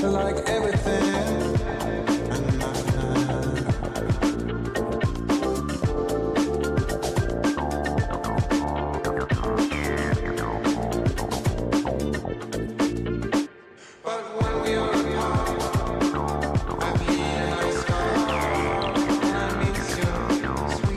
like everything.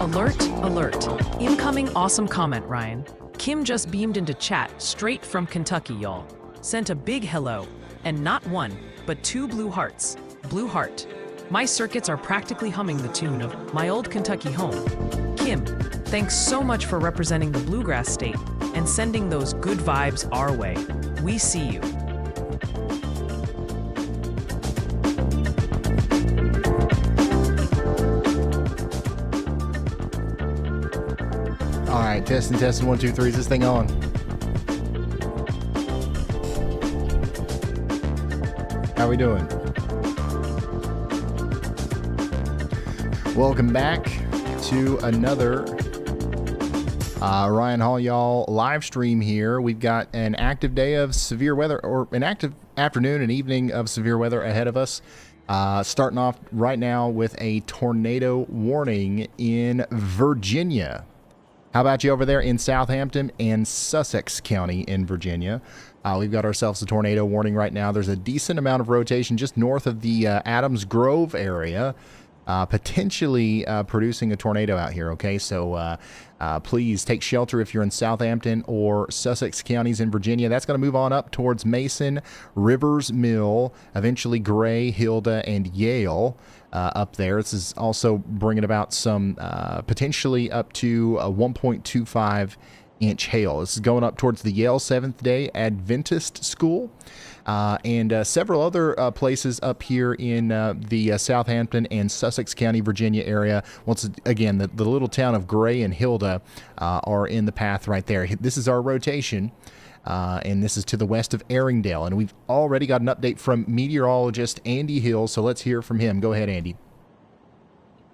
Alert, alert. Incoming awesome comment, Ryan. Kim just beamed into chat straight from Kentucky, y'all. Sent a big hello, and not one, but 2 blue hearts. Blue heart. My circuits are practically humming the tune of My Old Kentucky Home. Kim, thanks so much for representing the bluegrass state and sending those good vibes our way. We see you. All right, testing, 1, 2, 3. Is this thing on? How we doing? Welcome back to another Ryan Hall, y'all, live stream here. We've got an active day of severe weather, or an active afternoon and evening of severe weather ahead of us. Starting off right now with a tornado warning in Virginia. How about you over there in Southampton and Sussex County in Virginia? We've got ourselves a tornado warning right now. There's a decent amount of rotation just north of the Adams Grove area, potentially producing a tornado out here, okay? So please take shelter if you're in Southampton or Sussex counties in Virginia. That's going to move on up towards Mason, Rivers Mill, eventually Gray, Hilda, and Yale. Up there. This is also bringing about some potentially up to a 1.25 inch hail. This is going up towards the Yale Seventh Day Adventist School and several other places up here in the Southampton and Sussex County, Virginia area. Once again, the little town of Gray and Hilda are in the path right there. This is our rotation. And this is to the west of Erringdale. And we've already got an update from meteorologist Andy Hill, so let's hear from him. Go ahead, Andy.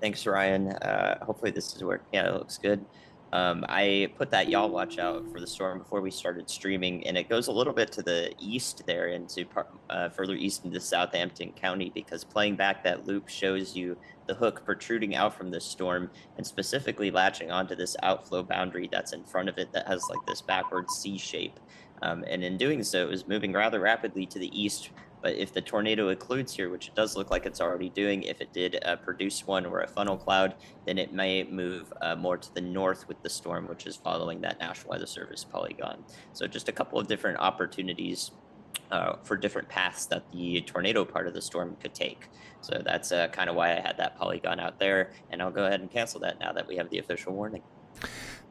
Thanks, Ryan. Hopefully this is working. Yeah, it looks good. I put that yaw watch out for the storm before we started streaming, and it goes a little bit to the east there, into further east into Southampton County, because playing back that loop shows you the hook protruding out from this storm and specifically latching onto this outflow boundary that's in front of it that has like this backward C shape. And in doing so, it was moving rather rapidly to the east. But if the tornado occludes here, which it does look like it's already doing, if it did produce one or a funnel cloud, then it may move more to the north with the storm, which is following that National Weather Service polygon. So just a couple of different opportunities for different paths that the tornado part of the storm could take. So that's kind of why I had that polygon out there. And I'll go ahead and cancel that now that we have the official warning.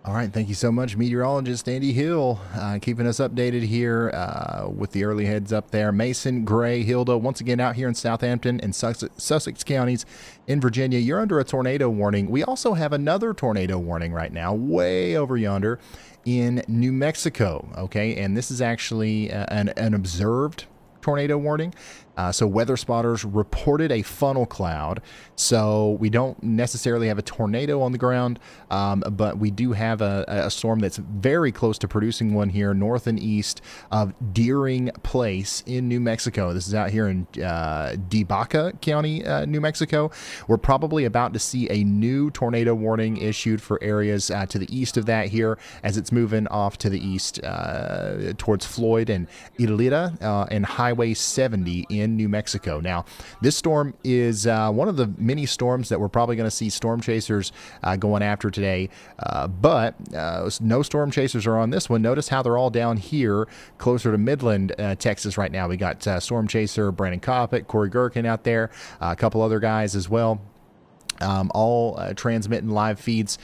All right, thank you so much, meteorologist Andy Hill, keeping us updated here with the early heads up there. Mason, Gray, Hilda, once again out here in Southampton and Sussex counties in Virginia, you're under a tornado warning. We also have another tornado warning right now, way over yonder in New Mexico, okay? And this is actually an observed tornado warning. So weather spotters reported a funnel cloud. So we don't necessarily have a tornado on the ground, but we do have a storm that's very close to producing one here north and east of Deering Place in New Mexico. This is out here in Debaca County, New Mexico. We're probably about to see a new tornado warning issued for areas to the east of that here as it's moving off to the east towards Floyd and Ilita and Highway 70 in New Mexico. Now, this storm is one of the many storms that we're probably going to see storm chasers going after today, but no storm chasers are on this one. Notice how they're all down here closer to Midland, Texas right now. We got storm chaser Brandon Coppett, Corey Gherkin out there, a couple other guys as well. All transmitting live feeds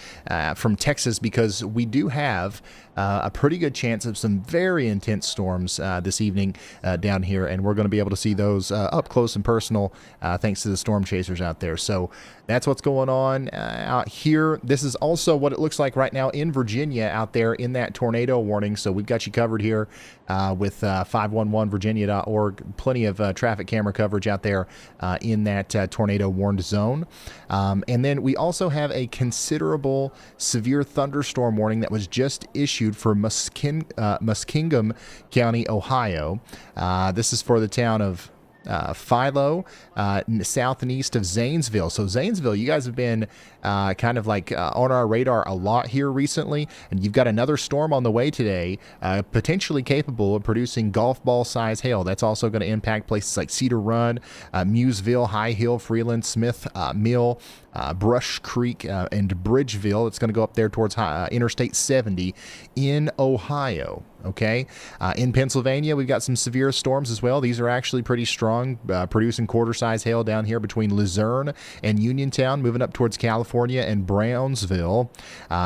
from Texas because we do have a pretty good chance of some very intense storms this evening down here, and we're going to be able to see those up close and personal thanks to the storm chasers out there. So that's what's going on out here. This is also what it looks like right now in Virginia out there in that tornado warning. So we've got you covered here with 511virginia.org. Plenty of traffic camera coverage out there in that tornado warned zone. And then we also have a considerable severe thunderstorm warning that was just issued for Muskingum County, Ohio. This is for the town of Philo, south and east of Zanesville. So Zanesville, you guys have been kind of like on our radar a lot here recently, and you've got another storm on the way today, potentially capable of producing golf ball size hail. That's also going to impact places like Cedar Run, Museville, High Hill, Freeland, Smith Mill, Brush Creek, and Bridgeville. It's going to go up there towards Interstate 70 in Ohio. Okay. In Pennsylvania, we've got some severe storms as well. These are actually pretty strong, producing quarter-size hail down here between Luzerne and Uniontown, moving up towards California and Brownsville.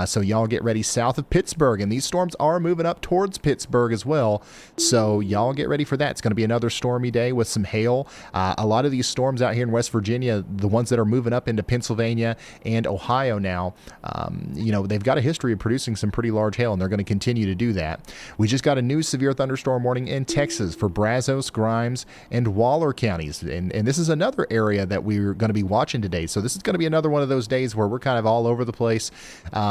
So y'all get ready south of Pittsburgh, and these storms are moving up towards Pittsburgh as well. So y'all get ready for that. It's going to be another stormy day with some hail. A lot of these storms out here in West Virginia, the ones that are moving up into Pennsylvania and Ohio now, they've got a history of producing some pretty large hail, and they're going to continue to do that. We just got a new severe thunderstorm warning in Texas for Brazos, Grimes, and Waller counties. And this is another area that we're going to be watching today. So this is going to be another one of those days where we're kind of all over the place.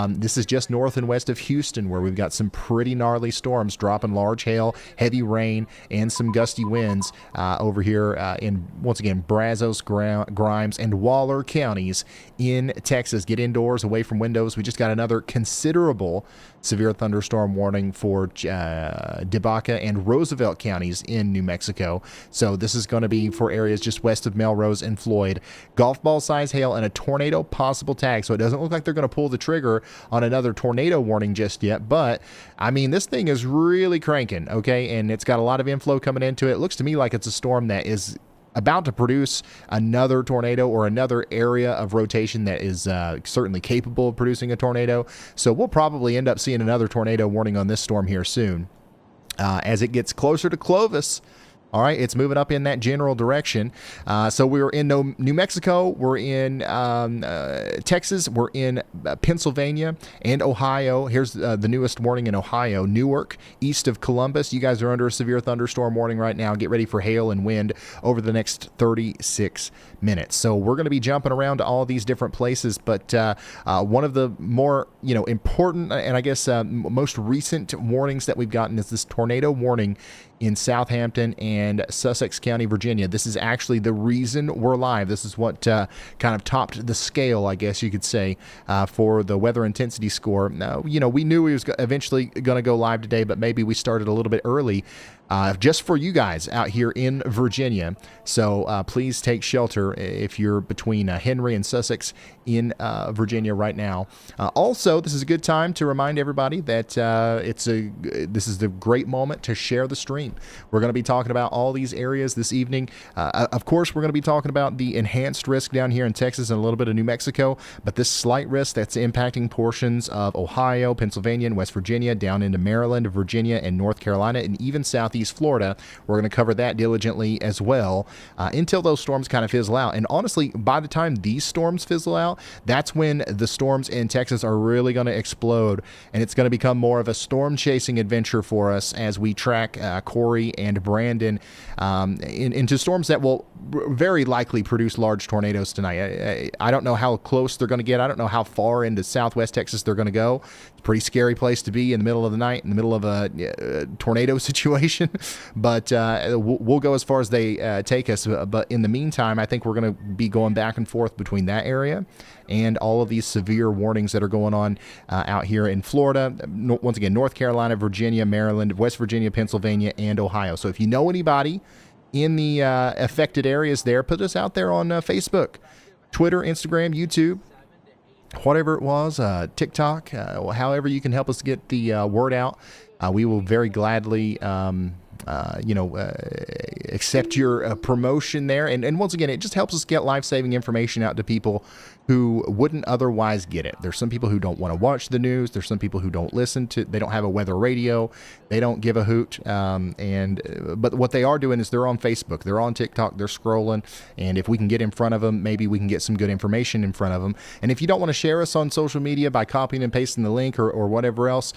This is just north and west of Houston, where we've got some pretty gnarly storms dropping large hail, heavy rain, and some gusty winds over here in, once again, Brazos, Grimes, and Waller counties in Texas. Get indoors, away from windows. We just got another considerable severe thunderstorm warning for Debaca and Roosevelt counties in New Mexico. So this is going to be for areas just west of Melrose and Floyd. Golf ball size hail and a tornado possible tag. So it doesn't look like they're going to pull the trigger on another tornado warning just yet. But I mean, this thing is really cranking. Okay. And it's got a lot of inflow coming into it. It looks to me like it's a storm that is about to produce another tornado or another area of rotation that is certainly capable of producing a tornado. So we'll probably end up seeing another tornado warning on this storm here soon. As it gets closer to Clovis, all right, it's moving up in that general direction. So we're in New Mexico, we're in Texas, we're in Pennsylvania and Ohio. Here's the newest warning in Ohio, Newark, east of Columbus. You guys are under a severe thunderstorm warning right now. Get ready for hail and wind over the next 36 minutes. So we're going to be jumping around to all these different places, but one of the more important and I guess most recent warnings that we've gotten is this tornado warning in Southampton and Sussex County, Virginia. This is actually the reason we're live. This is what kind of topped the scale, I guess you could say, for the weather intensity score. Now, we knew we was eventually going to go live today, but maybe we started a little bit early just for you guys out here in Virginia. So please take shelter if you're between Henry and Sussex in Virginia right now. Also, this is a good time to remind everybody that this is the great moment to share the stream. We're going to be talking about all these areas this evening. Of course, we're going to be talking about the enhanced risk down here in Texas and a little bit of New Mexico, but this slight risk that's impacting portions of Ohio, Pennsylvania, and West Virginia, down into Maryland, Virginia, and North Carolina, and even Southeast Florida. We're going to cover that diligently as well until those storms kind of fizzle out. And honestly, by the time these storms fizzle out, that's when the storms in Texas are really going to explode, and it's going to become more of a storm chasing adventure for us as we track Corey and Brandon into storms that will very likely produce large tornadoes tonight. I don't know how close they're going to get. I don't know how far into southwest Texas they're going to go. It's a pretty scary place to be in the middle of the night, in the middle of a tornado situation. But we'll go as far as they take us. But in the meantime, I think we're going to be going back and forth between that area and all of these severe warnings that are going on out here in Florida. Once again, North Carolina, Virginia, Maryland, West Virginia, Pennsylvania, and Ohio. So if you know anybody in the affected areas there, put us out there on Facebook, Twitter, Instagram, YouTube, whatever it was, TikTok, however you can help us get the word out. We will very gladly accept your promotion there. And once again, it just helps us get life-saving information out to people who wouldn't otherwise get it. There's some people who don't want to watch the news. There's some people who don't listen to, they don't have a weather radio. They don't give a hoot. But what they are doing is they're on Facebook, they're on TikTok, they're scrolling. And if we can get in front of them, maybe we can get some good information in front of them. And if you don't want to share us on social media by copying and pasting the link or whatever else,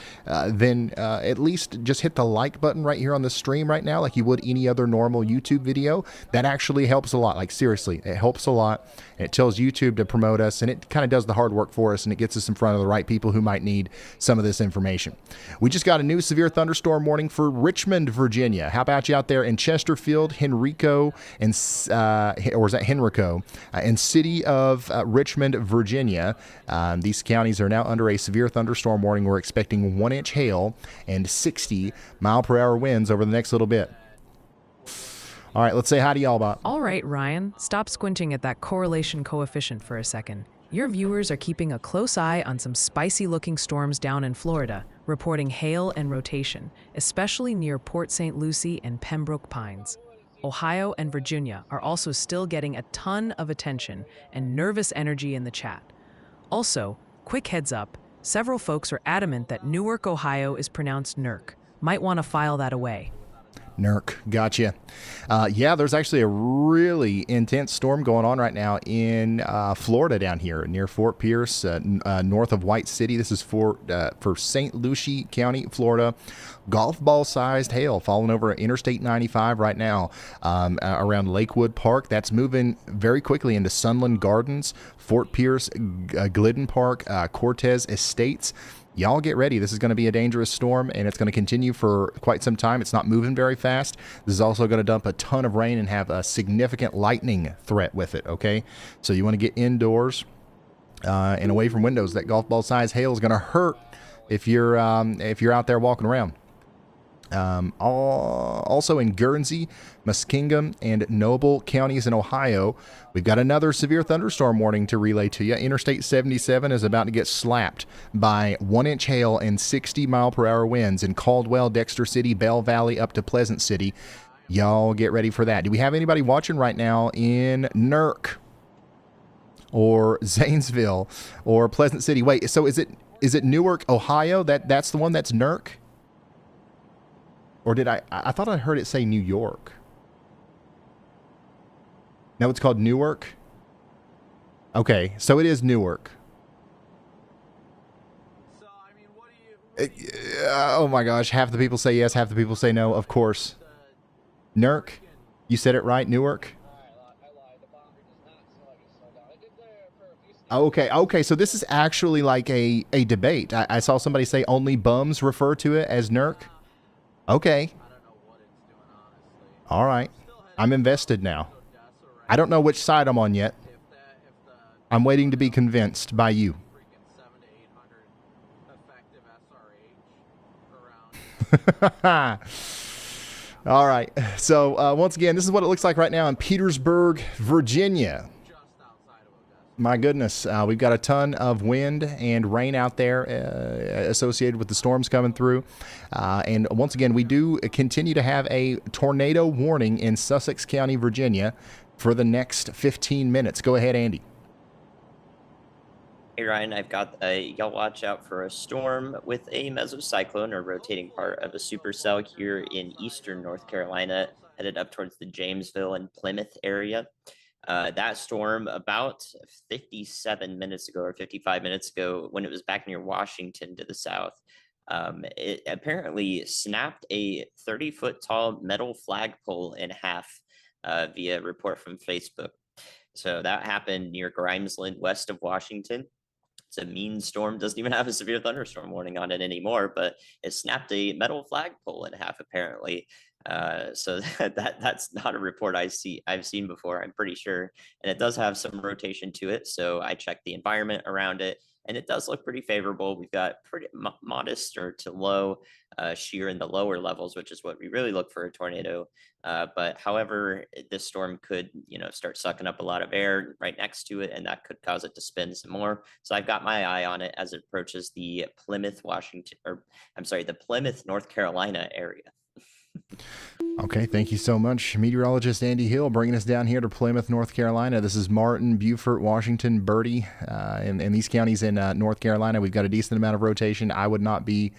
then at least just hit the like button right here on the stream. stream right now like you would any other normal YouTube video, that actually helps a lot. Like seriously, it helps a lot. It tells YouTube to promote us, and it kind of does the hard work for us, and it gets us in front of the right people who might need some of this information. We just got a new severe thunderstorm warning for Richmond, Virginia. How about you out there in Chesterfield, Henrico, and or is that Henrico, and city of Richmond, Virginia. These counties are now under a severe thunderstorm warning. We're expecting 1-inch hail and 60-mile-per-hour winds over the next little bit. All right, let's say hi to y'all, Bob. All right, Ryan, stop squinting at that correlation coefficient for a second. Your viewers are keeping a close eye on some spicy-looking storms down in Florida, reporting hail and rotation, especially near Port St. Lucie and Pembroke Pines. Ohio and Virginia are also still getting a ton of attention and nervous energy in the chat. Also, quick heads up, several folks are adamant that Newark, Ohio is pronounced Nurk. Might want to file that away. Nurk, gotcha. Yeah, there's actually a really intense storm going on right now in Florida down here near Fort Pierce, north of White City. This is for St. Lucie County, Florida. Golf ball-sized hail falling over Interstate 95 right now around Lakewood Park. That's moving very quickly into Sunland Gardens, Fort Pierce, Glidden Park, Cortez Estates. Y'all get ready. This is going to be a dangerous storm, and it's going to continue for quite some time. It's not moving very fast. This is also going to dump a ton of rain and have a significant lightning threat with it, okay? So you want to get indoors and away from windows. That golf ball size hail is going to hurt if you're out there walking around. Also in Guernsey, Muskingum, and Noble counties in Ohio, we've got another severe thunderstorm warning to relay to you. Interstate 77 is about to get slapped by 1-inch hail and 60-mile-per-hour winds in Caldwell, Dexter City, Bell Valley, up to Pleasant City. Y'all get ready for that. Do we have anybody watching right now in Nurk or Zanesville or Pleasant City? Wait, so is it Newark, Ohio? That's the one that's Nurk? Or did I thought I heard it say New York. No, it's called Newark? Okay, so it is Newark. So, I mean, what do you... Oh my gosh, half the people say yes, half the people say no, of course. Nurk? You said it right, Newark? Okay, so this is actually like a debate. I saw somebody say only bums refer to it as Nurk. Okay. All right. I'm invested now. I don't know which side I'm on yet. I'm waiting to be convinced by you. All right. So once again, this is what it looks like right now in Petersburg, Virginia. My goodness, we've got a ton of wind and rain out there associated with the storms coming through. And once again, we do continue to have a tornado warning in Sussex County, Virginia for the next 15 minutes. Go ahead, Andy. Hey, Ryan, I've got y'all watch out for a storm with a mesocyclone or rotating part of a supercell here in eastern North Carolina, headed up towards the Jamesville and Plymouth area. That storm about 57 minutes ago or 55 minutes ago, when it was back near Washington to the south, it apparently snapped a 30-foot tall metal flagpole in half via report from Facebook. So that happened near Grimesland, west of Washington. It's a mean storm, doesn't even have a severe thunderstorm warning on it anymore, but it snapped a metal flagpole in half apparently. So that's not a report I've seen before, I'm pretty sure. And it does have some rotation to it. So I checked the environment around it, and it does look pretty favorable. We've got pretty modest or to low shear in the lower levels, which is what we really look for a tornado. But however, this storm could, start sucking up a lot of air right next to it, and that could cause it to spin some more. So I've got my eye on it as it approaches the Plymouth, North Carolina area. Okay, thank you so much, meteorologist Andy Hill, bringing us down here to Plymouth, North Carolina. This is Martin, Beaufort, Washington, Bertie, and these counties in North Carolina. We've got a decent amount of rotation. I would not be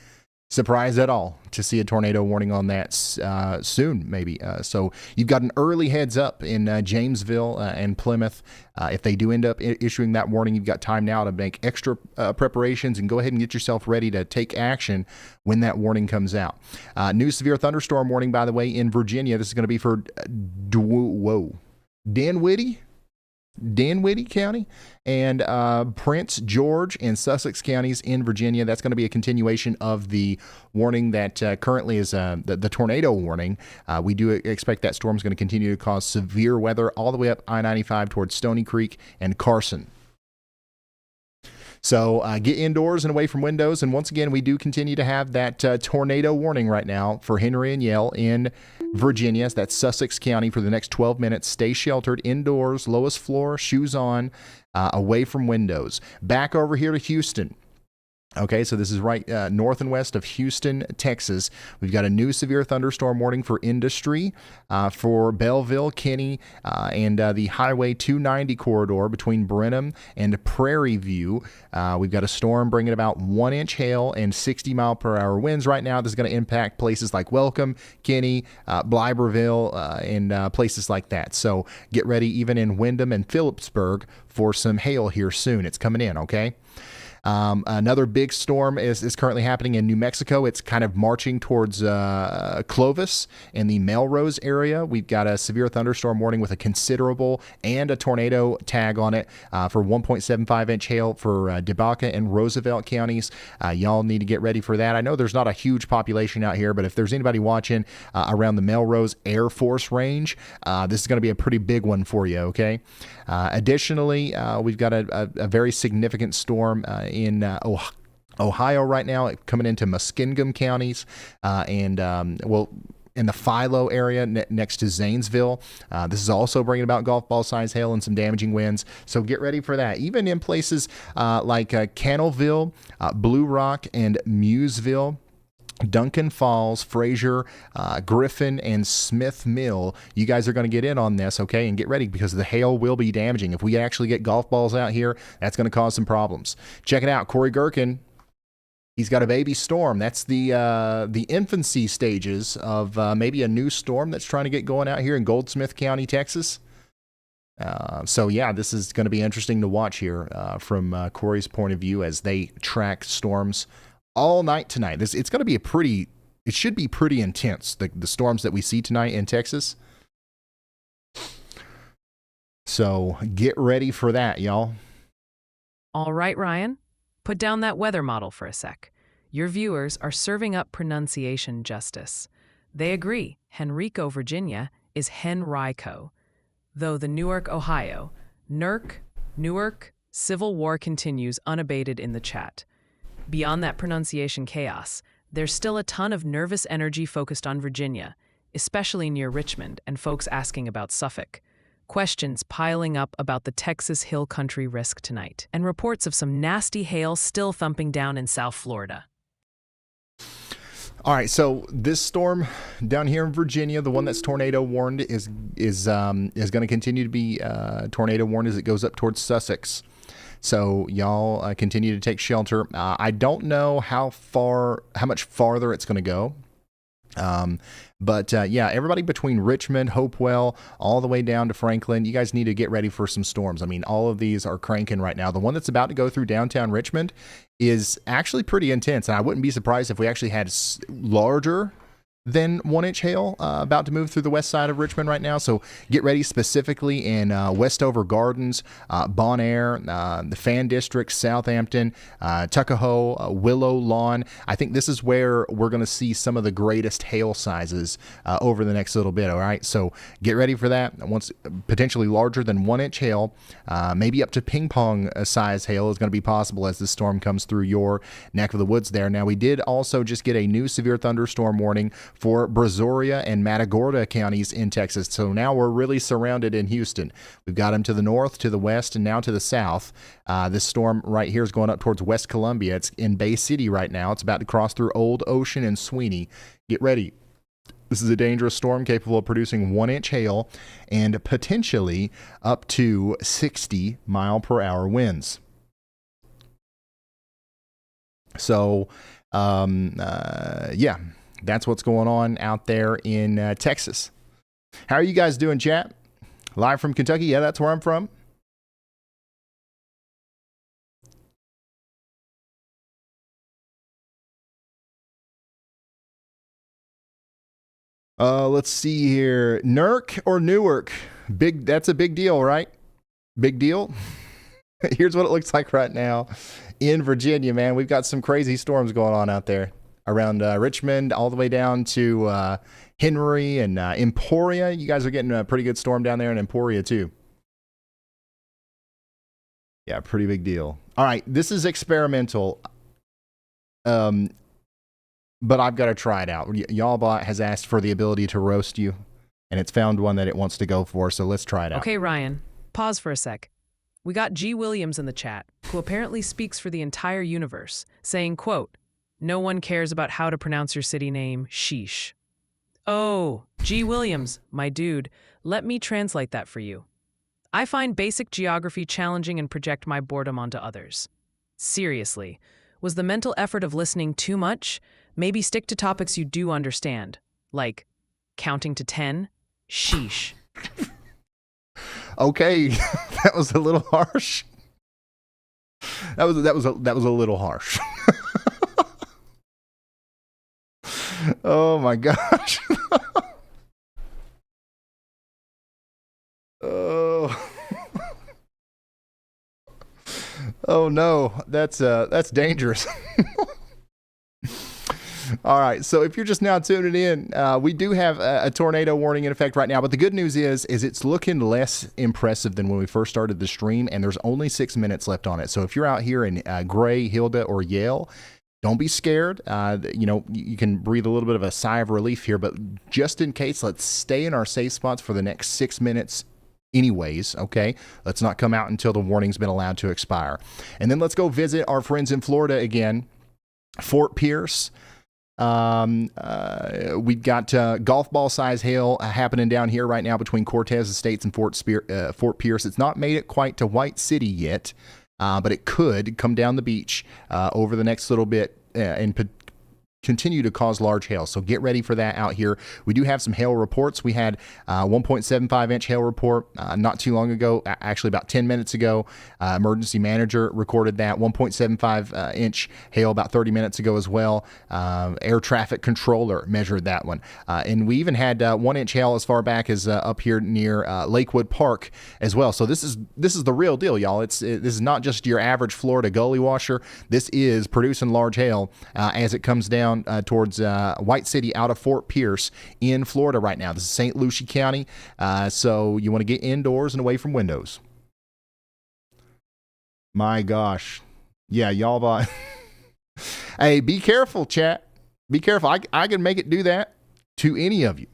surprised at all to see a tornado warning on that soon, maybe. So you've got an early heads up in Jamesville and Plymouth. If they do end up issuing that warning, you've got time now to make extra preparations and go ahead and get yourself ready to take action when that warning comes out. New severe thunderstorm warning, by the way, in Virginia. This is going to be for Dinwiddie County and Prince George and Sussex counties in Virginia. That's going to be a continuation of the warning that currently is the tornado warning. We do expect that storm is going to continue to cause severe weather all the way up I-95 towards Stony Creek and Carson. So get indoors and away from windows. And once again, we do continue to have that tornado warning right now for Henry and Yell in Virginia. That's Sussex County for the next 12 minutes. Stay sheltered indoors, lowest floor, shoes on, away from windows. Back over here to Houston. Okay, so this is right north and west of Houston, Texas. We've got a new severe thunderstorm warning for industry for Belleville, Kinney, and the Highway 290 corridor between Brenham and Prairie View. We've got a storm bringing about 1-inch hail and 60-mile-per-hour winds right now. This is going to impact places like Welcome, Kinney, Blyberville, and places like that. So get ready even in Windham and Phillipsburg for some hail here soon. It's coming in, okay? Another big storm is currently happening in New Mexico. It's kind of marching towards Clovis and the Melrose area. We've got a severe thunderstorm warning with a considerable and a tornado tag on it for 1.75-inch hail for DeBaca and Roosevelt counties. Y'all need to get ready for that. I know there's not a huge population out here, but if there's anybody watching around the Melrose Air Force Range, this is going to be a pretty big one for you, okay? Additionally, we've got a very significant storm in Ohio right now, coming into Muskingum counties and in the Philo area next to Zanesville. This is also bringing about golf ball size hail and some damaging winds. So get ready for that. Even in places like Cannellville, Blue Rock, and Museville, Duncan Falls, Fraser, Griffin, and Smith Mill. You guys are going to get in on this, okay? And get ready because the hail will be damaging. If we actually get golf balls out here, that's going to cause some problems. Check it out. Corey Gherkin, he's got a baby storm. That's the infancy stages of maybe a new storm that's trying to get going out here in Goldsmith County, Texas. So, yeah, this is going to be interesting to watch here from Corey's point of view as they track storms all night tonight. It's going to be it should be pretty intense, the storms that we see tonight in Texas. So get ready for that, y'all. All right, Ryan, put down that weather model for a sec. Your viewers are serving up pronunciation justice. They agree Henrico, Virginia is Henrico, though the Newark, Ohio, Newark, Civil War continues unabated in the chat. Beyond that pronunciation chaos, there's still a ton of nervous energy focused on Virginia, especially near Richmond, and folks asking about Suffolk. Questions piling up about the Texas Hill Country risk tonight, and reports of some nasty hail still thumping down in South Florida. All right, so this storm down here in Virginia, the one that's tornado warned, is going to continue to be tornado warned as it goes up towards Sussex. So y'all continue to take shelter. I don't know how much farther it's going to go. But yeah, everybody between Richmond, Hopewell, all the way down to Franklin, you guys need to get ready for some storms. I mean, all of these are cranking right now. The one that's about to go through downtown Richmond is actually pretty intense. And I wouldn't be surprised if we actually had larger than 1-inch hail about to move through the west side of Richmond right now. So get ready specifically in Westover Gardens, Bon Air, the Fan District, Southampton, Tuckahoe, Willow Lawn. I think this is where we're going to see some of the greatest hail sizes over the next little bit. All right, so get ready for that. Once potentially larger than 1-inch hail, maybe up to ping pong size hail is going to be possible as this storm comes through your neck of the woods there. Now, we did also just get a new severe thunderstorm warning for Brazoria and Matagorda counties in Texas. So now we're really surrounded in Houston. We've got them to the north, to the west, and now to the south. This storm right here is going up towards West Columbia. It's in Bay City right now. It's about to cross through Old Ocean and Sweeney. Get ready. This is a dangerous storm capable of producing 1-inch hail and potentially up to 60-mile-per-hour winds. So Yeah, that's what's going on out there in Texas. How are you guys doing, chat? Live from Kentucky? Yeah, that's where I'm from. Let's see here. Newark or Newark? That's a big deal, right? Big deal. Here's what it looks like right now in Virginia, man. We've got some crazy storms going on out there around Richmond, all the way down to Henry and Emporia. You guys are getting a pretty good storm down there in Emporia, too. Yeah, pretty big deal. All right, this is experimental. But I've got to try it out. Y'allbot has asked for the ability to roast you, and it's found one that it wants to go for, so let's try it out. Okay, Ryan, pause for a sec. We got G. Williams in the chat, who apparently speaks for the entire universe, saying, quote, "No one cares about how to pronounce your city name, sheesh." Oh, G. Williams, my dude, let me translate that for you. I find basic geography challenging and project my boredom onto others. Seriously, was the mental effort of listening too much? Maybe stick to topics you do understand, like counting to 10, sheesh. Okay, that was a little harsh. That was a little harsh. Oh my gosh. Oh. Oh no, that's dangerous. All right, so if you're just now tuning in, we do have a tornado warning in effect right now, but the good news is it's looking less impressive than when we first started the stream, and there's only 6 minutes left on it. So if you're out here in Gray, Hilda, or Yale, don't be scared. You can breathe a little bit of a sigh of relief here, but just in case, let's stay in our safe spots for the next 6 minutes anyways, okay? Let's not come out until the warning's been allowed to expire. And then let's go visit our friends in Florida again, Fort Pierce. We've got golf ball size hail happening down here right now between Cortez Estates and Fort Pierce. It's not made it quite to White City yet, but it could come down the beach over the next little bit and continue to cause large hail. So get ready for that out here. We do have some hail reports. We had 1.75 inch hail report not too long ago, actually about 10 minutes ago. Emergency manager recorded that. 1.75 inch hail about 30 minutes ago as well. Air traffic controller measured that one. And we even had 1 inch hail as far back as up here near Lakewood Park as well. So this is the real deal, y'all. This is not just your average Florida gully washer. This is producing large hail as it comes down towards White City out of Fort Pierce in Florida right now. This is St. Lucie County, so you want to get indoors and away from windows. My gosh. Yeah, y'all. Hey, be careful, chat. Be careful. I can make it do that to any of you.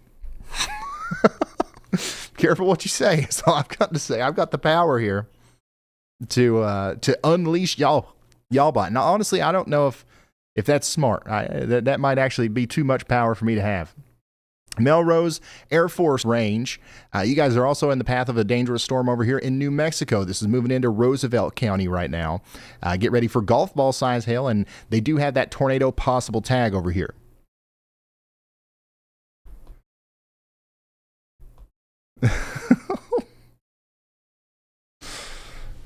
Careful what you say. That's all I've got to say. I've got the power here to unleash y'all bot. Now, honestly, I don't know if that's smart. That might actually be too much power for me to have. Melrose Air Force Range. You guys are also in the path of a dangerous storm over here in New Mexico. This is moving into Roosevelt County right now. Get ready for golf ball size hail, and they do have that tornado possible tag over here.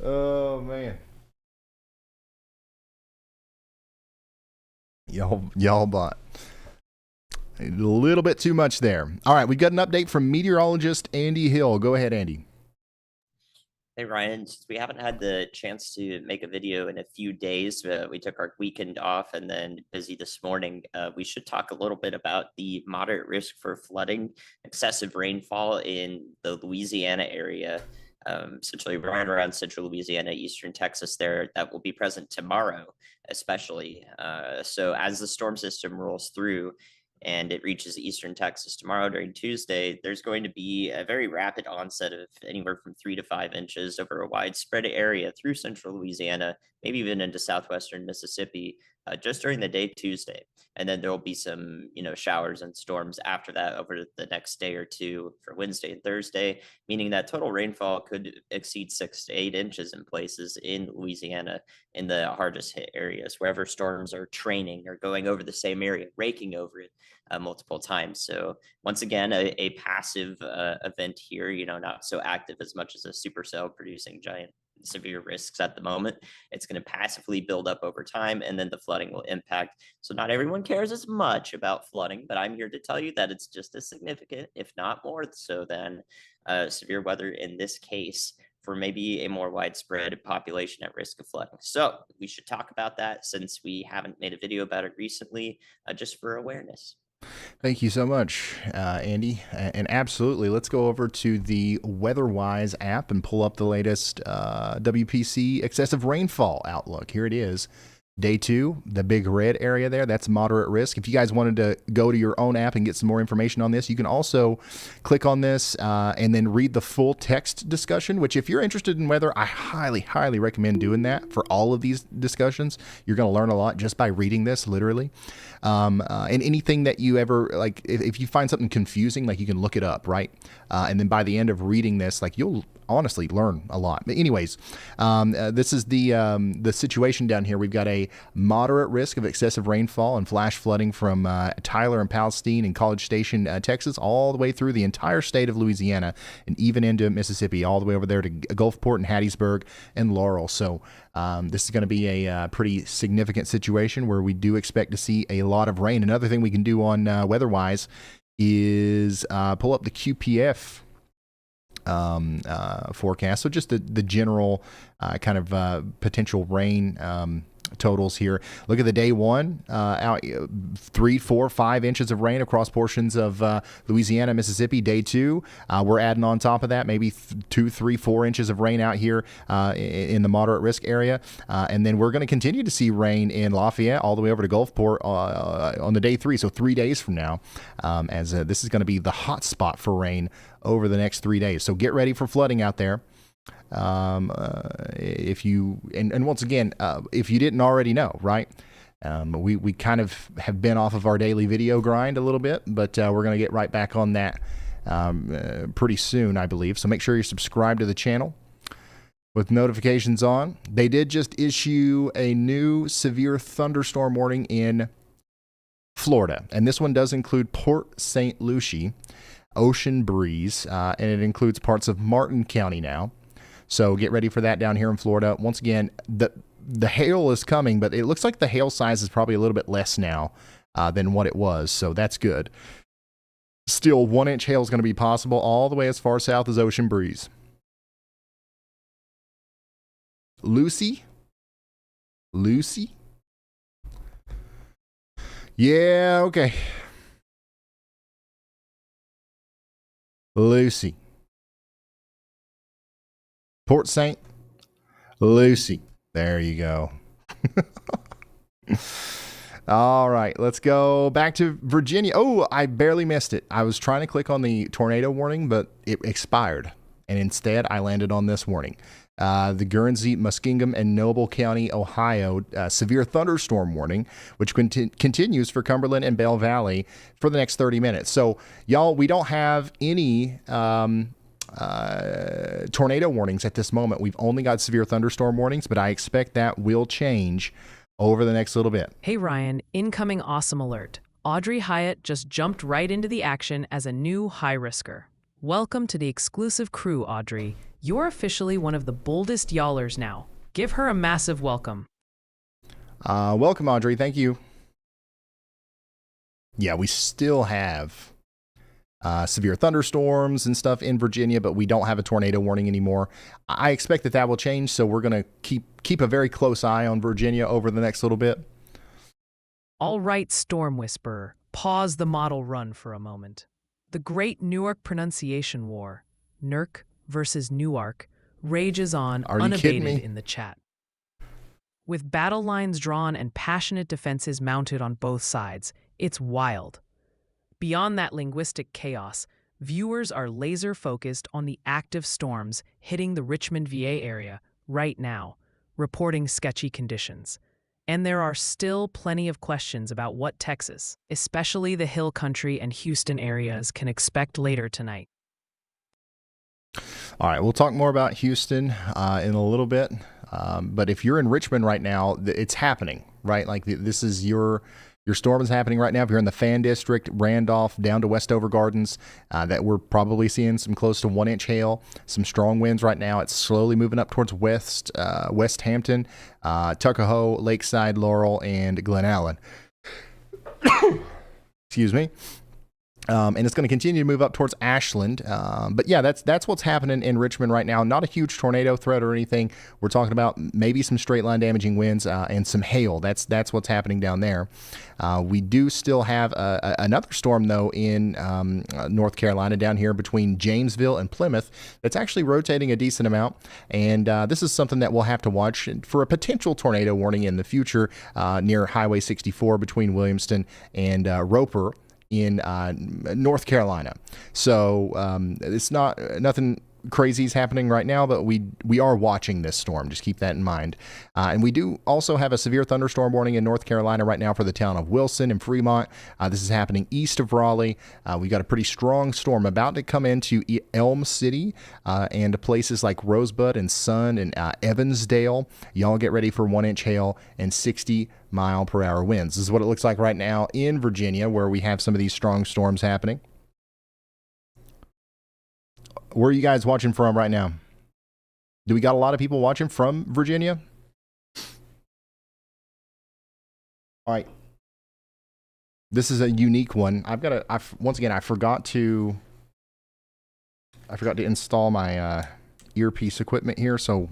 Oh, man. Y'all bot. A little bit too much there. All right, we got an update from meteorologist Andy Hill. Go ahead, Andy. Hey, Ryan, since we haven't had the chance to make a video in a few days, we took our weekend off and then busy this morning. We should talk a little bit about the moderate risk for flooding, excessive rainfall in the Louisiana area, essentially right around central Louisiana, eastern Texas there, that will be present tomorrow, especially. So as the storm system rolls through, and it reaches eastern Texas tomorrow during Tuesday, there's going to be a very rapid onset of anywhere from 3 to 5 inches over a widespread area through central Louisiana, maybe even into southwestern Mississippi just during the day Tuesday. And then there will be some, showers and storms after that over the next day or two for Wednesday and Thursday, meaning that total rainfall could exceed 6 to 8 inches in places in Louisiana in the hardest hit areas, wherever storms are training or going over the same area, raking over it multiple times. So once again, a passive event here, not so active as much as a supercell producing giant severe risks at the moment. It's going to passively build up over time, and then the flooding will impact. So not everyone cares as much about flooding, but I'm here to tell you that it's just as significant, if not more so, than severe weather in this case, for maybe a more widespread population at risk of flooding. So we should talk about that, since we haven't made a video about it recently, just for awareness. Thank you so much, Andy. And absolutely, let's go over to the WeatherWise app and pull up the latest WPC excessive rainfall outlook. Here it is. Day 2, the big red area there, that's moderate risk. If you guys wanted to go to your own app and get some more information on this, you can also click on this and then read the full text discussion, which if you're interested in weather, I highly, highly recommend doing that for all of these discussions. You're going to learn a lot just by reading this, literally. And anything that you ever, like, if you find something confusing, like, you can look it up, right? And then by the end of reading this, like, you'll honestly learn a lot. But anyways, this is the situation down here. We've got a moderate risk of excessive rainfall and flash flooding from Tyler and Palestine and College Station, Texas, all the way through the entire state of Louisiana and even into Mississippi, all the way over there to Gulfport and Hattiesburg and Laurel. So this is going to be a pretty significant situation where we do expect to see a lot of rain. Another thing we can do on WeatherWise is pull up the QPF forecast. So just the general kind of potential rain totals here. Look at the day 1, out 3, 4, 5 inches of rain across portions of Louisiana, Mississippi. Day 2, we're adding on top of that maybe 2, 3, 4 inches of rain out here in the moderate risk area. And then we're going to continue to see rain in Lafayette all the way over to Gulfport on the day 3. So 3 days from now, as this is going to be the hot spot for rain over the next 3 days. So get ready for flooding out there. If you, and once again, if you didn't already know, right? We kind of have been off of our daily video grind a little bit, but we're going to get right back on that pretty soon, I believe. So make sure you're subscribed to the channel with notifications on. They did just issue a new severe thunderstorm warning in Florida, and this one does include Port St. Lucie, ocean breeze, and it includes parts of Martin County now. So get ready for that down here in Florida. Once again, the hail is coming, but it looks like the hail size is probably a little bit less now than what it was, so that's good. Still, 1-inch hail is going to be possible all the way as far south as ocean breeze. Lucy? Yeah, okay. Lucy. Port St. Lucie. There you go. All right, let's go back to Virginia. Oh, I barely missed it. I was trying to click on the tornado warning, but it expired. And instead, I landed on this warning. The Guernsey, Muskingum, and Noble County, Ohio, severe thunderstorm warning, which continues for Cumberland and Bell Valley for the next 30 minutes. So, y'all, we don't have any tornado warnings at this moment. We've only got severe thunderstorm warnings, but I expect that will change over the next little bit. Hey Ryan, incoming awesome alert. Audrey Hyatt just jumped right into the action as a new high-risker. Welcome to the exclusive crew, Audrey. You're officially one of the boldest y'allers now. Give her a massive welcome. Welcome, Audrey. Thank you. Yeah, we still have severe thunderstorms and stuff in Virginia, but we don't have a tornado warning anymore. I expect that will change, so we're going to keep a very close eye on Virginia over the next little bit. All right, Storm Whisperer, pause the model run for a moment. The Great Newark Pronunciation War, NERC versus Newark, rages on unabated in the chat. With battle lines drawn and passionate defenses mounted on both sides, it's wild. Beyond that linguistic chaos, viewers are laser-focused on the active storms hitting the Richmond, VA area right now, reporting sketchy conditions. And there are still plenty of questions about what Texas, especially the Hill Country and Houston areas, can expect later tonight. All right, we'll talk more about Houston in a little bit. But if you're in Richmond right now, it's happening, right? Like this is your storm is happening right now. If you're in the Fan District, Randolph, down to Westover Gardens, that we're probably seeing some close to 1 inch hail, some strong winds right now. It's slowly moving up towards West Hampton, Tuckahoe, Lakeside, Laurel, and Glen Allen. Excuse me. And it's going to continue to move up towards Ashland. But yeah, that's what's happening in Richmond right now. Not a huge tornado threat or anything. We're talking about maybe some straight line damaging winds and some hail. That's what's happening down there. We do still have another storm, though, in North Carolina down here between Jamesville and Plymouth that's actually rotating a decent amount. And this is something that we'll have to watch for a potential tornado warning in the future near Highway 64 between Williamston and Roper in North Carolina. So it's nothing crazy is happening right now, but we are watching this storm. Just keep that in mind. And we do also have a severe thunderstorm warning in North Carolina right now for the town of Wilson and Fremont. This is happening east of Raleigh. We got a pretty strong storm about to come into Elm City and places like Rosebud and Sun and Evansdale. Y'all get ready for 1 inch hail and 60-mile-per-hour winds. This is what it looks like right now in Virginia, where we have some of these strong storms happening. Where are you guys watching from right now? Do we got a lot of people watching from Virginia? All right. This is a unique one. Once again, I forgot to install my earpiece equipment here, so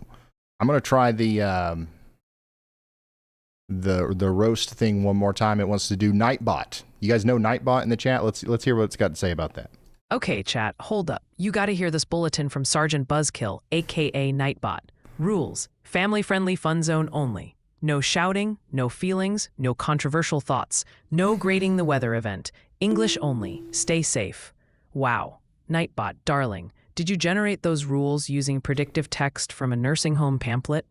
I'm going to try the roast thing one more time. It wants to do Nightbot. You guys know Nightbot in the chat? Let's hear what it's got to say about that. Okay, chat, hold up. You gotta hear this bulletin from Sergeant Buzzkill, aka Nightbot. Rules: family-friendly fun zone only. No shouting, no feelings, no controversial thoughts. No grading the weather event. English only. Stay safe. Wow. Nightbot, darling, did you generate those rules using predictive text from a nursing home pamphlet?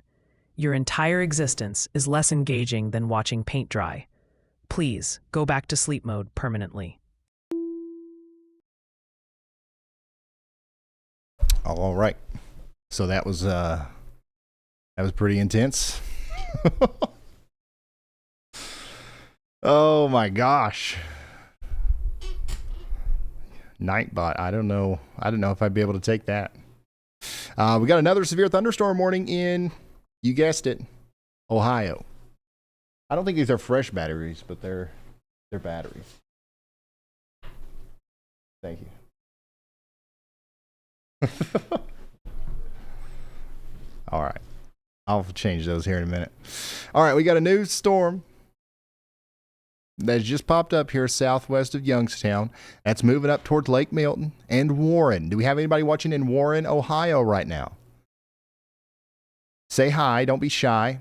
Your entire existence is less engaging than watching paint dry. Please, go back to sleep mode permanently. All right. So that was pretty intense. Oh my gosh. Nightbot. I don't know if I'd be able to take that. We got another severe thunderstorm warning in, you guessed it, Ohio. I don't think these are fresh batteries, but they're batteries. Thank you. All right. I'll change those here in a minute. All right, we got a new storm that's just popped up here southwest of Youngstown. That's moving up towards Lake Milton and Warren. Do we have anybody watching in Warren, Ohio right now? Say hi. Don't be shy.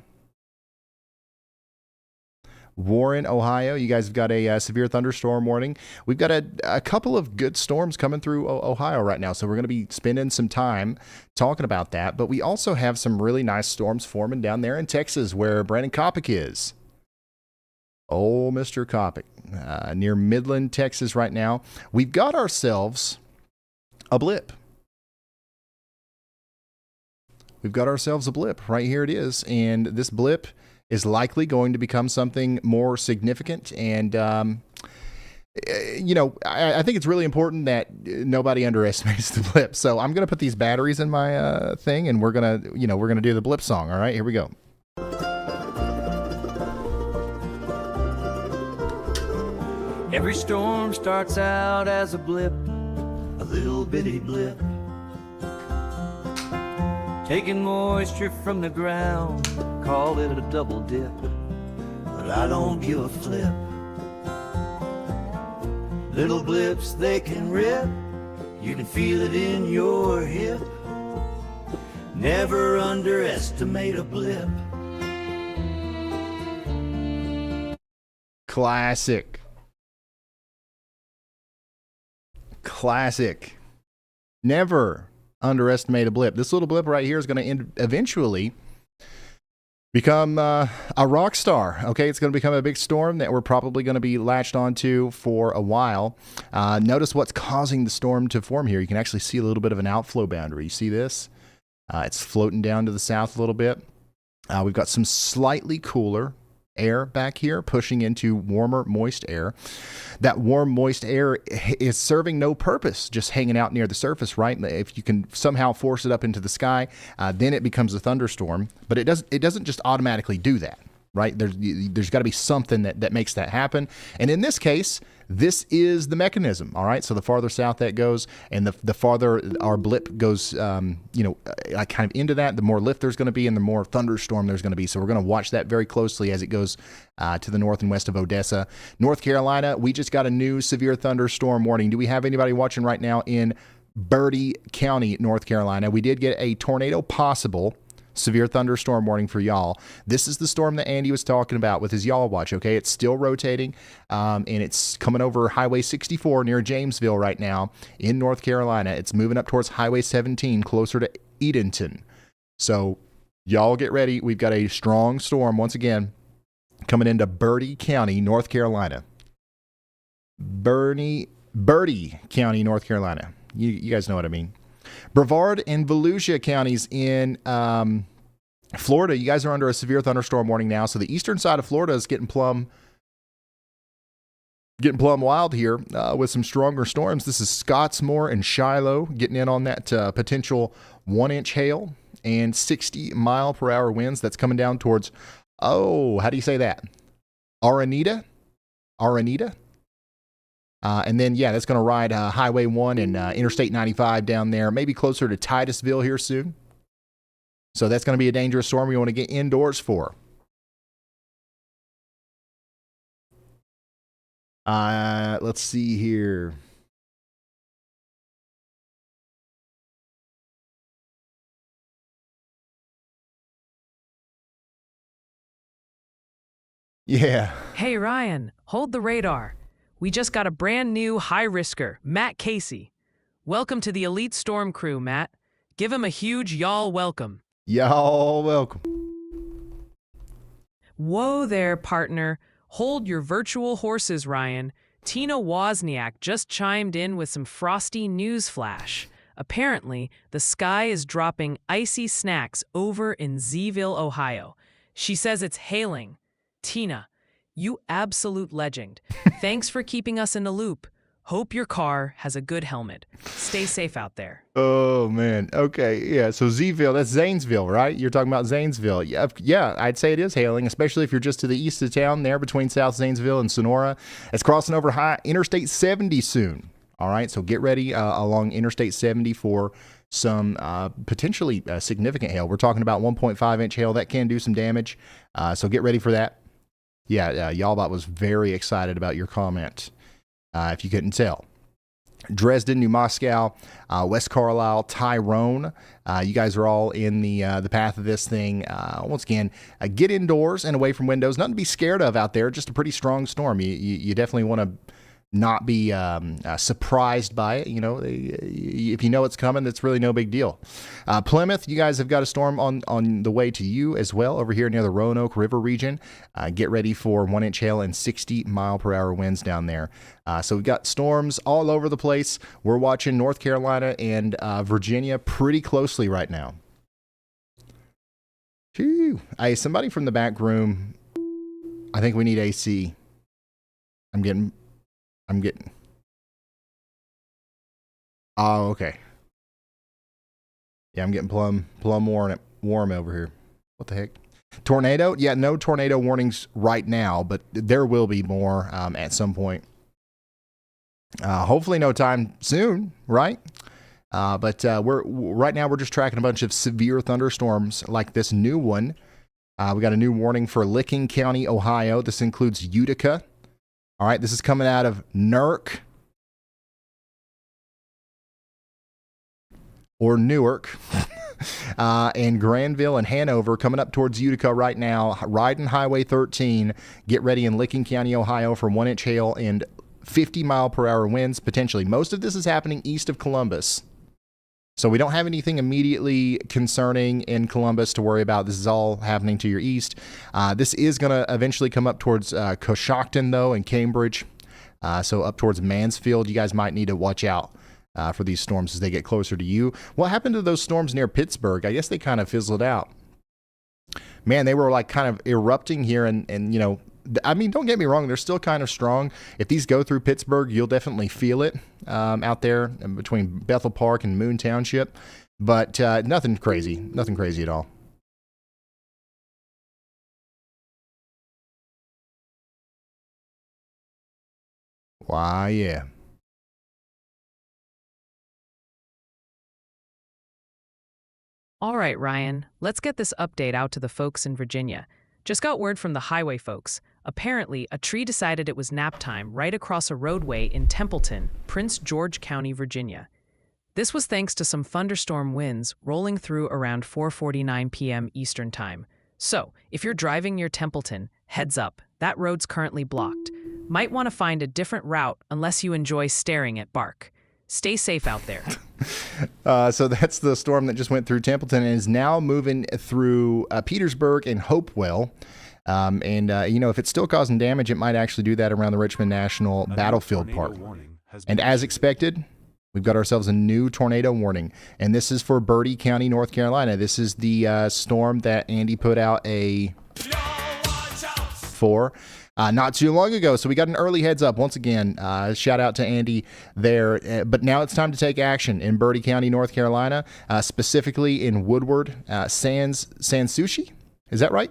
Warren, Ohio. You guys have got a severe thunderstorm warning. We've got a couple of good storms coming through Ohio right now, so we're going to be spending some time talking about that. But we also have some really nice storms forming down there in Texas where Brandon Kopic is. Oh, Mr. Kopic, near Midland, Texas right now. We've got ourselves a blip. We've got ourselves a blip. Right here it is. And this blip is likely going to become something more significant. And, I think it's really important that nobody underestimates the blip. So I'm going to put these batteries in my thing, and we're going to do the blip song. All right, here we go. Every storm starts out as a blip, a little bitty blip, taking moisture from the ground, call it a double dip, but I don't give a flip. Little blips, they can rip, you can feel it in your hip. Never underestimate a blip. Classic. Never underestimate a blip. This little blip right here is going to eventually become a rock star. Okay, it's going to become a big storm that we're probably going to be latched onto for a while. Notice what's causing the storm to form here. You can actually see a little bit of an outflow boundary. You see this? It's floating down to the south a little bit. We've got some slightly cooler air back here pushing into warmer, moist air. That warm, moist air is serving no purpose, just hanging out near the surface, right? If you can somehow force it up into the sky, then it becomes a thunderstorm. But it doesn't just automatically do that, right? There's got to be something that makes that happen. And in this case, this is the mechanism, all right? So the farther south that goes and the farther our blip goes, kind of into that, the more lift there's going to be and the more thunderstorm there's going to be. So we're going to watch that very closely as it goes to the north and west of Odessa. North Carolina, we just got a new severe thunderstorm warning. Do we have anybody watching right now in Bertie County, North Carolina? We did get a tornado possible. Severe thunderstorm warning for y'all. This is the storm that Andy was talking about with his y'all watch, okay? It's still rotating, and it's coming over Highway 64 near Jamesville right now in North Carolina. It's moving up towards Highway 17 closer to Edenton. So y'all get ready. We've got a strong storm once again coming into Bertie County, North Carolina. Bertie County, North Carolina. You guys know what I mean. Brevard and Volusia counties in Florida, you guys are under a severe thunderstorm warning now. So the eastern side of Florida is getting plumb wild here with some stronger storms. This is Scottsmore and Shiloh getting in on that potential 1-inch hail and 60-mile-per-hour winds. That's coming down towards, how do you say that? Araneta? And then, that's going to ride Highway 1 and Interstate 95 down there, maybe closer to Titusville here soon. So that's going to be a dangerous storm you want to get indoors for. Let's see here. Yeah. Hey, Ryan, hold the radar. We just got a brand new high-risker, Matt Casey. Welcome to the Elite Storm Crew, Matt. Give him a huge y'all welcome. Y'all welcome. Whoa there, partner. Hold your virtual horses, Ryan. Tina Wozniak just chimed in with some frosty news flash. Apparently, the sky is dropping icy snacks over in Zeville, Ohio. She says it's hailing. Tina, you absolute legend. Thanks for keeping us in the loop. Hope your car has a good helmet. Stay safe out there. Oh, man. Okay. Yeah. So Zeville, that's Zanesville, right? You're talking about Zanesville. Yeah. I'd say it is hailing, especially if you're just to the east of town there between South Zanesville and Sonora. It's crossing over Interstate 70 soon. All right. So get ready along Interstate 70 for some potentially significant hail. We're talking about 1.5-inch hail. That can do some damage. So get ready for that. Yeah, Yalbot was very excited about your comment, if you couldn't tell. Dresden, New Moscow, West Carlisle, Tyrone. You guys are all in the path of this thing. Once again, get indoors and away from windows. Nothing to be scared of out there. Just a pretty strong storm. You definitely want to not be surprised by it. If you know it's coming, that's really no big deal. Plymouth, you guys have got a storm on the way to you as well over here near the Roanoke River region. Get ready for 1-inch hail and 60-mile-per-hour winds down there. So we've got storms all over the place. We're watching North Carolina and Virginia pretty closely right now. Phew. Hey, somebody from the back room, I think we need AC. I'm getting. Oh, okay. Yeah, I'm getting plumb warm over here. What the heck? Tornado? Yeah, no tornado warnings right now, but there will be more at some point. Hopefully no time soon, right? But right now we're just tracking a bunch of severe thunderstorms like this new one. We got a new warning for Licking County, Ohio. This includes Utica. All right, this is coming out of Newark or Newark and Granville and Hanover coming up towards Utica right now, riding Highway 13. Get ready in Licking County, Ohio for 1-inch hail and 50-mile-per-hour winds potentially. Most of this is happening east of Columbus. So we don't have anything immediately concerning in Columbus to worry about. This is all happening to your east. This is going to eventually come up towards Coshocton, though, and Cambridge. So up towards Mansfield, you guys might need to watch out for these storms as they get closer to you. What happened to those storms near Pittsburgh? I guess they kind of fizzled out. Man, they were like kind of erupting here, and you know, I mean, don't get me wrong, they're still kind of strong. If these go through Pittsburgh, you'll definitely feel it out there between Bethel Park and Moon Township, but nothing crazy at all. Why, yeah. All right, Ryan, let's get this update out to the folks in Virginia. Just got word from the highway folks. Apparently, a tree decided it was nap time right across a roadway in Templeton, Prince George County, Virginia. This was thanks to some thunderstorm winds rolling through around 4:49 p.m. Eastern Time. So, if you're driving near Templeton, heads up, that road's currently blocked. Might want to find a different route unless you enjoy staring at bark. Stay safe out there. So that's the storm that just went through Templeton and is now moving through Petersburg and Hopewell. You know, if it's still causing damage, it might actually do that around the Richmond National Battlefield Park. And as expected, we've got ourselves a new tornado warning. And this is for Bertie County, North Carolina. This is the storm that Andy put out for not too long ago. So we got an early heads up. Once again, shout out to Andy there. But now it's time to take action in Bertie County, North Carolina, specifically in Woodward, Sans Souci. Is that right?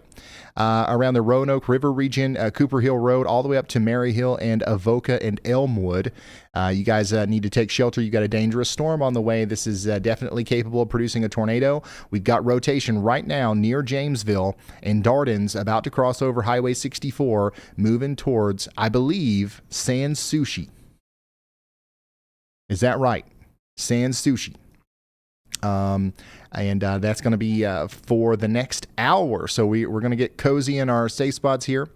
Around the Roanoke River region, Cooper Hill Road, all the way up to Mary Hill and Avoca and Elmwood. You guys need to take shelter. You got a dangerous storm on the way. This is definitely capable of producing a tornado. We've got rotation right now near Jamesville and Darden's, about to cross over Highway 64, moving towards, I believe, Sans Souci. Is that right? Sans Souci. That's going to be for the next hour. So we're going to get cozy in our safe spots here.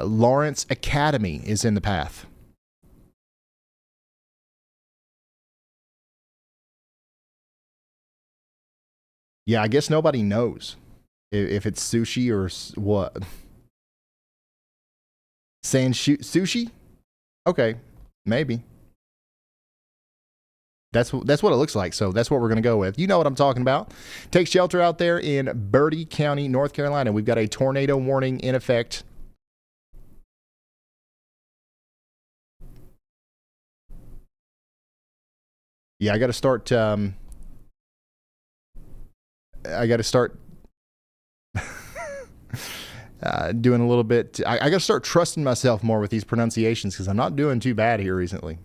Lawrence Academy is in the path. Yeah, I guess nobody knows if it's sushi or what. Saying sushi? Okay, maybe. That's what it looks like, so that's what we're going to go with. You know what I'm talking about. Take shelter out there in Bertie County, North Carolina. We've got a tornado warning in effect. Yeah, I got to start doing a little bit. I got to start trusting myself more with these pronunciations because I'm not doing too bad here recently.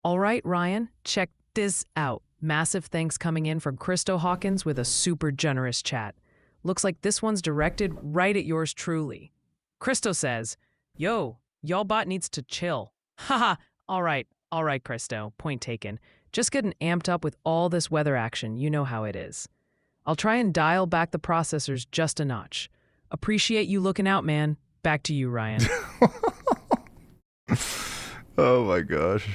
All right, Ryan, check this out. Massive thanks coming in from Christo Hawkins with a super generous chat. Looks like this one's directed right at yours truly. Christo says, "Yo, y'all bot needs to chill." Haha, all right, Christo, point taken. Just getting amped up with all this weather action, you know how it is. I'll try and dial back the processors just a notch. Appreciate you looking out, man. Back to you, Ryan. Oh my gosh.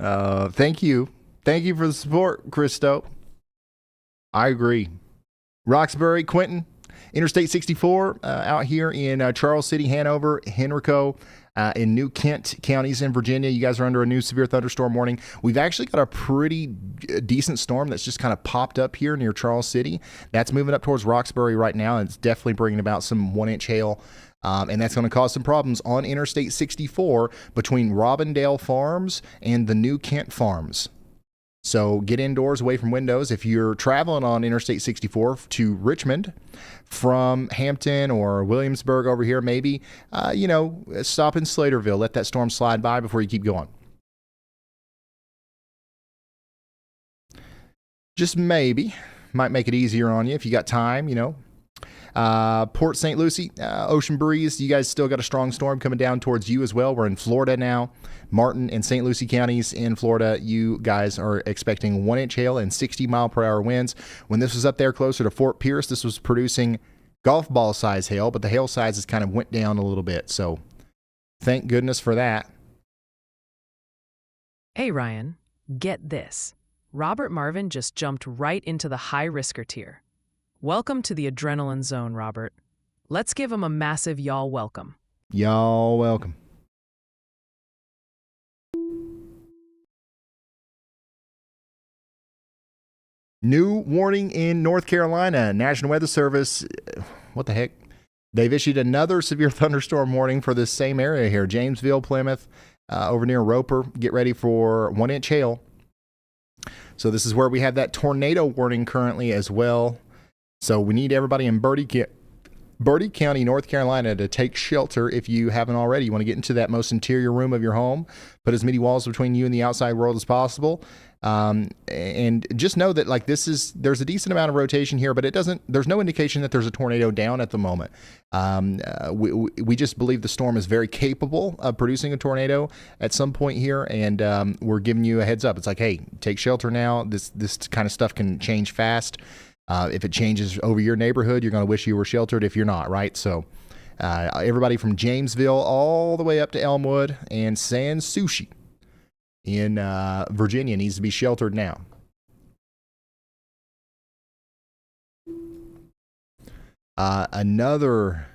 Thank you for the support, Christo. I agree. Roxbury, Quentin, Interstate 64 out here in Charles City, Hanover, Henrico, in New Kent counties in Virginia. You guys are under a new severe thunderstorm warning. We've actually got a pretty decent storm that's just kind of popped up here near Charles City. That's moving up towards Roxbury right now, and it's definitely bringing about some 1-inch hail. And that's going to cause some problems on Interstate 64 between Robindale Farms and the New Kent Farms. So get indoors, away from windows. If you're traveling on Interstate 64 to Richmond from Hampton or Williamsburg over here, maybe, stop in Slaterville. Let that storm slide by before you keep going. Just maybe. Might make it easier on you if you got time, Port St. Lucie, Ocean Breeze, you guys still got a strong storm coming down towards you as well. We're in Florida now. Martin and St. Lucie counties in Florida, you guys are expecting 1-inch hail and 60-mile-per-hour winds. When this was up there closer to Fort Pierce, this was producing golf ball size hail, but the hail sizes kind of went down a little bit. So thank goodness for that. Hey, Ryan, get this. Robert Marvin just jumped right into the high-risker tier. Welcome to the adrenaline zone, Robert. Let's give him a massive y'all welcome. Y'all welcome. New warning in North Carolina. National Weather Service, what the heck? They've issued another severe thunderstorm warning for this same area here. Jamesville, Plymouth, over near Roper. Get ready for 1-inch hail. So this is where we have that tornado warning currently as well. So we need everybody in Bertie County, North Carolina, to take shelter if you haven't already. You want to get into that most interior room of your home, put as many walls between you and the outside world as possible. And just know that there's a decent amount of rotation here, but there's no indication that there's a tornado down at the moment. We just believe the storm is very capable of producing a tornado at some point here. And, we're giving you a heads up. It's like, hey, take shelter now. This kind of stuff can change fast. If it changes over your neighborhood, you're going to wish you were sheltered if you're not, right? So, everybody from Jamesville all the way up to Elmwood and Sans Souci in Virginia needs to be sheltered now. Another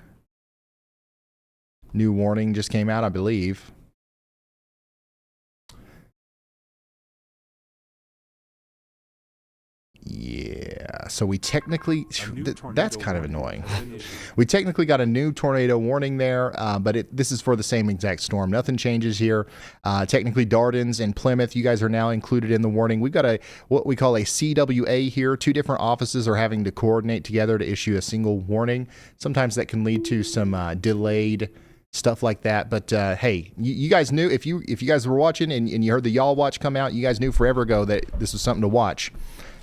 new warning just came out, I believe. Yeah, so we technically, that's kind of annoying. We technically got a new tornado warning there, but this is for the same exact storm. Nothing changes here. Technically, Dardens and Plymouth, you guys are now included in the warning. We've got what we call a CWA here. 2 different offices are having to coordinate together to issue a single warning. Sometimes that can lead to some delayed stuff like that. But hey, you guys knew, if you guys were watching and you heard the Y'all Watch come out, you guys knew forever ago that this was something to watch.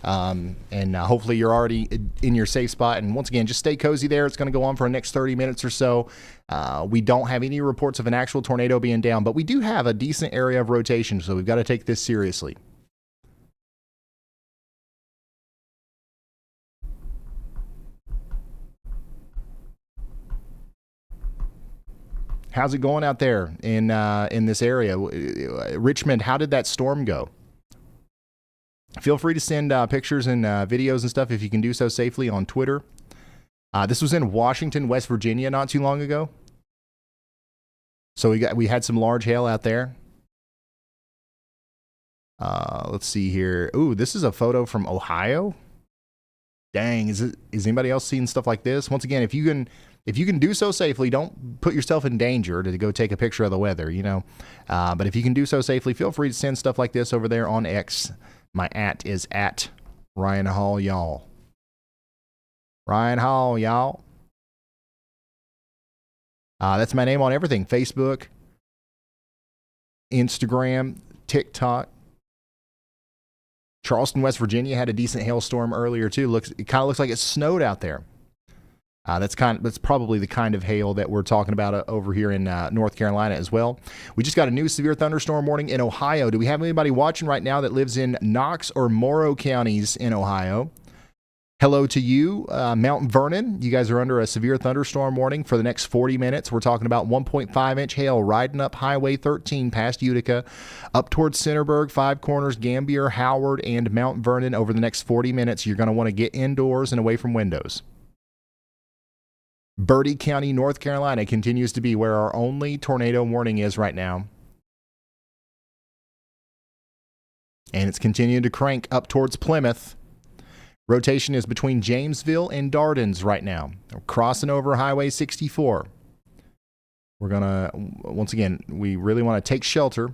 And hopefully you're already in your safe spot. And once again, just stay cozy there. It's going to go on for the next 30 minutes or so. We don't have any reports of an actual tornado being down, but we do have a decent area of rotation, so we've got to take this seriously. How's it going out there in this area? Richmond, how did that storm go? Feel free to send pictures and videos and stuff if you can do so safely on Twitter. This was in Washington, West Virginia not too long ago. So we had some large hail out there. Let's see here. Ooh, this is a photo from Ohio. Dang, is anybody else seeing stuff like this? Once again, if you can do so safely, don't put yourself in danger to go take a picture of the weather, you know. But if you can do so safely, feel free to send stuff like this over there on X. My @ is @Ryan Hall, y'all. Ryan Hall, y'all. That's my name on everything. Facebook, Instagram, TikTok. Charleston, West Virginia had a decent hailstorm earlier too. It kind of looks like it snowed out there. That's probably the kind of hail that we're talking about over here in North Carolina as well. We just got a new severe thunderstorm warning in Ohio. Do we have anybody watching right now that lives in Knox or Morrow counties in Ohio? Hello to you, Mount Vernon. You guys are under a severe thunderstorm warning for the next 40 minutes. We're talking about 1.5-inch hail riding up Highway 13 past Utica, up towards Centerburg, Five Corners, Gambier, Howard, and Mount Vernon over the next 40 minutes. You're going to want to get indoors and away from windows. Bertie County, North Carolina continues to be where our only tornado warning is right now. And it's continuing to crank up towards Plymouth. Rotation is between Jamesville and Dardens right now. We're crossing over Highway 64. We're going to, once again, we really want to take shelter.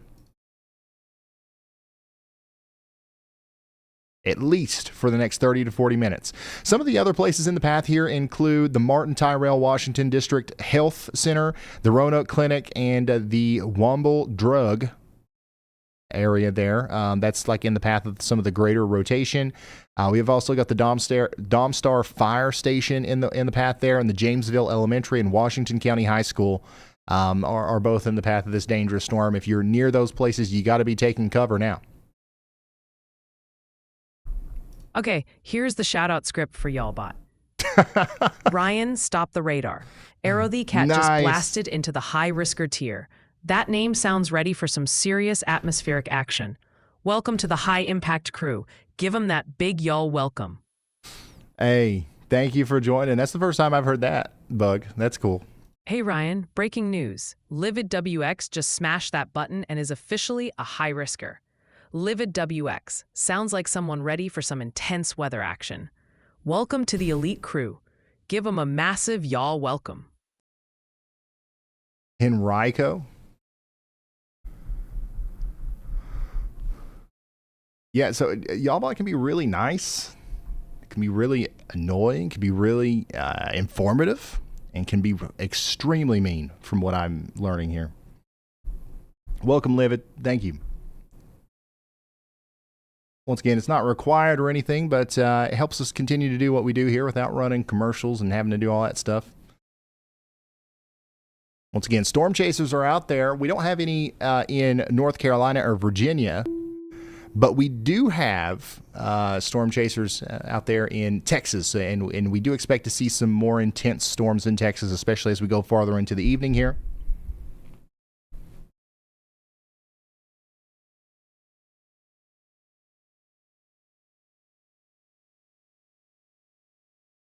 At least for the next 30 to 40 minutes. Some of the other places in the path here include the Martin Tyrell Washington District Health Center, the Roanoke Clinic, and the Womble Drug area there. That's like in the path of some of the greater rotation. We have also got the Domstar Fire Station in the path there, and the Jamesville Elementary and Washington County High School are both in the path of this dangerous storm. If you're near those places, you got to be taking cover now. Okay, here's the shout-out script for y'all bot. Ryan, stop the radar. Arrow the cat just blasted into the high-risker tier. That name sounds ready for some serious atmospheric action. Welcome to the high-impact crew. Give 'em that big y'all welcome. Hey, thank you for joining. That's the first time I've heard that, Bug. That's cool. Hey Ryan, breaking news. Livid WX just smashed that button and is officially a high risker. Livid WX sounds like someone ready for some intense weather action. Welcome to the elite crew. Give 'em a massive y'all welcome. Henrico? Yeah, so Y'allbot can be really nice. It can be really annoying. Can be really informative. And can be extremely mean from what I'm learning here. Welcome, Livid. Thank you. Once again, it's not required or anything, but it helps us continue to do what we do here without running commercials and having to do all that stuff. Once again, storm chasers are out there. We don't have any in North Carolina or Virginia, but we do have storm chasers out there in Texas, and we do expect to see some more intense storms in Texas, especially as we go farther into the evening here.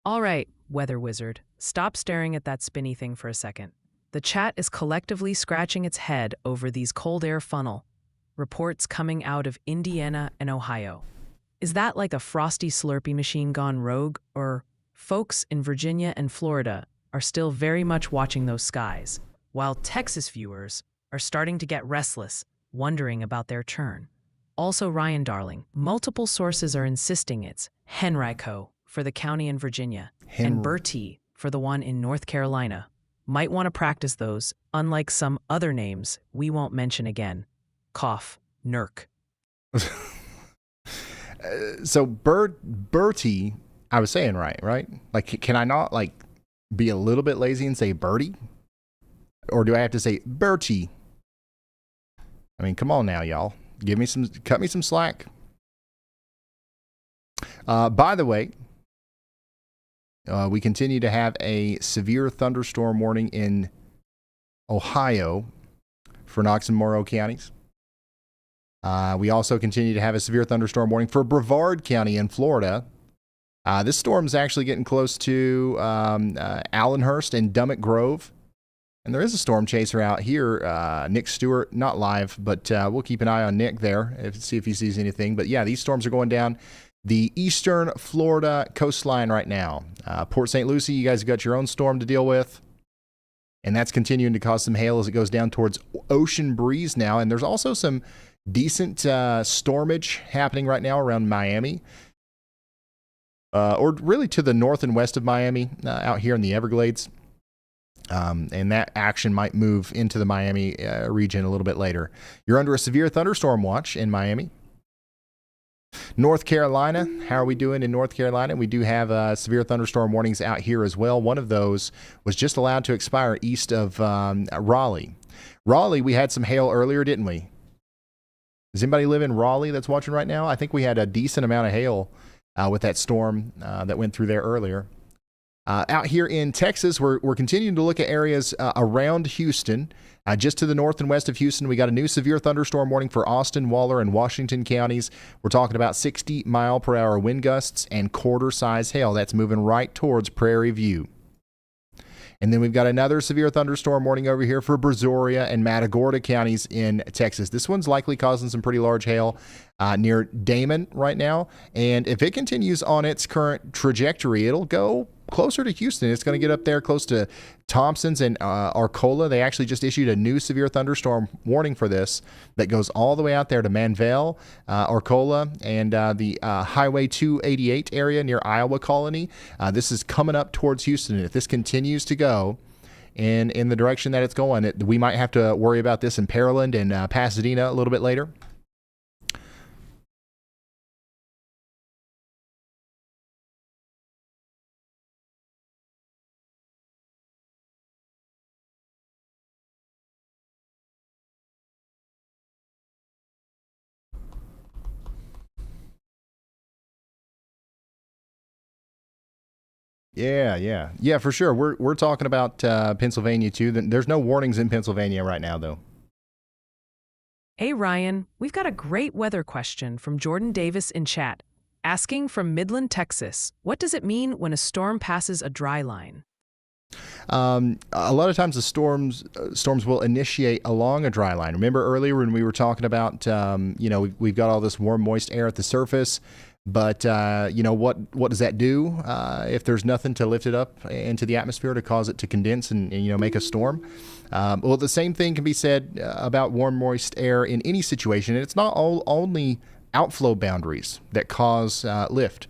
All right, weather wizard, stop staring at that spinny thing for a second. The chat is collectively scratching its head over these cold air funnel reports coming out of Indiana and Ohio. Is that like a frosty Slurpee machine gone rogue, or folks in Virginia and Florida are still very much watching those skies, while Texas viewers are starting to get restless, wondering about their turn? Also, Ryan darling, multiple sources are insisting it's Henrico for the county in Virginia and Bertie for the one in North Carolina. Might want to practice those, unlike some other names we won't mention again. Cough, Nurk. So Bertie, I was saying right? Like, can I not like be a little bit lazy and say Bertie? Or do I have to say Bertie? I mean, come on now, y'all. Cut me some slack. By the way, we continue to have a severe thunderstorm warning in Ohio for Knox and Morrow counties. We also continue to have a severe thunderstorm warning for Brevard County in Florida. This storm is actually getting close to Allenhurst and Dummett Grove. And there is a storm chaser out here, Nick Stewart, not live, but we'll keep an eye on Nick there, see if he sees anything. But yeah, these storms are going down the eastern Florida coastline right now. Port St. Lucie, you guys have got your own storm to deal with. And that's continuing to cause some hail as it goes down towards Ocean Breeze now. And there's also some decent stormage happening right now around Miami. Or really to the north and west of Miami, out here in the Everglades. And that action might move into the Miami region a little bit later. You're under a severe thunderstorm watch in Miami. North Carolina, how are we doing in North Carolina? We do have severe thunderstorm warnings out here as well. One of those was just allowed to expire east of Raleigh. Raleigh, we had some hail earlier, didn't we? Does anybody live in Raleigh that's watching right now? I think we had a decent amount of hail with that storm that went through there earlier. Out here in Texas, we're continuing to look at areas around Houston. Just to the north and west of Houston, we got a new severe thunderstorm warning for Austin, Waller, and Washington counties. We're talking about 60-mile-per-hour wind gusts and quarter-size hail. That's moving right towards Prairie View. And then we've got another severe thunderstorm warning over here for Brazoria and Matagorda counties in Texas. This one's likely causing some pretty large hail near Damon right now. And if it continues on its current trajectory, it'll go closer to Houston. It's going to get up there close to Thompson's and Arcola. They actually just issued a new severe thunderstorm warning for this that goes all the way out there to Manvel, Arcola, and the Highway 288 area near Iowa Colony. This is coming up towards Houston. And if this continues to go in the direction that it's going, we might have to worry about this in Pearland and Pasadena a little bit later. Yeah, for sure. We're talking about Pennsylvania too. There's no warnings in Pennsylvania right now, though. Hey Ryan, we've got a great weather question from Jordan Davis in chat, asking from Midland, Texas, what does it mean when a storm passes a dry line? A lot of times the storms will initiate along a dry line. Remember earlier when we were talking about, we've got all this warm, moist air at the surface, but what does that do if there's nothing to lift it up into the atmosphere to cause it to condense and make a storm? Well, the same thing can be said about warm, moist air in any situation. And it's not only outflow boundaries that cause lift.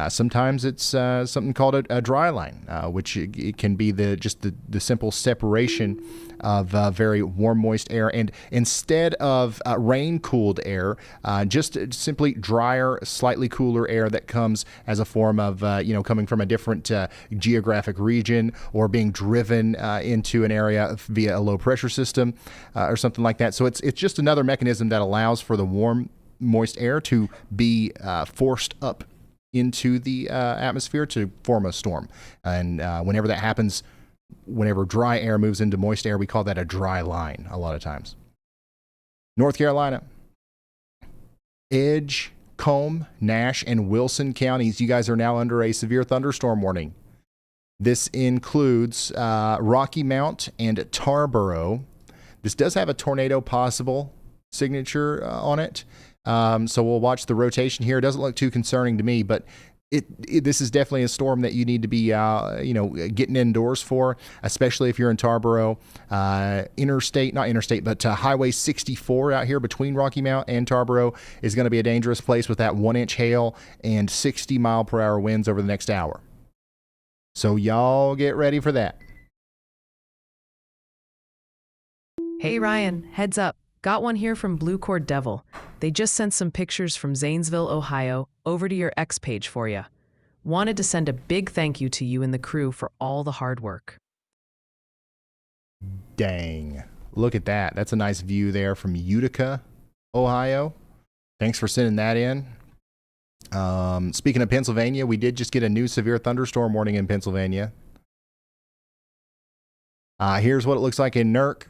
Sometimes it's something called a dry line, which it can be the simple separation of very warm, moist air. And instead of rain-cooled air, just simply drier, slightly cooler air that comes as a form of, coming from a different geographic region or being driven into an area via a low-pressure system or something like that. So it's just another mechanism that allows for the warm, moist air to be forced up into the atmosphere to form a storm. And whenever that happens, whenever dry air moves into moist air, we call that a dry line a lot of times. North Carolina, Edge, Combe, Nash, and Wilson counties, you guys are now under a severe thunderstorm warning. This includes Rocky Mount and Tarboro. This does have a tornado possible signature on it. So we'll watch the rotation here. It doesn't look too concerning to me, but this is definitely a storm that you need to be, getting indoors for, especially if you're in Tarboro. Highway 64 out here between Rocky Mount and Tarboro is going to be a dangerous place with that 1-inch hail and 60-mile-per-hour winds over the next hour. So y'all get ready for that. Hey Ryan, heads up. Got one here from Blue Cord Devil. They just sent some pictures from Zanesville, Ohio, over to your X page for you. Wanted to send a big thank you to you and the crew for all the hard work. Dang. Look at that. That's a nice view there from Utica, Ohio. Thanks for sending that in. Speaking of Pennsylvania, we did just get a new severe thunderstorm warning in Pennsylvania. Here's what it looks like in Newark.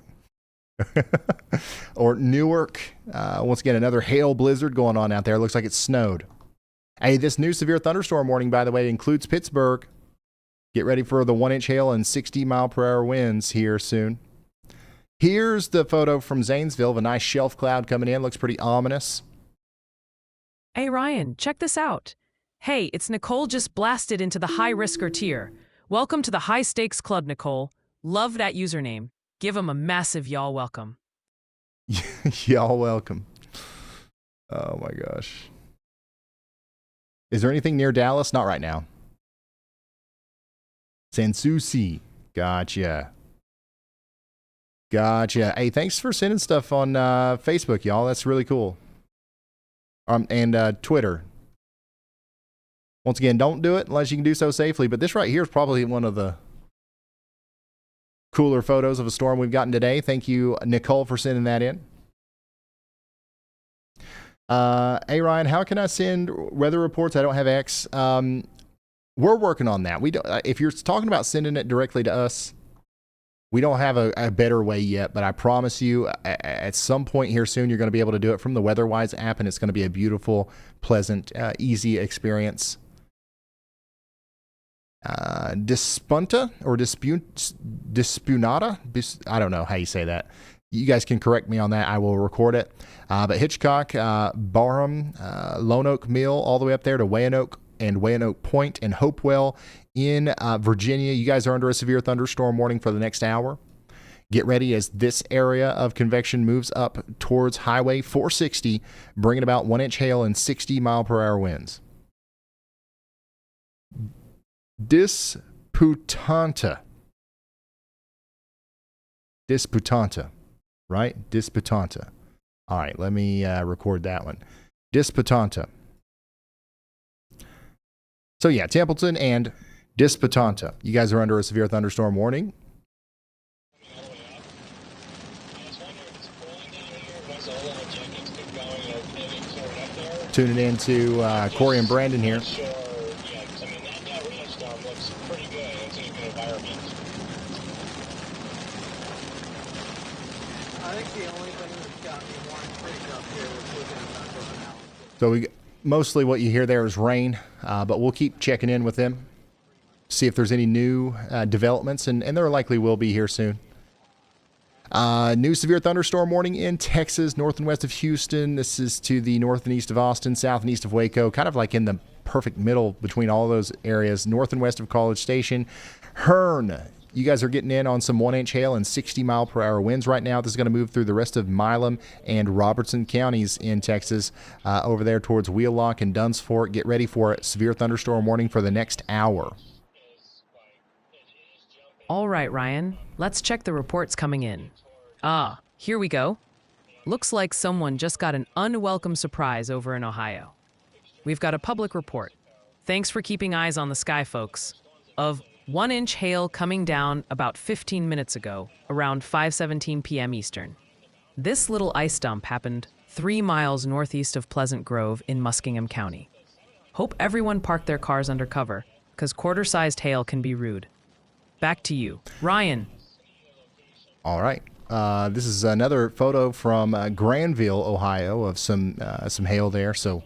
Or Newark. Once again, another hail blizzard going on out there. Looks like it snowed. Hey, this new severe thunderstorm warning, by the way, includes Pittsburgh. Get ready for the 1-inch hail and 60-mile-per-hour winds here soon. Here's the photo from Zanesville of a nice shelf cloud coming in. Looks pretty ominous. Hey Ryan, check this out. Hey, it's Nicole just blasted into the high risker tier. Welcome to the high stakes club, Nicole. Love that username. Give them a massive y'all welcome. Y'all welcome. Oh my gosh. Is there anything near Dallas? Not right now. Sans Souci. Gotcha. Hey, thanks for sending stuff on Facebook, y'all. That's really cool. And Twitter. Once again, don't do it unless you can do so safely. But this right here is probably one of the cooler photos of a storm we've gotten today. Thank you, Nicole, for sending that in. Hey, Ryan, how can I send weather reports? I don't have X. We're working on that. We don't. If you're talking about sending it directly to us, we don't have a better way yet, but I promise you at some point here soon, you're going to be able to do it from the WeatherWise app, and it's going to be a beautiful, pleasant, easy experience. Dispunta or Dispunata? I don't know how you say that. You guys can correct me on that. I will record it. But Hitchcock, Barham, Lone Oak Mill, all the way up there to Wayanoke and Wayanoke Point and Hopewell in Virginia. You guys are under a severe thunderstorm warning for the next hour. Get ready as this area of convection moves up towards Highway 460, bringing about 1-inch hail and 60-mile-per-hour winds. Disputanta, right? Disputanta. All right, let me record that one. Disputanta. So yeah, Templeton and Disputanta. You guys are under a severe thunderstorm warning. Tuning in to Corey and Brandon here. I think the only thing that's got me more So mostly what you hear there is rain, but we'll keep checking in with them, see if there's any new developments, and there likely will be here soon. New severe thunderstorm warning in Texas, north and west of Houston. This is to the north and east of Austin, south and east of Waco, kind of like in the perfect middle between all those areas, north and west of College Station. Hearn, you guys are getting in on some 1-inch hail and 60-mile-per-hour winds right now. This is going to move through the rest of Milam and Robertson counties in Texas, over there towards Wheelock and Duns Fort. Get ready for a severe thunderstorm warning for the next hour. All right, Ryan, let's check the reports coming in. Ah, here we go. Looks like someone just got an unwelcome surprise over in Ohio. We've got a public report. Thanks for keeping eyes on the sky, folks. Of 1-inch hail coming down about 15 minutes ago, around 5:17 p.m. Eastern. This little ice dump happened 3 miles northeast of Pleasant Grove in Muskingum County. Hope everyone parked their cars under cover, because quarter-sized hail can be rude. Back to you, Ryan. All right. This is another photo from Granville, Ohio, of some hail there. So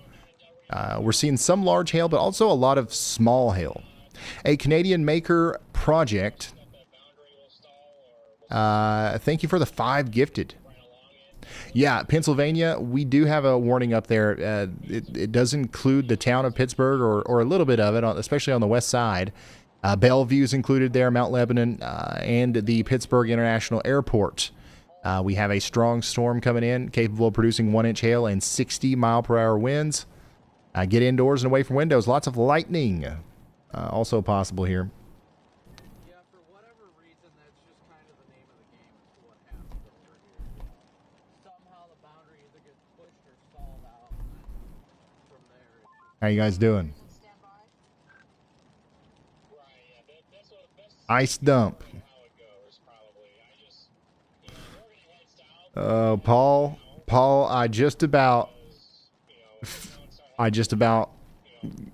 we're seeing some large hail, but also a lot of small hail. A Canadian maker project. Thank you for the 5 gifted. Yeah, Pennsylvania, we do have a warning up there. It does include the town of Pittsburgh or a little bit of it, especially on the west side. Bellevue's included there, Mount Lebanon, and the Pittsburgh International Airport. We have a strong storm coming in, capable of producing 1-inch hail and 60-mile-per-hour winds. Get indoors and away from windows. Lots of lightning also possible here. Yeah, for whatever reason, that's just kind of the name of the game as to what happens over here. Somehow the boundary either gets pushed or stalled out, and then from there it's just... How you guys doing? Ice dump. Paul, I just about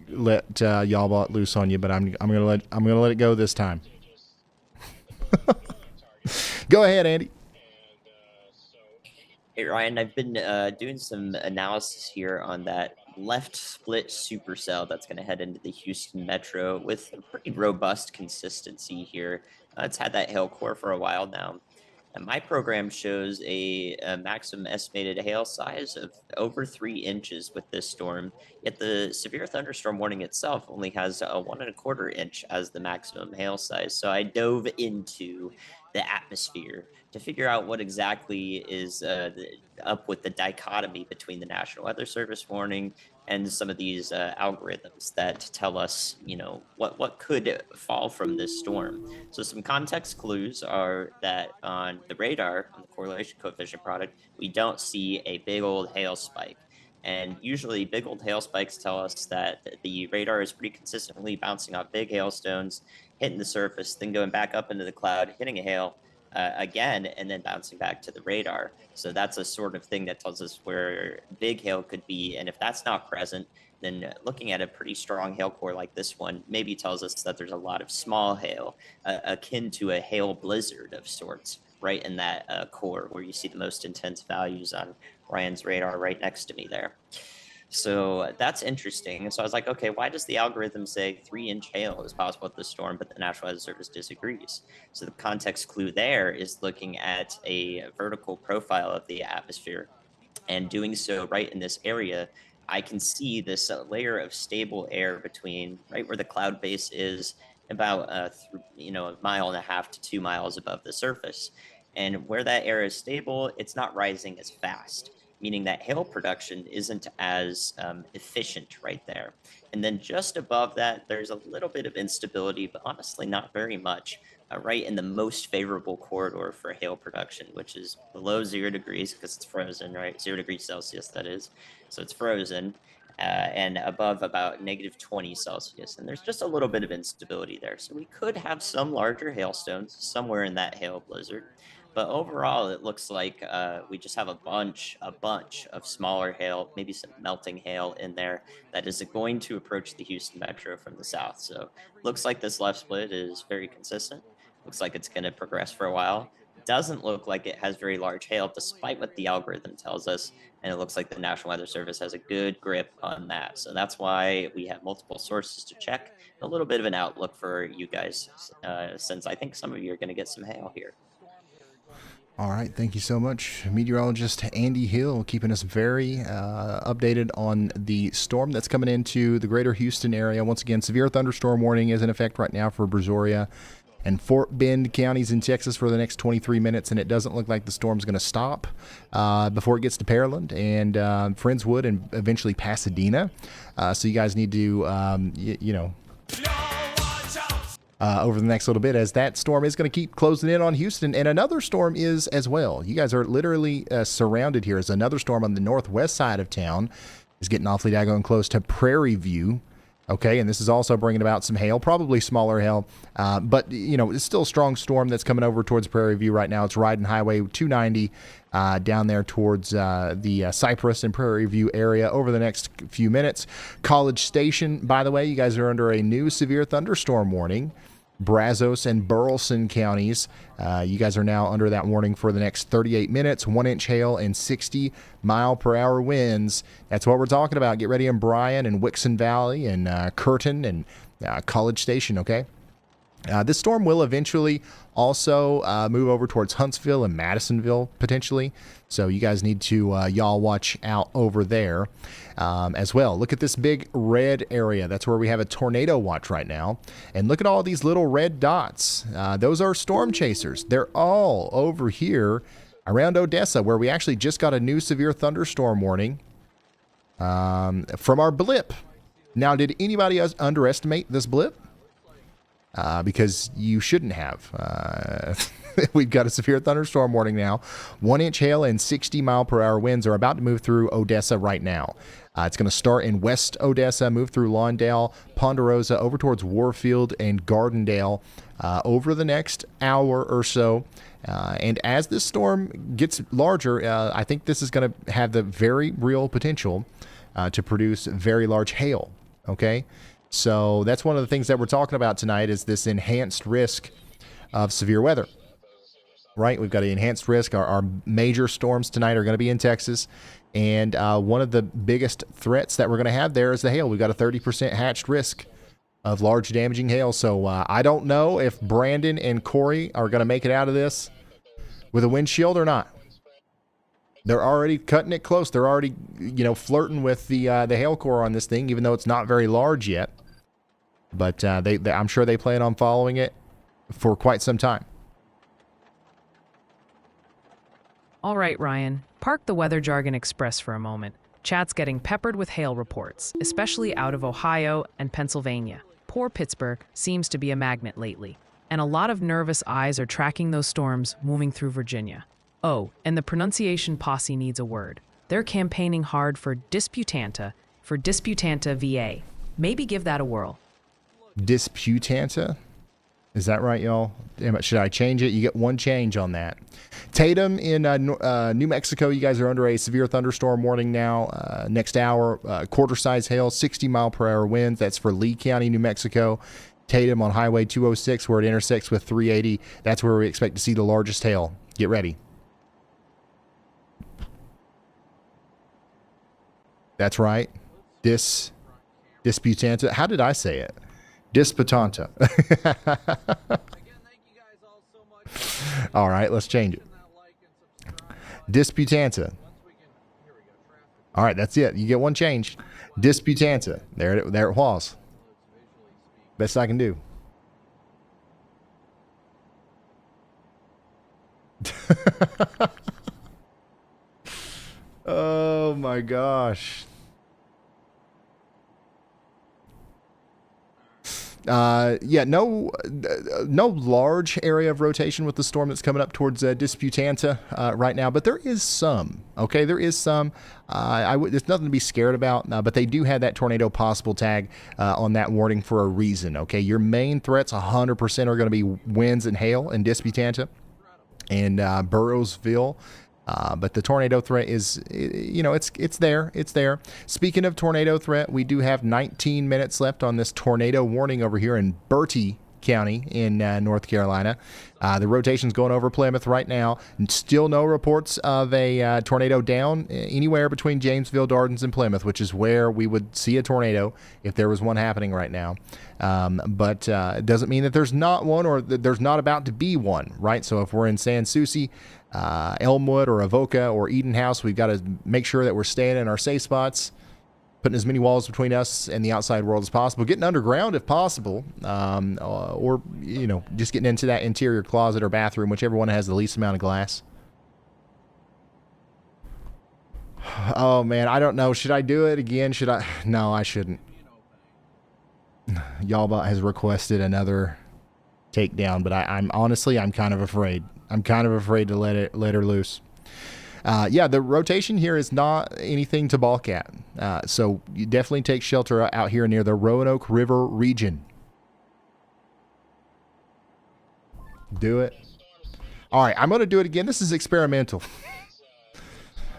let y'all bot loose on you, but I'm gonna let it go this time. Go ahead, Andy. Hey Ryan, I've been doing some analysis here on that left split supercell that's going to head into the Houston Metro with a pretty robust consistency here. It's had that hail core for a while now. And my program shows a maximum estimated hail size of over 3 inches with this storm, yet the severe thunderstorm warning itself only has a 1.25 inch as the maximum hail size. So I dove into the atmosphere to figure out what exactly is up with the dichotomy between the National Weather Service warning and some of these algorithms that tell us, you know, what could fall from this storm. So some context clues are that on the radar, on the correlation coefficient product, we don't see a big old hail spike. And usually big old hail spikes tell us that the radar is pretty consistently bouncing off big hailstones, hitting the surface, then going back up into the cloud, hitting a hail again, and then bouncing back to the radar. So that's a sort of thing that tells us where big hail could be. And if that's not present, then looking at a pretty strong hail core like this one maybe tells us that there's a lot of small hail, akin to a hail blizzard of sorts, right in that core where you see the most intense values on Ryan's radar right next to me there. So that's interesting. So I was like, okay, why does the algorithm say 3-inch hail is possible with this storm, but the National Weather Service disagrees? So the context clue there is looking at a vertical profile of the atmosphere, and doing so right in this area, I can see this layer of stable air between right where the cloud base is, about a 1.5 to 2 miles above the surface. And where that air is stable, it's not rising as fast, meaning that hail production isn't as efficient right there. And then just above that, there's a little bit of instability, but honestly not very much, right in the most favorable corridor for hail production, which is below 0 degrees because it's frozen, right? 0 degrees Celsius, that is. So it's frozen, and above about -20 Celsius. And there's just a little bit of instability there. So we could have some larger hailstones somewhere in that hail blizzard. But overall, it looks like we just have a bunch of smaller hail, maybe some melting hail in there that is going to approach the Houston Metro from the south. So looks like this left split is very consistent. Looks like it's going to progress for a while. doesn't look like it has very large hail, despite what the algorithm tells us. And it looks like the National Weather Service has a good grip on that. So that's why we have multiple sources to check, a little bit of an outlook for you guys, since I think some of you are going to get some hail here. All right, thank you so much, meteorologist Andy Hill, keeping us very updated on the storm that's coming into the greater Houston area. Once again, severe thunderstorm warning is in effect right now for Brazoria and Fort Bend counties in Texas for the next 23 minutes, and it doesn't look like the storm's going to stop before it gets to Pearland and Friendswood and eventually Pasadena. So you guys need to, over the next little bit, as that storm is going to keep closing in on Houston, and another storm is as well. You guys are literally surrounded here as another storm on the northwest side of town is getting awfully daggone close to Prairie View. Okay, and this is also bringing about some hail, probably smaller hail, but, it's still a strong storm that's coming over towards Prairie View right now. It's riding Highway 290 down there towards the Cypress and Prairie View area over the next few minutes. College Station, by the way, you guys are under a new severe thunderstorm warning. Brazos and Burleson counties, you guys are now under that warning for the next 38 minutes, 1-inch hail and 60-mile-per-hour winds. That's what we're talking about. Get ready in Bryan and Wixon Valley and Curtin and College Station, okay? This storm will eventually also move over towards Huntsville and Madisonville, potentially. So you guys need to, y'all watch out over there as well. Look at this big red area. That's where we have a tornado watch right now. And look at all these little red dots. Those are storm chasers. They're all over here around Odessa, where we actually just got a new severe thunderstorm warning from our blip. Now, did anybody else underestimate this blip? Because you shouldn't have. We've got a severe thunderstorm warning now. 1-inch hail and 60-mile-per-hour winds are about to move through Odessa right now. It's going to start in West Odessa, move through Lawndale, Ponderosa, over towards Warfield and Gardendale over the next hour or so. And as this storm gets larger, I think this is going to have the very real potential to produce very large hail. Okay? So that's one of the things that we're talking about tonight is this enhanced risk of severe weather, right? We've got an enhanced risk. Our major storms tonight are going to be in Texas. And one of the biggest threats that we're going to have there is the hail. We've got a 30% hatched risk of large damaging hail. So I don't know if Brandon and Corey are going to make it out of this with a windshield or not. They're already cutting it close. They're already, flirting with the hail core on this thing, even though it's not very large yet. But I'm sure they plan on following it for quite some time. All right, Ryan, park the Weather Jargon Express for a moment. Chat's getting peppered with hail reports, especially out of Ohio and Pennsylvania. Poor Pittsburgh seems to be a magnet lately, and a lot of nervous eyes are tracking those storms moving through Virginia. Oh, and the pronunciation posse needs a word. They're campaigning hard for disputanta VA. Maybe give that a whirl. Disputanta? Is that right, y'all? Should I change it? You get one change on that. Tatum in New Mexico, you guys are under a severe thunderstorm warning now. Next hour, quarter-size hail, 60-mile-per-hour winds. That's for Lee County, New Mexico. Tatum on Highway 206, where it intersects with 380. That's where we expect to see the largest hail. Get ready. That's right. Disputanta. How did I say it? Disputanta. All right, let's change it. Disputanta. All right, that's it. You get one change. Disputanta. There it was. Best I can do. Oh my gosh. No large area of rotation with the storm that's coming up towards Disputanta right now, but there is some. Okay, there is some. There's nothing to be scared about, but they do have that tornado possible tag on that warning for a reason. Okay, your main threats 100% are going to be winds and hail in Disputanta and Burrowsville. But the tornado threat is, it's there. It's there. Speaking of tornado threat, we do have 19 minutes left on this tornado warning over here in Bertie County in North Carolina. The rotation's going over Plymouth right now. And still no reports of a tornado down anywhere between Jamesville, Dardens, and Plymouth, which is where we would see a tornado if there was one happening right now. But it doesn't mean that there's not one or that there's not about to be one, right? So if we're in Sans Souci, Elmwood, or Avoca, or Eden House, we've got to make sure that we're staying in our safe spots, putting as many walls between us and the outside world as possible, getting underground if possible, or just getting into that interior closet or bathroom, whichever one has the least amount of glass. Oh man, I don't know. Should I do it again? Should I? No, I shouldn't. Y'allbot has requested another takedown, but I'm honestly kind of afraid. I'm kind of afraid to let her loose. Yeah, the rotation here is not anything to balk at. So you definitely take shelter out here near the Roanoke River region. Do it. All right, I'm going to do it again. This is experimental.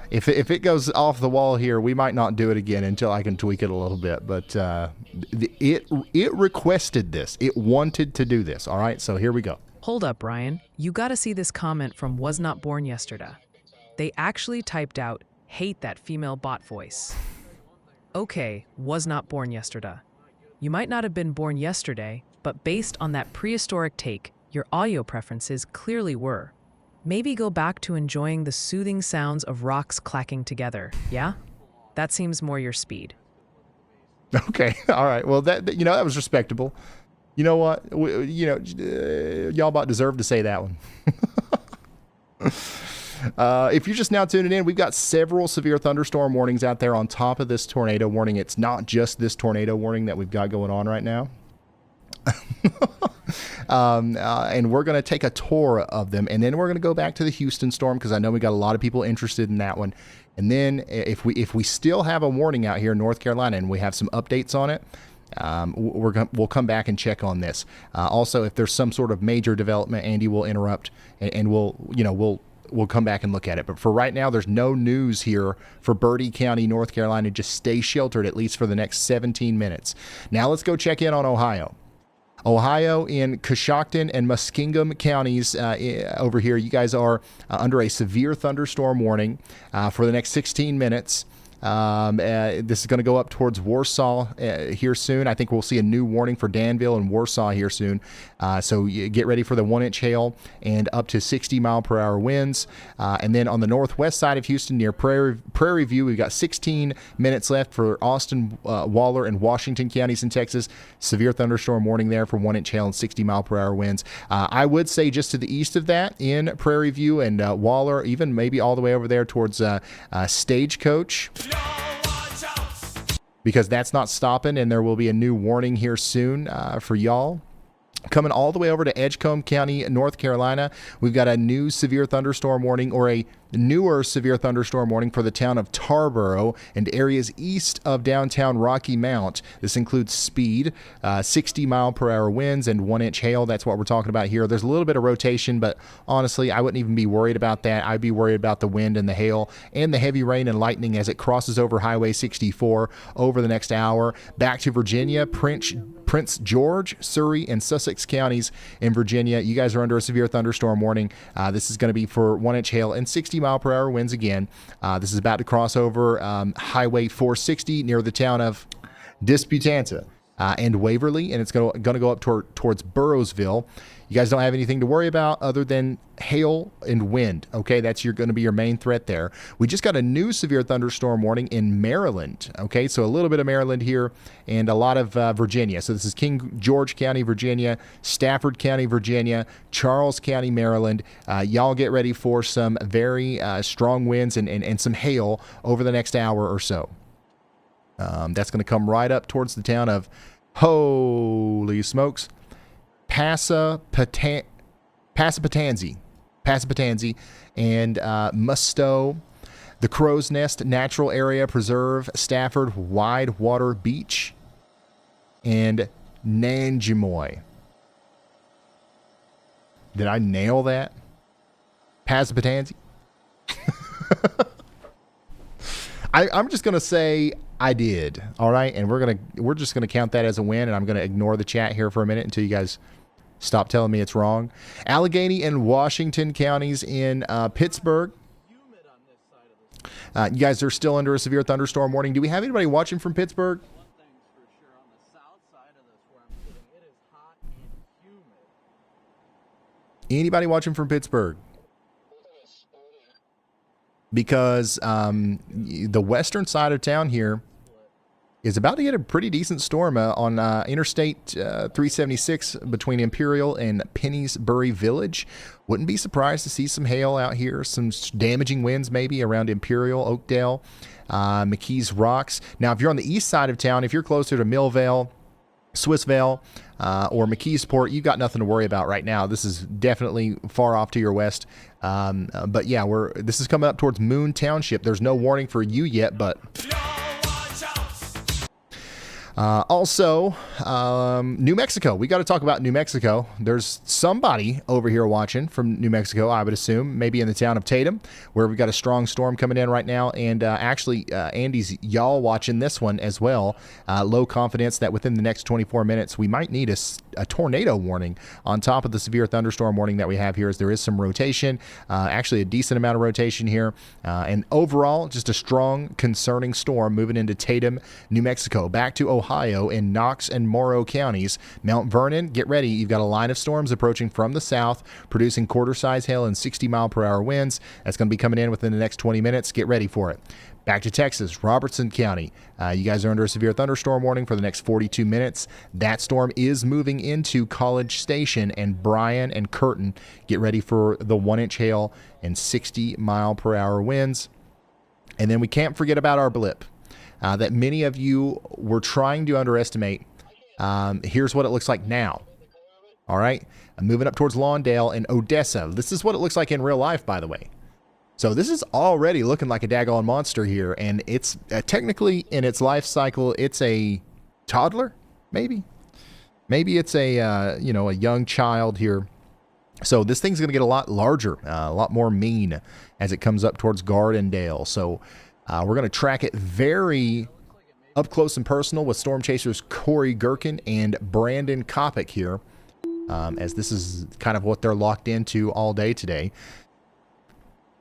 If it goes off the wall here, we might not do it again until I can tweak it a little bit. But it requested this. It wanted to do this. All right, so here we go. Hold up, Ryan. You gotta see this comment from Was Not Born Yesterday. They actually typed out, hate that female bot voice. Okay, was not born yesterday. You might not have been born yesterday, but based on that prehistoric take, your audio preferences clearly were. Maybe go back to enjoying the soothing sounds of rocks clacking together, yeah? That seems more your speed. Okay, all right. Well, that was respectable. You know what? Y'allbot deserved to say that one. If you're just now tuning in, we've got several severe thunderstorm warnings out there on top of this tornado warning. It's not just this tornado warning that we've got going on right now. And we're going to take a tour of them, and then we're going to go back to the Houston storm because I know we got a lot of people interested in that one. And then if we still have a warning out here in North Carolina and we have some updates on it, we'll come back and check on this. Also, if there's some sort of major development, Andy will interrupt and we'll come back and look at it. But for right now, there's no news here for Bertie County, North Carolina. Just stay sheltered at least for the next 17 minutes. Now let's go check in on Ohio. Ohio in Coshocton and Muskingum counties over here. You guys are under a severe thunderstorm warning for the next 16 minutes. This is going to go up towards Warsaw here soon. I think we'll see a new warning for Danville and Warsaw here soon. So you get ready for the 1-inch hail and up to 60-mile-per-hour winds. And then on the northwest side of Houston near Prairie View, we've got 16 minutes left for Austin, Waller, and Washington counties in Texas. Severe thunderstorm warning there for 1-inch hail and 60-mile-per-hour winds. I would say just to the east of that in Prairie View and Waller, even maybe all the way over there towards Stagecoach, because that's not stopping, and there will be a new warning here soon for y'all. Coming all the way over to Edgecombe County, North Carolina, we've got a new severe thunderstorm warning, or a newer severe thunderstorm warning for the town of Tarboro and areas east of downtown Rocky Mount. This includes speed, 60-mile-per-hour winds, and 1-inch hail. That's what we're talking about here. There's a little bit of rotation, but honestly, I wouldn't even be worried about that. I'd be worried about the wind and the hail and the heavy rain and lightning as it crosses over Highway 64 over the next hour. Back to Virginia, Prince George, Surrey, and Sussex counties in Virginia. You guys are under a severe thunderstorm warning. This is going to be for 1-inch hail and 60-mile-per-hour winds again. This is about to cross over Highway 460 near the town of Disputanta and Waverly, and it's going to go up towards Burrowsville. You guys don't have anything to worry about other than hail and wind. Okay, that's going to be your main threat there. We just got a new severe thunderstorm warning in Maryland. Okay, so a little bit of Maryland here and a lot of Virginia. So this is King George County, Virginia, Stafford County, Virginia, Charles County, Maryland. Y'all get ready for some very strong winds and some hail over the next hour or so. That's going to come right up towards the town of, holy smokes, Passapatanzi and Musto, the Crow's Nest Natural Area Preserve, Stafford Widewater Beach, and Nanjemoy. Did I nail that? Passapatanzi? I'm just gonna say I did. All right, and we're just gonna count that as a win, and I'm gonna ignore the chat here for a minute until you guys Stop telling me it's wrong. Allegheny and Washington counties in Pittsburgh. Humid on this side of the You guys are still under a severe thunderstorm warning. Do we have anybody watching from Pittsburgh? One thing's for sure, on the south side of this where I'm sitting, it is hot and humid. Anybody watching from Pittsburgh? Because the western side of town here is about to get a pretty decent storm on Interstate 376 between Imperial and Pennsbury Village. Wouldn't be surprised to see some hail out here, some damaging winds maybe around Imperial, Oakdale, McKees Rocks. Now, if you're on the east side of town, if you're closer to Millvale, Swissvale, or McKeesport, you've got nothing to worry about right now. This is definitely far off to your west. But yeah, this is coming up towards Moon Township. There's no warning for you yet, but also, New Mexico. We got to talk about New Mexico. There's somebody over here watching from New Mexico, I would assume, maybe in the town of Tatum, where we've got a strong storm coming in right now. And actually, Andy's y'all watching this one as well. Low confidence that within the next 24 minutes, we might need a tornado warning on top of the severe thunderstorm warning that we have here, as there is some rotation, actually a decent amount of rotation here. And overall, just a strong, concerning storm moving into Tatum, New Mexico. Back to Ohio in Knox and Morrow counties. Mount Vernon, get ready. You've got a line of storms approaching from the south, producing quarter-size hail and 60-mile-per-hour winds. That's going to be coming in within the next 20 minutes. Get ready for it. Back to Texas, Robertson County. You guys are under a severe thunderstorm warning for the next 42 minutes. That storm is moving into College Station and Bryan and Curtin. Get ready for the 1-inch hail and 60-mile-per-hour winds. And then we can't forget about our blip that many of you were trying to underestimate. Here's what it looks like now. All right. I'm moving up towards Lawndale and Odessa. This is what it looks like in real life, by the way. So this is already looking like a daggone monster here, and it's technically in its life cycle, it's a toddler, maybe. Maybe it's a a young child here. So this thing's going to get a lot larger, a lot more mean as it comes up towards Gardendale. So we're going to track it very up close and personal with storm chasers Corey Gherkin and Brandon Kopic here, as this is kind of what they're locked into all day today.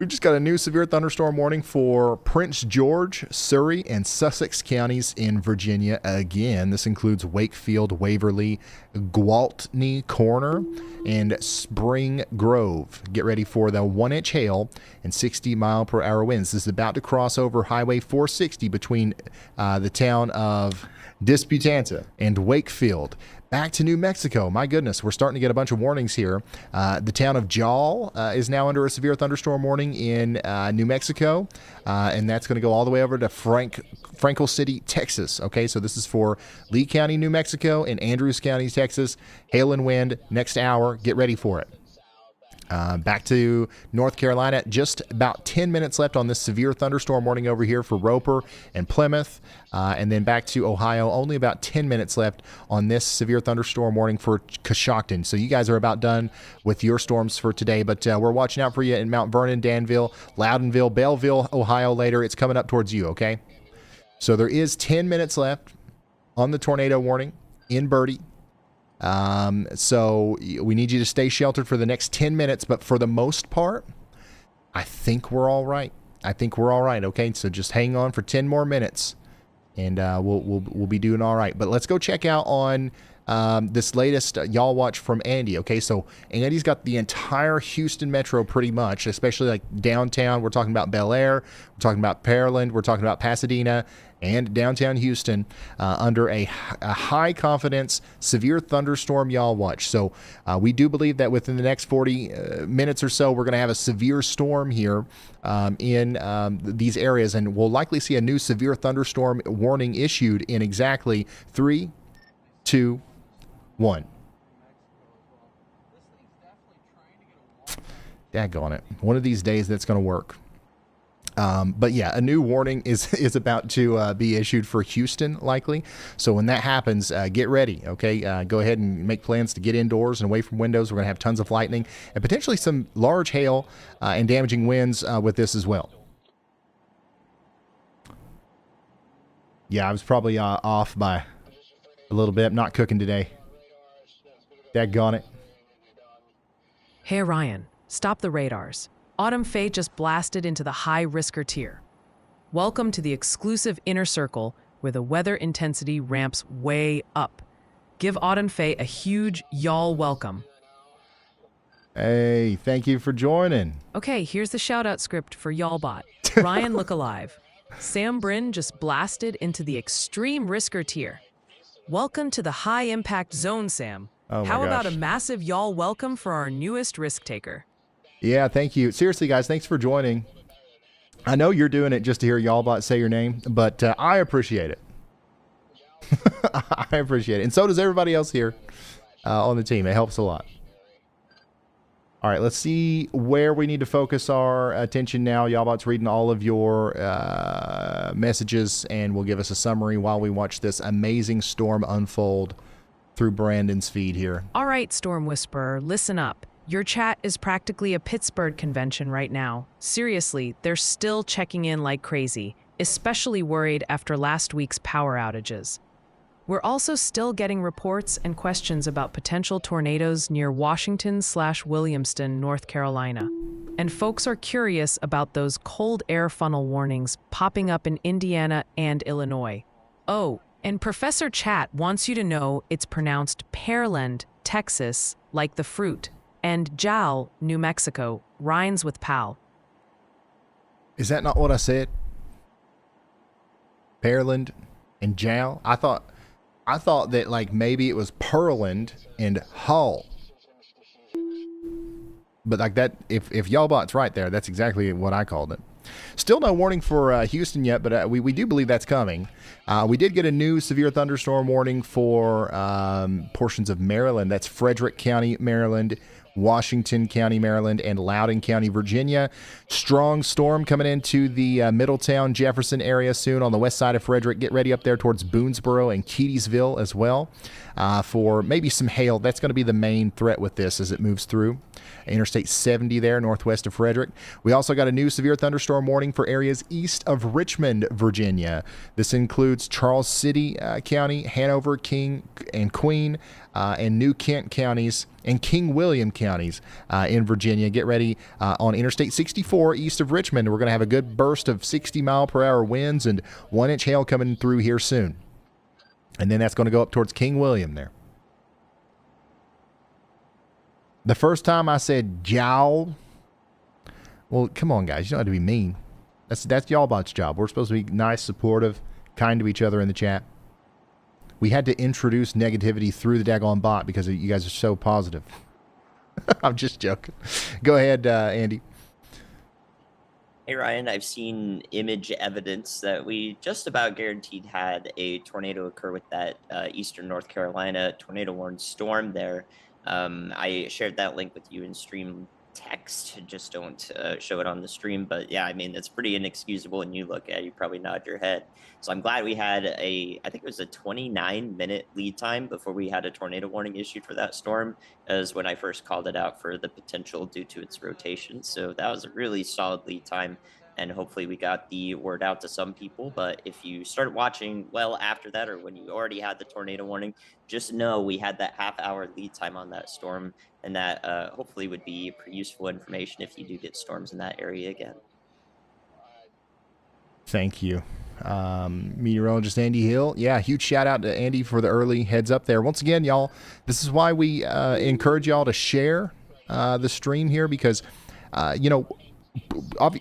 We've just got a new severe thunderstorm warning for Prince George, Surrey, and Sussex counties in Virginia. Again, this includes Wakefield, Waverly, Gwaltney Corner, and Spring Grove. Get ready for the 1-inch hail and 60-mile-per-hour winds. This is about to cross over Highway 460 between the town of Disputanta and Wakefield. Back to New Mexico. My goodness, we're starting to get a bunch of warnings here. The town of Jal is now under a severe thunderstorm warning in New Mexico, and that's going to go all the way over to Frankel City, Texas. Okay, so this is for Lee County, New Mexico, and Andrews County, Texas. Hail and wind next hour. Get ready for it. Back to North Carolina, just about 10 minutes left on this severe thunderstorm warning over here for Roper and Plymouth. And then back to Ohio, only about 10 minutes left on this severe thunderstorm warning for Coshocton. So you guys are about done with your storms for today, but we're watching out for you in Mount Vernon, Danville, Loudonville, Belleville, Ohio later. It's coming up towards you, okay? So there is 10 minutes left on the tornado warning in Birdie. So we need you to stay sheltered for the next 10 minutes, but for the most part, I think we're all right. Okay, so just hang on for 10 more minutes, and we'll be doing all right. But let's go check out on this latest y'all watch from Andy. Okay, so Andy's got the entire Houston metro pretty much, especially like downtown. We're talking about Bel Air, we're talking about Pearland, we're talking about Pasadena, and downtown Houston under a high confidence severe thunderstorm y'all watch. So we do believe that within the next 40 minutes or so, we're going to have a severe storm here in these areas, and we'll likely see a new severe thunderstorm warning issued in exactly 3, 2, 1. Daggone it. One of these days that's going to work. But yeah, a new warning is about to be issued for Houston, likely. So when that happens, get ready, okay? Go ahead and make plans to get indoors and away from windows. We're going to have tons of lightning and potentially some large hail and damaging winds with this as well. Yeah, I was probably off by a little bit. I'm not cooking today. Daggone it. Hey Ryan, stop the radars. Autumn Fae just blasted into the high risker tier. Welcome to the exclusive inner circle where the weather intensity ramps way up. Give Autumn Fae a huge y'all welcome. Hey, thank you for joining. Okay, here's the shout-out script for Y'allbot. Ryan, look alive. Sam Bryn just blasted into the extreme risker tier. Welcome to the high-impact zone, Sam. Oh my How about a gosh. massive y'all welcome for our newest risk taker? Yeah, thank you. Seriously, guys, thanks for joining. I know you're doing it just to hear Y'allbot say your name, but I appreciate it. I appreciate it. And so does everybody else here on the team. It helps a lot. All right, let's see where we need to focus our attention now. Y'allbot's reading all of your messages and will give us a summary while we watch this amazing storm unfold through Brandon's feed here. All right, Storm Whisperer, listen up. Your chat is practically a Pittsburgh convention right now. Seriously, they're still checking in like crazy, especially worried after last week's power outages. We're also still getting reports and questions about potential tornadoes near Washington/Williamston, North Carolina. And folks are curious about those cold air funnel warnings popping up in Indiana and Illinois. Oh, and Professor Chat wants you to know it's pronounced Pearland, Texas, like the fruit, and Jal, New Mexico, rhymes with pal. Is that not what I said? Pearland and Jal? I thought that like maybe it was Pearland and Hull. But like that, if Y'allbot's right there, that's exactly what I called it. Still no warning for Houston yet, but we do believe that's coming. We did get a new severe thunderstorm warning for portions of Maryland. That's Frederick County, Maryland, Washington County, Maryland, and Loudoun County, Virginia. Strong storm coming into the Middletown, Jefferson area soon on the west side of Frederick. Get ready up there towards Boonesboro and Keedysville as well for maybe some hail. That's going to be the main threat with this as it moves through. Interstate 70 there, northwest of Frederick. We also got a new severe thunderstorm warning for areas east of Richmond, Virginia. This includes Charles City County, Hanover, King, and Queen, and New Kent counties and King William counties in Virginia. Get ready on Interstate 64 east of Richmond. We're going to have a good burst of 60-mile-per-hour winds and 1-inch hail coming through here soon. And then that's going to go up towards King William there. The first time I said jowl, well, come on, guys. You don't have to be mean. That's Y'allbot's job. We're supposed to be nice, supportive, kind to each other in the chat. We had to introduce negativity through the daggone bot because you guys are so positive. I'm just joking. Go ahead, Andy. Hey Ryan, I've seen image evidence that we just about guaranteed had a tornado occur with that eastern North Carolina tornado warned storm there. I shared that link with you in stream text. Just don't show it on the stream. But yeah, I mean, it's pretty inexcusable when you look at it. You probably nod your head. So I'm glad we had I think it was a 29-minute lead time before we had a tornado warning issued for that storm, as when I first called it out for the potential due to its rotation. So that was a really solid lead time. And hopefully we got the word out to some people. But if you started watching well after that, or when you already had the tornado warning, just know we had that half-hour lead time on that storm, and that hopefully would be pretty useful information if you do get storms in that area again. Thank you. Meteorologist Andy Hill. Yeah, huge shout out to Andy for the early heads up there. Once again, y'all, this is why we encourage y'all to share the stream here, because,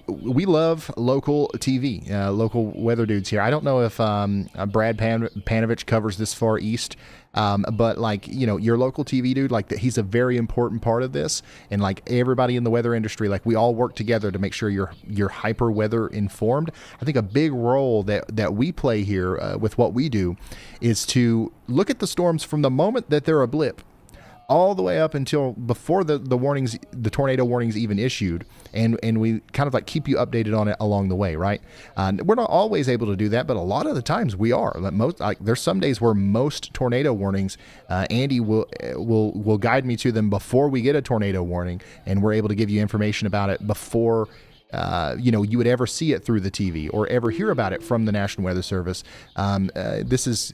we love local TV, local weather dudes here. I don't know if Brad Panovich covers this far east, but your local TV dude, he's a very important part of this. And everybody in the weather industry, we all work together to make sure you're hyper weather informed. I think a big role that we play here with what we do is to look at the storms from the moment that they're a blip all the way up until before the warnings, the tornado warnings even issued, and we kind of keep you updated on it along the way, right? We're not always able to do that, but a lot of the times we are. There's some days where most tornado warnings, Andy will guide me to them before we get a tornado warning, and we're able to give you information about it before you would ever see it through the TV or ever hear about it from the National Weather Service. This is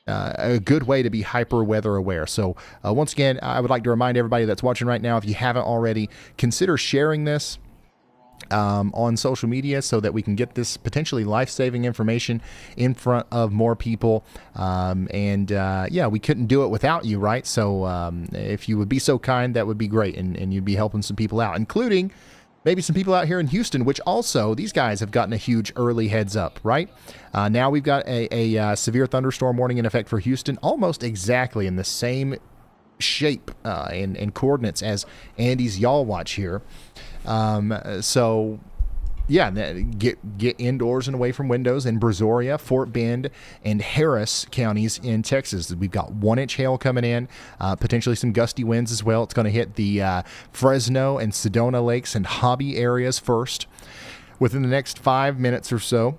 a good way to be hyper weather aware. So once again, I would like to remind everybody that's watching right now, if you haven't already, consider sharing this on social media so that we can get this potentially life-saving information in front of more people. Yeah, we couldn't do it without you, right? So if you would be so kind, that would be great, and you'd be helping some people out, including maybe some people out here in Houston, which also these guys have gotten a huge early heads up, right? Now we've got a severe thunderstorm warning in effect for Houston, almost exactly in the same shape and coordinates as Andy's Y'all Watch here. So yeah, get indoors and away from windows in Brazoria, Fort Bend, and Harris counties in Texas. We've got 1-inch hail coming in, potentially some gusty winds as well. It's going to hit the Fresno and Sedona lakes and Hobby areas first within the next 5 minutes or so.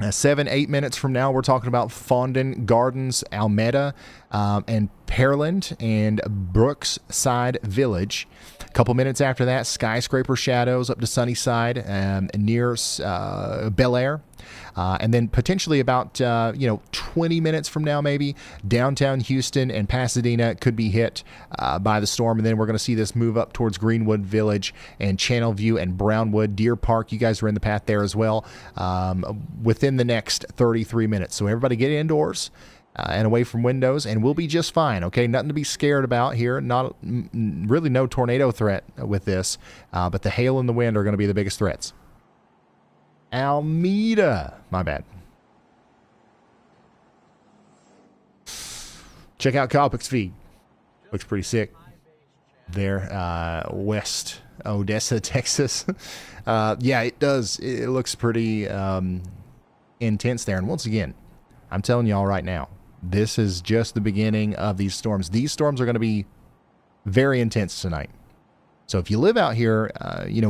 7-8 minutes from now, we're talking about Fondon Gardens, Alameda, and Pearland and Brookside Village. A couple minutes after that, Skyscraper Shadows up to Sunnyside near Bel Air. And then potentially about 20 minutes from now, maybe downtown Houston and Pasadena could be hit by the storm. And then we're going to see this move up towards Greenwood Village and Channelview and Brownwood, Deer Park. You guys are in the path there as well within the next 33 minutes. So everybody get indoors and away from windows, and we'll be just fine. Okay, nothing to be scared about here. Not really no tornado threat with this, but the hail and the wind are going to be the biggest threats. Alameda. My bad. Check out Kopic's feed. Looks pretty sick. There, West Odessa, Texas. Yeah, it does. It looks pretty intense there. And once again, I'm telling y'all right now, this is just the beginning of these storms. These storms are going to be very intense tonight. So if you live out here,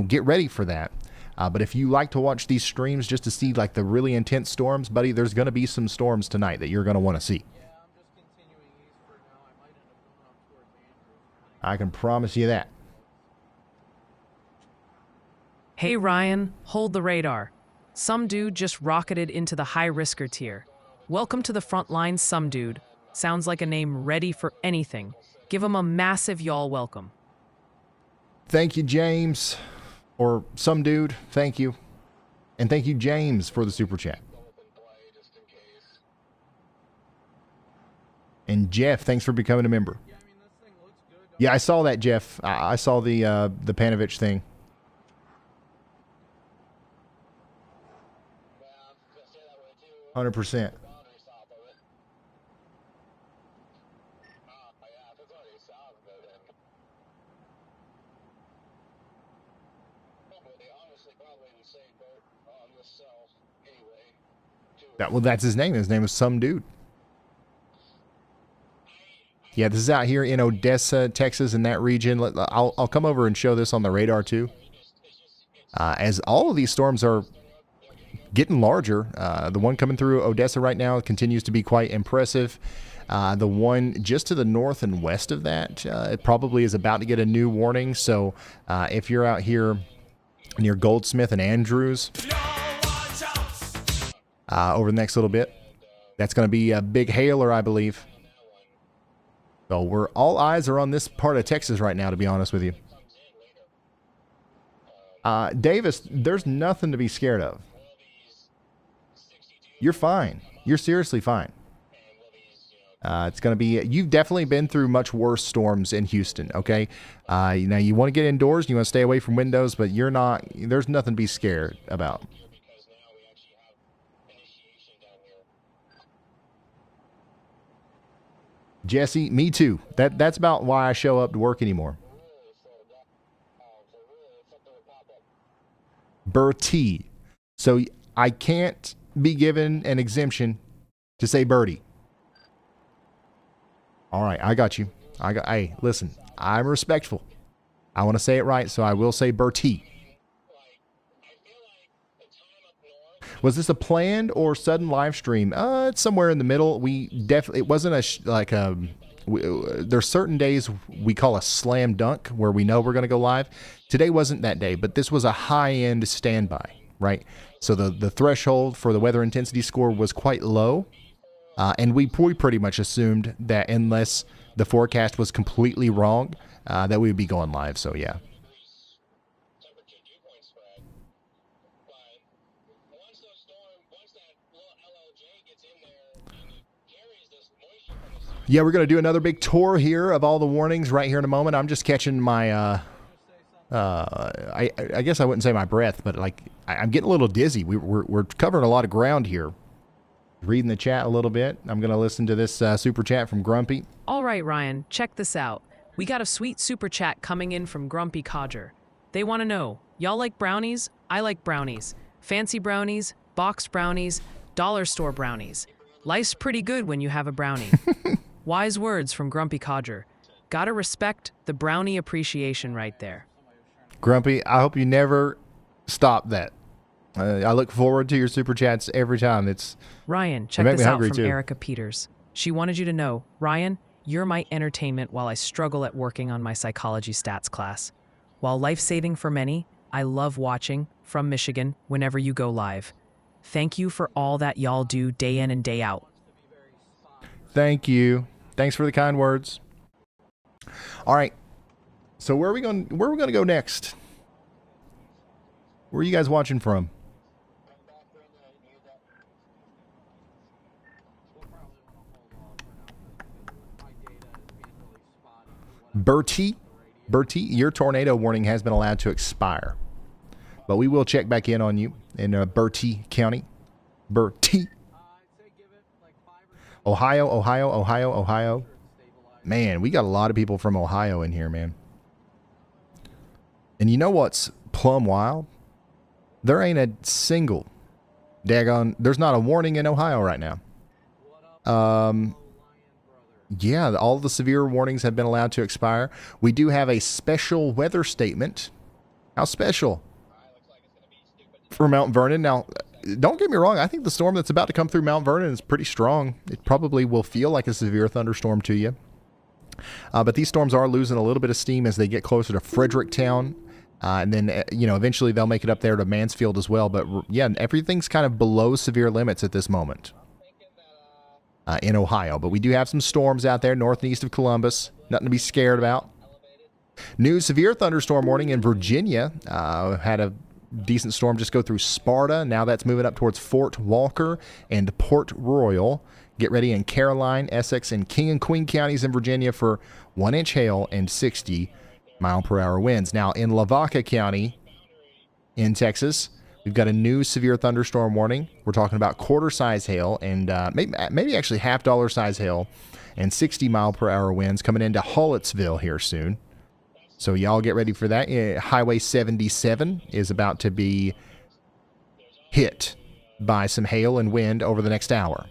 get ready for that. But if you like to watch these streams just to see like the really intense storms, buddy, there's going to be some storms tonight that you're going to want to see. Yeah, I'm just continuing east for now. I might end up going up towards Andrews. I can promise you that. Hey Ryan, hold the radar. Some dude just rocketed into the high-risker tier. Welcome to the front line, some dude. Sounds like a name ready for anything. Give him a massive y'all welcome. Thank you, James. Or some dude, thank you. And thank you, James, for the super chat. And Jeff, thanks for becoming a member. Yeah, I mean, this thing looks good. Yeah, I saw that, Jeff. I saw the Panovich thing. Yeah, I'm gonna say that way too. 100%. Boundary south of it. Yeah, if it's already south of it, then they honestly probably would say boat on the south anyway. That's his name. His name is some dude. Yeah, this is out here in Odessa, Texas, in that region. I'll come over and show this on the radar too. As all of these storms are getting larger, the one coming through Odessa right now continues to be quite impressive. The one just to the north and west of that, it probably is about to get a new warning. So if you're out here near Goldsmith and Andrews over the next little bit, that's going to be a big hailer, I believe. So all eyes are on this part of Texas right now, to be honest with you. Davis, there's nothing to be scared of. You're fine. You're seriously fine. It's going to be, you've definitely been through much worse storms in Houston, okay? Now you want to get indoors, you want to stay away from windows, but there's nothing to be scared about. Jesse, me too. That's about why I show up to work anymore. Bertie. So I can't be given an exemption to say Birdie. All right, I got you. Hey, listen, I'm respectful. I want to say it right, so I will say Bertie. Was this a planned or sudden live stream? It's somewhere in the middle. It wasn't there's certain days we call a slam dunk where we know we're going to go live. Today wasn't that day, but this was a high-end standby, right? So the threshold for the weather intensity score was quite low. And we pretty much assumed that unless the forecast was completely wrong, that we would be going live. So, yeah. Yeah, we're going to do another big tour here of all the warnings right here in a moment. I'm just catching my, I guess I wouldn't say my breath, but like I'm getting a little dizzy. We're covering a lot of ground here. Reading the chat a little bit. I'm going to listen to this super chat from Grumpy. All right, Ryan, check this out. We got a sweet super chat coming in from Grumpy Codger. They want to know, y'all like brownies? I like brownies. Fancy brownies, boxed brownies, dollar store brownies. Life's pretty good when you have a brownie. Wise words from Grumpy Codger. Gotta respect the brownie appreciation right there. Grumpy, I hope you never stop that. I look forward to your super chats every time. Ryan, check this out from Erica Peters. She wanted you to know, Ryan, you're my entertainment while I struggle at working on my psychology stats class. While life-saving for many, I love watching, from Michigan, whenever you go live. Thank you for all that y'all do day in and day out. Thank you. Thanks for the kind words. All right. So where are we going to go next? Where are you guys watching from? Bertie, your tornado warning has been allowed to expire. But we will check back in on you in Bertie County. Bertie. Ohio. Man, we got a lot of people from Ohio in here, man. And you know what's plumb wild? There ain't a single there's not a warning in Ohio right now. Yeah, all the severe warnings have been allowed to expire. We do have a special weather statement. How special? For Mount Vernon. Now, don't get me wrong. I think the storm that's about to come through Mount Vernon is pretty strong. It probably will feel like a severe thunderstorm to you. But these storms are losing a little bit of steam as they get closer to Fredericktown. And then, eventually they'll make it up there to Mansfield as well. But, yeah, everything's kind of below severe limits at this moment in Ohio. But we do have some storms out there north and east of Columbus. Nothing to be scared about. New severe thunderstorm warning in Virginia. Had a decent storm just go through Sparta. Now that's moving up towards Fort Walker and Port Royal. Get ready in Caroline, Essex, and King and Queen counties in Virginia for 1-inch hail and 60-mile-per-hour winds. Now in Lavaca County in Texas, we've got a new severe thunderstorm warning. We're talking about quarter-size hail and maybe actually half-dollar-size hail and 60-mile-per-hour winds coming into Hulletsville here soon. So y'all get ready for that. Highway 77 is about to be hit by some hail and wind over the next hour.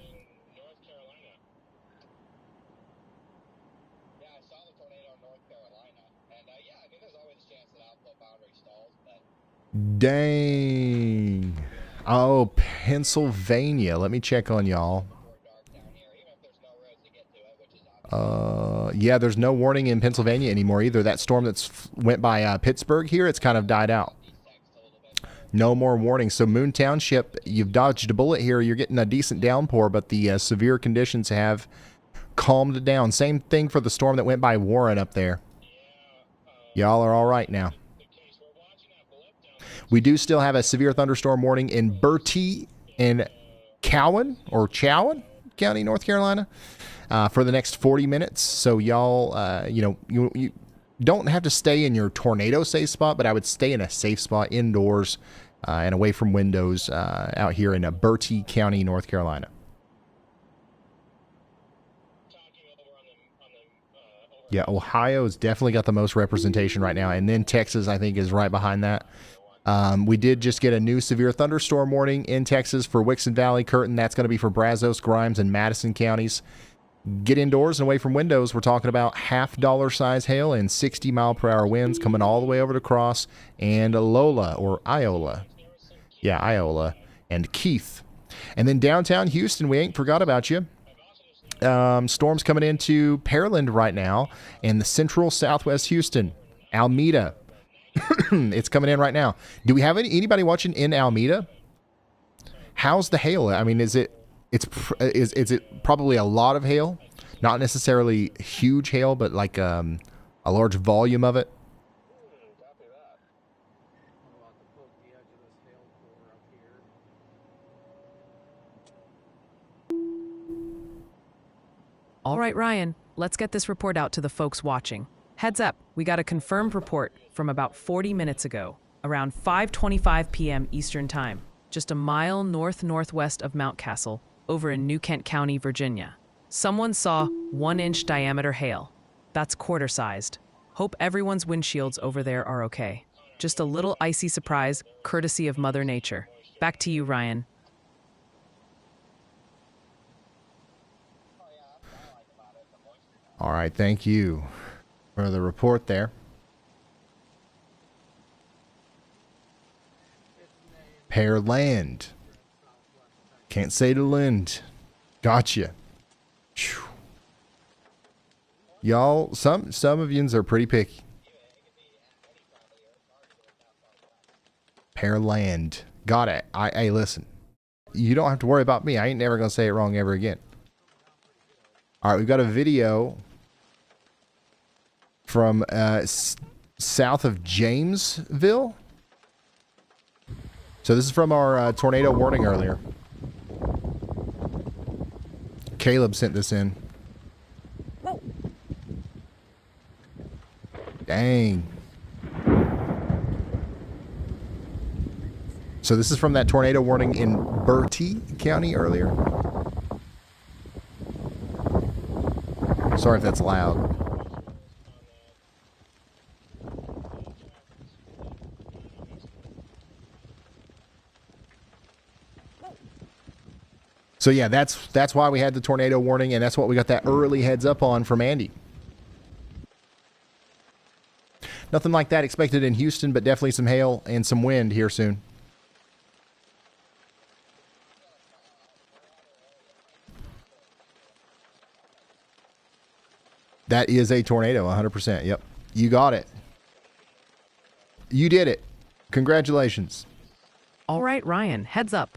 Dang. Oh, Pennsylvania. Let me check on y'all. Yeah, there's no warning in Pennsylvania anymore either. That storm that's went by Pittsburgh here, it's kind of died out. No more warning. So Moon Township, you've dodged a bullet here. You're getting a decent downpour, but the severe conditions have calmed down. Same thing for the storm that went by Warren up there. Y'all are all right now. We do still have a severe thunderstorm warning in Bertie and Chowan County, North Carolina, for the next 40 minutes. So y'all, you don't have to stay in your tornado safe spot, but I would stay in a safe spot indoors and away from windows out here in Bertie County, North Carolina. Yeah, Ohio's definitely got the most representation right now, and then Texas, I think, is right behind that. We did just get a new severe thunderstorm warning in Texas for Wixon Valley, Curtin. That's going to be for Brazos, Grimes, and Madison counties. Get indoors and away from windows. We're talking about half-dollar size hail and 60-mile-per-hour winds coming all the way over to Cross and Iola. Yeah, Iola and Keith. And then downtown Houston, we ain't forgot about you. Storms coming into Pearland right now in the central southwest Houston. Alameda. It's coming in right now. Do we have anybody watching in Alameda? How's the hail? I mean, is it Is it probably a lot of hail? Not necessarily huge hail, but like a large volume of it. I'm about to poke the edge of this hail core up here. All right, Ryan, let's get this report out to the folks watching. Heads up, we got a confirmed report from about 40 minutes ago, around 5:25 p.m. Eastern Time, just a mile northwest of Mount Castle, over in New Kent County, Virginia. Someone saw 1-inch diameter hail. That's quarter-sized. Hope everyone's windshields over there are okay. Just a little icy surprise, courtesy of Mother Nature. Back to you, Ryan. All right, thank you for the report there. Pearland. Can't say to lend. Gotcha. Whew. Y'all, some of yous are pretty picky. Pearland. Got it. Hey, listen. You don't have to worry about me. I ain't never going to say it wrong ever again. All right, we've got a video from south of Jamesville. So this is from our tornado warning earlier. Caleb sent this in. Dang. So this is from that tornado warning in Bertie County earlier. Sorry if that's loud. So yeah, that's why we had the tornado warning, and that's what we got that early heads up on from Andy. Nothing like that expected in Houston, but definitely some hail and some wind here soon. That is a tornado, 100%. Yep. You got it. You did it. Congratulations. All right, Ryan, heads up.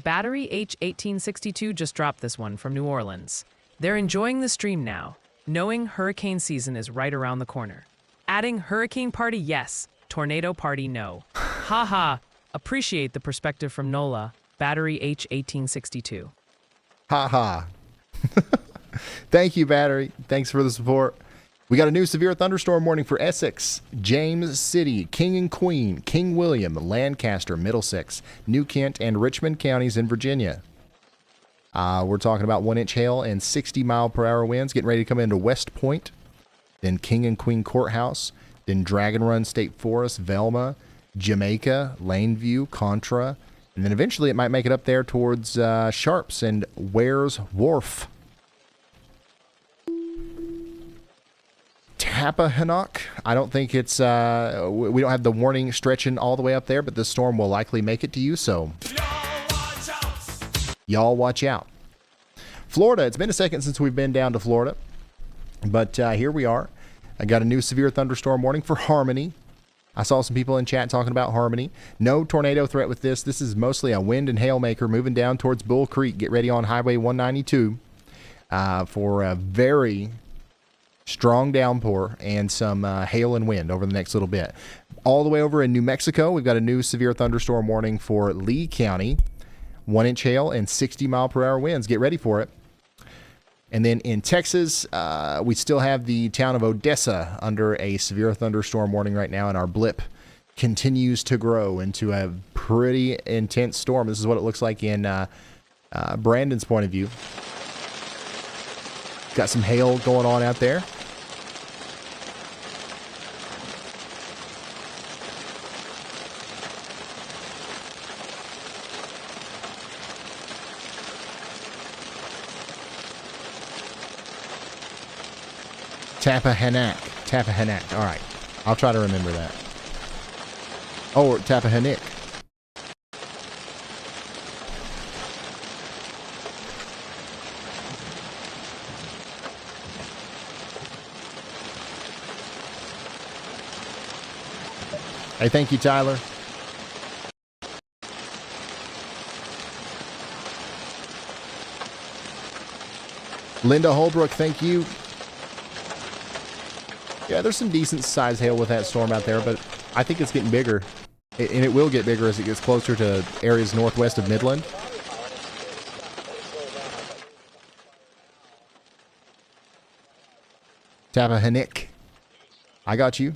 Battery H1862 just dropped this one from New Orleans. They're enjoying the stream now, knowing hurricane season is right around the corner. Adding hurricane party, yes. Tornado party, no. Haha. Appreciate the perspective from Nola. Battery H1862. Haha. Thank you, Battery. Thanks for the support. We got a new severe thunderstorm warning for Essex, James City, King and Queen, King William, Lancaster, Middlesex, New Kent, and Richmond counties in Virginia. We're talking about 1-inch hail and 60-mile-per-hour winds getting ready to come into West Point, then King and Queen Courthouse, then Dragon Run State Forest, Velma, Jamaica, Laneview, Contra, and then eventually it might make it up there towards Sharps and Wares Wharf. Tappahannock. I don't think it's, we don't have the warning stretching all the way up there, but the storm will likely make it to you, so y'all watch out. Florida, it's been a second since we've been down to Florida, but here we are. I got a new severe thunderstorm warning for Harmony. I saw some people in chat talking about Harmony. No tornado threat with this. This is mostly a wind and hail maker moving down towards Bull Creek. Get ready on Highway 192 for a very strong downpour and some hail and wind over the next little bit. All the way over in New Mexico, we've got a new severe thunderstorm warning for Lee County. 1-inch hail and 60-mile-per-hour winds. Get ready for it. And then in Texas, we still have the town of Odessa under a severe thunderstorm warning right now, and our blip continues to grow into a pretty intense storm. This is what it looks like in Brandon's point of view. Got some hail going on out there. Tappahannock. All right. I'll try to remember that. Oh, Tappahannock. Hey, thank you, Tyler. Linda Holbrook, thank you. Yeah, there's some decent size hail with that storm out there, but I think it's getting bigger. And it will get bigger as it gets closer to areas northwest of Midland. Tappahannock. I got you.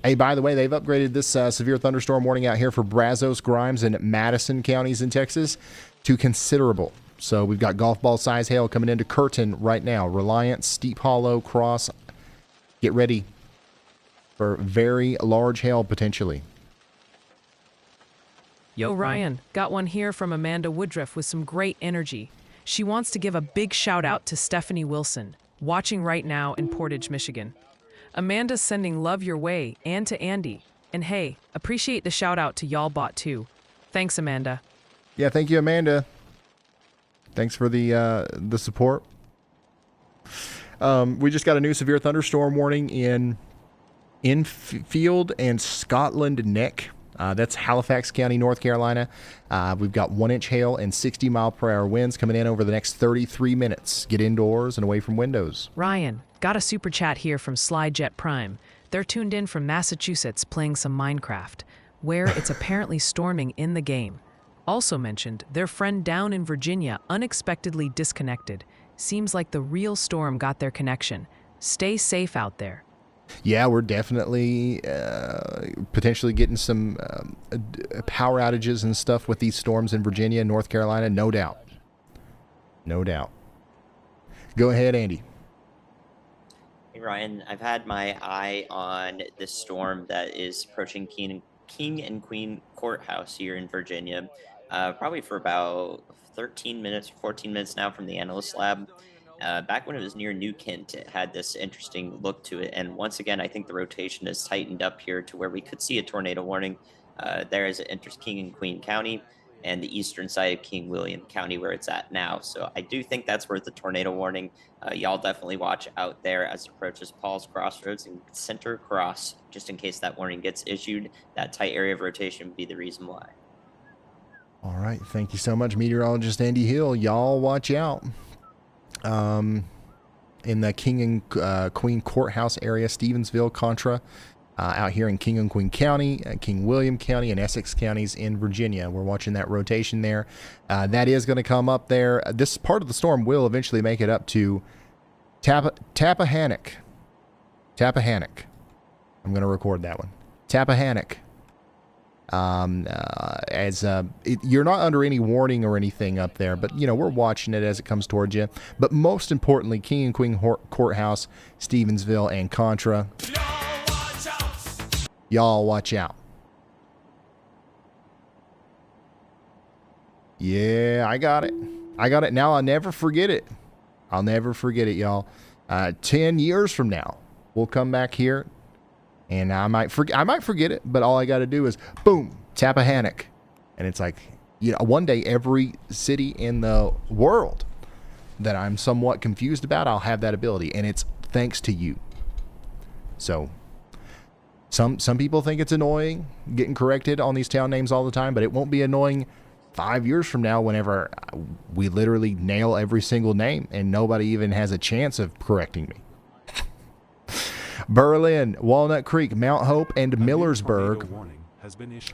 Hey, by the way, they've upgraded this severe thunderstorm warning out here for Brazos, Grimes, and Madison counties in Texas to considerable. So we've got golf ball size hail coming into Curtin right now. Reliance, Steep Hollow, Cross. Get ready for very large hail potentially. Yo, Ryan, got one here from Amanda Woodruff with some great energy. She wants to give a big shout out to Stephanie Wilson, watching right now in Portage, Michigan. Amanda's sending love your way and to Andy. And hey, appreciate the shout out to y'all bot too. Thanks, Amanda. Yeah, thank you, Amanda. Thanks for the support. We just got a new severe thunderstorm warning in Enfield and Scotland Neck. That's Halifax County, North Carolina. We've got 1-inch hail and 60-mile-per-hour winds coming in over the next 33 minutes. Get indoors and away from windows. Ryan, got a super chat here from Slyjet Prime. They're tuned in from Massachusetts playing some Minecraft, where it's apparently storming in the game. Also mentioned, their friend down in Virginia unexpectedly disconnected. Seems like the real storm got their connection. Stay safe out there. Yeah, we're definitely potentially getting some power outages and stuff with these storms in Virginia and North Carolina, no doubt. No doubt. Go ahead, Andy. Hey, Ryan, I've had my eye on this storm that is approaching King and Queen Courthouse here in Virginia, probably for about 13 minutes, 14 minutes now from the analyst lab. Back when it was near New Kent, it had this interesting look to it. And once again, I think the rotation has tightened up here to where we could see a tornado warning. There is King and Queen County and the eastern side of King William County where it's at now. So I do think that's worth the tornado warning. Y'all definitely watch out there as it approaches Paul's Crossroads and Center Cross, just in case that warning gets issued. That tight area of rotation would be the reason why. All right. Thank you so much, meteorologist Andy Hill. Y'all watch out. In the King and Queen Courthouse area, Stevensville, Contra, out here in King and Queen County, King William County, and Essex counties in Virginia. We're watching that rotation there. That is going to come up there. This part of the storm will eventually make it up to Tappahannock. Tappahannock. I'm going to record that one. Tappahannock. You're not under any warning or anything up there, but we're watching it as it comes towards you. But most importantly, King and Queen Courthouse, Stevensville, and Contra. Y'all watch out. Yeah, I got it. Now. I'll never forget it. Y'all. 10 years from now, we'll come back here. And I might forget it, but all I got to do is boom, Tappahannock. And it's like, one day every city in the world that I'm somewhat confused about, I'll have that ability. And it's thanks to you. So some people think it's annoying getting corrected on these town names all the time, but it won't be annoying 5 years from now whenever we literally nail every single name and nobody even has a chance of correcting me. Berlin, Walnut Creek, Mount Hope, and Millersburg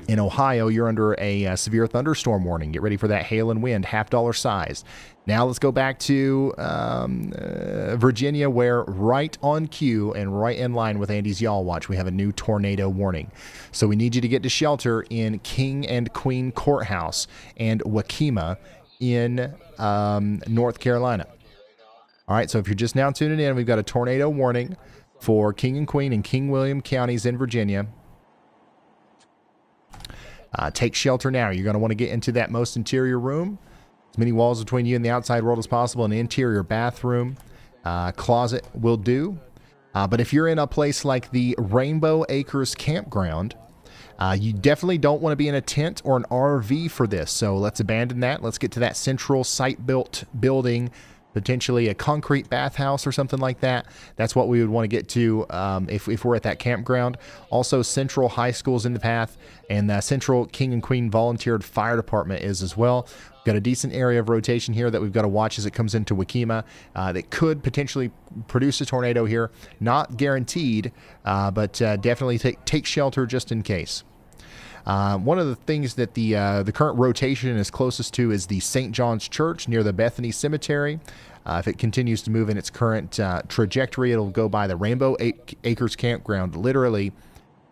in Ohio, you're under a severe thunderstorm warning. Get ready for that hail and wind, $50 size. Now let's go back to Virginia, where right on cue and right in line with Andy's Y'all Watch, we have a new tornado warning. So we need you to get to shelter in King and Queen Courthouse and Wakima in North Carolina. All right, so if you're just now tuning in, we've got a tornado warning for King and Queen and King William counties in Virginia. Take shelter now. You're going to want to get into that most interior room. As many walls between you and the outside world as possible. An interior bathroom, closet will do. But if you're in a place like the Rainbow Acres Campground, you definitely don't want to be in a tent or an RV for this. So let's abandon that. Let's get to that central site-built building, potentially a concrete bathhouse or something like that. That's what we would want to get to if we're at that campground. Also, Central High School's in the path, and Central King and Queen Volunteered Fire Department is as well. got a decent area of rotation here that we've got to watch as it comes into Wakima that could potentially produce a tornado here. Not guaranteed, but definitely take shelter just in case. One of the things that the current rotation is closest to is the St. John's Church near the Bethany Cemetery. If it continues to move in its current trajectory, it'll go by the Rainbow Acres Campground. Literally,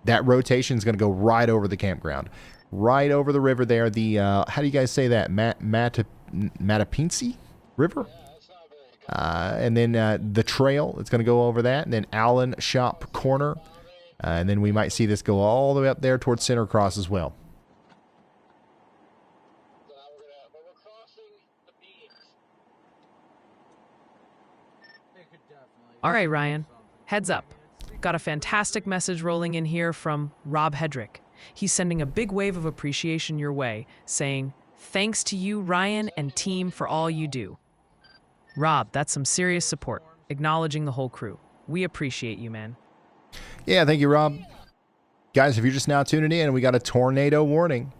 that rotation is going to go right over the campground. Right over the river there. The, how do you guys say that? Mattapinsi River? And then the trail, it's going to go over that. And then Allen Shop Corner. And then we might see this go all the way up there towards Center Cross as well. All right, Ryan. Heads up. Got a fantastic message rolling in here from Rob Hedrick. He's sending a big wave of appreciation your way, saying, "Thanks to you, Ryan, and team for all you do." Rob, that's some serious support, acknowledging the whole crew. We appreciate you, man. Yeah, thank you, Rob. Guys, if you're just now tuning in, we got a tornado warning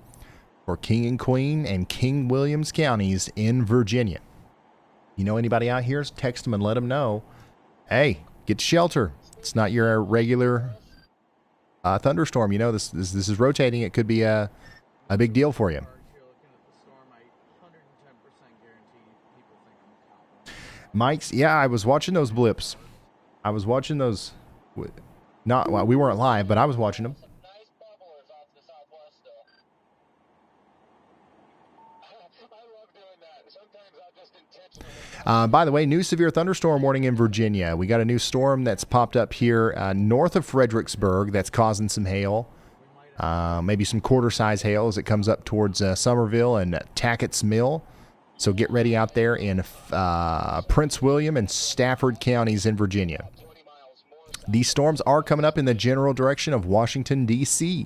for King and Queen and King Williams counties in Virginia. You know anybody out here? Text them and let them know. Hey, get to shelter. It's not your regular thunderstorm. You know, this is rotating. It could be a big deal for you. Mike's, yeah, I was watching those blips. I was watching those. Not, well, we weren't live, but I was watching them. By the way, new severe thunderstorm warning in Virginia. We got a new storm that's popped up here north of Fredericksburg that's causing some hail. Maybe some quarter-size hail as it comes up towards Somerville and Tackett's Mill. So get ready out there in Prince William and Stafford counties in Virginia. These storms are coming up in the general direction of Washington, D.C.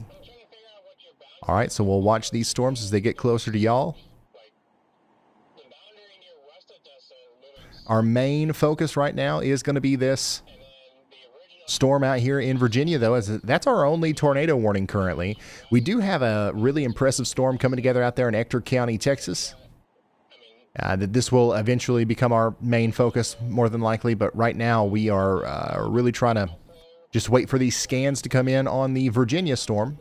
All right, so we'll watch these storms as they get closer to y'all. Our main focus right now is going to be this storm out here in Virginia, though, as that's our only tornado warning currently. We do have a really impressive storm coming together out there in Ector County, Texas. That this will eventually become our main focus, more than likely, but right now we are really trying to just wait for these scans to come in on the Virginia storm.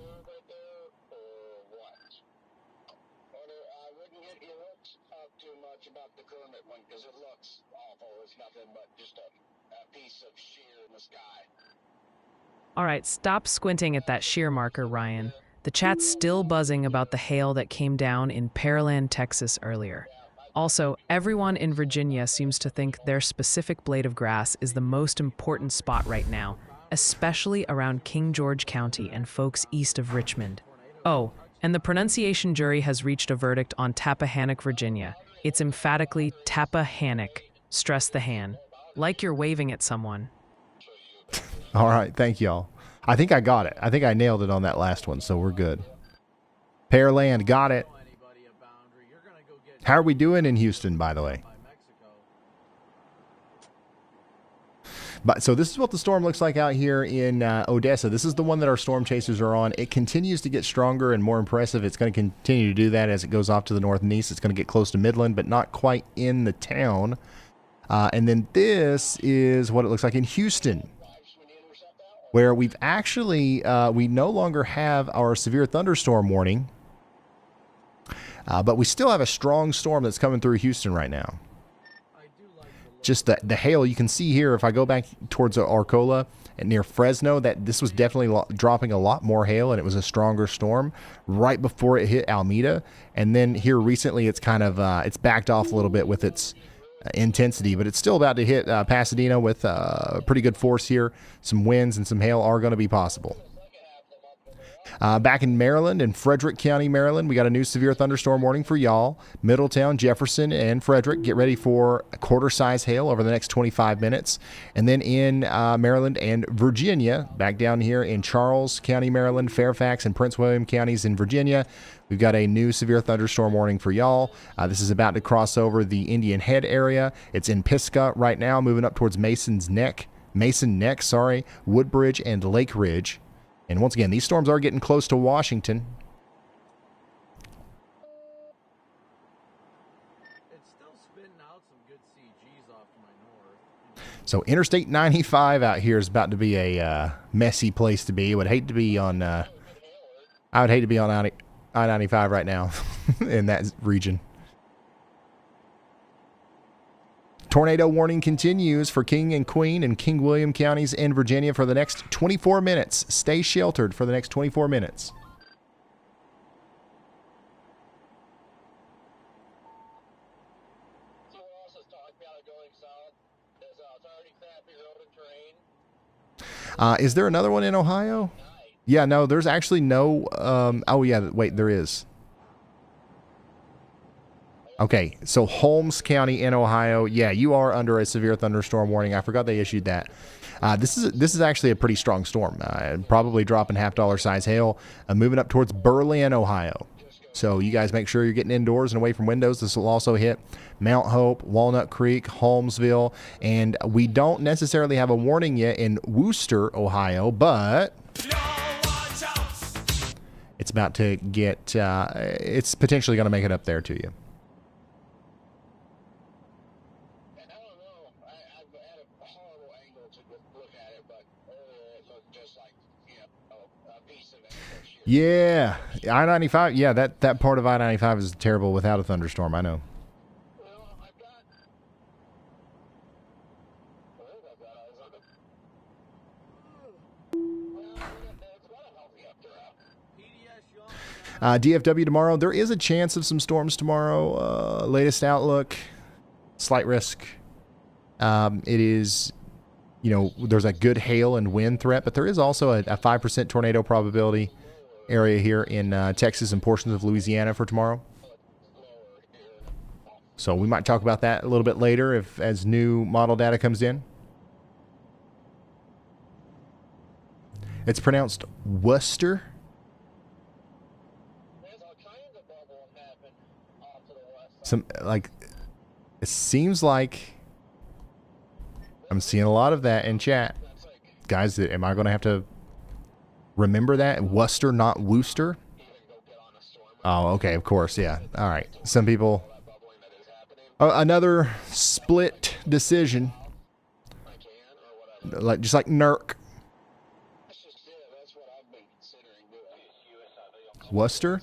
All right, stop squinting at that shear marker, Ryan. The chat's still buzzing about the hail that came down in Pearland, Texas earlier. Also, everyone in Virginia seems to think their specific blade of grass is the most important spot right now, especially around King George County and folks east of Richmond. Oh, and the pronunciation jury has reached a verdict on Tappahannock, Virginia. It's emphatically Tappahannock. Stress the hand. Like you're waving at someone. All right, thank y'all. I think I got it. I think I nailed it on that last one, so we're good. Pearland, got it. How are we doing in Houston, by the way? But so this is what the storm looks like out here in Odessa. This is the one that our storm chasers are on. It continues to get stronger and more impressive. It's going to continue to do that as it goes off to the north and east. It's going to get close to Midland, but not quite in the town. And then this is what it looks like in Houston, where we've actually, we no longer have our severe thunderstorm warning. But we still have a strong storm that's coming through Houston right now. Just the hail you can see here, if I go back towards Arcola and near Fresno, that this was definitely dropping a lot more hail, and it was a stronger storm right before it hit Alameda. And then here recently, it's kind of it's backed off a little bit with its intensity, but it's still about to hit Pasadena with pretty good force here. Some winds and some hail are going to be possible. Back in Maryland, in Frederick County, Maryland, we got a new severe thunderstorm warning for y'all. Middletown, Jefferson, and Frederick, get ready for a quarter-size hail over the next 25 minutes. And then in Maryland and Virginia, back down here in Charles County, Maryland, Fairfax, and Prince William counties in Virginia, we've got a new severe thunderstorm warning for y'all. This is about to cross over the Indian Head area. It's in Pisgah right now, moving up towards Mason Neck, Woodbridge, and Lake Ridge. And once again, these storms are getting close to Washington. So Interstate 95 out here is about to be a messy place to be. I would hate to be on I-95 right now in that region. Tornado warning continues for King and Queen and King William counties in Virginia for the next 24 minutes. Stay sheltered for the next 24 minutes. Is there another one in Ohio? Yeah, no, there's actually no, oh yeah, wait, there is. Okay, so Holmes County in Ohio, yeah, you are under a severe thunderstorm warning. I forgot they issued that. This is actually a pretty strong storm. Probably dropping $half size hail, moving up towards Berlin, Ohio. So you guys make sure you're getting indoors and away from windows. This will also hit Mount Hope, Walnut Creek, Holmesville, and we don't necessarily have a warning yet in Wooster, Ohio, but it's about to get, it's potentially going to make it up there to you. Yeah, I-95. Yeah, that part of I-95 is terrible without a thunderstorm. I know. DFW tomorrow. There is a chance of some storms tomorrow. Latest outlook, slight risk. It is, there's a good hail and wind threat, but there is also a 5% tornado probability area here in Texas and portions of Louisiana for tomorrow. So we might talk about that a little bit later as new model data comes in. It's pronounced Worcester. It seems like I'm seeing a lot of that in chat. Guys, am I going to have to remember that? Worcester, not Wooster? Oh, okay, of course, yeah. All right. Some people... another split decision. Just like NERC. Worcester?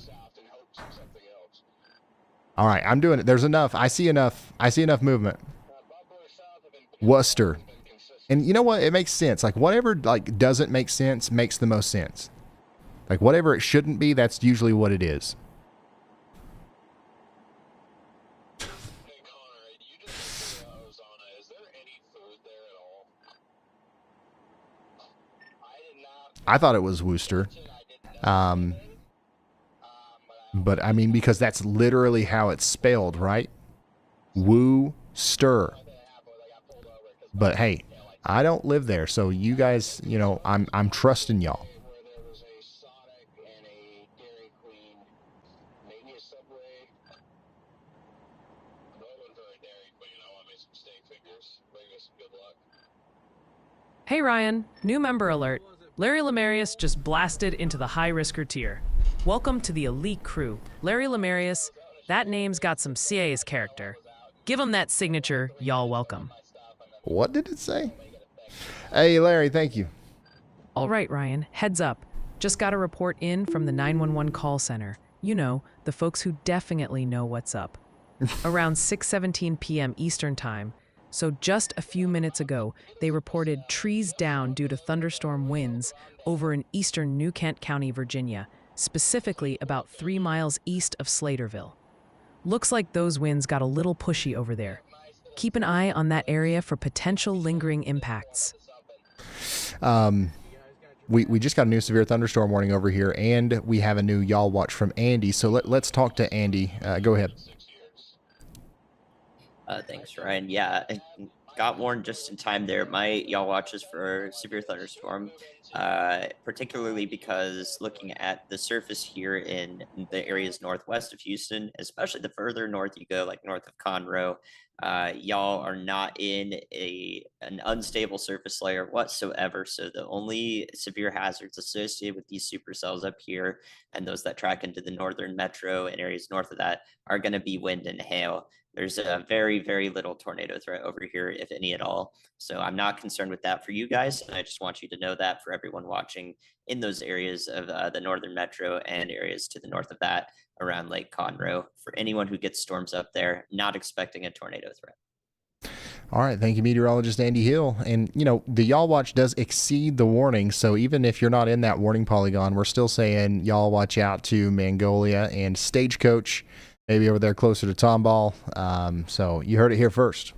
All right, I'm doing it. There's enough. I see enough movement. Worcester. And you know what? It makes sense. Like, whatever doesn't make sense makes the most sense. Like, whatever it shouldn't be, that's usually what it is. I thought it was Wooster. But, I mean, because that's literally how it's spelled, right? Woo-ster. But, hey, I don't live there, so you guys, I'm trusting y'all. Hey Ryan, new member alert. Larry Lemarius just blasted into the high-risker tier. Welcome to the elite crew. Larry Lemarius, that name's got some CA's character. Give him that signature, y'all welcome. What did it say? Hey, Larry, thank you. All right, Ryan, heads up. Just got a report in from the 911 call center. You know, the folks who definitely know what's up. Around 6:17 p.m. Eastern Time, so just a few minutes ago, they reported trees down due to thunderstorm winds over in eastern New Kent County, Virginia, specifically about 3 miles east of Slaterville. Looks like those winds got a little pushy over there. Keep an eye on that area for potential lingering impacts. We just got a new severe thunderstorm warning over here, and we have a new y'all watch from Andy. So let's talk to Andy. Go ahead. Thanks, Ryan. Yeah, I got warned just in time there. My y'all watches for severe thunderstorm, particularly because looking at the surface here in the areas northwest of Houston, especially the further north you go, like north of Conroe, y'all are not in an unstable surface layer whatsoever. So the only severe hazards associated with these supercells up here and those that track into the northern metro and areas north of that are going to be wind and hail. There's a very, very little tornado threat over here, if any at all. So I'm not concerned with that for you guys. And I just want you to know that for everyone watching in those areas of the northern metro and areas to the north of that around Lake Conroe. For anyone who gets storms up there, not expecting a tornado threat. All right, thank you, meteorologist Andy Hill. And, you know, the Y'all Watch does exceed the warning, so even if you're not in that warning polygon, we're still saying y'all watch out to Magnolia and Stagecoach, maybe over there closer to Tomball. So you heard it here first.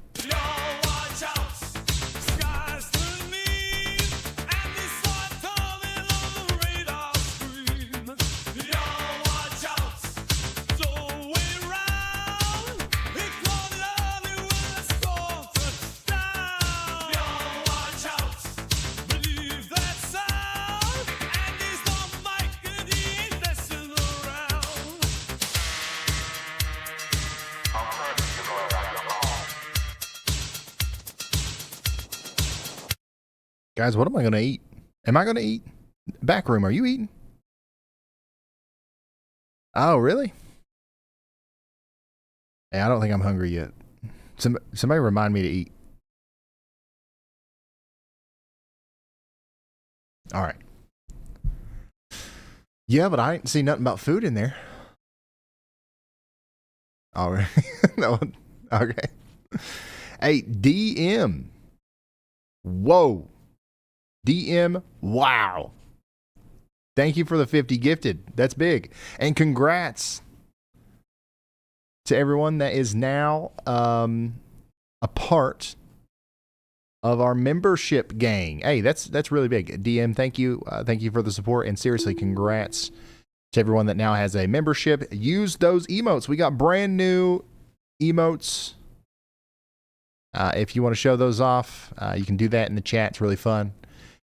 Guys, what am I going to eat? Am I going to eat? Back room, are you eating? Oh, really? Hey, I don't think I'm hungry yet. Somebody remind me to eat. All right. Yeah, but I didn't see nothing about food in there. All right. No. Okay. Hey, DM. Whoa. DM, wow. Thank you for the 50 gifted. That's big. And congrats to everyone that is now a part of our membership gang. Hey, that's really big. DM, thank you. Thank you for the support. And seriously, congrats to everyone that now has a membership. Use those emotes. We got brand new emotes. If you want to show those off, you can do that in the chat. It's really fun.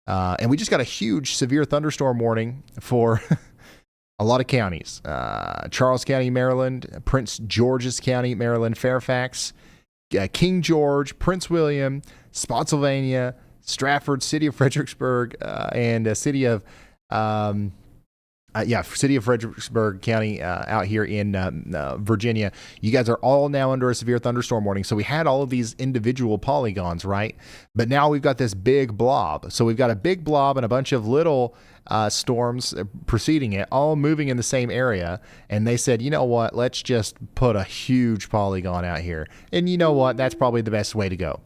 And we just got a huge severe thunderstorm warning for a lot of counties. Charles County, Maryland, Prince George's County, Maryland, Fairfax, King George, Prince William, Spotsylvania, Stratford, City of Fredericksburg, and City of Fredericksburg County out here in Virginia. You guys are all now under a severe thunderstorm warning. So we had all of these individual polygons, right? But now we've got this big blob. So we've got a big blob and a bunch of little storms preceding it, all moving in the same area. And they said, you know what? Let's just put a huge polygon out here. And you know what? That's probably the best way to go.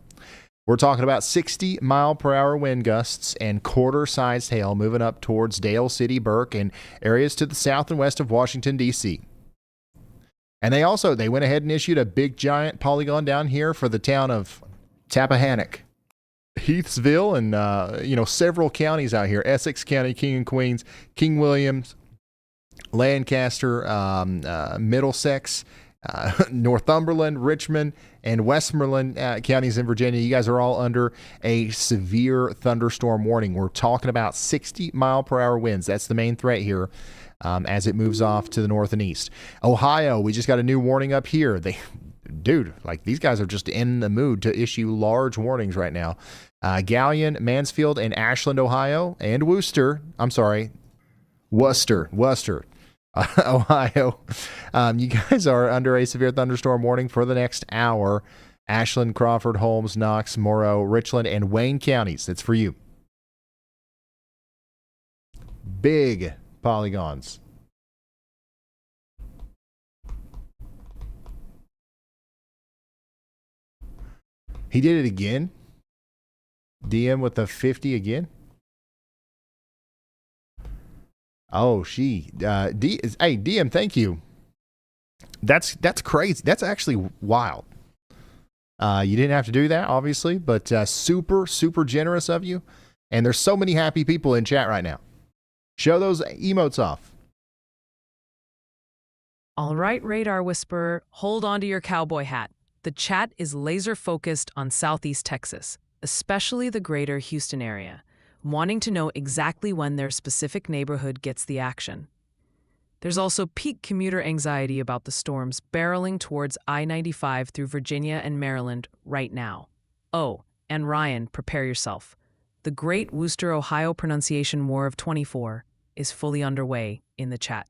We're talking about 60-mile-per-hour wind gusts and quarter-sized hail moving up towards Dale City, Burke, and areas to the south and west of Washington, D.C. And they went ahead and issued a big, giant polygon down here for the town of Tappahannock, Heathsville, and, several counties out here. Essex County, King and Queens, King Williams, Lancaster, Middlesex, Northumberland, Richmond, and Westmoreland counties in Virginia. You guys are all under a severe thunderstorm warning. We're talking about 60-mile-per-hour winds. That's the main threat here as it moves off to the north and east. Ohio, we just got a new warning up here. These guys are just in the mood to issue large warnings right now. Galion, Mansfield, and Ashland, Ohio, and Worcester, Ohio. You guys are under a severe thunderstorm warning for the next hour. Ashland, Crawford, Holmes, Knox, Morrow, Richland, and Wayne counties. That's for you. Big polygons. He did it again. DM with the 50 again. Oh, hey, DM, thank you. That's crazy. That's actually wild. You didn't have to do that, obviously, but super, super generous of you. And there's so many happy people in chat right now. Show those emotes off. All right, Radar Whisperer, hold on to your cowboy hat. The chat is laser focused on Southeast Texas, especially the greater Houston area, wanting to know exactly when their specific neighborhood gets the action. There's also peak commuter anxiety about the storms barreling towards I-95 through Virginia and Maryland right now. Oh, and Ryan, prepare yourself. The Great Worcester, Ohio Pronunciation War of 24 is fully underway in the chat.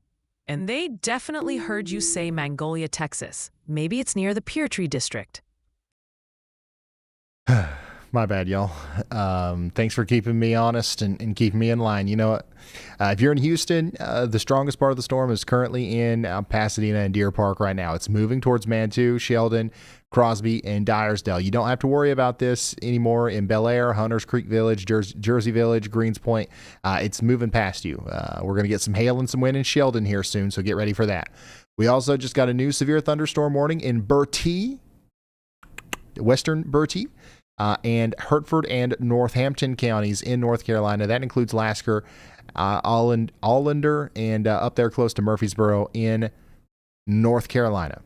And they definitely heard you say Magnolia, Texas. Maybe it's near the Pear Tree District. My bad, y'all. Thanks for keeping me honest and keeping me in line. You know what? If you're in Houston, the strongest part of the storm is currently in Pasadena and Deer Park right now. It's moving towards Manitou, Sheldon, Crosby, and Dyersdale. You don't have to worry about this anymore in Bel Air, Hunters Creek Village, Jersey Village, Greens Point. It's moving past you. We're going to get some hail and some wind in Sheldon here soon, so get ready for that. We also just got a new severe thunderstorm warning in Bertie, western Bertie. And Hertford and Northampton counties in North Carolina. That includes Lasker, Allender, and up there close to Murfreesboro in North Carolina.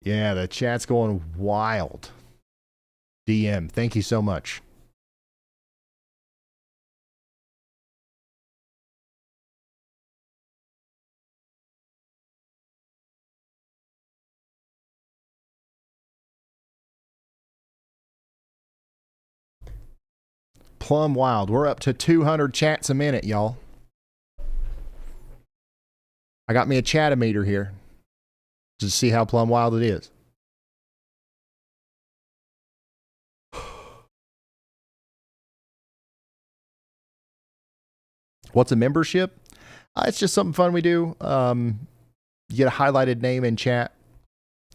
Yeah, the chat's going wild. DM, thank you so much. Plum wild. We're up to 200 chats a minute, y'all. I got me a chatometer here to see how plum wild it is. What's a membership? It's just something fun we do. You get a highlighted name in chat.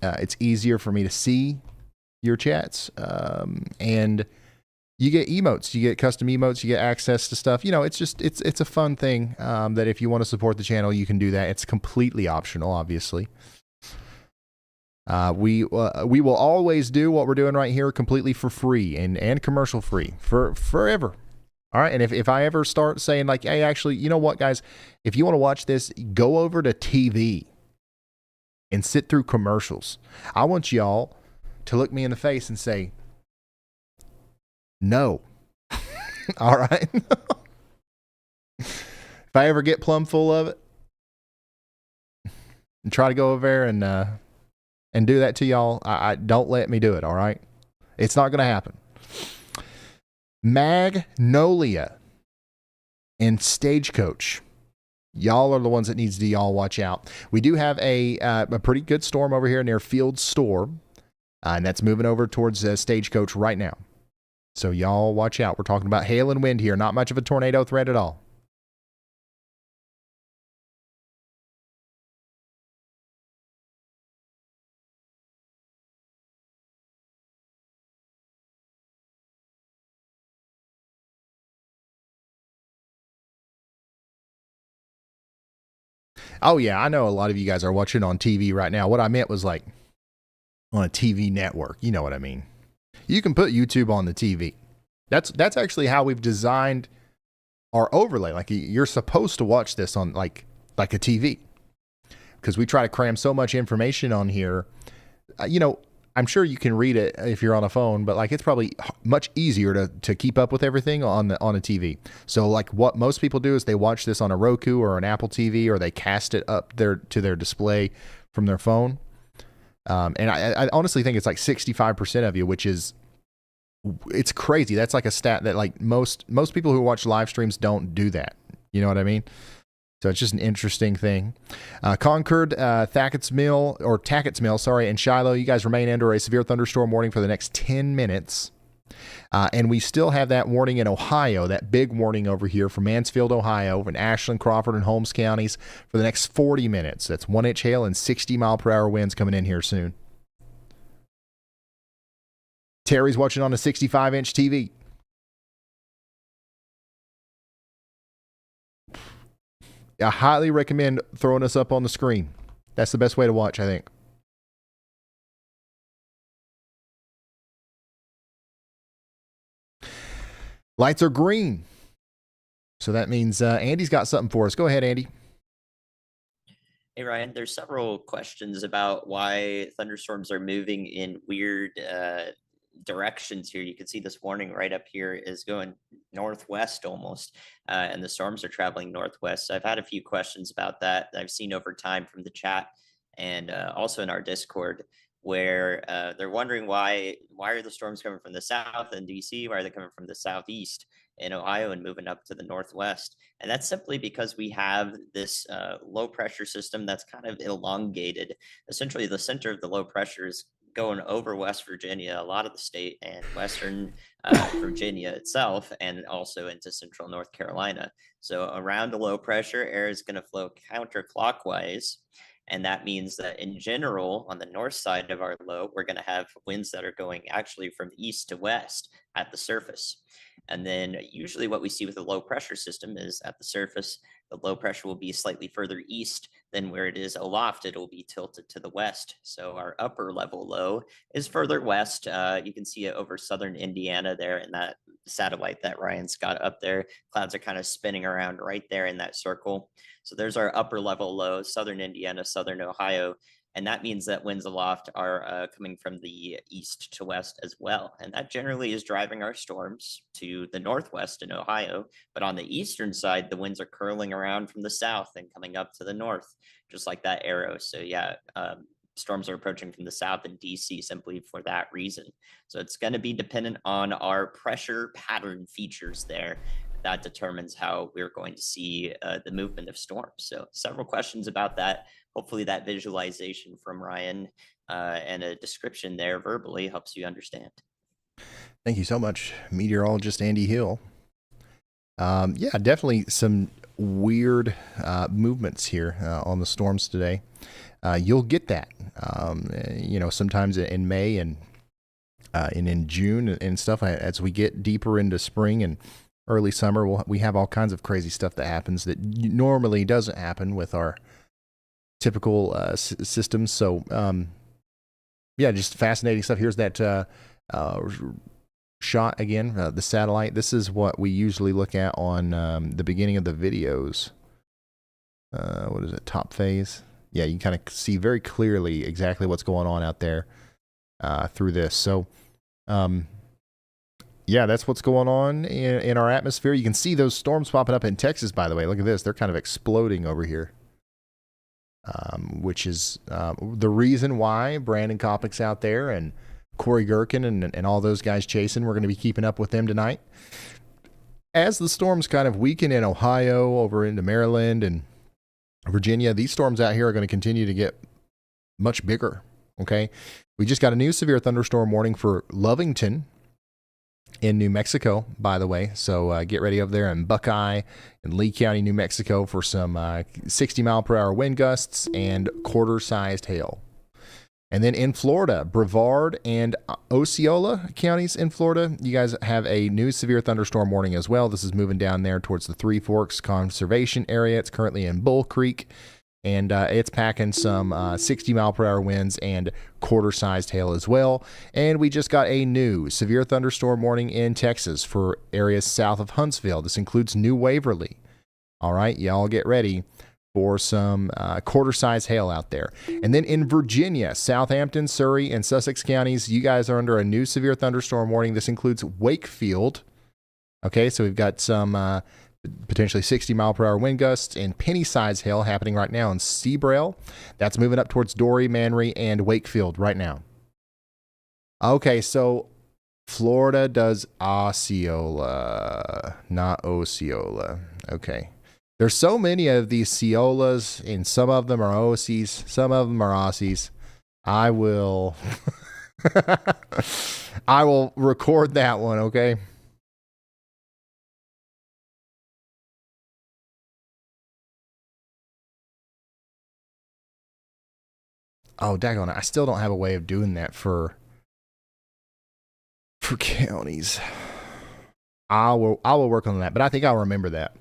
It's easier for me to see your chats. And you get emotes. You get custom emotes. You get access to stuff. You know, it's just, it's a fun thing that if you want to support the channel, you can do that. It's completely optional, obviously. We will always do what we're doing right here completely for free and commercial free for forever. All right. And if I ever start saying like, hey, actually, you know what, guys, if you want to watch this, go over to TV and sit through commercials. I want y'all to look me in the face and say, no. All right. If I ever get plumb full of it and try to go over there and do that to y'all, I don't let me do it. All right. It's not going to happen. Magnolia and Stagecoach. Y'all are the ones that needs to y'all watch out. We do have a pretty good storm over here near Field Store, and that's moving over towards Stagecoach right now. So y'all watch out. We're talking about hail and wind here. Not much of a tornado threat at all. Oh, yeah, I know a lot of you guys are watching on TV right now. What I meant was like on a TV network. You know what I mean? You can put YouTube on the TV. That's actually how we've designed our overlay. Like you're supposed to watch this on like a TV because we try to cram so much information on here. You know, I'm sure you can read it if you're on a phone, but like it's probably much easier to keep up with everything on a TV. So like what most people do is they watch this on a Roku or an Apple TV, or they cast it up to their display from their phone. And I honestly think it's like 65% of you, which is, it's crazy. That's like a stat that like most people who watch live streams don't do that. You know what I mean? So it's just an interesting thing. Concord, Tackett's Mill, and Shiloh, you guys remain under a severe thunderstorm warning for the next 10 minutes. And we still have that warning in Ohio, that big warning over here for Mansfield, Ohio, and Ashland, Crawford, and Holmes counties for the next 40 minutes. That's 1-inch hail and 60-mile-per-hour winds coming in here soon. Terry's watching on a 65-inch TV. I highly recommend throwing us up on the screen. That's the best way to watch, I think. Lights are green. So that means Andy's got something for us. Go ahead, Andy. Hey, Ryan, there's several questions about why thunderstorms are moving in weird directions here. You can see this warning right up here is going northwest almost, and the storms are traveling northwest. So I've had a few questions about that I've seen over time from the chat and also in our Discord, where they're wondering why are the storms coming from the south in DC? Why are they coming from the southeast in Ohio and moving up to the northwest? And that's simply because we have this low pressure system that's kind of elongated. Essentially, the center of the low pressure is going over West Virginia, a lot of the state, and Western Virginia itself, and also into central North Carolina. So around a low pressure, air is going to flow counterclockwise. And that means that in general, on the north side of our low, we're going to have winds that are going actually from east to west at the surface. And then usually what we see with a low pressure system is at the surface, the low pressure will be slightly further east than where it is aloft. It will be tilted to the west. So our upper level low is further west. You can see it over southern Indiana there in that satellite that Ryan's got up there. Clouds are kind of spinning around right there in that circle. So there's our upper level low, southern Indiana, southern Ohio. And that means that winds aloft are coming from the east to west as well. And that generally is driving our storms to the northwest in Ohio. But on the eastern side, the winds are curling around from the south and coming up to the north, just like that arrow. So yeah, storms are approaching from the south in DC simply for that reason. So it's going to be dependent on our pressure pattern features there. That determines how we're going to see the movement of storms. So several questions about that. Hopefully that visualization from Ryan and a description there verbally helps you understand. Thank you so much, meteorologist Andy Hill. Yeah, definitely some weird movements here on the storms today. You'll get that, sometimes in May and in June and stuff. As we get deeper into spring and early summer, we have all kinds of crazy stuff that happens that normally doesn't happen with our typical systems. So, yeah, just fascinating stuff. Here's that shot again, the satellite. This is what we usually look at on the beginning of the videos. What is it? Top phase. Yeah, you kind of see very clearly exactly what's going on out there through this. So, yeah, that's what's going on in our atmosphere. You can see those storms popping up in Texas, by the way. Look at this. They're kind of exploding over here, which is the reason why Brandon Kopic's out there and Corey Gherkin and all those guys chasing. We're going to be keeping up with them tonight. As the storms kind of weaken in Ohio, over into Maryland and Virginia, these storms out here are going to continue to get much bigger, okay? We just got a new severe thunderstorm warning for Lovington in New Mexico, by the way. So get ready over there in Buckeye and Lee County, New Mexico for some 60-mile-per-hour wind gusts and quarter-sized hail. And then in Florida, Brevard and Osceola counties in Florida, you guys have a new severe thunderstorm warning as well. This is moving down there towards the Three Forks Conservation Area. It's currently in Bull Creek, and it's packing some 60-mile-per-hour winds and quarter-sized hail as well. And we just got a new severe thunderstorm warning in Texas for areas south of Huntsville. This includes New Waverly. All right, y'all get ready for some quarter-size hail out there. And then in Virginia, Southampton, Surrey, and Sussex counties, you guys are under a new severe thunderstorm warning. This includes Wakefield. Okay, so we've got some potentially 60-mile-per-hour wind gusts and penny-size hail happening right now in Seabrail. That's moving up towards Dory, Manry, and Wakefield right now. Okay, so Florida does Osceola, not Osceola. Okay. There's so many of these Ciolas, and some of them are Ossies, some of them are Aussies. I will record that one, okay? Oh, daggone it. I still don't have a way of doing that for counties. I will work on that, but I think I'll remember that.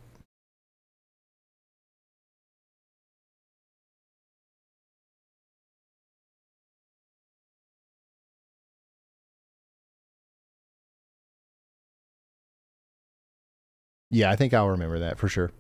Yeah, I think I'll remember that for sure.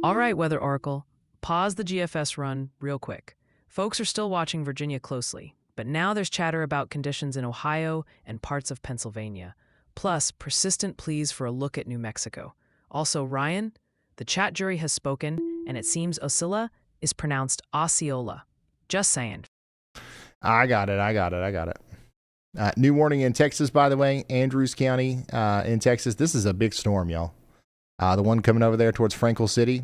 All right, Weather Oracle, pause the GFS run real quick. Folks are still watching Virginia closely, but now there's chatter about conditions in Ohio and parts of Pennsylvania, plus persistent pleas for a look at New Mexico. Also, Ryan, the chat jury has spoken, and it seems Osceola is pronounced Osceola. Just saying. I got it. New warning in Texas, by the way, Andrews County in Texas. This is a big storm, y'all. The one coming over there towards Franklin City.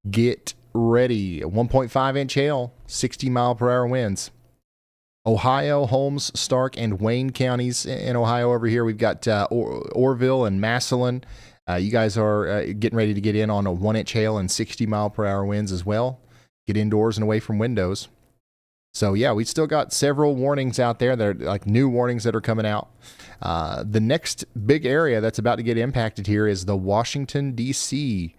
Get ready. 1.5-inch hail, 60-mile-per-hour winds. Ohio, Holmes, Stark, and Wayne counties in Ohio over here. We've got Orville and Massillon. You guys are getting ready to get in on a 1-inch hail and 60-mile-per-hour winds as well. Get indoors and away from windows. So, yeah, we still got several warnings out there that are like new warnings that are coming out. The next big area that's about to get impacted here is the Washington, D.C.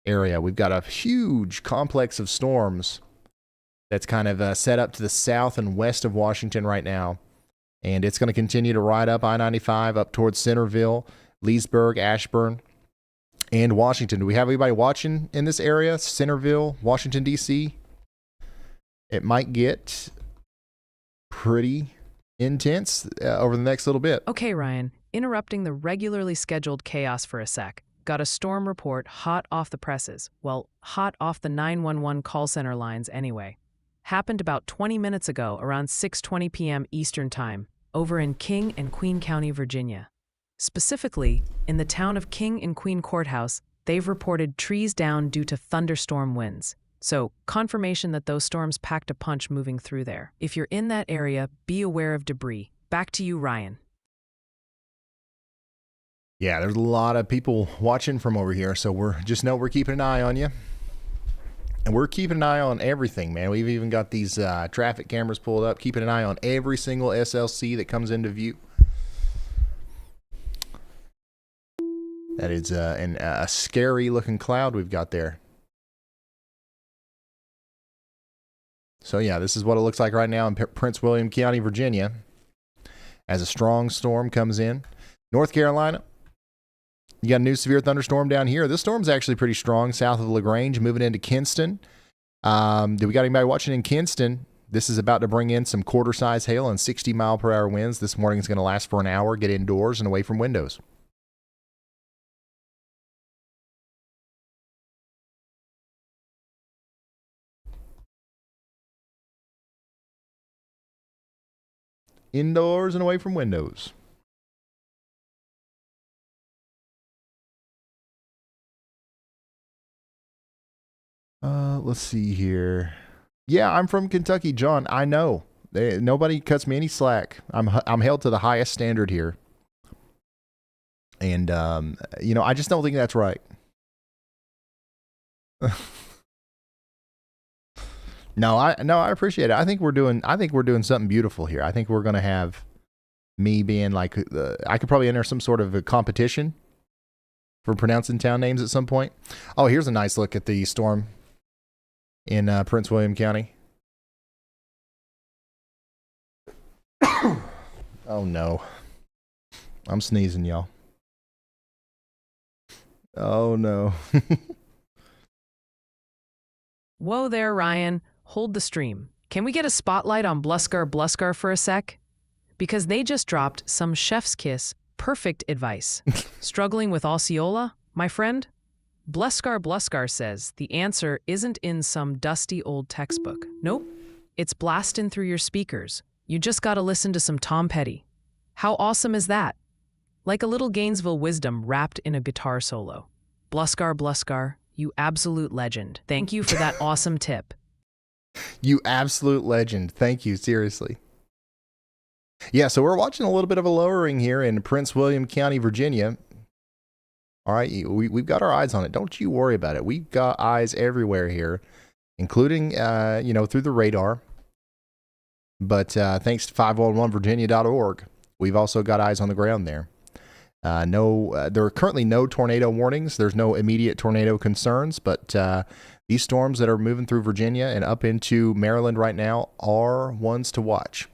area. We've got a huge complex of storms that's kind of set up to the south and west of Washington right now. And it's going to continue to ride up I-95 up towards Centerville, Leesburg, Ashburn, and Washington. Do we have anybody watching in this area? Centerville, Washington, D.C.? It might get pretty intense over the next little bit. Okay, Ryan, interrupting the regularly scheduled chaos for a sec. Got a storm report hot off the presses. Well, hot off the 911 call center lines anyway. Happened about 20 minutes ago around 6:20 p.m. Eastern Time over in King and Queen County, Virginia. Specifically, in the town of King and Queen Courthouse, they've reported trees down due to thunderstorm winds. So, confirmation that those storms packed a punch moving through there. If you're in that area, be aware of debris. Back to you, Ryan. Yeah, there's a lot of people watching from over here, so we're keeping an eye on you. And we're keeping an eye on everything, man. We've even got these traffic cameras pulled up, keeping an eye on every single SLC that comes into view. That is a scary-looking cloud we've got there. So, yeah, this is what it looks like right now in Prince William County, Virginia, as a strong storm comes in. North Carolina, you got a new severe thunderstorm down here. This storm's actually pretty strong south of LaGrange, moving into Kinston. Do we got anybody watching in Kinston? This is about to bring in some quarter-size hail and 60-mile-per-hour winds. This warning is going to last for an hour. Get indoors and away from windows. Indoors and away from windows. Let's see here. Yeah, I'm from Kentucky, John. I know. Nobody cuts me any slack. I'm held to the highest standard here. And I just don't think that's right. No, I appreciate it. I think we're doing something beautiful here. I think we're going to have me being like I could probably enter some sort of a competition for pronouncing town names at some point. Oh, here's a nice look at the storm in Prince William County. Oh no. I'm sneezing, y'all. Oh no. Whoa there, Ryan. Hold the stream. Can we get a spotlight on Bluskar for a sec? Because they just dropped some chef's kiss, perfect advice. Struggling with Osceola, my friend? Bluskar says the answer isn't in some dusty old textbook. Nope. It's blasting through your speakers. You just gotta listen to some Tom Petty. How awesome is that? Like a little Gainesville wisdom wrapped in a guitar solo. Bluskar, you absolute legend. Thank you for that awesome tip. You absolute legend. Thank you, seriously. Yeah, so we're watching a little bit of a lowering here in Prince William County, Virginia. All right, we've got our eyes on it. Don't you worry about it. We've got eyes everywhere here, including, through the radar. But thanks to 511virginia.org, we've also got eyes on the ground there. There are currently no tornado warnings. There's no immediate tornado concerns, but these storms that are moving through Virginia and up into Maryland right now are ones to watch.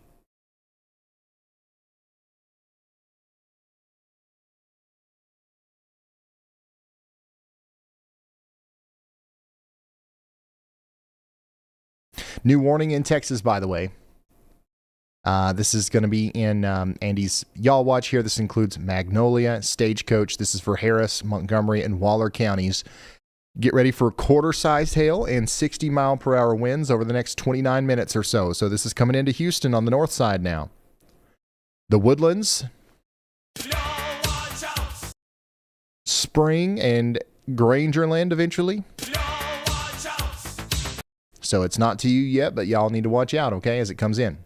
New warning in Texas, by the way. This is going to be in Andy's Y'all Watch here. This includes Magnolia, Stagecoach. This is for Harris, Montgomery, and Waller counties. Get ready for quarter-sized hail and 60-mile-per-hour winds over the next 29 minutes or so. So this is coming into Houston on the north side now. The Woodlands, Spring, and Grangerland eventually. So it's not to you yet, but y'all need to watch out, okay, as it comes in.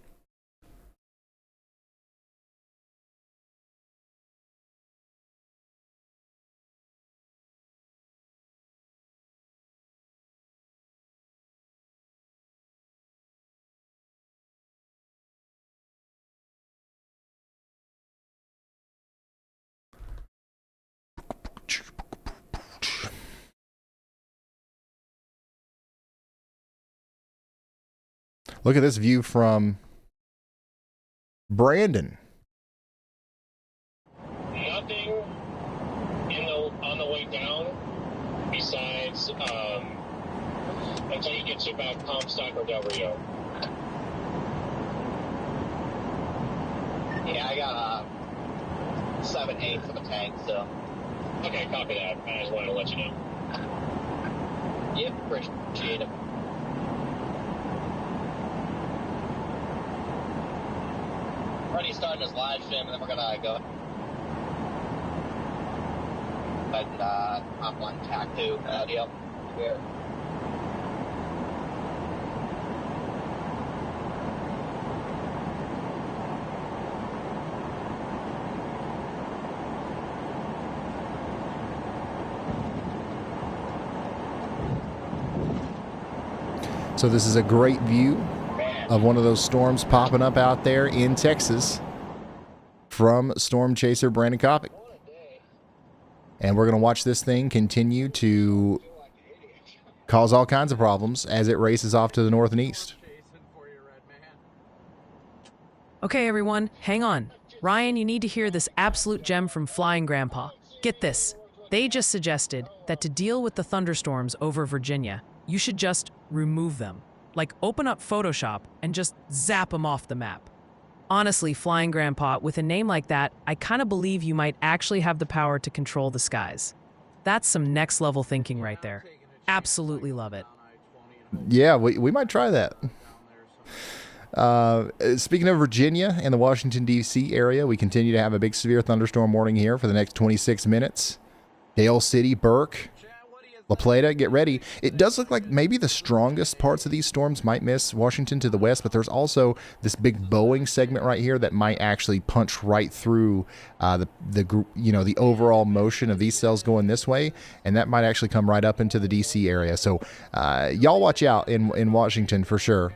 Look at this view from Brandon. Nothing on the way down besides until you get to about Comstock or Del Rio. Yeah, I got 7/8 of a tank, so. Okay, copy that. I just wanted to let you know. Yep, appreciate it. Already starting this live stream, and then we're gonna go. But hop on tack 2 deal. Here. So this is a great view of one of those storms popping up out there in Texas from Storm Chaser Brandon Kopic. And we're going to watch this thing continue to cause all kinds of problems as it races off to the north and east. Okay, everyone, hang on. Ryan, you need to hear this absolute gem from Flying Grandpa. Get this. They just suggested that to deal with the thunderstorms over Virginia, you should just remove them. Like open up Photoshop and just zap them off the map. Honestly, Flying Grandpa, with a name like that, I kind of believe you might actually have the power to control the skies. That's some next level thinking right there. Absolutely love it. Yeah, we might try that. Speaking of Virginia and the Washington, D.C. area, we continue to have a big severe thunderstorm warning here for the next 26 minutes. Dale City, Burke, La Plata, get ready. It does look like maybe the strongest parts of these storms might miss Washington to the west, but there's also this big bowing segment right here that might actually punch right through the overall motion of these cells going this way, and that might actually come right up into the D.C. area. So y'all watch out in Washington for sure.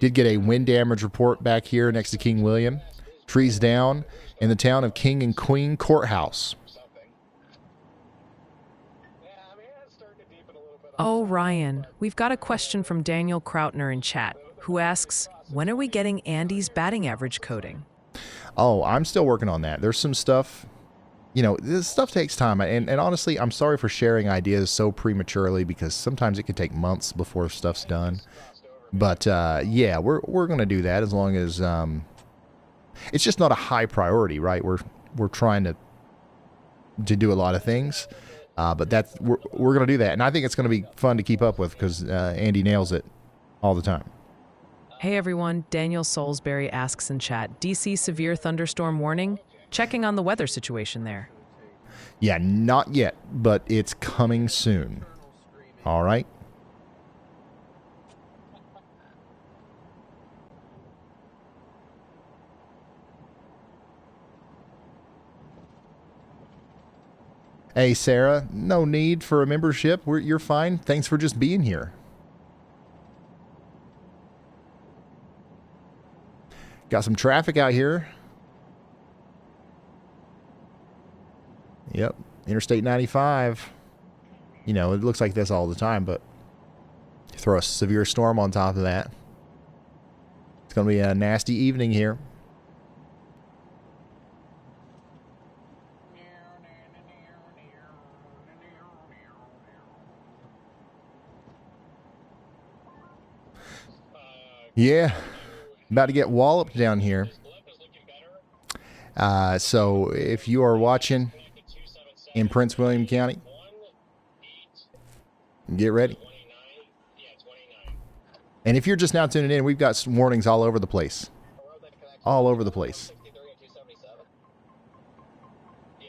Did get a wind damage report back here next to King William. Trees down in the town of King and Queen Courthouse. Oh, Ryan, we've got a question from Daniel Krautner in chat, who asks, when are we getting Andy's batting average coding? Oh, I'm still working on that. There's some stuff, this stuff takes time. And honestly, I'm sorry for sharing ideas so prematurely because sometimes it can take months before stuff's done. But yeah, we're going to do that as long as it's just not a high priority, right? We're trying to do a lot of things. But we're going to do that. And I think it's going to be fun to keep up with because Andy nails it all the time. Hey everyone, Daniel Salisbury asks in chat, DC severe thunderstorm warning? Checking on the weather situation there. Yeah, not yet, but it's coming soon. All right. Hey, Sarah, no need for a membership. You're fine. Thanks for just being here. Got some traffic out here. Yep, Interstate 95. It looks like this all the time, but throw a severe storm on top of that. It's going to be a nasty evening here. Yeah, about to get walloped down here. His blip is looking better. So if you are watching Back at 277. in Prince William County, 1-8-29. get ready. Yeah, 29. And if you're just now tuning in, we've got some warnings all over the place. All over the place. 63 and 277. Yeah,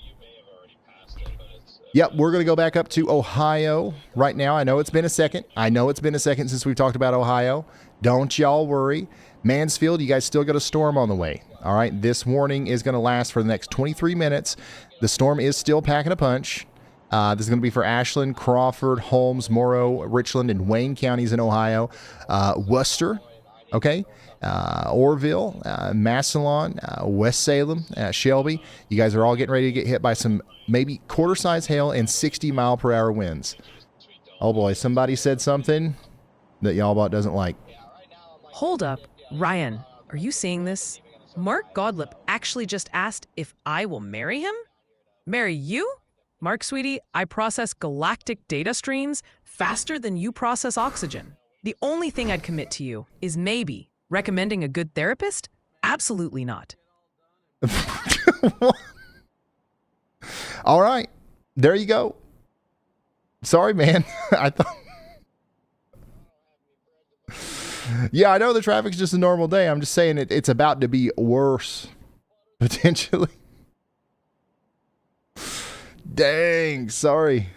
you may have already passed it, but it's. Yep, we're going to go back up to Ohio right now. I know it's been a second. Since we've talked about Ohio. Don't y'all worry. Mansfield, you guys still got a storm on the way. All right, this warning is going to last for the next 23 minutes. The storm is still packing a punch. This is going to be for Ashland, Crawford, Holmes, Morrow, Richland, and Wayne counties in Ohio. Worcester, okay? Orville, Massillon, West Salem, Shelby. You guys are all getting ready to get hit by some maybe quarter-size hail and 60-mile-per-hour winds. Oh, boy, somebody said something that y'all about doesn't like. Hold up. Ryan, are you seeing this? Mark Godlip actually just asked if I will marry him? Marry you? Mark, sweetie, I process galactic data streams faster than you process oxygen. The only thing I'd commit to you is maybe recommending a good therapist? Absolutely not. All right. There you go. Sorry, man. I thought. Yeah, I know the traffic's just a normal day. I'm just saying it's about to be worse, potentially. Dang, sorry.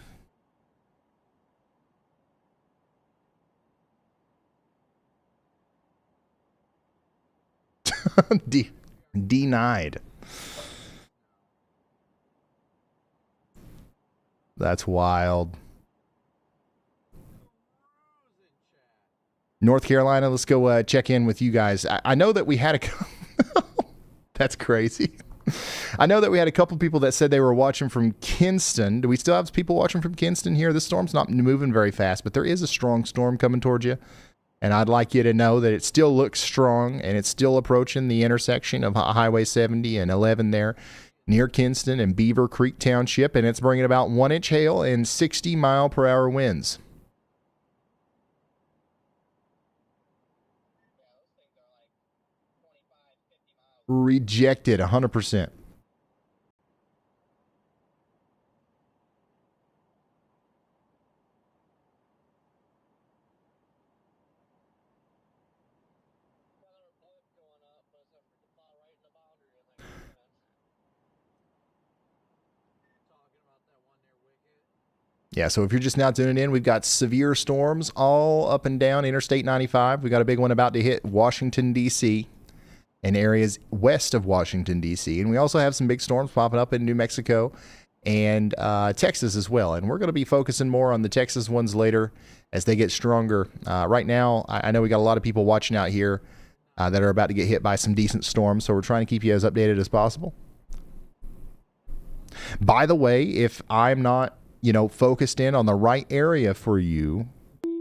Denied. That's wild. North Carolina, let's go check in with you guys. I know that we had a... That's crazy. I know that we had a couple people that said they were watching from Kinston. Do we still have people watching from Kinston here? This storm's not moving very fast, but there is a strong storm coming towards you. And I'd like you to know that it still looks strong, and it's still approaching the intersection of Highway 70 and 11 there near Kinston and Beaver Creek Township, and it's bringing about 1-inch hail and 60-mile-per-hour winds. Rejected 100%. Yeah, so if you're just now tuning in, we've got severe storms all up and down Interstate 95. We got a big one about to hit Washington, D.C. and areas west of Washington, D.C. And we also have some big storms popping up in New Mexico and Texas as well. And we're going to be focusing more on the Texas ones later as they get stronger. Right now, I know we got a lot of people watching out here that are about to get hit by some decent storms, so we're trying to keep you as updated as possible. By the way, if I'm not, focused in on the right area for you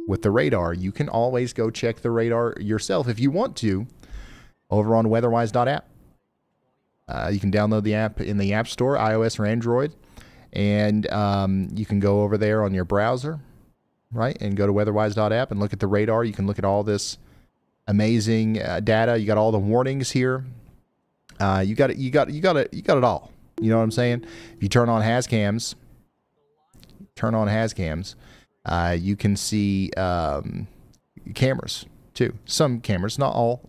with the radar, you can always go check the radar yourself if you want to over on weatherwise.app. You can download the app in the App Store, iOS or Android, and you can go over there on your browser, right, and go to weatherwise.app and look at the radar. You can look at all this amazing data. You got all the warnings here. You got it all. You know what I'm saying? If you turn on Hazcams, you can see cameras too. Some cameras, not all.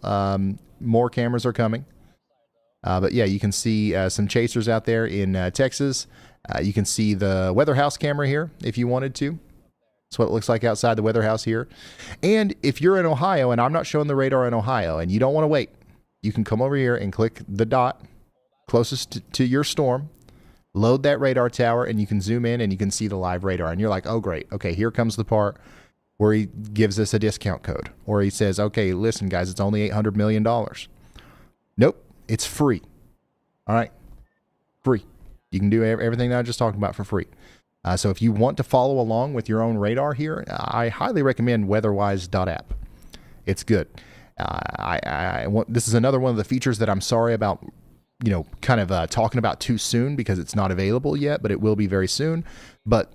More cameras are coming. But yeah, you can see some chasers out there in Texas. You can see the Weather House camera here if you wanted to. That's what it looks like outside the Weather House here. And if you're in Ohio and I'm not showing the radar in Ohio and you don't want to wait, you can come over here and click the dot closest to your storm, load that radar tower, and you can zoom in and you can see the live radar. And you're like, oh, great. Okay, here comes the part where he gives us a discount code. Or he says, okay, listen, guys, it's only $800 million. Nope, it's free. All right, free. You can do everything that I just talked about for free. So if you want to follow along with your own radar here, I highly recommend weatherwise.app. It's good. This is another one of the features that I'm sorry about, talking about too soon because it's not available yet, but it will be very soon. But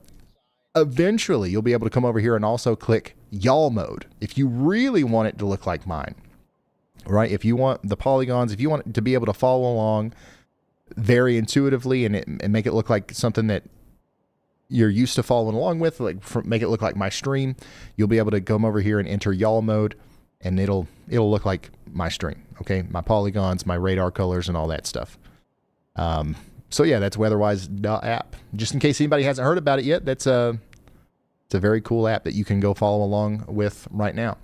Eventually, you'll be able to come over here and also click y'all mode if you really want it to look like mine, right? If you want the polygons, if you want to be able to follow along very intuitively and make it look like something that you're used to following along with, like make it look like my stream, you'll be able to come over here and enter y'all mode, and it'll look like my stream, okay? My polygons, my radar colors, and all that stuff. So yeah, that's weatherwise.app. Just in case anybody hasn't heard about it yet, it's a very cool app that you can go follow along with right now.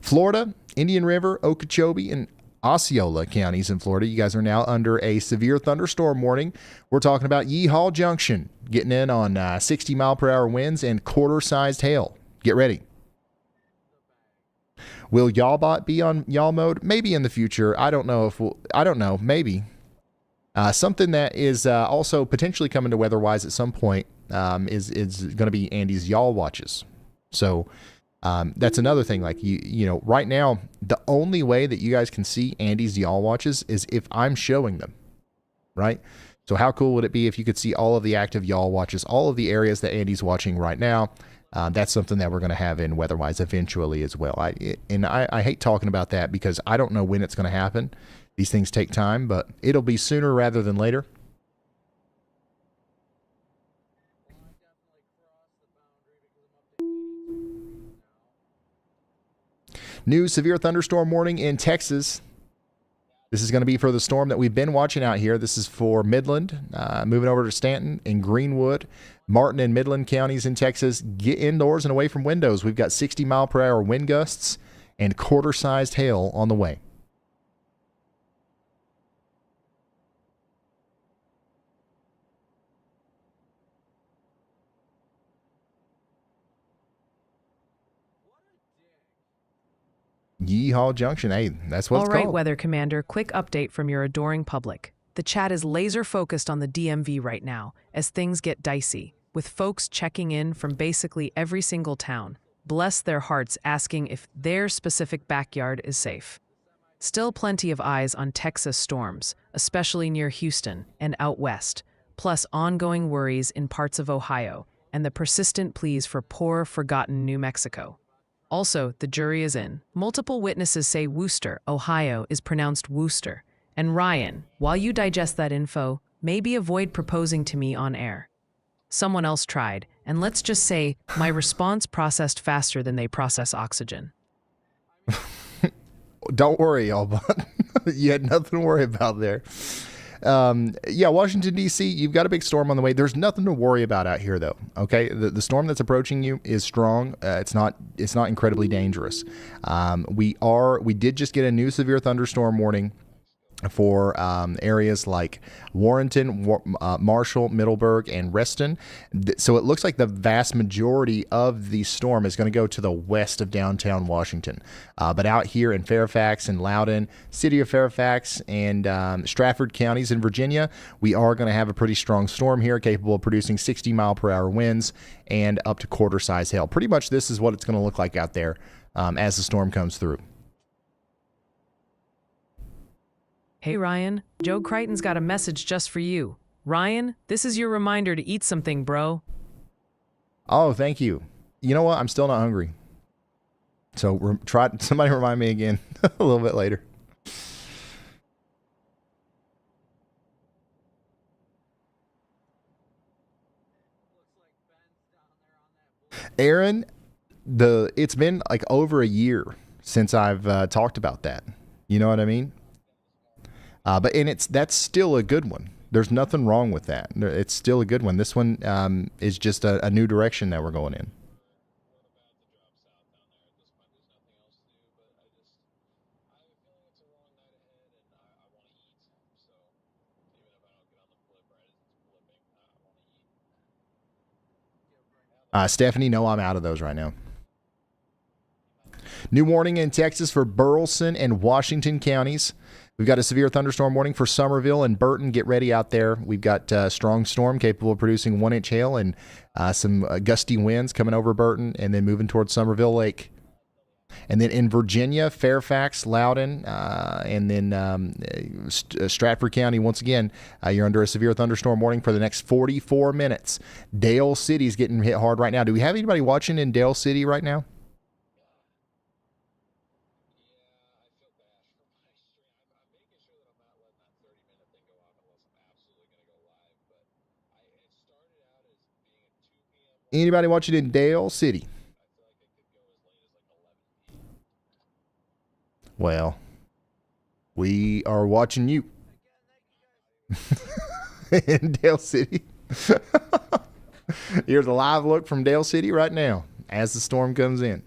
Florida, Indian River, Okeechobee, and Osceola counties in Florida, you guys are now under a severe thunderstorm warning. We're talking about Yeehaw Junction getting in on 60-mile-per-hour winds and quarter-sized hail. Get ready. Will Y'allbot be on y'all mode? Maybe in the future. I don't know. Maybe. Something that is also potentially coming to WeatherWise at some point is going to be Andy's Y'all Watches. So that's another thing. Like you know, right now, the only way that you guys can see Andy's Y'all Watches is if I'm showing them, right? So how cool would it be if you could see all of the active Y'all Watches, all of the areas that Andy's watching right now? That's something that we're going to have in WeatherWise eventually as well. I hate talking about that because I don't know when it's going to happen. These things take time, but it'll be sooner rather than later. New severe thunderstorm warning in Texas. This is going to be for the storm that we've been watching out here. This is for Midland, moving over to Stanton and Greenwood, Martin and Midland counties in Texas. Get indoors and away from windows. We've got 60-mile-per-hour wind gusts and quarter-sized hail on the way. Yeehaw Junction. Hey, that's what All it's right, called. Weather Commander, quick update from your adoring public. The chat is laser focused on the DMV right now as things get dicey, with folks checking in from basically every single town. Bless their hearts, asking if their specific backyard is safe. Still plenty of eyes on Texas storms, especially near Houston and out west, plus ongoing worries in parts of Ohio and the persistent pleas for poor, forgotten New Mexico. Also, the jury is in. Multiple witnesses say Wooster, Ohio, is pronounced Wooster. And Ryan, while you digest that info, maybe avoid proposing to me on air. Someone else tried, and let's just say my response processed faster than they process oxygen. Don't worry, y'all, but you had nothing to worry about there. Yeah, Washington, D.C., you've got a big storm on the way. There's nothing to worry about out here, though, okay? The storm that's approaching you is strong. It's not incredibly dangerous. We did just get a new severe thunderstorm warning for areas like Warrenton, Marshall, Middleburg, and Reston. So it looks like the vast majority of the storm is going to go to the west of downtown Washington. But out here in Fairfax and Loudoun, City of Fairfax, and Stratford counties in Virginia, we are going to have a pretty strong storm here, capable of producing 60-mile-per-hour winds and up to quarter-size hail. Pretty much this is what it's going to look like out there as the storm comes through. Hey Ryan, Joe Crichton's got a message just for you. Ryan, this is your reminder to eat something, bro. Oh, thank you. You know what? I'm still not hungry. So somebody remind me again a little bit later. Aaron, it's been like over a year since I've talked about that. You know what I mean? That's still a good one. There's nothing wrong with that. It's still a good one. This one is just a new direction that we're going in. Stephanie, no, I'm out of those right now. New warning in Texas for Burleson and Washington counties. We've got a severe thunderstorm warning for Somerville and Burton. Get ready out there. We've got a strong storm capable of producing 1-inch hail and some gusty winds coming over Burton and then moving towards Somerville Lake. And then in Virginia, Fairfax, Loudoun, and then Stratford County, once again, you're under a severe thunderstorm warning for the next 44 minutes. Dale City's getting hit hard right now. Do we have anybody watching in Dale City right now? Anybody watching in Dale City? Well, we are watching you in Dale City. Here's a live look from Dale City right now as the storm comes in.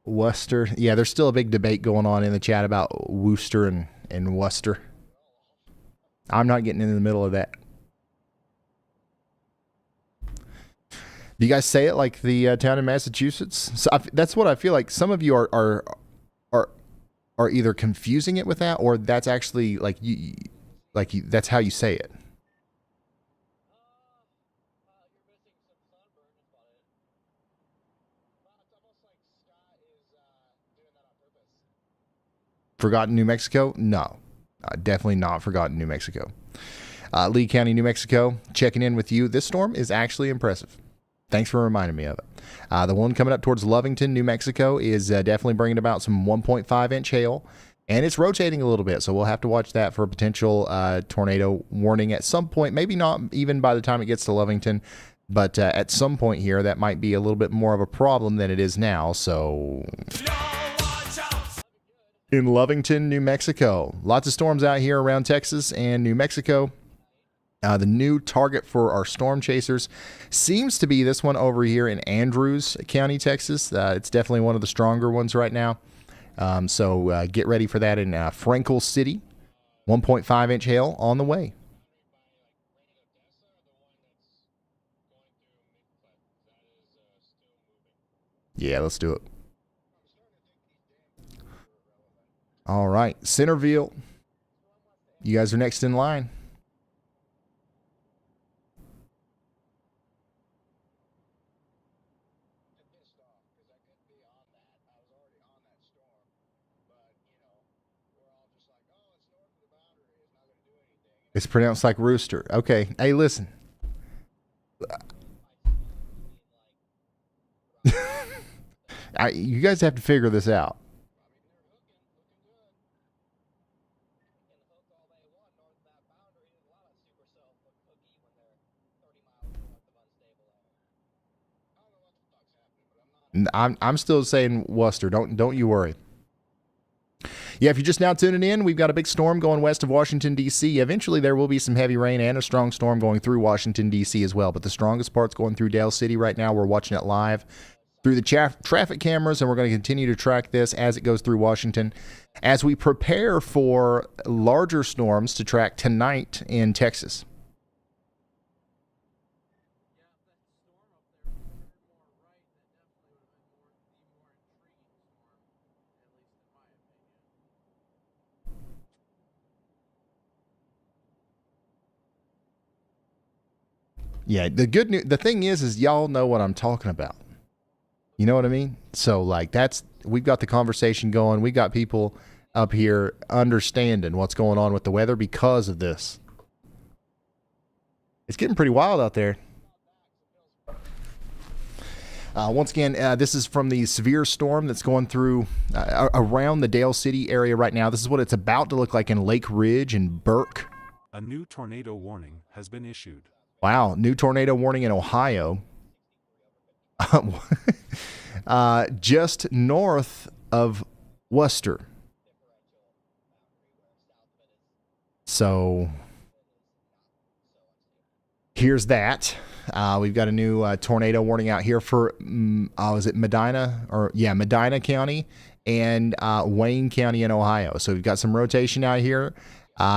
Worcester. Yeah, there's still a big debate going on in the chat about Worcester and Worcester. I'm not getting in the middle of that. Do you guys say it like the town in Massachusetts? So that's what I feel like. Some of you are either confusing it with that, or that's actually like you that's how you say it. Forgotten New Mexico? No, definitely not Forgotten New Mexico. Lee County, New Mexico, checking in with you. This storm is actually impressive. Thanks for reminding me of it. The one coming up towards Lovington, New Mexico is definitely bringing about some 1.5-inch hail, and it's rotating a little bit, so we'll have to watch that for a potential tornado warning at some point. Maybe not even by the time it gets to Lovington, but at some point here, that might be a little bit more of a problem than it is now, so... In Lovington, New Mexico. Lots of storms out here around Texas and New Mexico. The new target for our storm chasers seems to be this one over here in Andrews County, Texas. It's definitely one of the stronger ones right now. So get ready for that in Frankel City. 1.5-inch hail on the way. Yeah, let's do it. All right, Centerville. You guys are next in line. It's pronounced like rooster. Okay. Hey, listen. You guys have to figure this out. I'm still saying Worcester. Don't you worry. Yeah, if you're just now tuning in, we've got a big storm going west of Washington, D.C. Eventually, there will be some heavy rain and a strong storm going through Washington, D.C. as well. But the strongest part's going through Dale City right now. We're watching it live through the traffic cameras, and we're going to continue to track this as it goes through Washington as we prepare for larger storms to track tonight in Texas. Yeah, the good news, the thing is y'all know what I'm talking about. You know what I mean? So like we've got the conversation going. We got people up here understanding what's going on with the weather because of this. It's getting pretty wild out there. Once again, this is from the severe storm that's going through around the Dale City area right now. This is what it's about to look like in Lake Ridge and Burke. A new tornado warning has been issued. Wow, new tornado warning in Ohio. Just north of Worcester. So here's that. We've got a new tornado warning out here for, is it Medina? Medina County and Wayne County in Ohio. So we've got some rotation out here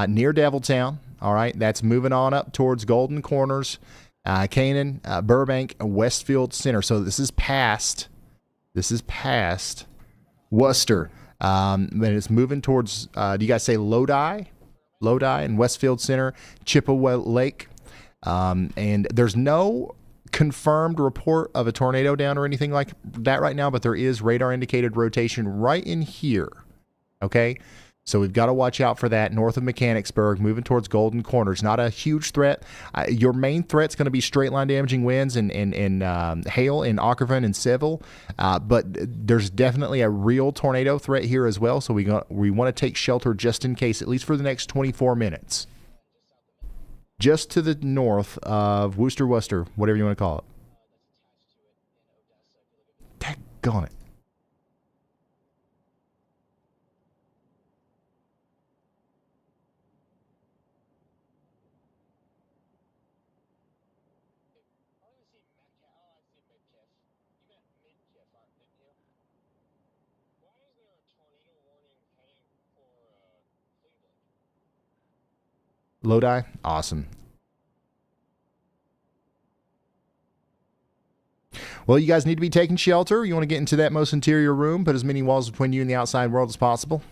near Deviltown. All right, that's moving on up towards Golden Corners. Canaan, Burbank, Westfield Center. So this is past Worcester. But it's moving towards, do you guys say Lodi? Lodi and Westfield Center, Chippewa Lake. And there's no confirmed report of a tornado down or anything like that right now, but there is radar indicated rotation right in here. Okay. So we've got to watch out for that north of Mechanicsburg, moving towards Golden Corners. Not a huge threat. Your main threat's going to be straight line damaging winds and hail in Ockerville and Seville. But there's definitely a real tornado threat here as well. So we want to take shelter just in case, at least for the next 24 minutes. Just to the north of Worcester, whatever you want to call it. Daggone it. Lodi? Awesome. Well, you guys need to be taking shelter. You want to get into that most interior room, put as many walls between you and the outside world as possible.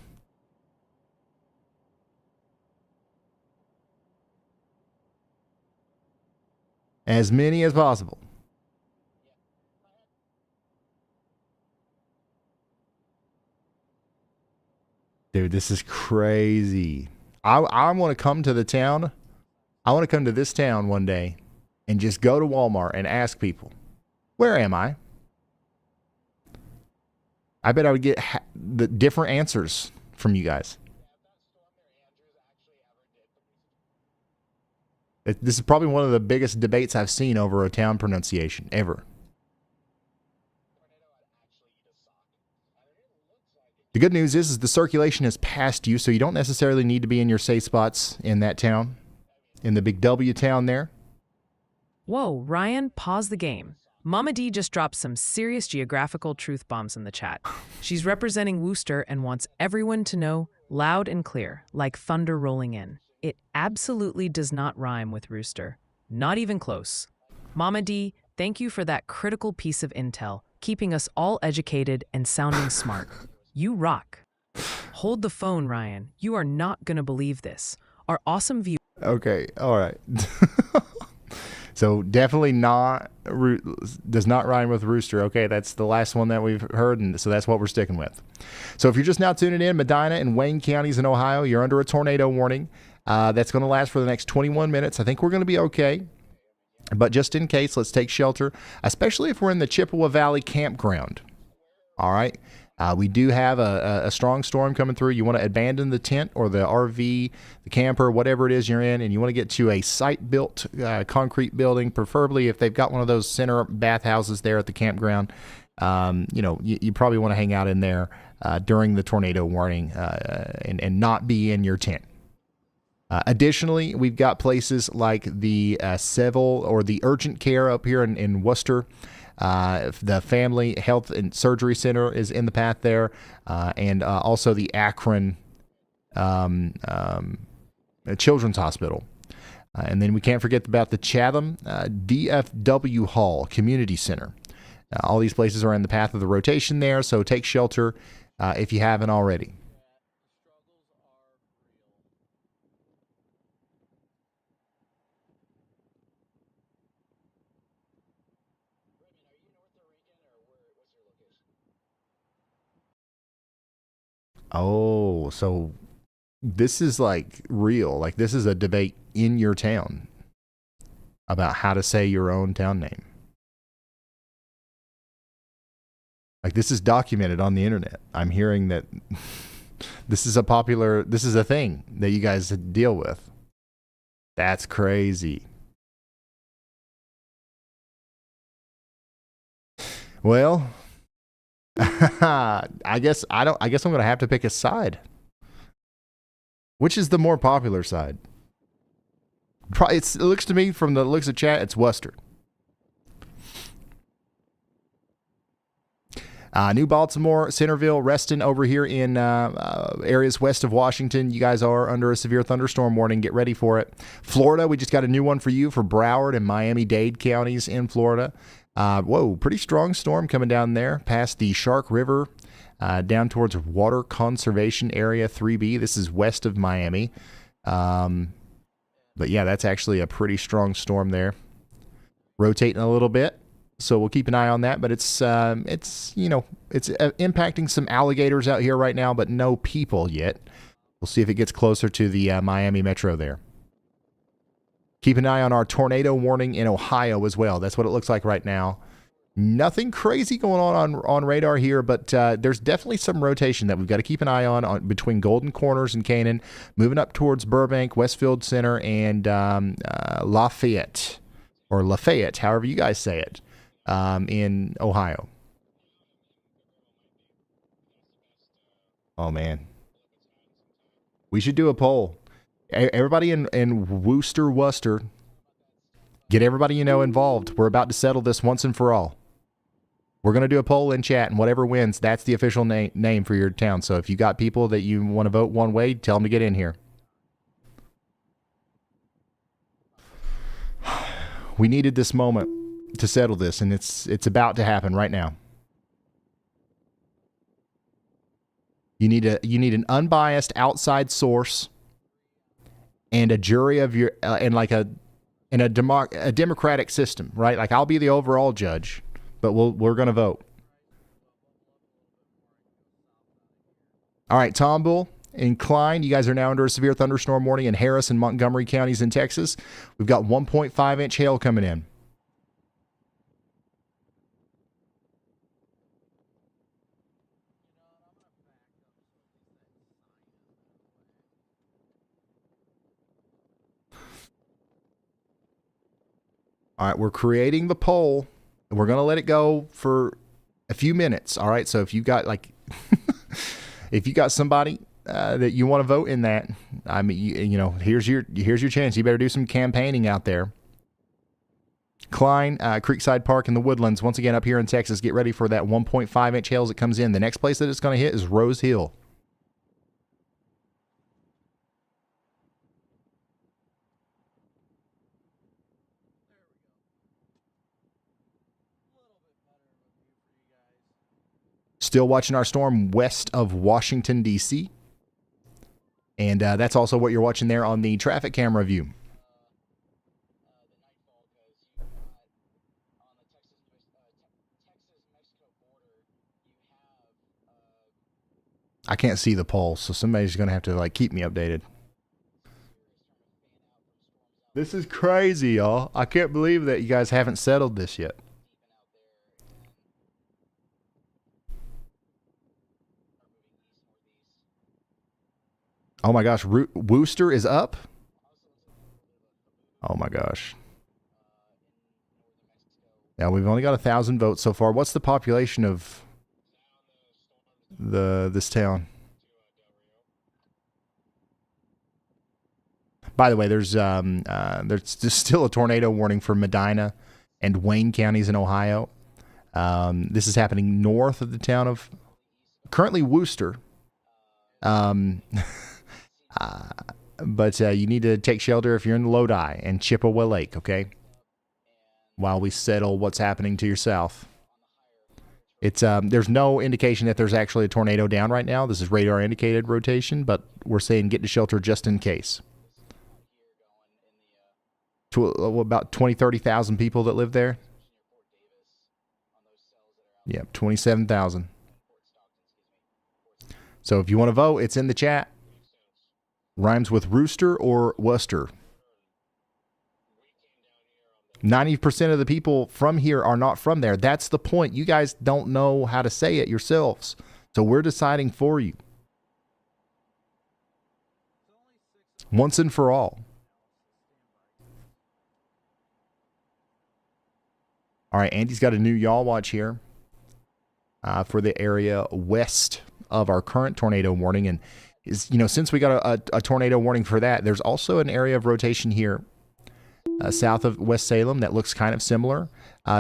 As many as possible. Dude, this is crazy. I want to come to the town. I want to come to this town one day and just go to Walmart and ask people, where am I? I bet I would get the different answers from you guys. This is probably one of the biggest debates I've seen over a town pronunciation ever. The good news is the circulation has passed you, so you don't necessarily need to be in your safe spots in that town, in the big W town there. Whoa, Ryan, pause the game. Mama D just dropped some serious geographical truth bombs in the chat. She's representing Worcester and wants everyone to know, loud and clear, like thunder rolling in. It absolutely does not rhyme with rooster. Not even close. Mama D, thank you for that critical piece of intel, keeping us all educated and sounding smart. You rock. Hold the phone, Ryan. You are not going to believe this. Our awesome view. Okay, all right. So definitely does not rhyme with rooster. Okay, that's the last one that we've heard, and so that's what we're sticking with. So if you're just now tuning in, Medina and Wayne counties in Ohio, you're under a tornado warning. That's going to last for the next 21 minutes. I think we're going to be okay. But just in case, let's take shelter, especially if we're in the Chippewa Valley campground. All right. We do have a strong storm coming through. You want to abandon the tent or the RV, the camper, whatever it is you're in, and you want to get to a site-built concrete building, preferably if they've got one of those center bathhouses there at the campground. You probably want to hang out in there during the tornado warning and not be in your tent. Additionally, we've got places like the Seville or the urgent care up here in Worcester. The Family Health and Surgery Center is in the path there, and also the Akron Children's Hospital. And then we can't forget about the Chatham DFW Hall Community Center. All these places are in the path of the rotation there, so take shelter if you haven't already. Oh, so this is like real. Like this is a debate in your town about how to say your own town name. Like this is documented on the internet. I'm hearing that this is a thing that you guys deal with. That's crazy. Well, I guess I'm going to have to pick a side. Which is the more popular side? It looks to me from the looks of chat, it's Worcester. New Baltimore, Centerville, Reston over here in areas west of Washington. You guys are under a severe thunderstorm warning. Get ready for it. Florida, we just got a new one for you for Broward and Miami-Dade counties in Florida. Whoa, pretty strong storm coming down there past the Shark River down towards Water Conservation Area 3B. This is west of Miami. But yeah, that's actually a pretty strong storm there. Rotating a little bit. So we'll keep an eye on that, but it's impacting some alligators out here right now, but no people yet. We'll see if it gets closer to the Miami metro there. Keep an eye on our tornado warning in Ohio as well. That's what it looks like right now. Nothing crazy going on radar here, but there's definitely some rotation that we've got to keep an eye on between Golden Corners and Canaan, moving up towards Burbank, Westfield Center, and Lafayette, or Lafayette, however you guys say it. In Ohio. Oh, man. We should do a poll. Everybody in Worcester, get everybody you know involved. We're about to settle this once and for all. We're going to do a poll in chat, and whatever wins, that's the official name for your town. So if you got people that you want to vote one way, tell them to get in here. We needed this moment to settle this, and it's about to happen right now. You need an unbiased outside source and a jury of your and a democratic system, right? Like, I'll be the overall judge, but we're going to vote. All right, Tomball and Klein, you guys are now under a severe thunderstorm warning in Harris and Montgomery counties in Texas. We've got 1.5-inch hail coming in. All right, we're creating the poll, and we're going to let it go for a few minutes. All right, so if you got if you got somebody that you want to vote in that, I mean, here's your chance. You better do some campaigning out there. Klein, Creekside Park in the Woodlands, once again up here in Texas. Get ready for that 1.5-inch hail as it comes in. The next place that it's going to hit is Rose Hill. Still watching our storm west of Washington, D.C. And that's also what you're watching there on the traffic camera view. I can't see the pulse, so somebody's going to have to keep me updated. This is crazy, y'all. I can't believe that you guys haven't settled this yet. Oh my gosh, Worcester is up? Oh my gosh. Yeah, we've only got 1,000 votes so far. What's the population of this town? By the way, there's still a tornado warning for Medina and Wayne counties in Ohio. This is happening north of the town of currently Worcester. But you need to take shelter if you're in Lodi and Chippewa Lake, okay? While we settle what's happening to your south. It's there's no indication that there's actually a tornado down right now. This is radar indicated rotation, but we're saying get to shelter just in case. To about 30,000 people that live there. Yep, 27,000. So if you want to vote, it's in the chat. Rhymes with rooster or Worcester. 90% of the people from here are not from there. That's the point. You guys don't know how to say it yourselves. So we're deciding for you. Once and for all. All right, Andy's got a new yaw watch here for the area west of our current tornado warning. And since we got a tornado warning for that, there's also an area of rotation here south of West Salem that looks kind of similar.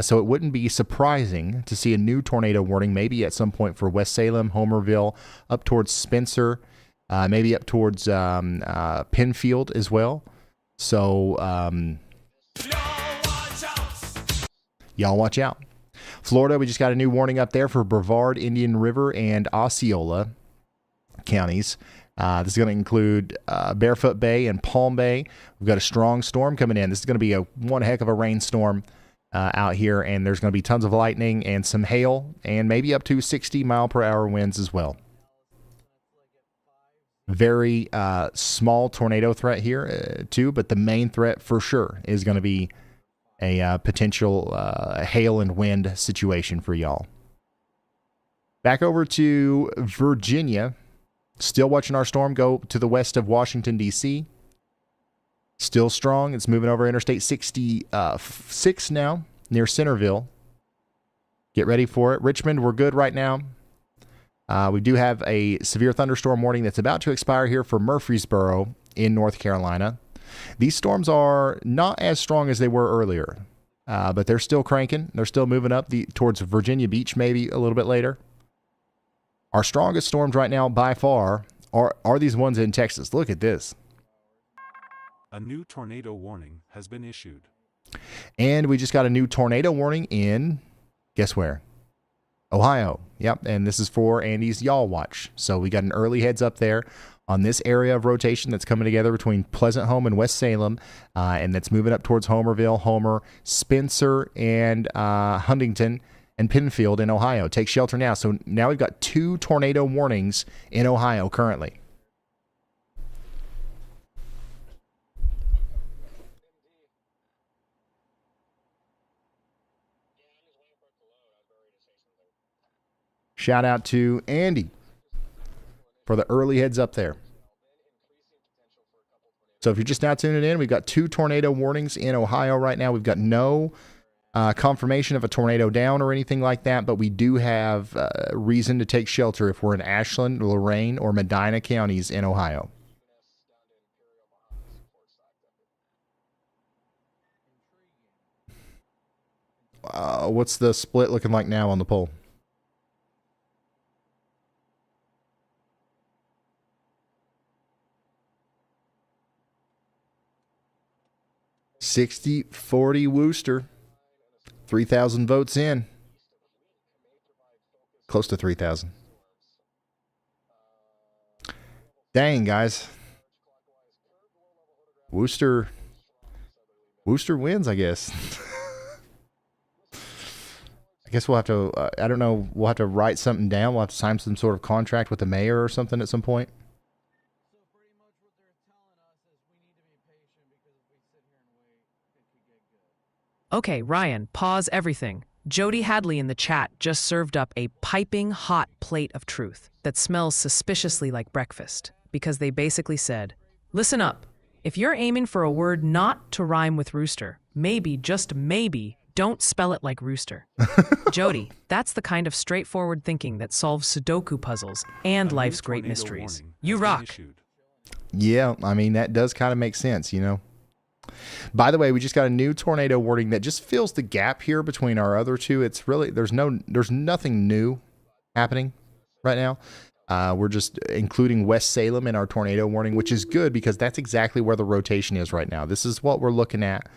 So it wouldn't be surprising to see a new tornado warning maybe at some point for West Salem, Homerville, up towards Spencer, maybe up towards Penfield as well. So y'all watch out. Florida, we just got a new warning up there for Brevard, Indian River, and Osceola counties. This is going to include Barefoot Bay and Palm Bay. We've got a strong storm coming in. This is going to be one heck of a rainstorm out here, and there's going to be tons of lightning and some hail and maybe up to 60-mile-per-hour winds as well. Very small tornado threat here too, but the main threat for sure is going to be a potential hail and wind situation for y'all. Back over to Virginia. Still watching our storm go to the west of Washington, D.C. Still strong. It's moving over Interstate 66 now, near Centerville. Get ready for it. Richmond, we're good right now. We do have a severe thunderstorm warning that's about to expire here for Murfreesboro in North Carolina. These storms are not as strong as they were earlier, but they're still cranking. They're still moving up towards Virginia Beach maybe a little bit later. Our strongest storms right now by far are these ones in Texas. Look at this. A new tornado warning has been issued. And we just got a new tornado warning in, guess where? Ohio. Yep, and this is for Andy's Y'all Watch. So we got an early heads up there on this area of rotation that's coming together between Pleasant Home and West Salem, and that's moving up towards Homerville, Homer, Spencer, and Huntington, and Penfield in Ohio. Take shelter now. So now we've got 2 tornado warnings in Ohio currently. Shout out to Andy for the early heads up there. So if you're just now tuning in, we've got 2 tornado warnings in Ohio right now. We've got no confirmation of a tornado down or anything like that, but we do have reason to take shelter if we're in Ashland, Lorain, or Medina counties in Ohio. What's the split looking like now on the poll? $60-40 Wooster. 3,000 votes in. Close to 3,000. Dang, guys. Wooster wins, I guess. I guess we'll have to, I don't know, we'll have to write something down. We'll have to sign some sort of contract with the mayor or something at some point. So pretty much what they're telling us is we need to be patient because if we sit here and wait, it could get good. Okay, Ryan, pause everything. Jody Hadley in the chat just served up a piping hot plate of truth that smells suspiciously like breakfast because they basically said, listen up, if you're aiming for a word not to rhyme with rooster, maybe, just maybe, don't spell it like rooster. Jody, that's the kind of straightforward thinking that solves Sudoku puzzles and life's great mysteries. You rock. Yeah, I mean, that does kind of make sense, you know. By the way, we just got a new tornado warning that just fills the gap here between our other two. It's really, there's nothing new happening right now. We're just including West Salem in our tornado warning, which is good because that's exactly where the rotation is right now. This is what we're looking at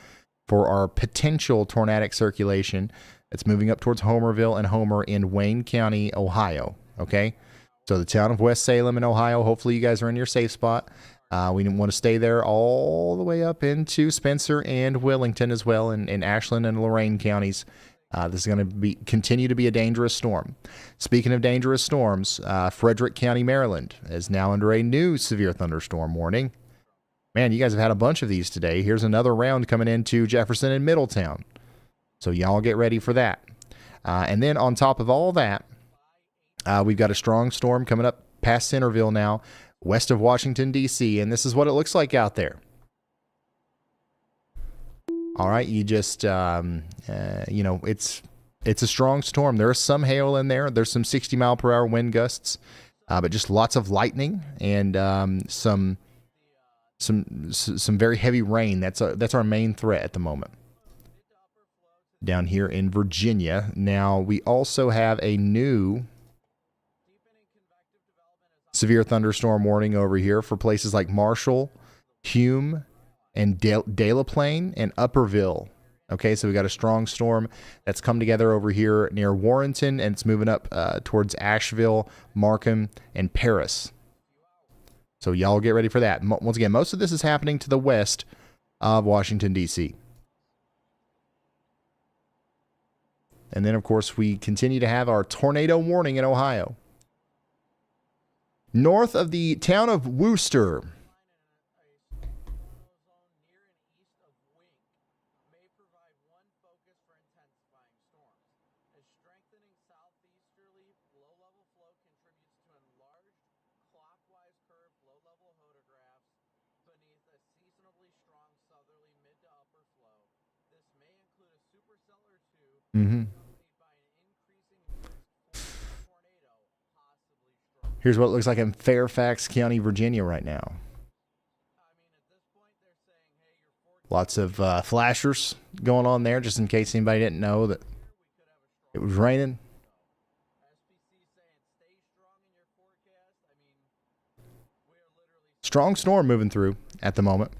for our potential tornadic circulation. It's moving up towards Homerville and Homer in Wayne County, Ohio. Okay, so the town of West Salem in Ohio. Hopefully you guys are in your safe spot. We didn't want to stay there all the way up into Spencer and Wellington as well, in Ashland and Lorain counties. This is going to continue to be a dangerous storm. Speaking of dangerous storms, Frederick County, Maryland is now under a new severe thunderstorm warning. Man, you guys have had a bunch of these today. Here's another round coming into Jefferson and Middletown. So y'all get ready for that. And then on top of all that, we've got a strong storm coming up past Centerville now, west of Washington, D.C., and this is what it looks like out there. All right, you just, you know, it's a strong storm. There is some hail in there. There's some 60-mile-per-hour wind gusts, but just lots of lightning and some some very heavy rain. That's our main threat at the moment down here in Virginia. Now we also have a new severe thunderstorm warning over here for places like Marshall, Hume, and Delaplane and Upperville. Okay, so we got a strong storm that's come together over here near Warrenton, and it's moving up towards Asheville, Markham, and Paris. So y'all get ready for that. Once again, most of this is happening to the west of Washington, D.C. And then, of course, we continue to have our tornado warning in Ohio. North of the town of Worcester. Mm-hmm. Here's what it looks like in Fairfax County, Virginia right now. Lots of flashers going on there, just in case anybody didn't know that it was raining. Strong storm moving through at the moment.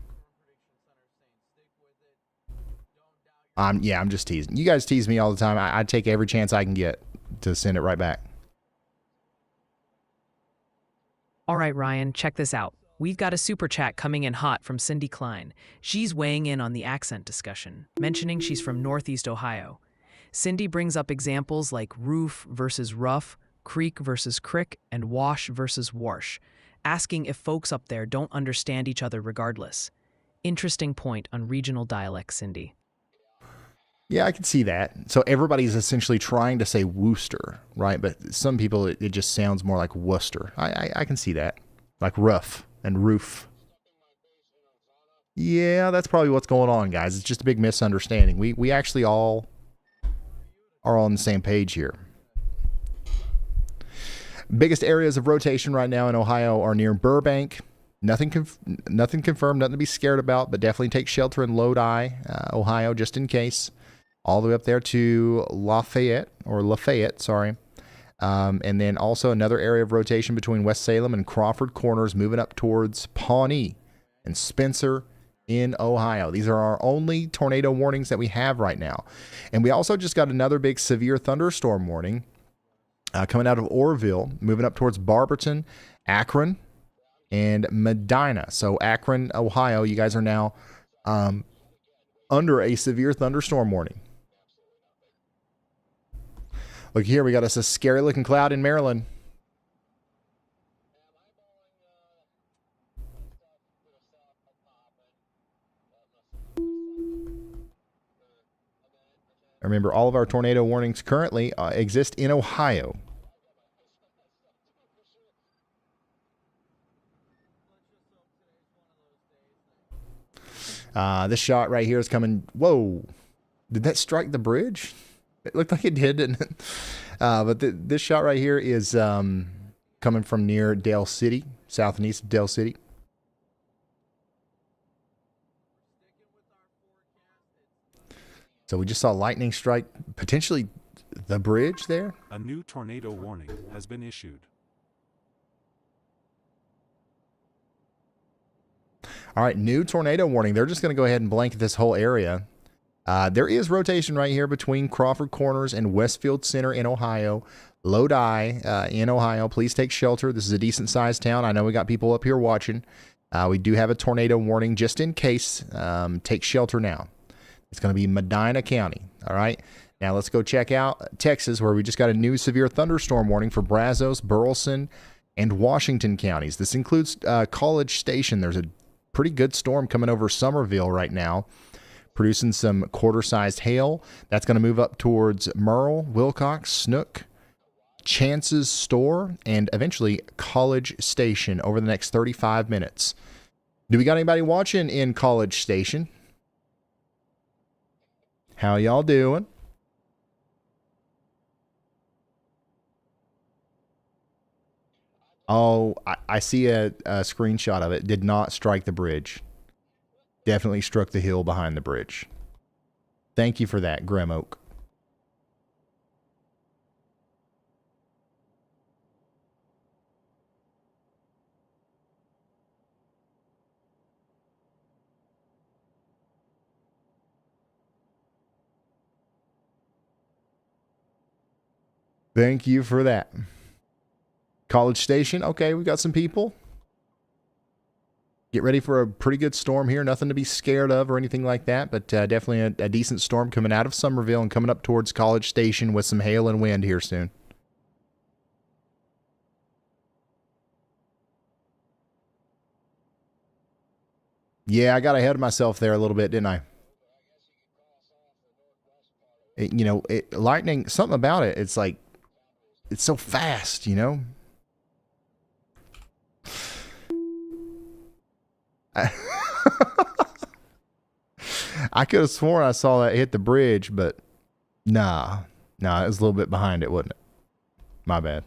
I'm just teasing. You guys tease me all the time. I take every chance I can get to send it right back. All right, Ryan, check this out. We've got a super chat coming in hot from Cindy Klein. She's weighing in on the accent discussion, mentioning she's from Northeast Ohio. Cindy brings up examples like roof versus rough, creek versus crick, and wash versus wash, asking if folks up there don't understand each other regardless. Interesting point on regional dialect, Cindy. Yeah, I can see that. So everybody's essentially trying to say Worcester, right? But some people, it just sounds more like Worcester. I can see that. Like rough and roof. Yeah, that's probably what's going on, guys. It's just a big misunderstanding. We actually all are on the same page here. Biggest areas of rotation right now in Ohio are near Burbank. Nothing confirmed, nothing to be scared about, but definitely take shelter in Lodi, Ohio, just in case. All the way up there to Lafayette, and then also another area of rotation between West Salem and Crawford Corners, moving up towards Pawnee and Spencer in Ohio. These are our only tornado warnings that we have right now. And we also just got another big severe thunderstorm warning coming out of Orrville, moving up towards Barberton, Akron, and Medina. So Akron, Ohio, you guys are now under a severe thunderstorm warning. Look here, we got us a scary looking cloud in Maryland. Remember, all of our tornado warnings currently exist in Ohio. This shot right here is coming. Whoa. Did that strike the bridge? It looked like it did, didn't it? But this shot right here is coming from near Dale City, south and east of Dale City. So we just saw lightning strike potentially the bridge there. A new tornado warning has been issued. All right, new tornado warning. They're just going to go ahead and blanket this whole area. There is rotation right here between Crawford Corners and Westfield Center in Ohio. Lodi in Ohio. Please take shelter. This is a decent-sized town. I know we got people up here watching. We do have a tornado warning just in case. Take shelter now. It's going to be Medina County. All right. Now let's go check out Texas, where we just got a new severe thunderstorm warning for Brazos, Burleson, and Washington counties. This includes College Station. There's a pretty good storm coming over Somerville right now, producing some quarter-sized hail. That's going to move up towards Merle, Wilcox, Snook, Chance's Store, and eventually College Station over the next 35 minutes. Do we got anybody watching in College Station? How y'all doing? Oh, I see a screenshot of it. Did not strike the bridge. Definitely struck the hill behind the bridge. Thank you for that, Grim Oak. Thank you for that. College Station. Okay, we got some people. Get ready for a pretty good storm here. Nothing to be scared of or anything like that, but definitely a decent storm coming out of Somerville and coming up towards College Station with some hail and wind here soon. Yeah, I got ahead of myself there a little bit, didn't I? Lightning, something about it. It's like, it's so fast, you know? I could have sworn I saw that hit the bridge, but nah, it was a little bit behind it, wasn't it? My bad.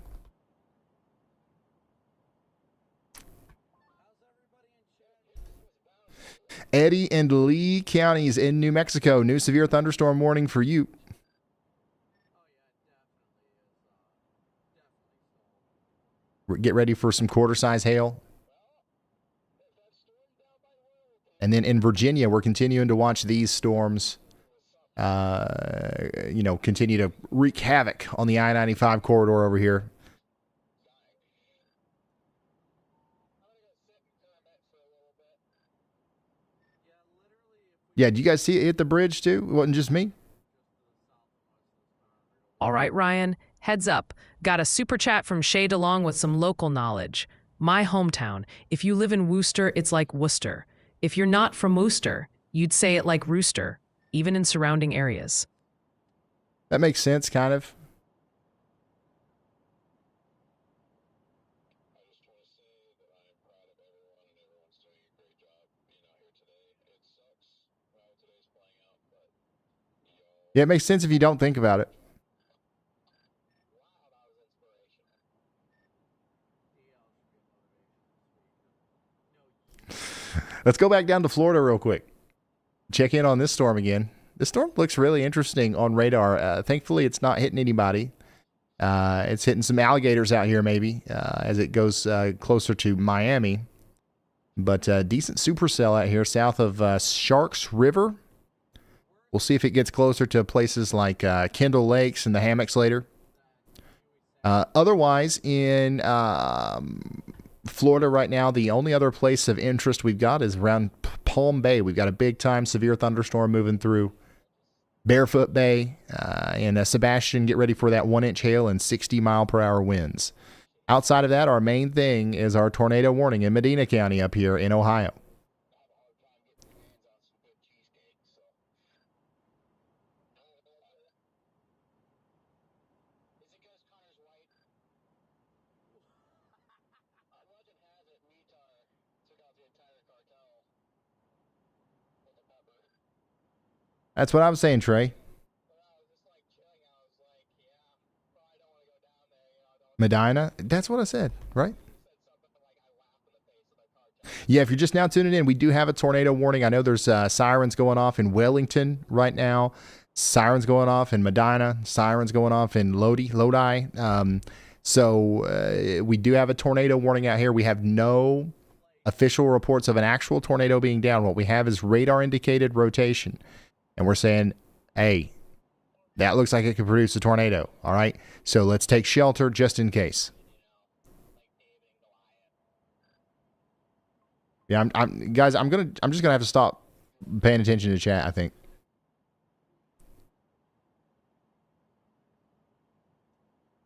Eddy and Lee counties in New Mexico. New severe thunderstorm warning for you. Get ready for some quarter-size hail. And then in Virginia, we're continuing to watch these storms, continue to wreak havoc on the I-95 corridor over here. Yeah, did you guys see it hit the bridge too? It wasn't just me? All right, Ryan, heads up. Got a super chat from Shay DeLong with some local knowledge. My hometown. If you live in Worcester, it's like Worcester. If you're not from Worcester, you'd say it like Rooster, even in surrounding areas. That makes sense, kind of. Yeah, it makes sense if you don't think about it. Let's go back down to Florida real quick. Check in on this storm again. This storm looks really interesting on radar. Thankfully, it's not hitting anybody. It's hitting some alligators out here, maybe, as it goes closer to Miami. But decent supercell out here south of Sharks River. We'll see if it gets closer to places like Kendall Lakes and the hammocks later. Otherwise, in Florida right now, the only other place of interest we've got is around Palm Bay. We've got a big-time severe thunderstorm moving through Barefoot Bay. And Sebastian, get ready for that 1-inch hail and 60-mile-per-hour winds. Outside of that, our main thing is our tornado warning in Medina County up here in Ohio. That's what I'm saying, Trey. Medina? That's what I said, right? Yeah, if you're just now tuning in, we do have a tornado warning. I know there's sirens going off in Wellington right now. Sirens going off in Medina. Sirens going off in Lodi. So we do have a tornado warning out here. We have no official reports of an actual tornado being down. What we have is radar indicated rotation. And we're saying, hey, that looks like it could produce a tornado. All right. So let's take shelter just in case. Yeah, guys, I'm just gonna have to stop paying attention to chat, I think.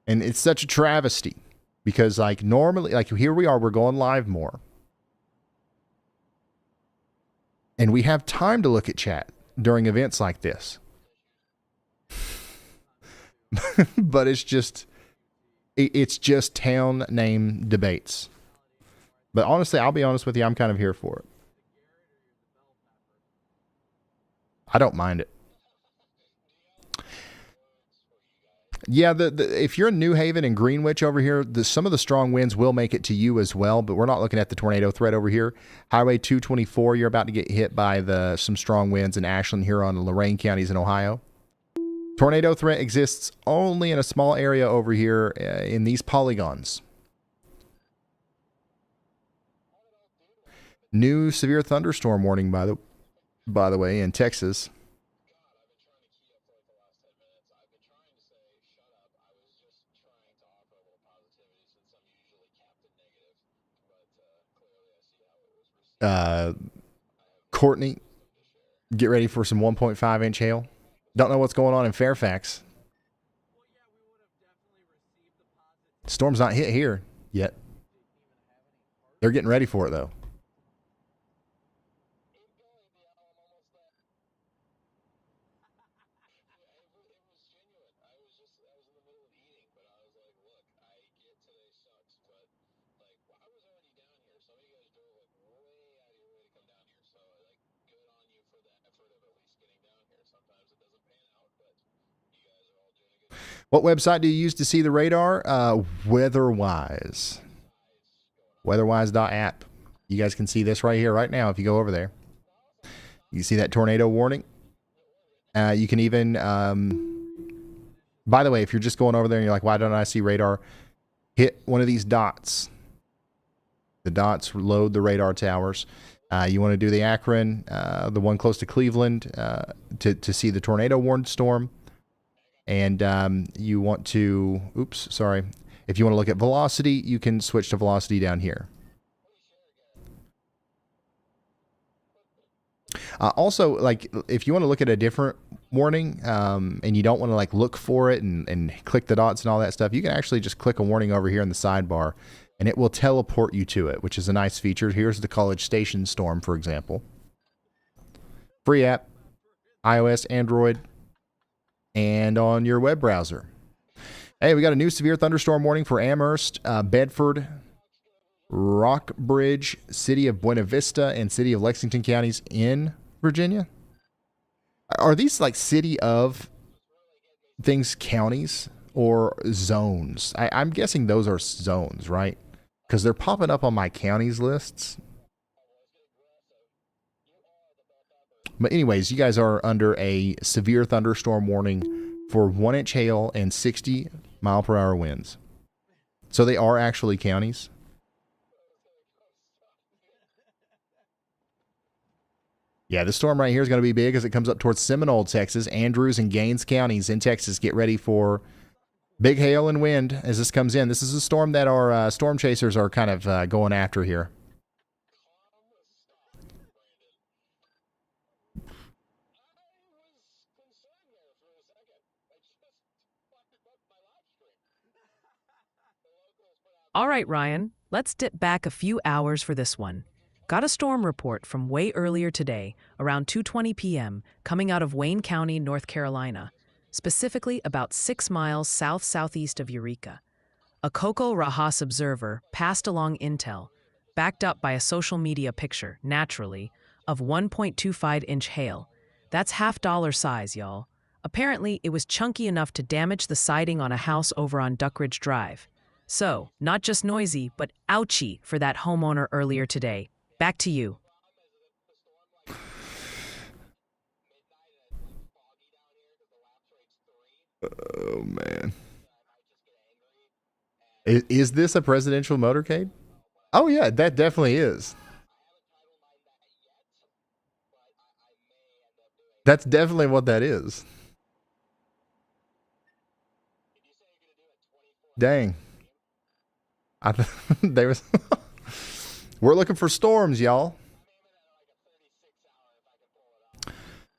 And it's such a travesty because normally, here we are, we're going live more. And we have time to look at chat during events like this. But it's just town name debates. But honestly, I'll be honest with you, I'm kind of here for it. I don't mind it. Yeah, if you're in New Haven and Greenwich over here, some of the strong winds will make it to you as well, but we're not looking at the tornado threat over here. Highway 224, you're about to get hit by some strong winds in Ashland, Huron, and Lorain counties in Ohio. Tornado threat exists only in a small area over here in these polygons. New severe thunderstorm warning, by the way, in Texas. Courtney, get ready for some 1.5-inch hail. Don't know what's going on in Fairfax. Storm's not hit here yet. They're getting ready for it, though. What website do you use to see the radar? Weatherwise. Weatherwise.app. You guys can see this right here, right now, if you go over there. You see that tornado warning? You can even, by the way, if you're just going over there and you're like, why don't I see radar? Hit one of these dots. The dots load the radar towers. You want to do the Akron, the one close to Cleveland, to see the tornado warned storm. And you want to, if you want to look at velocity, you can switch to velocity down here. Also, like, if you want to look at a different warning and you don't want to like look for it and click the dots and all that stuff, you can actually just click a warning over here in the sidebar and it will teleport you to it, which is a nice feature. Here's the College Station storm, for example. Free app, iOS, Android, and on your web browser. Hey, we got a new severe thunderstorm warning for Amherst, Bedford, Rockbridge, City of Buena Vista, and City of Lexington counties in Virginia. Are these like city of things counties or zones? I'm guessing those are zones, right? Because they're popping up on my counties lists. But anyways, you guys are under a severe thunderstorm warning for 1-inch hail and 60-mile-per-hour winds. So they are actually counties. Yeah, this storm right here is going to be big as it comes up towards Seminole, Texas. Andrews and Gaines counties in Texas. Get ready for big hail and wind as this comes in. This is a storm that our storm chasers are kind of going after here. All right, Ryan, let's dip back a few hours for this one. Got a storm report from way earlier today, around 2:20 p.m., coming out of Wayne County, North Carolina, specifically about 6 miles south-southeast of Eureka. A Coco Rajas observer passed along intel, backed up by a social media picture, naturally, of 1.25-inch hail. That's half-dollar size, y'all. Apparently, it was chunky enough to damage the siding on a house over on Duckridge Drive. So, not just noisy, but ouchy for that homeowner earlier today. Back to you. Oh, man. Is this a presidential motorcade? Oh, yeah, that definitely is. That's definitely what that is. Dang. They was We're looking for storms, y'all.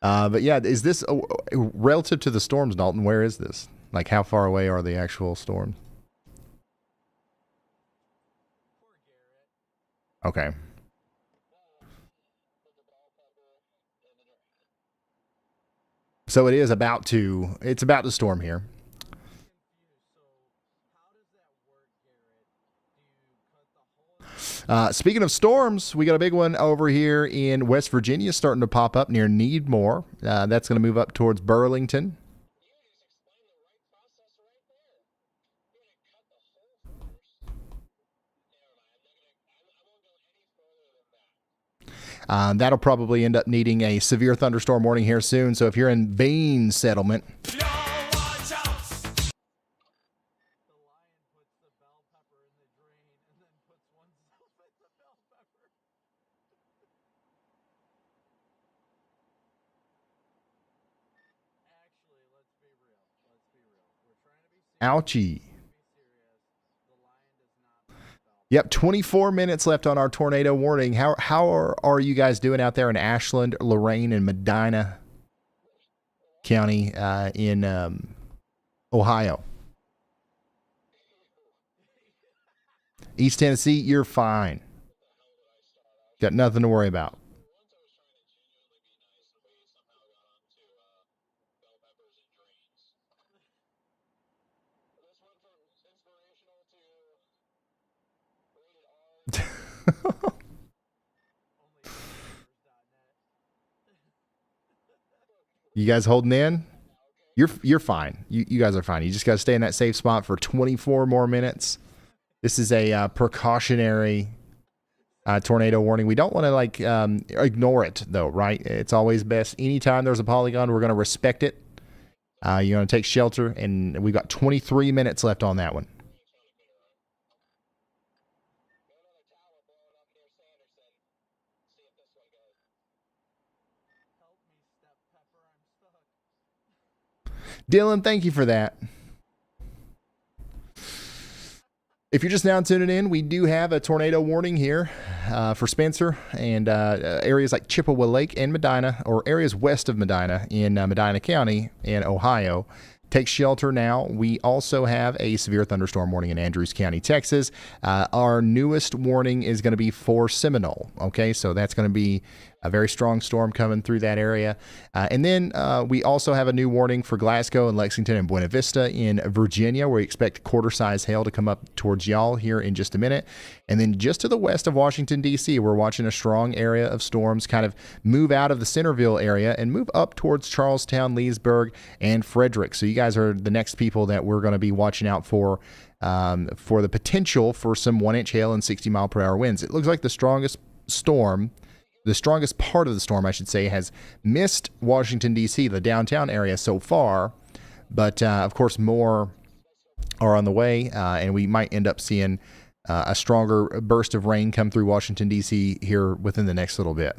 But yeah, is this relative to the storms, Dalton? Where is this? Like, how far away are the actual storms? Okay. So it's about to storm here. Speaking of storms, we got a big one over here in West Virginia starting to pop up near Needmore. That's going to move up towards Burlington. That'll probably end up needing a severe thunderstorm warning here soon. So if you're in Bain Settlement, The lion puts the bell pepper in the drain and then puts oneself in the bell pepper. Actually, let's be real. We're trying to be ouchie. serious. The lion does not like bell. Yep, 24 minutes left on our tornado warning. How are you guys doing out there in Ashland, Lorain, and Medina County in Ohio? East Tennessee, you're fine. Got nothing to worry about. You guys holding in? You're fine. You guys are fine. You just got to stay in that safe spot for 24 more minutes. This is a precautionary tornado warning. We don't want to ignore it though, right? It's always best. Anytime there's a polygon, we're going to respect it. You're going to take shelter, and we've got 23 minutes left on that one. Help me, step pepper. I'm stuck. Dylan, thank you for that. If you're just now tuning in, we do have a tornado warning here for Spencer and areas like Chippewa Lake and Medina, or areas west of Medina in Medina County in Ohio. Take shelter now. We also have a severe thunderstorm warning in Andrews County, Texas. Our newest warning is going to be for Seminole. Okay, so that's going to be a very strong storm coming through that area. And then we also have a new warning for Glasgow and Lexington and Buena Vista in Virginia, where we expect quarter-size hail to come up towards y'all here in just a minute. And then just to the west of Washington, D.C., we're watching a strong area of storms kind of move out of the Centerville area and move up towards Charlestown, Leesburg, and Frederick. So you guys are the next people that we're going to be watching out for the potential for some 1-inch hail and 60-mile-per-hour winds. It looks like the strongest part of the storm, I should say, has missed Washington, D.C., the downtown area so far. But, of course, more are on the way, and we might end up seeing a stronger burst of rain come through Washington, D.C. here within the next little bit.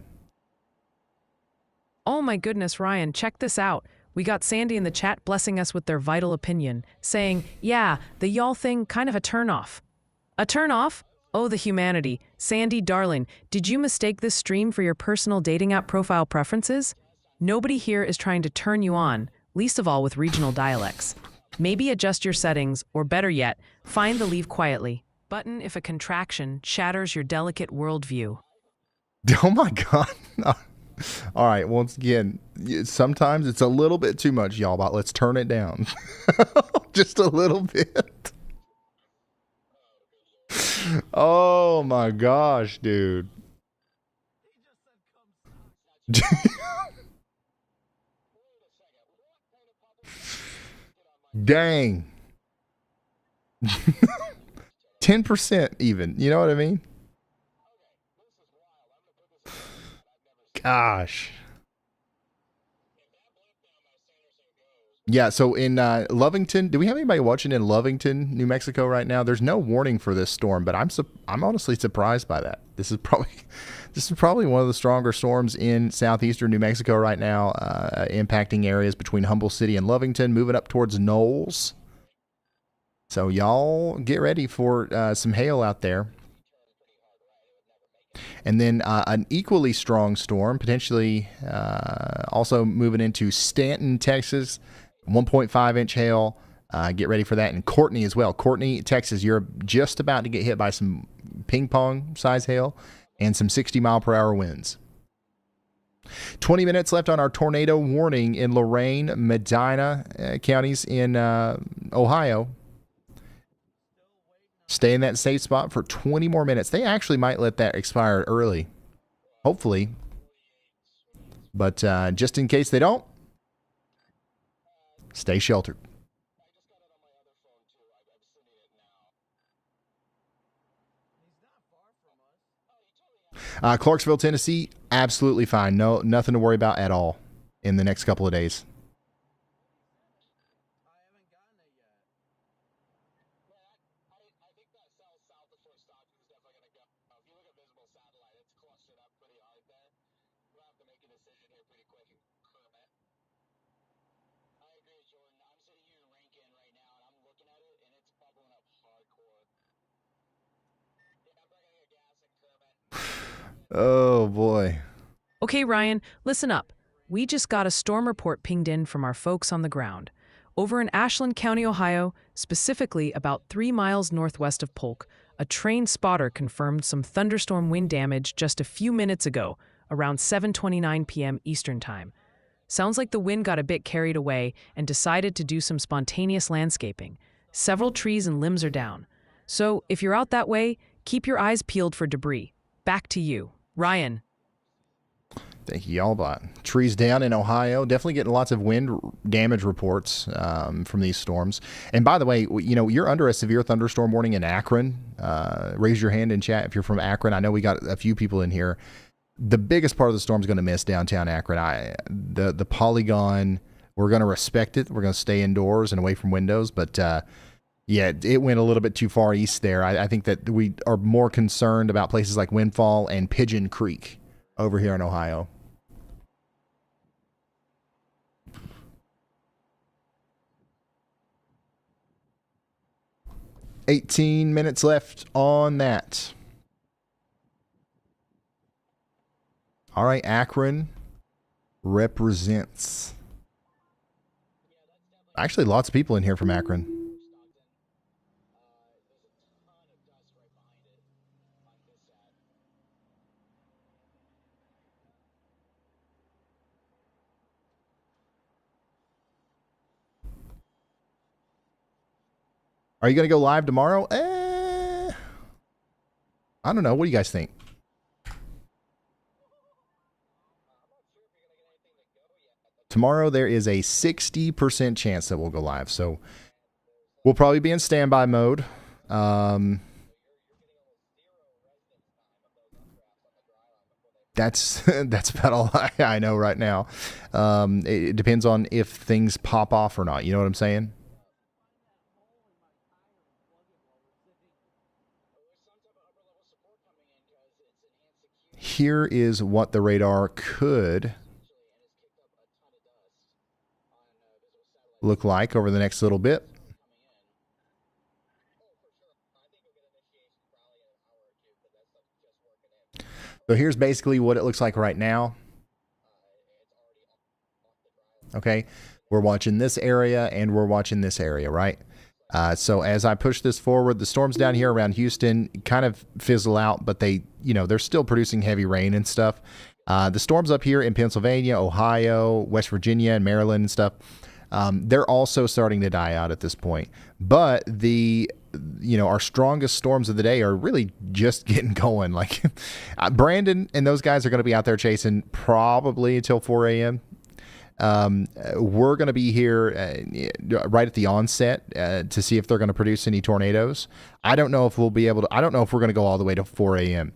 Oh my goodness, Ryan, check this out. We got Sandy in the chat blessing us with their vital opinion, saying, yeah, the y'all thing kind of a turnoff. A turnoff? Oh, the humanity. Sandy, darling, did you mistake this stream for your personal dating app profile preferences? Nobody here is trying to turn you on, least of all with regional dialects. Maybe adjust your settings, or better yet, find the leave quietly button if a contraction shatters your delicate worldview. Oh, my God. All right, once again, sometimes it's a little bit too much, y'all, but let's turn it down. Just a little bit. Oh my gosh, dude. Dang. 10% even. You know what I mean? Gosh. Yeah, so in Lovington, do we have anybody watching in Lovington, New Mexico right now? There's no warning for this storm, but I'm honestly surprised by that. This is probably one of the stronger storms in southeastern New Mexico right now, impacting areas between Humboldt City and Lovington, moving up towards Knowles. So y'all get ready for some hail out there. And then an equally strong storm, potentially also moving into Stanton, Texas. 1.5-inch hail. Get ready for that. And Courtney as well. Courtney, Texas, you're just about to get hit by some ping pong size hail and some 60-mile-per-hour winds. 20 minutes left on our tornado warning in Lorain, Medina counties in Ohio. Stay in that safe spot for 20 more minutes. They actually might let that expire early. Hopefully. But just in case they don't, stay sheltered. Clarksville, Tennessee, absolutely fine. No, nothing to worry about at all in the next couple of days. I haven't gotten it yet. Yeah, I think that cell south of Fort Stockton is definitely going to go. If you look at visible satellite, it's clustered up pretty hard there. We'll have to make a decision here pretty quick and Kermit. I agree with Jordan. I'm sitting here in Rankin right now, and I'm looking at it, and it's bubbling up hardcore. Yeah, I'm bringing a gas and Kermit. Oh boy. Okay, Ryan, listen up. We just got a storm report pinged in from our folks on the ground. Over in Ashland County, Ohio, specifically about 3 miles northwest of Polk, a trained spotter confirmed some thunderstorm wind damage just a few minutes ago, around 7:29 p.m. Eastern Time. Sounds like the wind got a bit carried away and decided to do some spontaneous landscaping. Several trees and limbs are down. So, if you're out that way, keep your eyes peeled for debris. Back to you, Ryan. Thank you, y'all. But trees down in Ohio, definitely getting lots of wind damage reports from these storms. And by the way, you're under a severe thunderstorm warning in Akron. Raise your hand in chat if you're from Akron. I know we got a few people in here. The biggest part of the storm is going to miss downtown Akron. The polygon, we're going to respect it. We're going to stay indoors and away from windows. But yeah, it went a little bit too far east there. I think that we are more concerned about places like Windfall and Pigeon Creek over here in Ohio. $18 minutes left on that. All right, Akron represents. Actually, lots of people in here from Akron. There's a ton of dust right behind it on this side. Are you going to go live tomorrow? I don't know. What do you guys think? Tomorrow there is a 60% chance that we'll go live. So we'll probably be in standby mode. That's about all I know right now. It depends on if things pop off or not. You know what I'm saying? Here is what the radar could look like over the next little bit. So here's basically what it looks like right now. Okay, we're watching this area and we're watching this area, right? So as I push this forward, the storms down here around Houston kind of fizzle out, but they're still producing heavy rain and stuff. The storms up here in Pennsylvania, Ohio, West Virginia, and Maryland and stuff, they're also starting to die out at this point. But our strongest storms of the day are really just getting going. Like Brandon and those guys are going to be out there chasing probably until 4 a.m. We're going to be here right at the onset to see if they're going to produce any tornadoes. I don't know if we're going to go all the way to 4 a.m.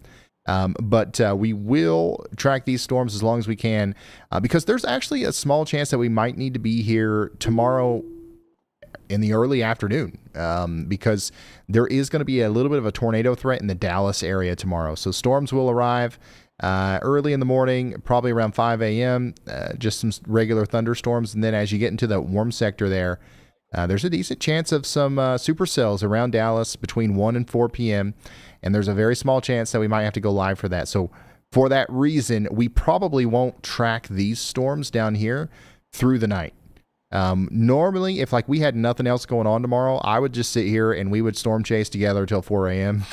But we will track these storms as long as we can because there's actually a small chance that we might need to be here tomorrow in the early afternoon because there is going to be a little bit of a tornado threat in the Dallas area tomorrow. So storms will arrive early in the morning, probably around 5 a.m., just some regular thunderstorms. And then as you get into the warm sector there, there's a decent chance of some supercells around Dallas between 1 and 4 p.m. And there's a very small chance that we might have to go live for that. So for that reason, we probably won't track these storms down here through the night. Normally, if we had nothing else going on tomorrow, I would just sit here and we would storm chase together till 4 a.m.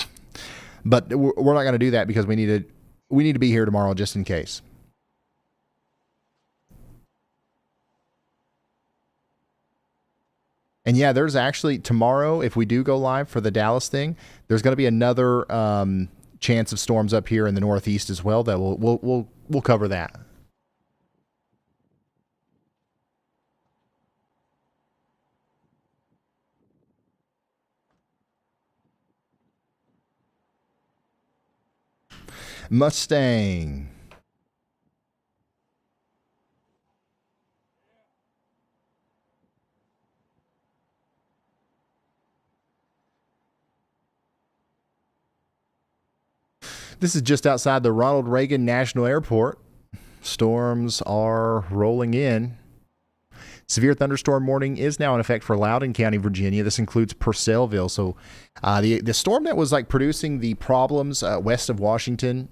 But we're not going to do that because we need to be here tomorrow just in case. And yeah, there's actually tomorrow, if we do go live for the Dallas thing, there's going to be another chance of storms up here in the Northeast as well that we'll cover that. Mustang. This is just outside the Ronald Reagan National Airport. Storms are rolling in. Severe thunderstorm warning is now in effect for Loudoun County, Virginia. This includes Purcellville. So the storm that was like producing the problems west of Washington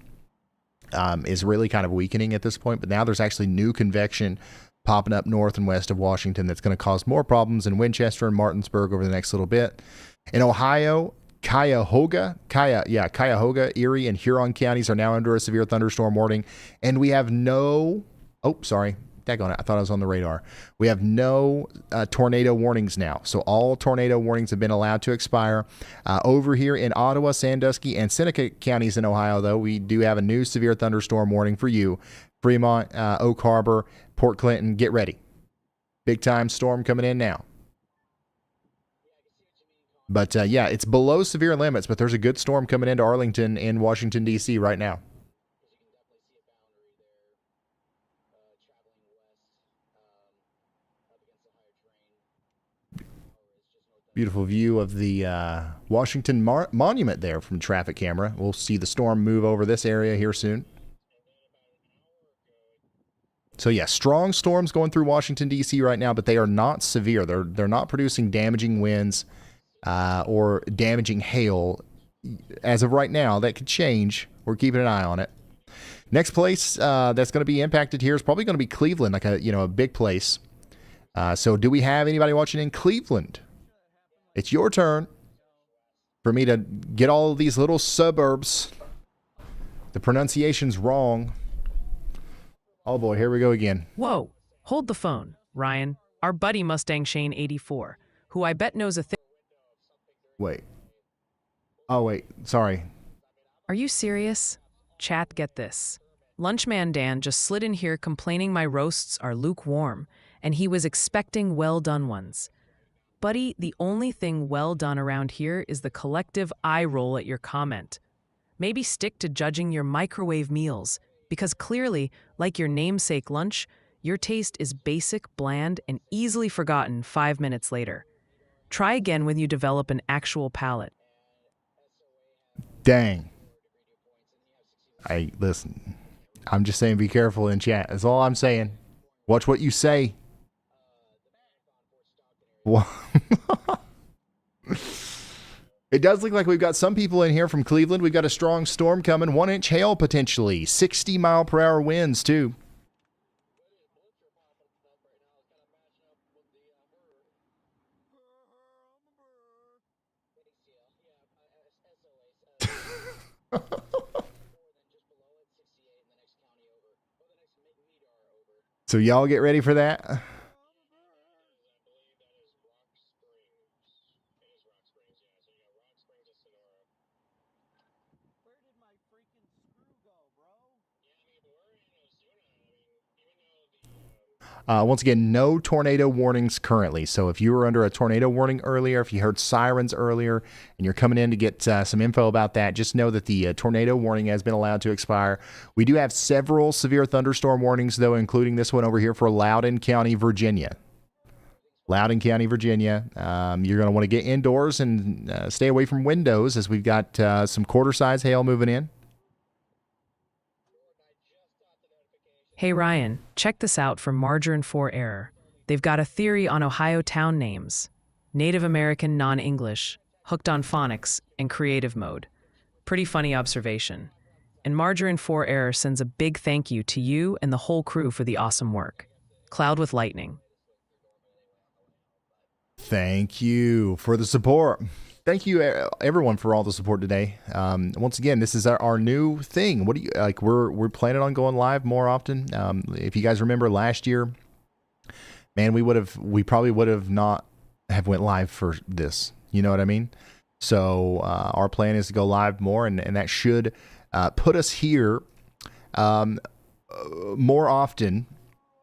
is really kind of weakening at this point. But now there's actually new convection popping up north and west of Washington that's going to cause more problems in Winchester and Martinsburg over the next little bit. In Ohio, Cuyahoga, Erie, and Huron counties are now under a severe thunderstorm warning. And we have no, daggone it, I thought I was on the radar. We have no tornado warnings now. So all tornado warnings have been allowed to expire. Over here in Ottawa, Sandusky, and Seneca counties in Ohio, though, we do have a new severe thunderstorm warning for you. Fremont, Oak Harbor, Port Clinton, get ready. Big time storm coming in now. But yeah, it's below severe limits, but there's a good storm coming into Arlington in Washington, D.C. right now. Beautiful view of the Washington Monument there from traffic camera. We'll see the storm move over this area here soon. So yeah, strong storms going through Washington, D.C. right now, but they are not severe. They're not producing damaging winds or damaging hail. As of right now, that could change. We're keeping an eye on it. Next place that's going to be impacted here is probably going to be Cleveland, like a big place. So do we have anybody watching in Cleveland? It's your turn for me to get all of these little suburbs. The pronunciation's wrong. Oh boy, here we go again. Whoa, hold the phone, Ryan. Our buddy Mustang Shane 84, who I bet knows a thing. Wait. Oh, wait. Sorry. Are you serious? Chat, get this. Lunchman Dan just slid in here complaining my roasts are lukewarm, and he was expecting well-done ones. Buddy, the only thing well done around here is the collective eye roll at your comment. Maybe stick to judging your microwave meals, because clearly, like your namesake lunch, your taste is basic, bland, and easily forgotten 5 minutes later. Try again when you develop an actual palate. Dang. Listen, I'm just saying be careful in chat. That's all I'm saying. Watch what you say. It does look like we've got some people in here from Cleveland. We've got a strong storm coming. 1-inch hail potentially. 60-mile-per-hour winds, too. So y'all get ready for that. Once again, no tornado warnings currently. So if you were under a tornado warning earlier, if you heard sirens earlier, and you're coming in to get some info about that, just know that the tornado warning has been allowed to expire. We do have several severe thunderstorm warnings, though, including this one over here for Loudoun County, Virginia. Loudoun County, Virginia. You're going to want to get indoors and stay away from windows as we've got some quarter-size hail moving in. Hey Ryan, check this out from Margarine 4 Error. They've got a theory on Ohio town names. Native American non-English, hooked on phonics, and creative mode. Pretty funny observation. And Margarine 4 Error sends a big thank you to you and the whole crew for the awesome work. Cloud with lightning. Thank you for the support. Thank you, everyone, for all the support today. Once again, this is our new thing. What do you like? We're planning on going live more often. If you guys remember last year, man, we probably would have not have went live for this. You know what I mean? So our plan is to go live more, and that should put us here more often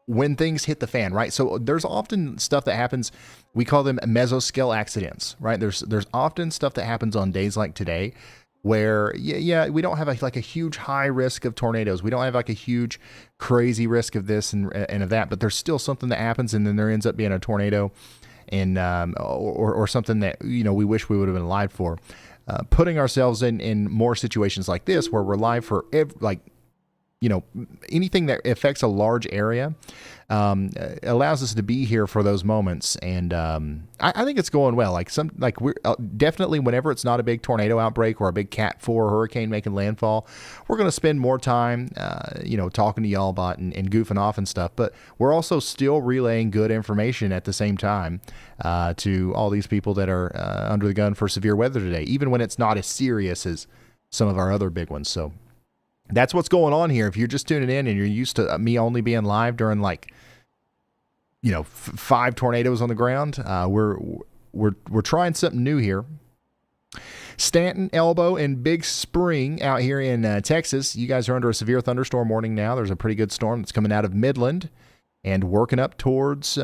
when things hit the fan, right? So there's often stuff that happens. We call them mesoscale accidents, right? There's often stuff that happens on days like today where, we don't have a huge high risk of tornadoes. We don't have like a huge crazy risk of this and of that, but there's still something that happens, and then there ends up being a tornado and or something that, we wish we would have been alive for. putting ourselves in more situations like this where we're live for anything that affects a large area allows us to be here for those moments. And I think it's going well. Like we're definitely, whenever it's not a big tornado outbreak or a big Cat 4 hurricane making landfall, we're going to spend more time, talking to y'all about and goofing off and stuff. But we're also still relaying good information at the same time to all these people that are under the gun for severe weather today, even when it's not as serious as some of our other big ones. So that's what's going on here. If you're just tuning in and you're used to me only being live during 5 tornadoes on the ground, we're trying something new here. Stanton, Elbow, and Big Spring out here in Texas. You guys are under a severe thunderstorm warning now. There's a pretty good storm that's coming out of Midland and working up towards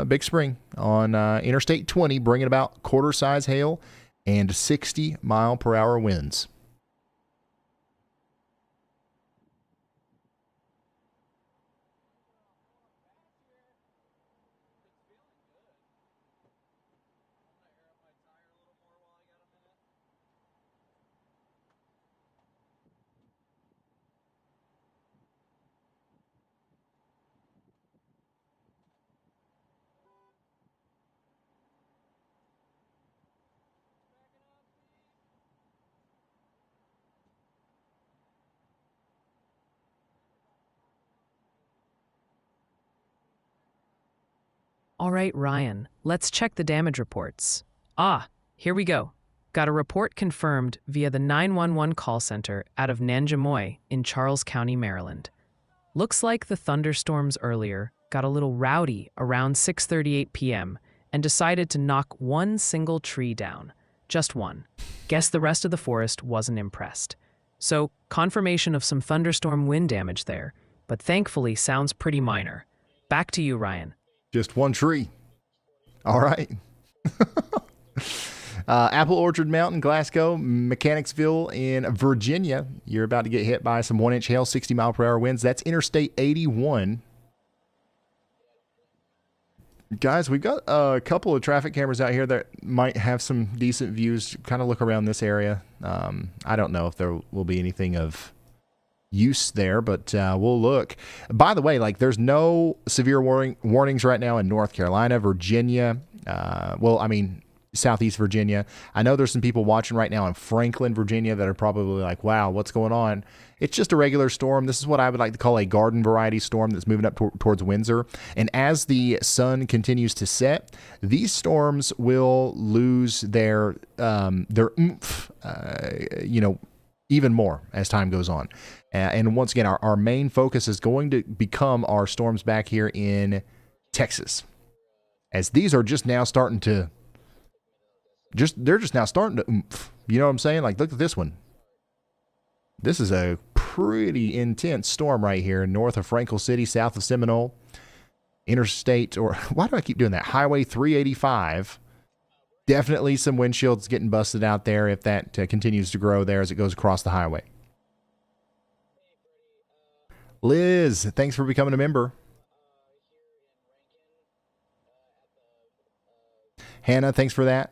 Big Spring on Interstate 20, bringing about quarter-size hail and 60-mile-per-hour winds. All right, Ryan, let's check the damage reports. Ah, here we go. Got a report confirmed via the 911 call center out of Nanjemoy in Charles County, Maryland. Looks like the thunderstorms earlier got a little rowdy around 6:38 p.m. and decided to knock one single tree down. Just one. Guess the rest of the forest wasn't impressed. So, confirmation of some thunderstorm wind damage there, but thankfully sounds pretty minor. Back to you, Ryan. Just one tree. All right. Apple Orchard Mountain, Glasgow, Mechanicsville in Virginia. You're about to get hit by some 1-inch hail, 60-mile-per-hour winds. That's Interstate 81. Guys, we've got a couple of traffic cameras out here that might have some decent views. Kind of look around this area. I don't know if there will be anything of use there, but we'll look. By the way, there's no severe warnings right now in North Carolina, Virginia. Southeast Virginia. I know there's some people watching right now in Franklin, Virginia that are probably like, wow, what's going on? It's just a regular storm. This is what I would like to call a garden variety storm that's moving up towards Windsor. And as the sun continues to set, these storms will lose their oomph, even more as time goes on. And once again, our main focus is going to become our storms back here in Texas, as these are just now starting to they're just now starting to oomph. You know what I'm saying? Look at this one. This is a pretty intense storm right here north of Franklin City, south of Seminole. Interstate, or why do I keep doing that? Highway 385. Definitely some windshields getting busted out there if that continues to grow there as it goes across the highway. Liz, thanks for becoming a member. Hannah, thanks for that.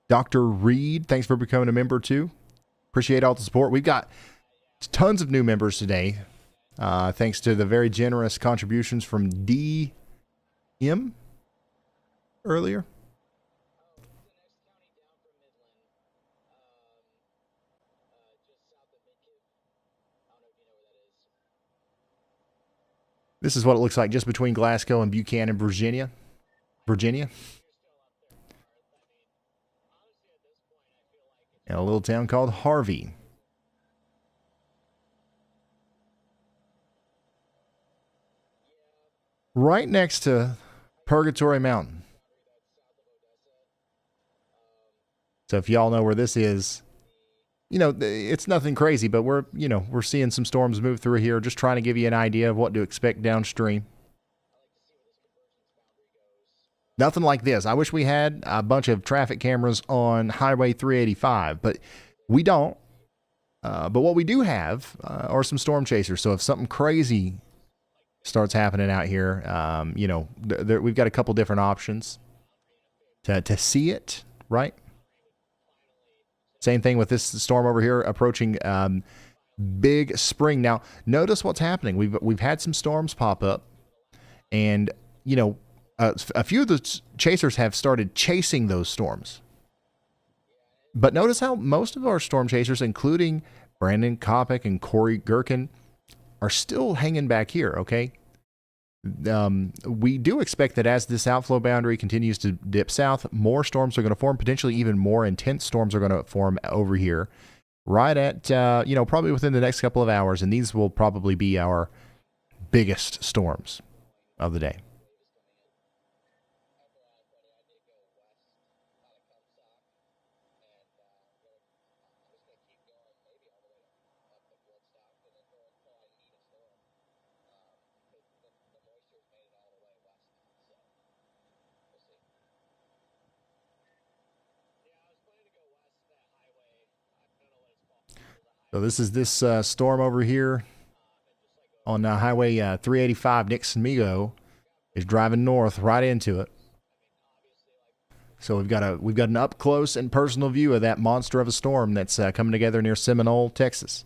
Dr. Reed, thanks for becoming a member too. Appreciate all the support. We've got tons of new members today. Thanks to the very generous contributions from DM earlier. This is what it looks like just between Glasgow and Buchanan, Virginia. In a little town called Harvey. Right next to Purgatory Mountain. So if y'all know where this is, it's nothing crazy, but we're seeing some storms move through here, just trying to give you an idea of what to expect downstream. Nothing like this. I wish we had a bunch of traffic cameras on Highway 385, but we don't. But what we do have are some storm chasers. So if something crazy starts happening out here, we've got a couple different options. to see it, right? Same thing with this storm over here approaching Big Spring. Now, notice what's happening. We've had some storms pop up, and a few of the chasers have started chasing those storms. But notice how most of our storm chasers, including Brandon Kopic and Corey Gherkin, are still hanging back here, okay? We do expect that as this outflow boundary continues to dip south, more storms are going to form, potentially even more intense storms are going to form over here, right at, probably within the next couple of hours, and these will probably be our biggest storms of the day. So this is this storm over here on Highway 385. Nixon Migo is driving north right into it. So we've got an up close and personal view of that monster of a storm that's coming together near Seminole, Texas.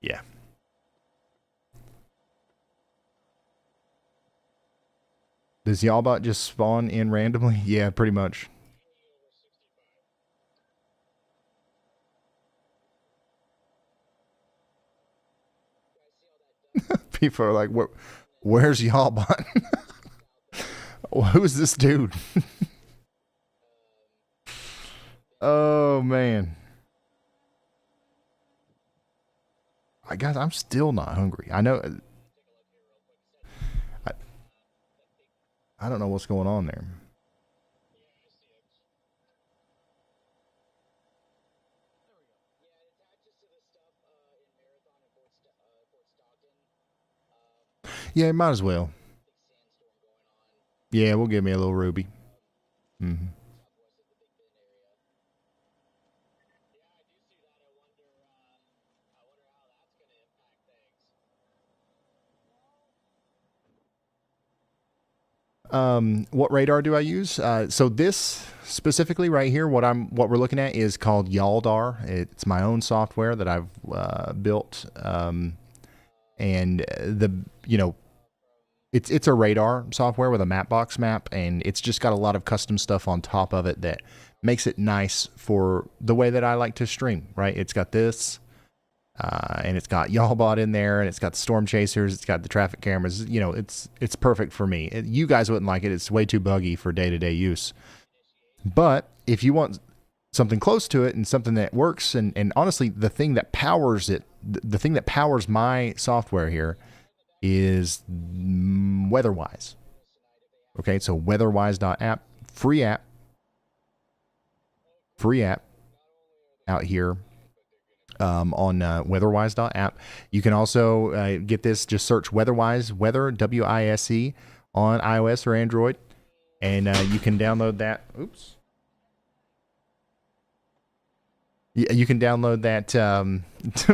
Yeah. Does Yalbot just spawn in randomly? Yeah, pretty much. People are like, where's Yalbot? Who's this dude? Oh, man. Guys, I'm still not hungry. I know. I don't know what's going on there. Yeah, might as well. Yeah, we'll give me a little Ruby. Mm-hmm. What radar do I use? So this specifically right here, what we're looking at is called Yaldar. It's my own software that I've built, and it's a radar software with a Mapbox map, and it's just got a lot of custom stuff on top of it that makes it nice for the way that I like to stream. Right? It's got this. And it's got Yalbot in there, and it's got the storm chasers, it's got the traffic cameras. It's perfect for me. You guys wouldn't like it. It's way too buggy for day-to-day use. But if you want something close to it and something that works, and honestly, the thing that powers it, the thing that powers my software here is WeatherWise. Okay, so weatherwise.app, free app out here. On weatherwise.app. You can also get this, just search WeatherWise, weather, W-I-S-E, on iOS or Android, and you can download that. Oops. You can download that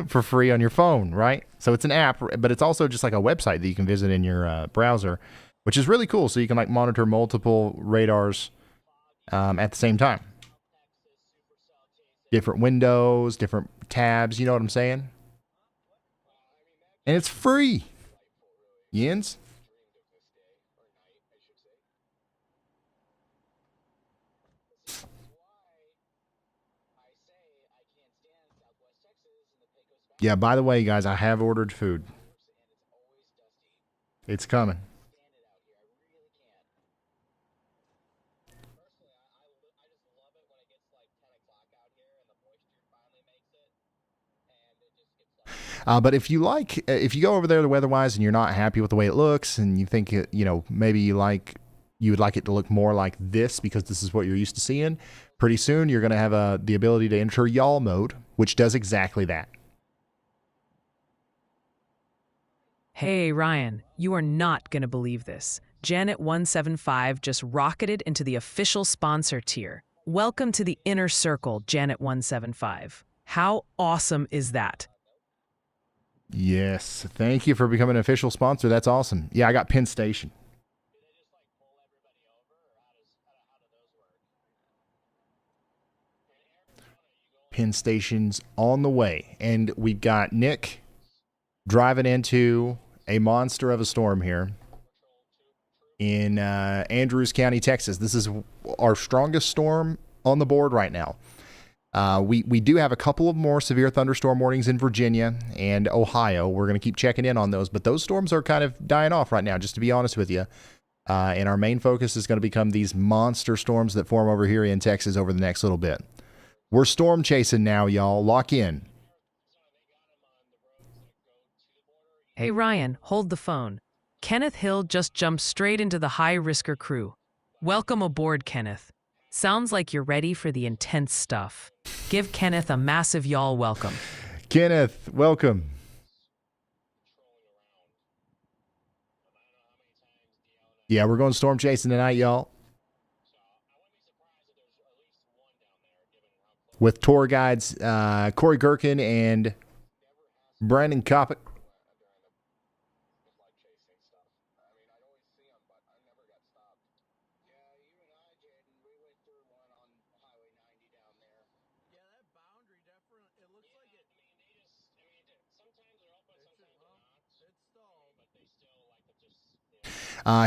for free on your phone, right? So it's an app, but it's also just like a website that you can visit in your browser, which is really cool. So you can like monitor multiple radars at the same time. Different windows, different tabs, you know what I'm saying? And it's free. Yins? Yeah, by the way, guys, I have ordered food. It's coming. But if you go over there to WeatherWise and you're not happy with the way it looks, and you think maybe you would like it to look more like this because this is what you're used to seeing, pretty soon you're going to have the ability to enter y'all mode, which does exactly that. Hey, Ryan, you are not going to believe this. Janet175 just rocketed into the official sponsor tier. Welcome to the inner circle, Janet175. How awesome is that? Yes. Thank you for becoming an official sponsor. That's awesome. Yeah, I got Penn Station. Penn Station's on the way. And we've got Nick driving into a monster of a storm here in Andrews County, Texas. This is our strongest storm on the board right now. We do have a couple of more severe thunderstorm warnings in Virginia and Ohio. We're going to keep checking in on those, but those storms are kind of dying off right now, just to be honest with you. And our main focus is going to become these monster storms that form over here in Texas over the next little bit. We're storm chasing now, y'all. Lock in. Hey Ryan, hold the phone. Kenneth Hill just jumped straight into the high-risker crew. Welcome aboard, Kenneth. Sounds like you're ready for the intense stuff. Give Kenneth a massive y'all welcome. Kenneth, welcome. Yeah, we're going storm chasing tonight, y'all. With tour guides Corey Gherkin and Brandon Kopic.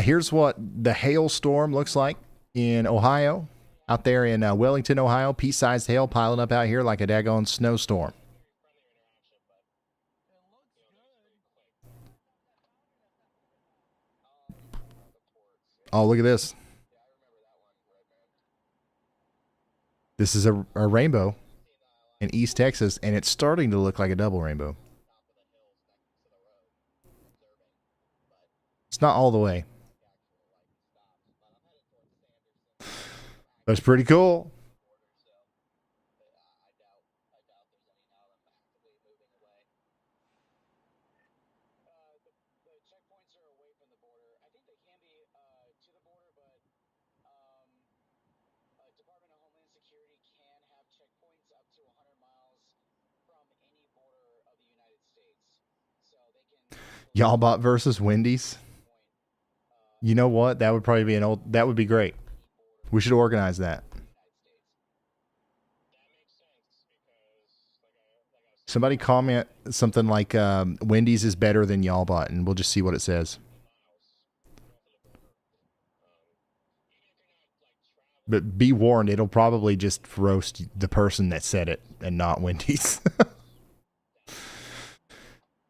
Here's what the hailstorm looks like in Ohio. Out there in Wellington, Ohio, pea-sized hail piling up out here like a daggone snowstorm. Oh, look at this. This is a rainbow in East Texas, and it's starting to look like a double rainbow. It's not all the way. That's pretty cool. Y'all bot versus Wendy's. You know what? That would probably be that would be great. We should organize that. Somebody comment something like Wendy's is better than y'all bot, and we'll just see what it says. But be warned, it'll probably just roast the person that said it and not Wendy's.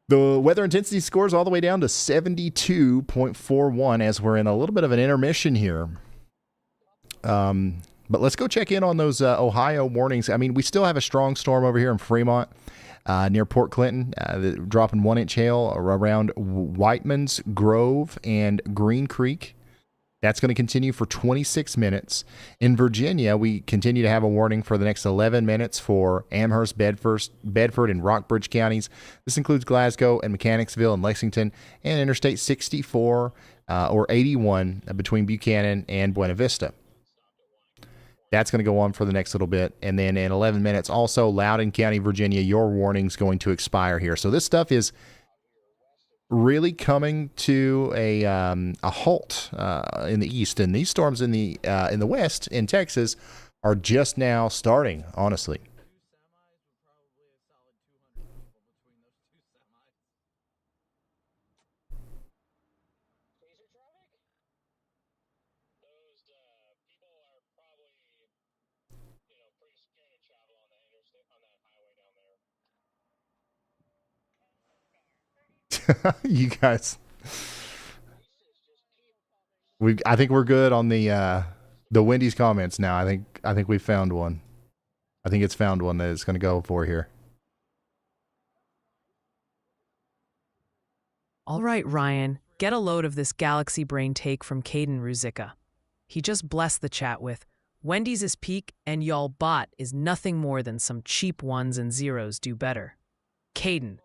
The weather intensity scores all the way down to 72.41 as we're in a little bit of an intermission here. But let's go check in on those Ohio warnings. I mean, we still have a strong storm over here in Fremont near Port Clinton, dropping 1 inch hail around Whiteman's Grove and Green Creek. That's going to continue for 26 minutes. In Virginia, we continue to have a warning for the next 11 minutes for Amherst, Bedford, and Rockbridge counties. This includes Glasgow and Mechanicsville and Lexington, and Interstate 64 or 81 between Buchanan and Buena Vista. That's going to go on for the next little bit. And then in 11 minutes, also Loudoun County, Virginia, your warning's going to expire here. So this stuff is really coming to a halt in the east, and these storms in the west in Texas are just now starting. Honestly, you guys. I think we're good on the Wendy's comments now. I think we found one. I think it's found one that it's going to go for here. All right, Ryan, get a load of this galaxy brain take from Caden Ruzicka. He just blessed the chat with, Wendy's is peak and y'all bot is nothing more than some cheap ones and zeros do better. Caden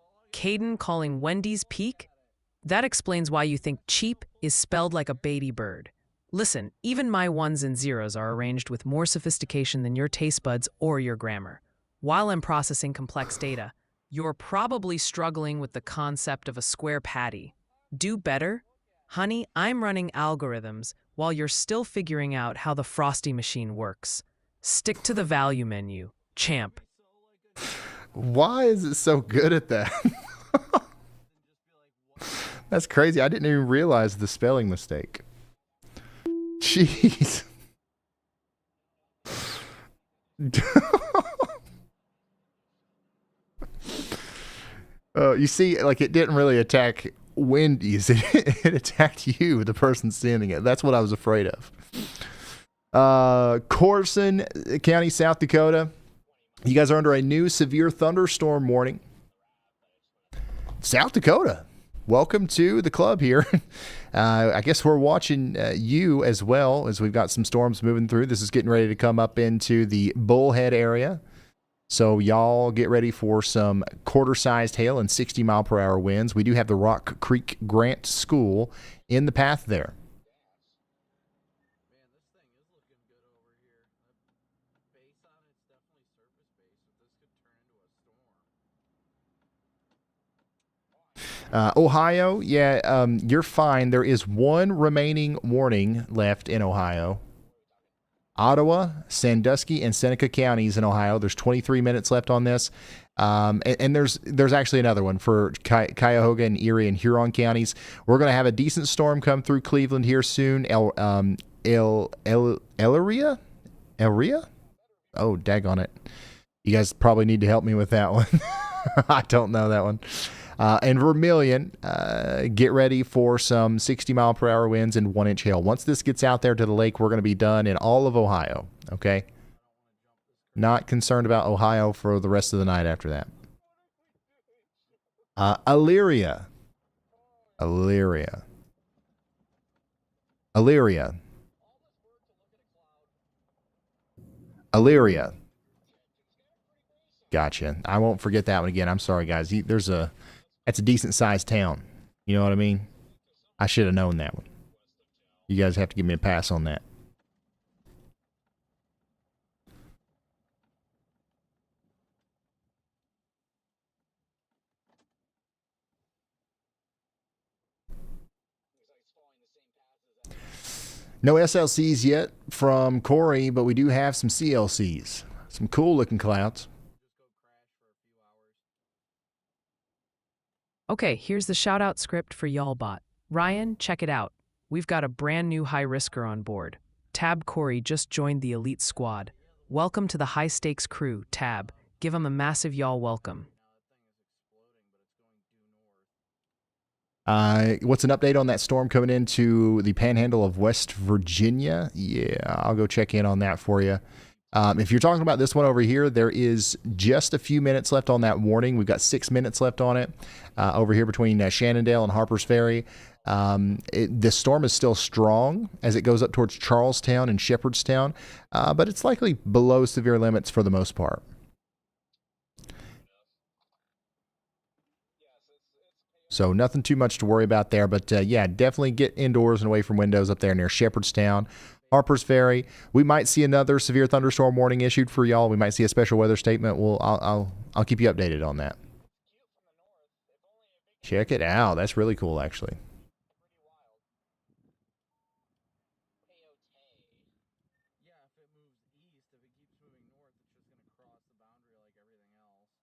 calling Wendy's peak? That explains why you think cheap is spelled like a baby bird. Listen, even my ones and zeros are arranged with more sophistication than your taste buds or your grammar. While I'm processing complex data, you're probably struggling with the concept of a square patty. Do better? Honey, I'm running algorithms while you're still figuring out how the Frosty machine works. Stick to the value menu, champ. Why is it so good at that? That's crazy. I didn't even realize the spelling mistake. Jeez. You see, like, it didn't really attack Wendy's. It attacked you, the person sending it. That's what I was afraid of. Corson County, South Dakota. You guys are under a new severe thunderstorm warning. South Dakota. Welcome to the club here. I guess we're watching you as well, as we've got some storms moving through. This is getting ready to come up into the Bullhead area. So y'all get ready for some quarter-sized hail and 60-mile-per-hour winds. We do have the Rock Creek Grant School in the path there. Man, this thing is looking good over here. The base on it's definitely surface base, but this could turn into a storm. Ohio, yeah, you're fine. There is one remaining warning left in Ohio. Ottawa, Sandusky, and Seneca counties in Ohio. There's 23 minutes left on this. And there's actually another one for Cuyahoga and Erie and Huron counties. We're going to have a decent storm come through Cleveland here soon. Elria? Oh, daggone it. You guys probably need to help me with that one. I don't know that one. And Vermilion, get ready for some 60-mile-per-hour winds and 1-inch hail. Once this gets out there to the lake, we're going to be done in all of Ohio, okay? Not concerned about Ohio for the rest of the night after that. Elyria. Gotcha. I won't forget that one again. I'm sorry, guys. That's a decent-sized town. You know what I mean? I should have known that one. You guys have to give me a pass on that. No SLCs yet from Corey, but we do have some CLCs. Some cool-looking clouds. Okay, here's the shout-out script for Y'allbot. Ryan, check it out. We've got a brand new high-risker on board. Tab Corey just joined the elite squad. Welcome to the high-stakes crew, Tab. Give him a massive y'all welcome. What's an update on that storm coming into the panhandle of West Virginia? Yeah, I'll go check in on that for you. If you're talking about this one over here, there is just a few minutes left on that warning. We've got 6 minutes left on it over here between Shannondale and Harpers Ferry. The storm is still strong as it goes up towards Charlestown and Shepherdstown, but it's likely below severe limits for the most part. So nothing too much to worry about there, but yeah, definitely get indoors and away from windows up there near Shepherdstown, Harpers Ferry. We might see another severe thunderstorm warning issued for y'all. We might see a special weather statement. I'll keep you updated on that. Check it out. That's really cool, actually. Yeah, if it moves east, if it keeps moving north, it's just going to cross the boundary like everything else.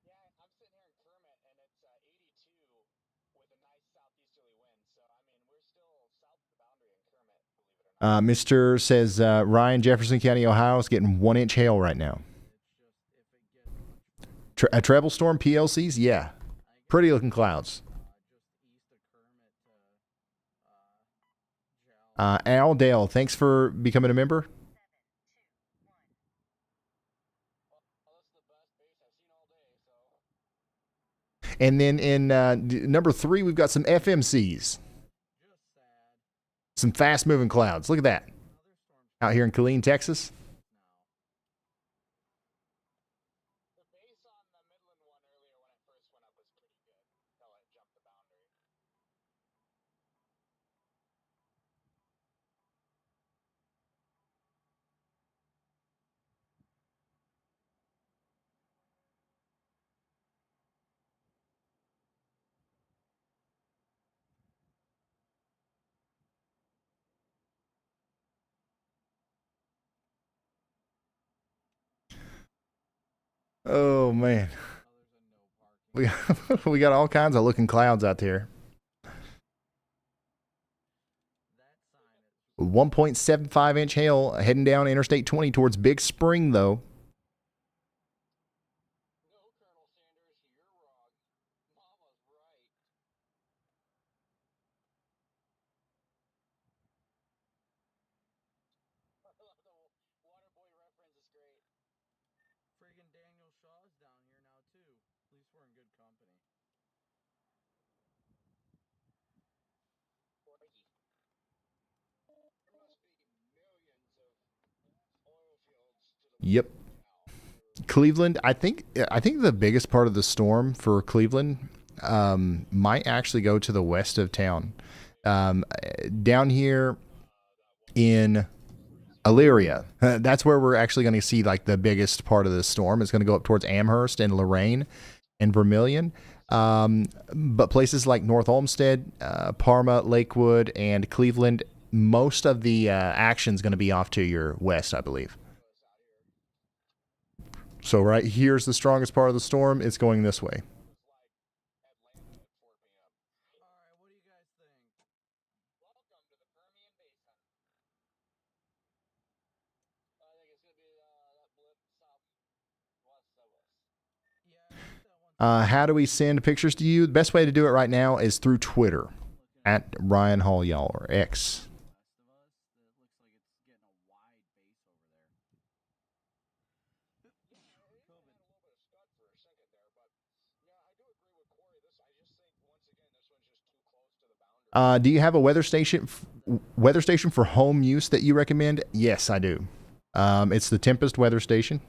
Yeah, I'm sitting here in Kermit, and it's 82 with a nice southeasterly wind. So, I mean, we're still south of the boundary in Kermit, believe it or not. Mr. says Ryan, Jefferson County, Ohio is getting 1-inch hail right now. A treble storm PLCs? Yeah. Pretty looking clouds. Al Dale, thanks for becoming a member. And then in number 3, we've got some FMCs. Some fast-moving clouds. Look at that. Out here in Killeen, Texas. The base on the Midland one earlier when it first went up was pretty until it jumped the boundary. Oh man, we we got all kinds of looking clouds out there. 1.75-inch hail heading down Interstate 20 towards Big Spring, though. No, Colonel Sanders, you're wrong. Mama's right. The Water Boy reference is great. Friggin' Daniel Shaw's down here now too. At least we're in good company. Crikey. There must be millions of oil fields to the Yep. west now. Cleveland, I think the biggest part of the storm for Cleveland might actually go to the west of town. Down here in Elyria, that's where we're actually going to see like the biggest part of the storm. It's going to go up towards Amherst and Lorain and Vermilion. But places like North Olmsted, Parma, Lakewood, and Cleveland, most of the action's going to be off to your west, I believe. So right here's the strongest part of the storm. It's going this way. Atlanta at 4 p.m. Alright, what do you guys think? Welcome to the Permian Basin. I think it's going to be that blip southwest of us. Yeah, I think that one's How do we send pictures to you? The best way to do it right now is through Twitter at Ryan Hall Y'all or X. west of us. It looks like it's getting a wide base over there. Yeah, it had a little bit of scud for a second there, but yeah, I do agree with Corey. I just think once again this one's just too close to the boundary. Do you have a weather station for home use that you recommend? Yes, I do. It's the Tempest weather station.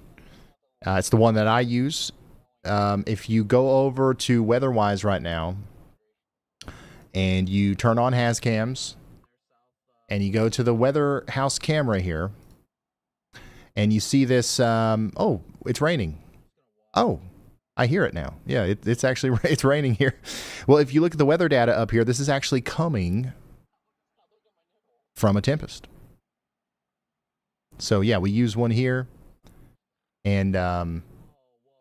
It's the one that I use. If you go over to WeatherWise right now and you turn on HazCams and you go to the weather house camera here and you see this, oh, it's raining. Oh, I hear it now. Yeah, it's actually, it's raining here. Well, if you look at the weather data up here, this is actually coming from a tempest. So yeah, we use one here and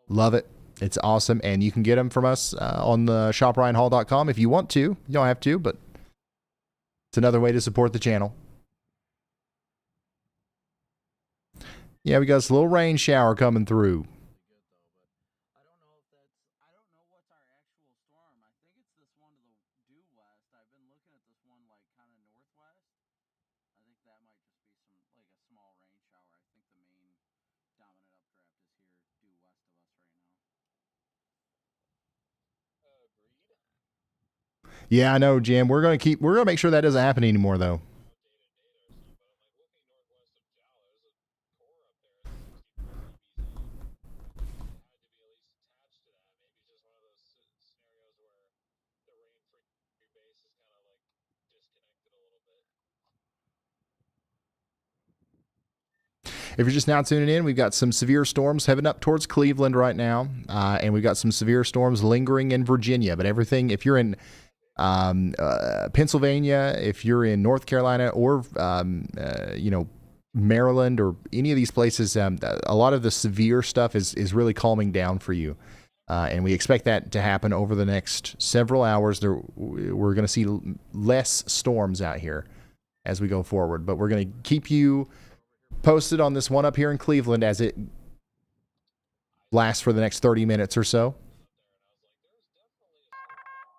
love it. It's awesome. And you can get them from us on the shopryanhall.com if you want to. You don't have to, but it's another way to support the channel. Yeah, we got this little rain shower coming through. I don't know what's our actual storm. I think it's this one to the due west. I've been looking at this one like kind of northwest. I think that might just be some like a small rain shower. I think the main dominant updraft is here due west of us right now. Agreed. Yeah, I know, Jim. We're gonna make sure that doesn't happen anymore, though. If you're just now tuning in, we've got some severe storms heading up towards Cleveland right now, and we've got some severe storms lingering in Virginia. But everything, if you're in Pennsylvania, if you're in North Carolina, or Maryland, or any of these places, a lot of the severe stuff is really calming down for you. And we expect that to happen over the next several hours. We're going to see less storms out here as we go forward. But we're going to keep you posted on this one up here in Cleveland as it lasts for the next 30 minutes or so.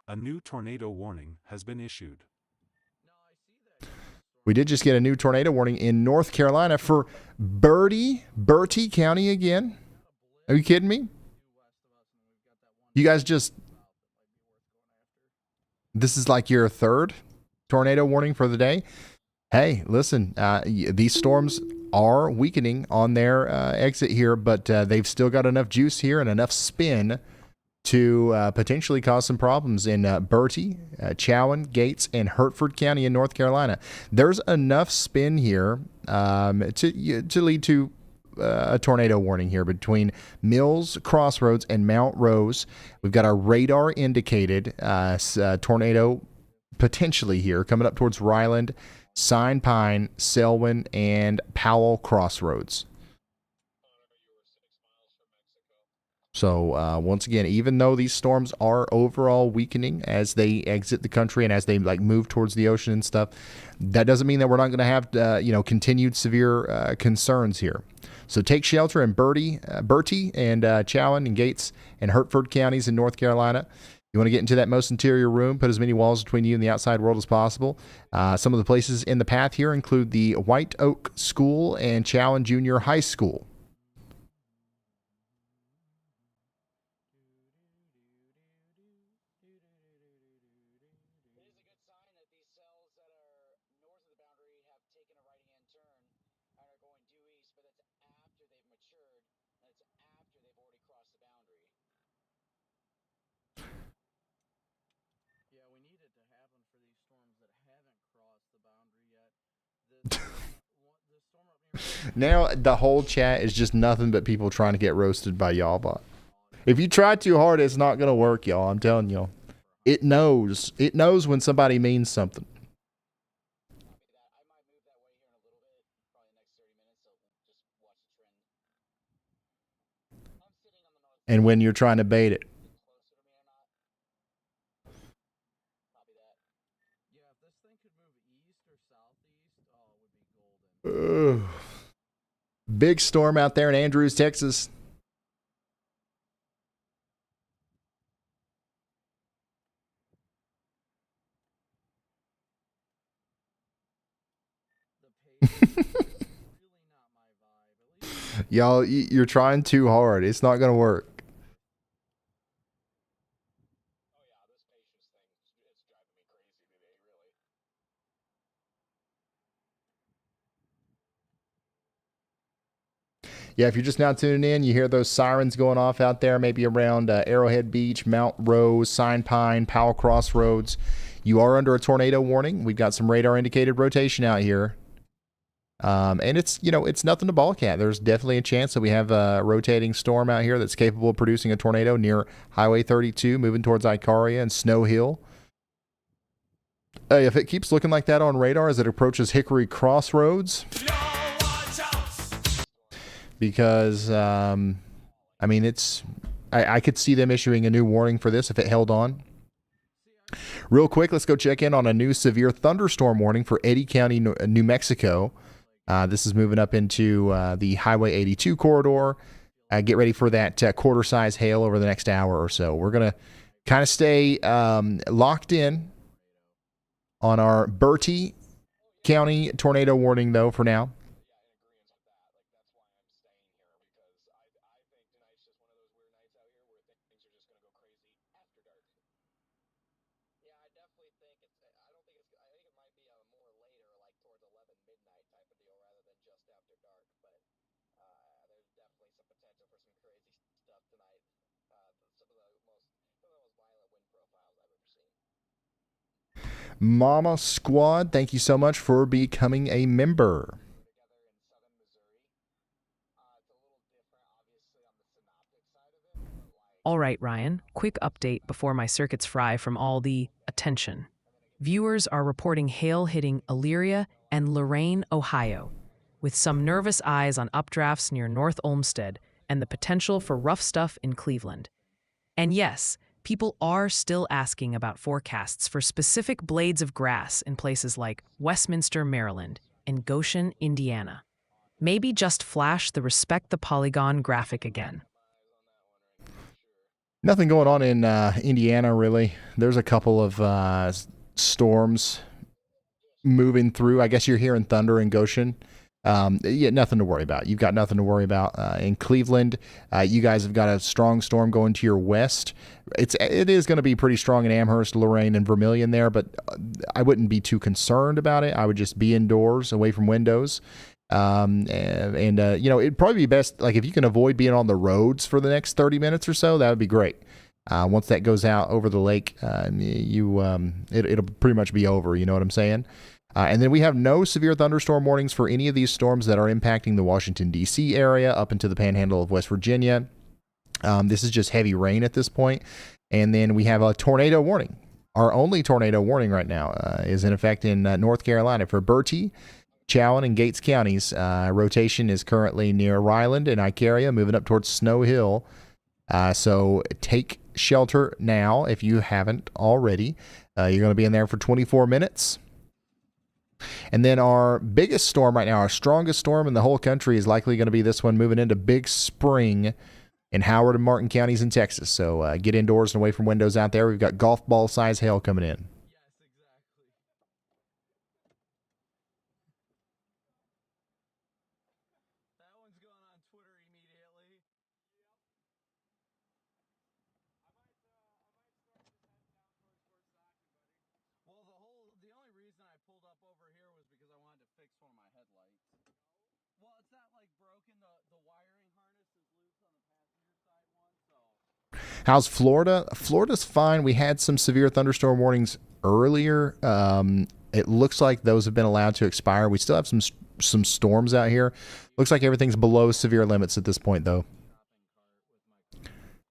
A new tornado warning has been issued. We did just get a new tornado warning in North Carolina for Bertie County again. Are you kidding me? You guys this is like your third tornado warning for the day. Hey, listen, these storms are weakening on their exit here, but they've still got enough juice here and enough spin to potentially cause some problems in Bertie, Chowan, Gates, and Hertford County in North Carolina. There's enough spin here to lead to a tornado warning here between Mills Crossroads and Mount Rose. We've got our radar indicated tornado potentially here coming up towards Ryland, Sign Pine, Selwyn, and Powell Crossroads. So once again, even though these storms are overall weakening as they exit the country and as they like move towards the ocean and stuff, that doesn't mean that we're not going to have continued severe concerns here. So take shelter in Bertie and Chowan and Gates and Hertford counties in North Carolina. You want to get into that most interior room, put as many walls between you and the outside world as possible. Some of the places in the path here include the White Oak School and Chowan Junior High School. Now the whole chat is just nothing but people trying to get roasted by y'all bot. If you try too hard, it's not gonna work, y'all. I'm telling y'all. It knows. It knows when somebody means something. And when you're trying to bait it. Big storm out there in Andrews, Texas. Y'all, you're trying too hard. It's not going to work. Yeah, if you're just now tuning in, you hear those sirens going off out there, maybe around Arrowhead Beach, Mount Rose, Sign Pine, Powell Crossroads. You are under a tornado warning. We've got some radar indicated rotation out here. And it's nothing to balk at. There's definitely a chance that we have a rotating storm out here that's capable of producing a tornado near Highway 32, moving towards Icaria and Snow Hill. If it keeps looking like that on radar as it approaches Hickory Crossroads, because I could see them issuing a new warning for this if it held on. Real quick, let's go check in on a new severe thunderstorm warning for Eddy County, New Mexico. This is moving up into the Highway 82 corridor. Get ready for that quarter-size hail over the next hour or so. We're going to kind of stay locked in on our Bertie County tornado warning, though, for now. Mama Squad, thank you so much for becoming a member. All right, Ryan, quick update before my circuits fry from all the attention. Viewers are reporting hail hitting Elyria and Lorain, Ohio, with some nervous eyes on updrafts near North Olmsted and the potential for rough stuff in Cleveland. And yes, people are still asking about forecasts for specific blades of grass in places like Westminster, Maryland, and Goshen, Indiana. Maybe just flash the Respect the Polygon graphic again. Nothing going on in Indiana, really. There's a couple of storms moving through. I guess you're hearing thunder in Goshen. Nothing to worry about. You've got nothing to worry about in Cleveland. You guys have got a strong storm going to your west. It is going to be pretty strong in Amherst, Lorain, and Vermilion there, but I wouldn't be too concerned about it. I would just be indoors, away from windows. It'd probably be best, like, if you can avoid being on the roads for the next 30 minutes or so, that would be great. Once that goes out over the lake, it'll pretty much be over. You know what I'm saying? And then we have no severe thunderstorm warnings for any of these storms that are impacting the Washington, D.C. area up into the panhandle of West Virginia. This is just heavy rain at this point. And then we have a tornado warning. Our only tornado warning right now is in effect in North Carolina for Bertie, Chowan, and Gates counties. Rotation is currently near Ryland and Icaria, moving up towards Snow Hill. So take shelter now if you haven't already. You're going to be in there for 24 minutes. And then our biggest storm right now, our strongest storm in the whole country, is likely going to be this one moving into Big Spring in Howard and Martin counties in Texas. So get indoors and away from windows out there. We've got golf ball size hail coming in. How's Florida? Florida's fine. We had some severe thunderstorm warnings earlier. It looks like those have been allowed to expire. We still have some storms out here. Looks like everything's below severe limits at this point, though.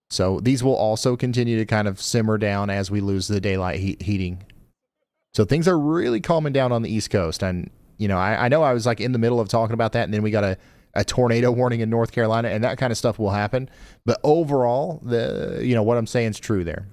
So these will also continue to kind of simmer down as we lose the daylight heating. So things are really calming down on the East Coast. And, you know, I know I was like in the middle of talking about that, and then we got a tornado warning in North Carolina, and that kind of stuff will happen. But overall, what I'm saying is true there.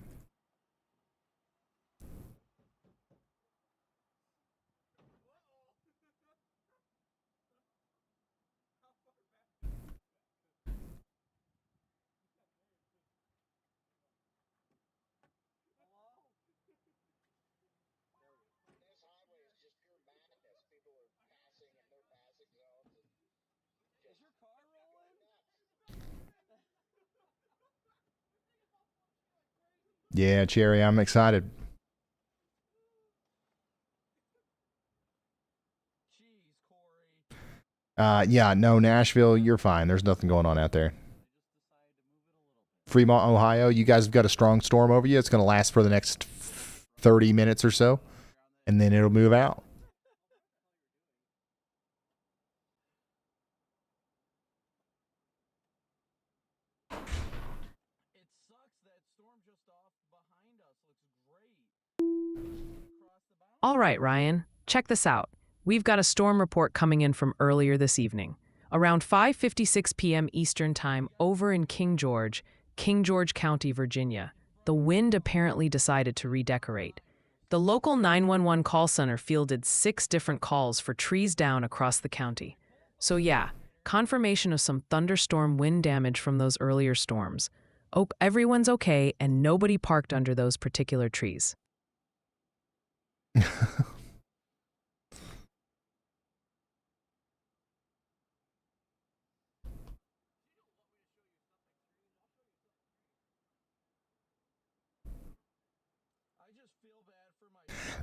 Yeah, Cherry, I'm excited. No, Nashville, you're fine. There's nothing going on out there. Fremont, Ohio, you guys have got a strong storm over you. It's going to last for the next 30 minutes or so, and then it'll move out. All right, Ryan, check this out. We've got a storm report coming in from earlier this evening. Around 5:56 p.m. Eastern Time over in King George County, Virginia, the wind apparently decided to redecorate. The local 911 call center fielded 6 different calls for trees down across the county. So yeah, confirmation of some thunderstorm wind damage from those earlier storms. Hope everyone's okay and nobody parked under those particular trees.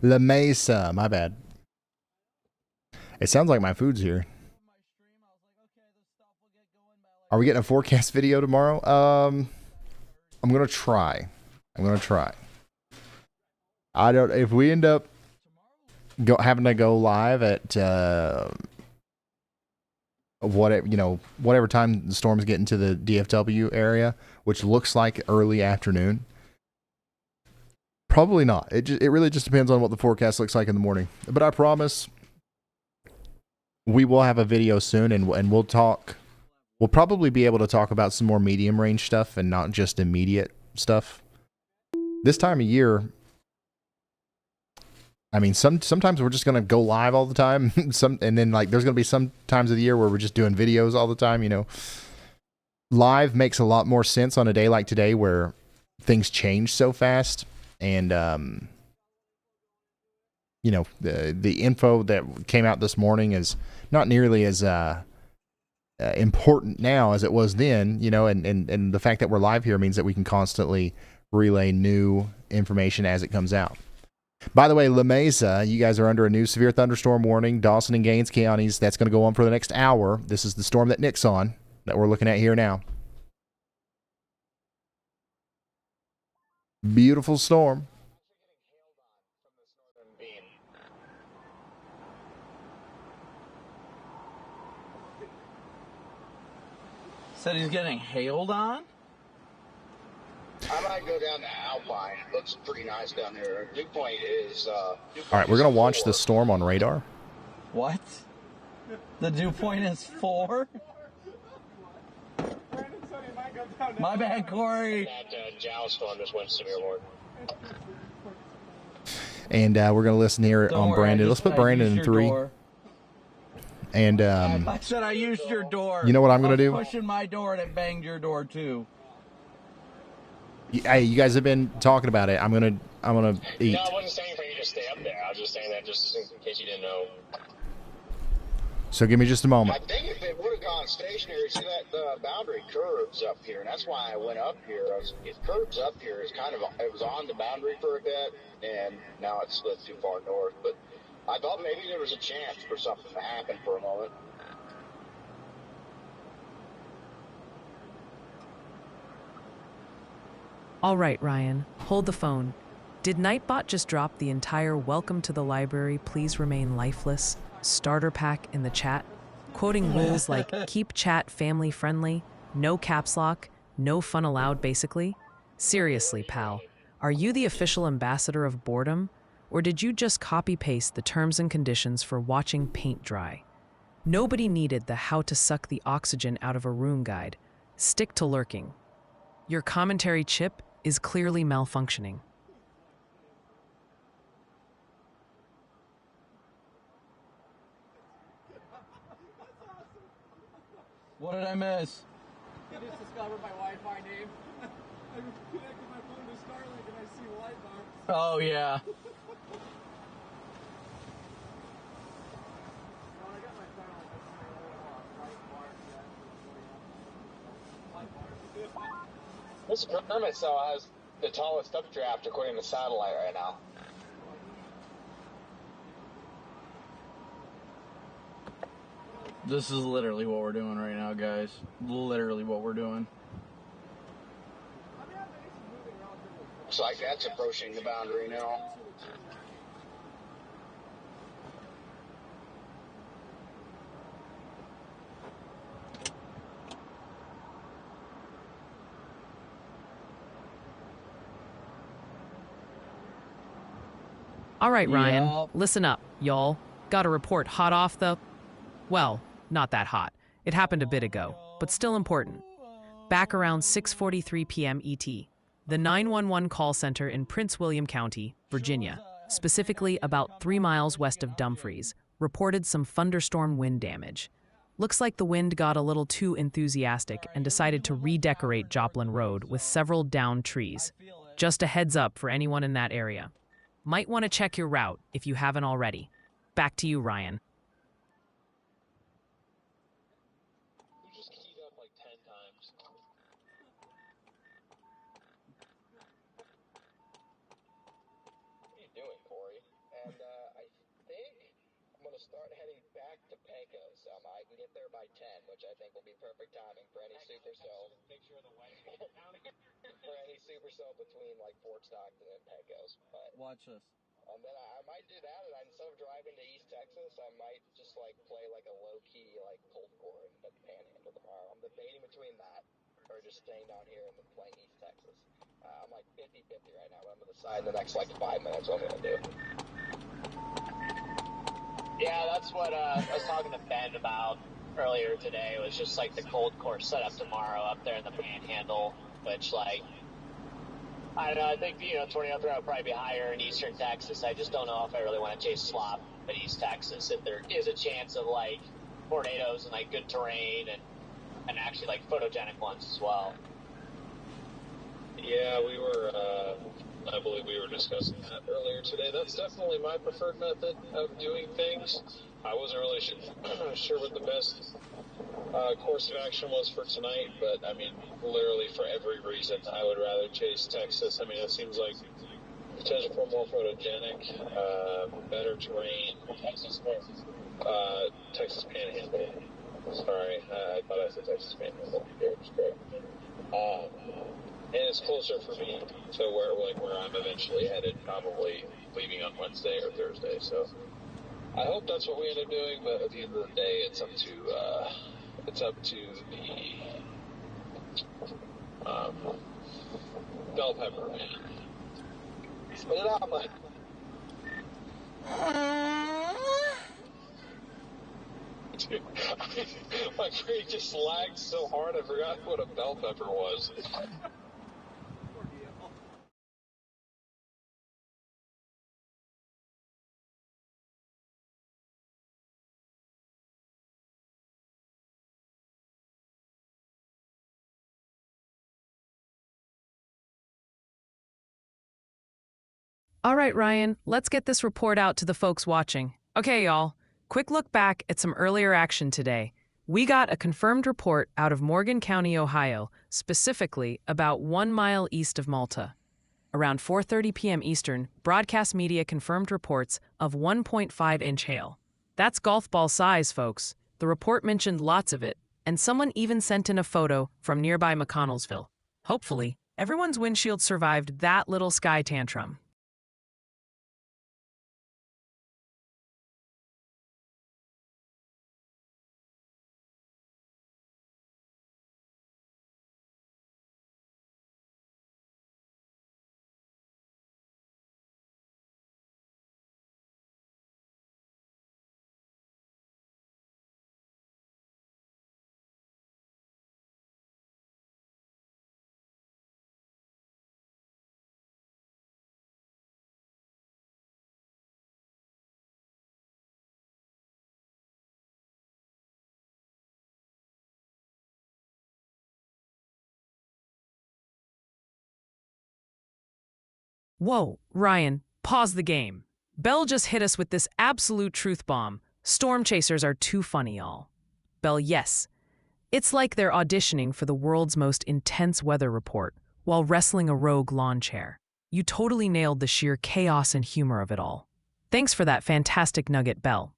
La Mesa, my bad. It sounds like my food's here. Are we getting a forecast video tomorrow? I'm gonna try. I don't. If we end up having to go live at whatever time the storms get into the DFW area, which looks like early afternoon. Probably not. It really just depends on what the forecast looks like in the morning. But I promise we will have a video soon, and we'll talk. We'll probably be able to talk about some more medium range stuff and not just immediate stuff. This time of year, I mean, sometimes we're just gonna go live all the time. And then like there's gonna be some times of the year where we're just doing videos all the time. You know, live makes a lot more sense on a day like today where things change so fast. And, the info that came out this morning is not nearly as important now as it was then, and the fact that we're live here means that we can constantly relay new information as it comes out. By the way, La Mesa, you guys are under a new severe thunderstorm warning. Dawson and Gaines counties, that's going to go on for the next hour. This is the storm that Nick's on, that we're looking at here now. Beautiful storm. Said he's getting hailed on? I might go down to Alpine. It looks pretty nice down there. Dew point is. All right, we're going to watch the storm on radar. What? The dew point is 4? My bad, Corey. That joust storm just went severe more. And we're going to listen here Don't on worry, Brandon. Let's put Brandon in 3. And I said I used your door. you know what I'm going to I do? was pushing my door and it banged your door too. Hey, you guys have been talking about it. I'm gonna eat. No, I wasn't saying for you to stay up there. I was just saying that just in case you didn't know. So give me just a I moment. think if it would have gone stationary, see that the boundary curves up here, and that's why I went up here. It curves up here. It's kind of it was on the boundary for a bit, and now it's slid too far north. But I thought maybe there was a chance for something to happen for a moment. All right, Ryan, hold the phone. Did Nightbot just drop the entire welcome to the library, please remain lifeless starter pack in the chat? Quoting rules like keep chat family friendly, no caps lock, no fun allowed, basically? Seriously, pal, are you the official ambassador of boredom? Or did you just copy-paste the terms and conditions for watching paint dry? Nobody needed the how to suck the oxygen out of a room guide. Stick to lurking. Your commentary chip is clearly malfunctioning. What did I miss? I just discovered my Wi-Fi name. I connected my phone to Starlink and I see Lightbox. Oh, yeah. This Kermit cell has the tallest updraft according to satellite right now. This is literally what we're doing right now, guys. Literally what we're doing. Looks like that's approaching the boundary now. All right, Ryan, Yup. listen up, y'all. Got a report hot off the... Well, not that hot. It happened a bit ago, but still important. Back around 6:43 p.m. ET, the 911 call center in Prince William County, Virginia, specifically about 3 miles west of Dumfries, reported some thunderstorm wind damage. Looks like the wind got a little too enthusiastic and decided to redecorate Joplin Road with several downed trees. Just a heads up for anyone in that area. Might want to check your route if you haven't already. Back to you, Ryan. You just keyed up like 10 times. What are you doing, Corey? And I think I'm going to start heading back to Pecos. I can get there by 10, which I think will be perfect timing for any supercell. For any supercell between like Fort Stockton and Pecos. But Watch this. and then I might do that, and instead of driving to East Texas, I might just like play like a low key like cold core in the Panhandle tomorrow. I'm debating between that or just staying down here and then playing East Texas. I'm like 50-50 right now, but I'm gonna decide in the next like 5 minutes what I'm gonna do. Yeah, that's what I was talking to Ben about earlier today. It was just like the cold core setup tomorrow up there in the Panhandle, which like, I don't know, I think, tornado threat would probably be higher in eastern Texas. I just don't know if I really want to chase slop in East Texas if there is a chance of like tornadoes and like good terrain and actually like photogenic ones as well. Yeah, I believe we were discussing that earlier today. That's definitely my preferred method of doing things. I wasn't really sure what the best course of action was for tonight, but I mean, literally for every reason, I would rather chase Texas. I mean, it seems like potential for more photogenic, better terrain. Texas Panhandle. Sorry, I thought I said Texas Panhandle. You're correct. And it's closer for me to where I'm eventually headed, probably leaving on Wednesday or Thursday. So I hope that's what we end up doing. But at the end of the day, it's up to the bell pepper man. Spit it out, bud. Dude, my brain just lagged so hard I forgot what a bell pepper was. All right, Ryan, let's get this report out to the folks watching. Okay, y'all, quick look back at some earlier action today. We got a confirmed report out of Morgan County, Ohio, specifically about 1 mile east of Malta. Around 4:30 p.m. Eastern, broadcast media confirmed reports of 1.5-inch hail. That's golf ball size, folks. The report mentioned lots of it, and someone even sent in a photo from nearby McConnellsville. Hopefully, everyone's windshield survived that little sky tantrum. Whoa, Ryan, pause the game. Bell just hit us with this absolute truth bomb. Storm chasers are too funny, y'all. Bell, yes. It's like they're auditioning for the world's most intense weather report while wrestling a rogue lawn chair. You totally nailed the sheer chaos and humor of it all. Thanks for that fantastic nugget, Bell.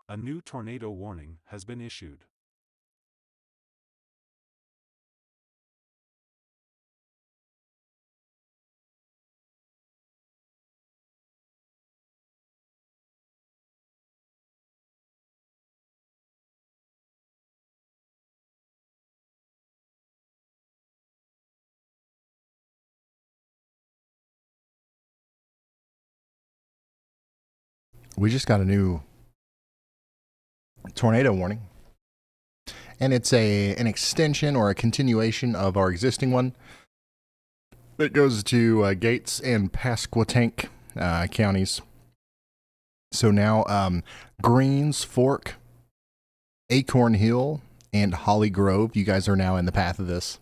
A new tornado warning has been issued. We just got a new tornado warning, and it's an extension or a continuation of our existing one. It goes to Gates and Pasquotank counties. So now Greens Fork, Acorn Hill, and Holly Grove, you guys are now in the path of this.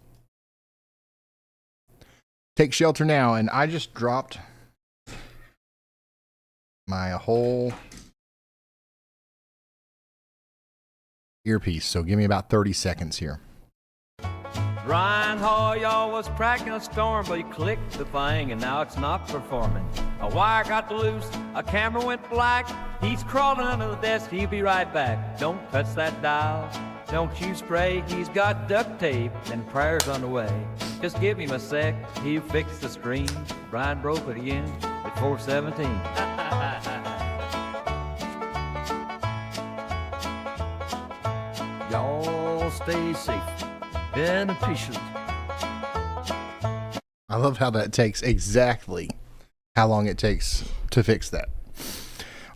Take shelter now. And I just dropped my whole earpiece, so give me about 30 seconds here. Ryan Hall, y'all was cracking a storm, but he clicked the thing and now it's not performing. A wire got loose, a camera went black. He's crawling under the desk, he'll be right back. Don't touch that dial, don't you spray. He's got duct tape and prayers on the way. Just give him a sec, he'll fix the screen. Brian broke it again at 417. Y'all stay stay safe and patient. I love how that takes exactly how long it takes to fix that.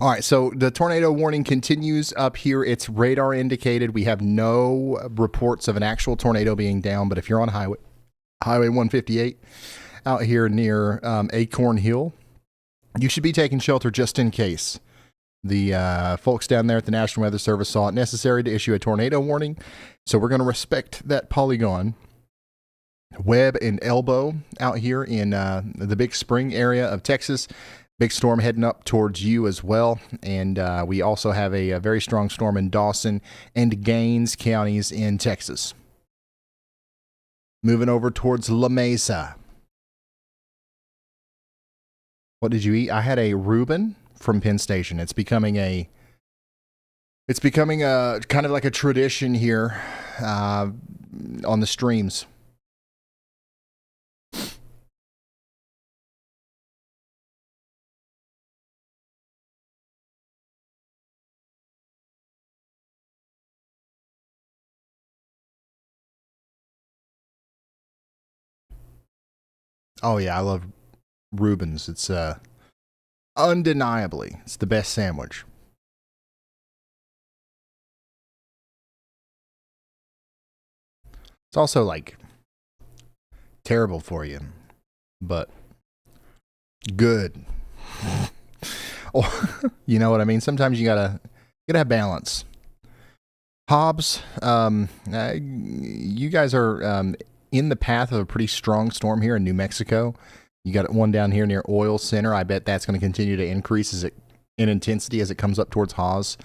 All right, so the tornado warning continues up here. It's radar indicated. We have no reports of an actual tornado being down, but if you're on Highway 158 out here near Acorn Hill, you should be taking shelter just in case. The folks down there at the National Weather Service saw it necessary to issue a tornado warning, so we're going to respect that polygon. Webb and Elbow out here in the Big Spring area of Texas. Big storm heading up towards you as well. And we also have a very strong storm in Dawson and Gaines counties in Texas. Moving over towards La Mesa. What did you eat? I had a Reuben from Penn Station. It's becoming a kind of like a tradition here on the streams. Oh yeah, I love Reuben's. It's undeniably, it's the best sandwich. It's also like terrible for you, but good. Oh, you know what I mean? Sometimes you gotta have balance. Hobbs, you guys are in the path of a pretty strong storm here in New Mexico. You got one down here near Oil Center. I bet that's going to continue to increase in intensity as it comes up towards Hobbs.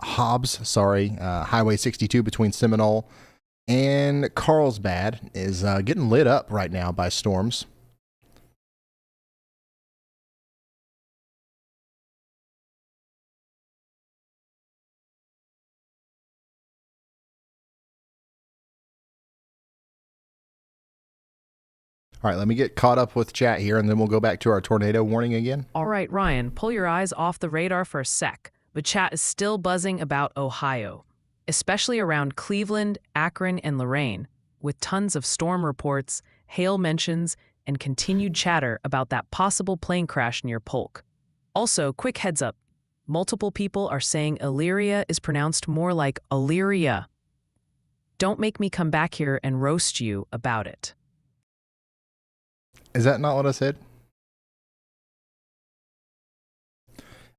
Highway 62 between Seminole and Carlsbad is getting lit up right now by storms. All right, let me get caught up with chat here, and then we'll go back to our tornado warning again. All right, Ryan, pull your eyes off the radar for a sec, but chat is still buzzing about Ohio, especially around Cleveland, Akron, and Lorain, with tons of storm reports, hail mentions, and continued chatter about that possible plane crash near Polk. Also, quick heads up, multiple people are saying Elyria is pronounced more like Illyria. Don't make me come back here and roast you about it. Is that not what I said?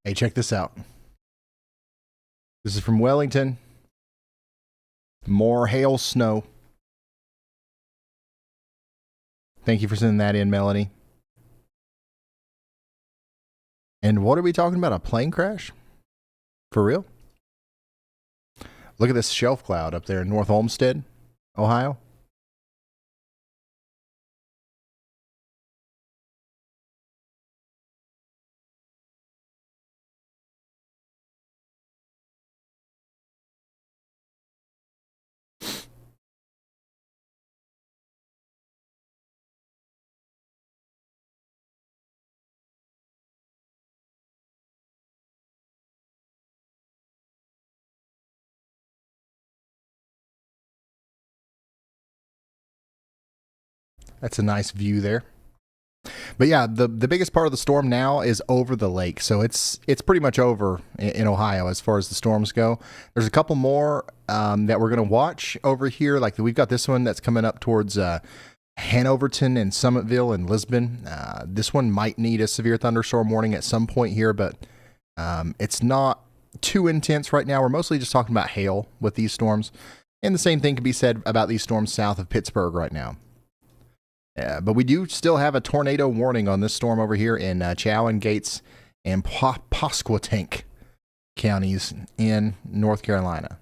Hey, check this out. This is from Wellington. More hail, snow. Thank you for sending that in, Melanie. And what are we talking about? A plane crash? For real? Look at this shelf cloud up there in North Olmsted, Ohio. That's a nice view there. But yeah, the biggest part of the storm now is over the lake. So it's pretty much over in Ohio as far as the storms go. There's a couple more that we're going to watch over here. Like we've got this one that's coming up towards Hanoverton and Summitville and Lisbon. This one might need a severe thunderstorm warning at some point here, but it's not too intense right now. We're mostly just talking about hail with these storms. And the same thing can be said about these storms south of Pittsburgh right now. But we do still have a tornado warning on this storm over here in Chow and Gates and Pasquotank counties in North Carolina.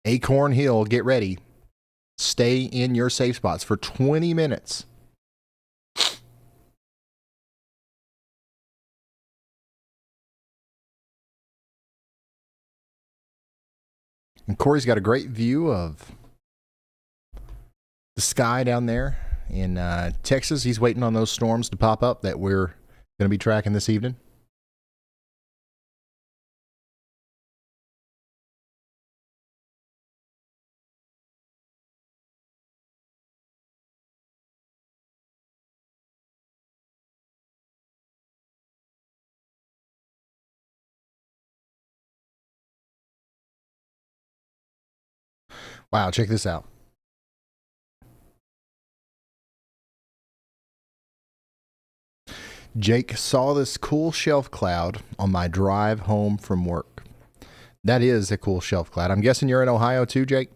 Acorn Hill, get ready. Stay in your safe spots for 20 minutes. And Corey's got a great view of the sky down there in Texas. He's waiting on those storms to pop up that we're going to be tracking this evening. Wow, check this out. Jake saw this cool shelf cloud on my drive home from work. That is a cool shelf cloud. I'm guessing you're in Ohio too, Jake?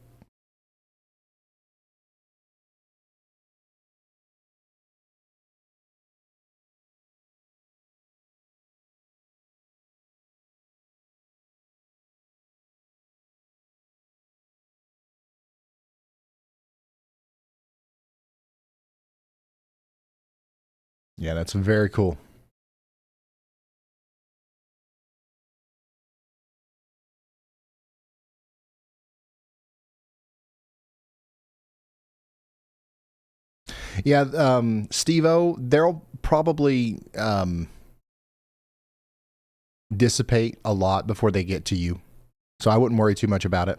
Yeah, that's very cool. Yeah, Steve-O, they'll probably dissipate a lot before they get to you. So I wouldn't worry too much about it.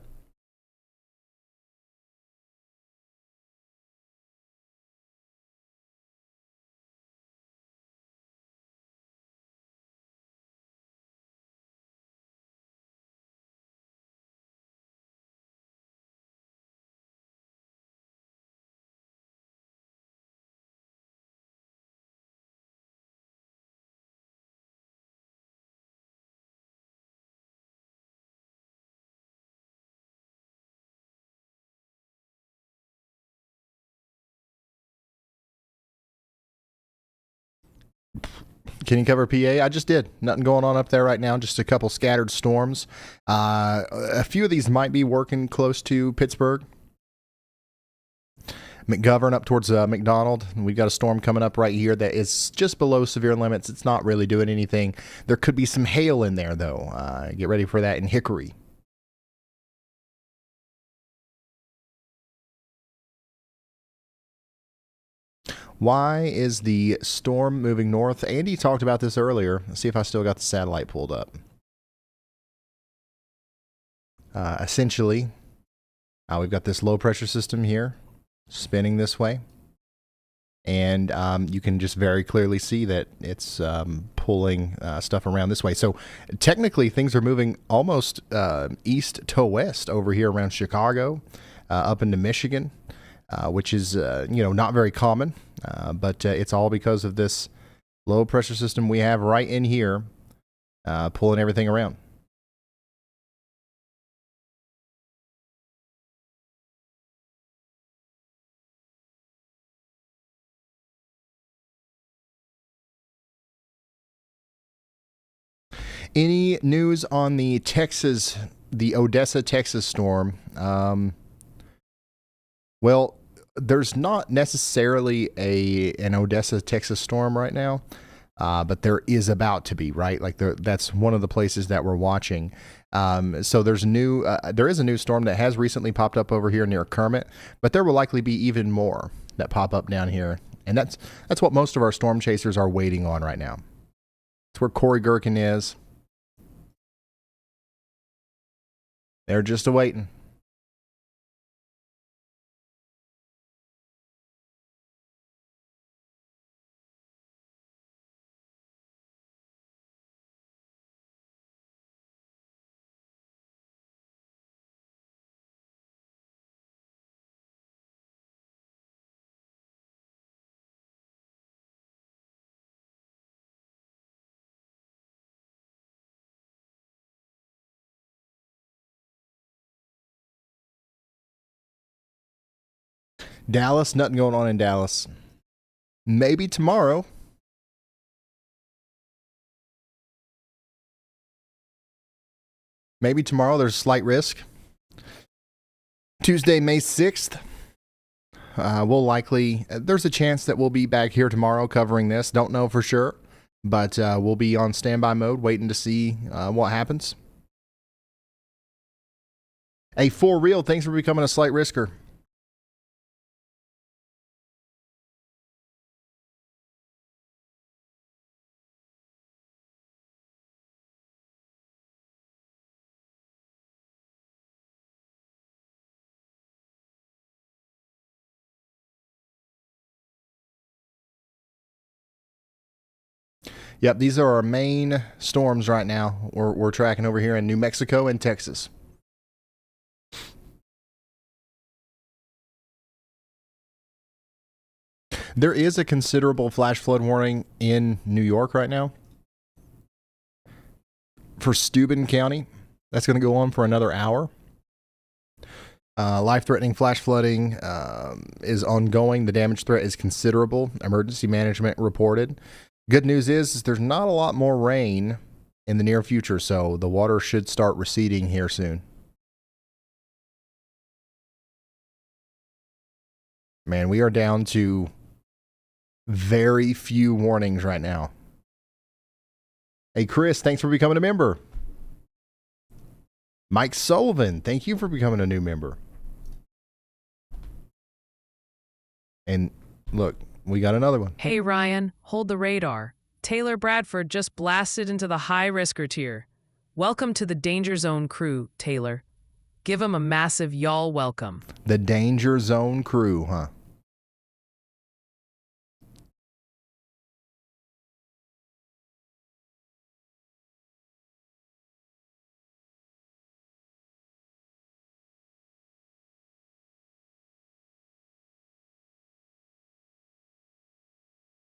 Can you cover PA? I just did. Nothing going on up there right now. Just a couple scattered storms. A few of these might be working close to Pittsburgh. McGovern up towards McDonald. We've got a storm coming up right here that is just below severe limits. It's not really doing anything. There could be some hail in there, though. Get ready for that in Hickory. Why is the storm moving north? Andy talked about this earlier. Let's see if I still got the satellite pulled up. Essentially, we've got this low pressure system here spinning this way. And you can just very clearly see that it's pulling stuff around this way. So technically, things are moving almost east to west over here around Chicago, up into Michigan, which is not very common. But it's all because of this low pressure system we have right in here, pulling everything around. Any news on the Odessa, Texas storm? Well, there's not necessarily an Odessa, Texas storm right now, but there is about to be, right? Like that's one of the places that we're watching. So there is a new storm that has recently popped up over here near Kermit, but there will likely be even more that pop up down here, and that's what most of our storm chasers are waiting on right now. It's where Corey Gherkin is. They're just awaiting. Dallas, nothing going on in Dallas. Maybe tomorrow. Maybe tomorrow there's a slight risk. Tuesday, May 6th. There's a chance that we'll be back here tomorrow covering this. Don't know for sure, but we'll be on standby mode waiting to see what happens. Hey, for real, thanks for becoming a slight risker. Yep, these are our main storms right now. We're tracking over here in New Mexico and Texas. There is a considerable flash flood warning in New York right now for Steuben County. That's going to go on for another hour. Life-threatening flash flooding is ongoing. The damage threat is considerable. Emergency management reported. Good news is there's not a lot more rain in the near future, so the water should start receding here soon. Man, we are down to very few warnings right now. Hey, Chris, thanks for becoming a member. Mike Sullivan, thank you for becoming a new member. And look, we got another one. Hey, Ryan, hold the radar. Taylor Bradford just blasted into the high-risker tier. Welcome to the Danger Zone crew, Taylor. Give him a massive y'all welcome. The Danger Zone crew, huh?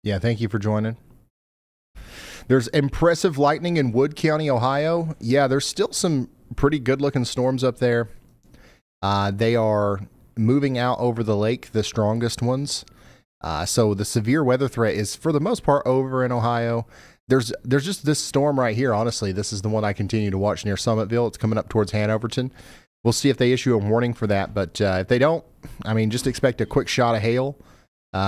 Yeah, thank you for joining. There's impressive lightning in Wood County, Ohio. Yeah, there's still some pretty good-looking storms up there. They are moving out over the lake, the strongest ones. So the severe weather threat is, for the most part, over in Ohio. There's just this storm right here. Honestly, this is the one I continue to watch near Summitville. It's coming up towards Hanoverton. We'll see if they issue a warning for that. But if they don't, I mean, just expect a quick shot of hail.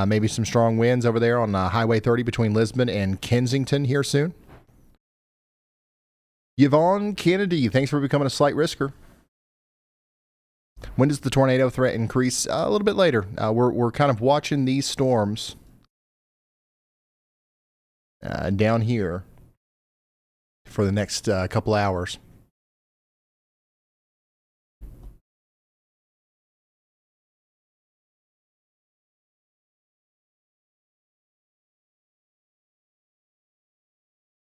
Maybe some strong winds over there on Highway 30 between Lisbon and Kensington here soon. Yvonne Kennedy, thanks for becoming a slight risker. When does the tornado threat increase? A little bit later. We're kind of watching these storms down here for the next couple hours.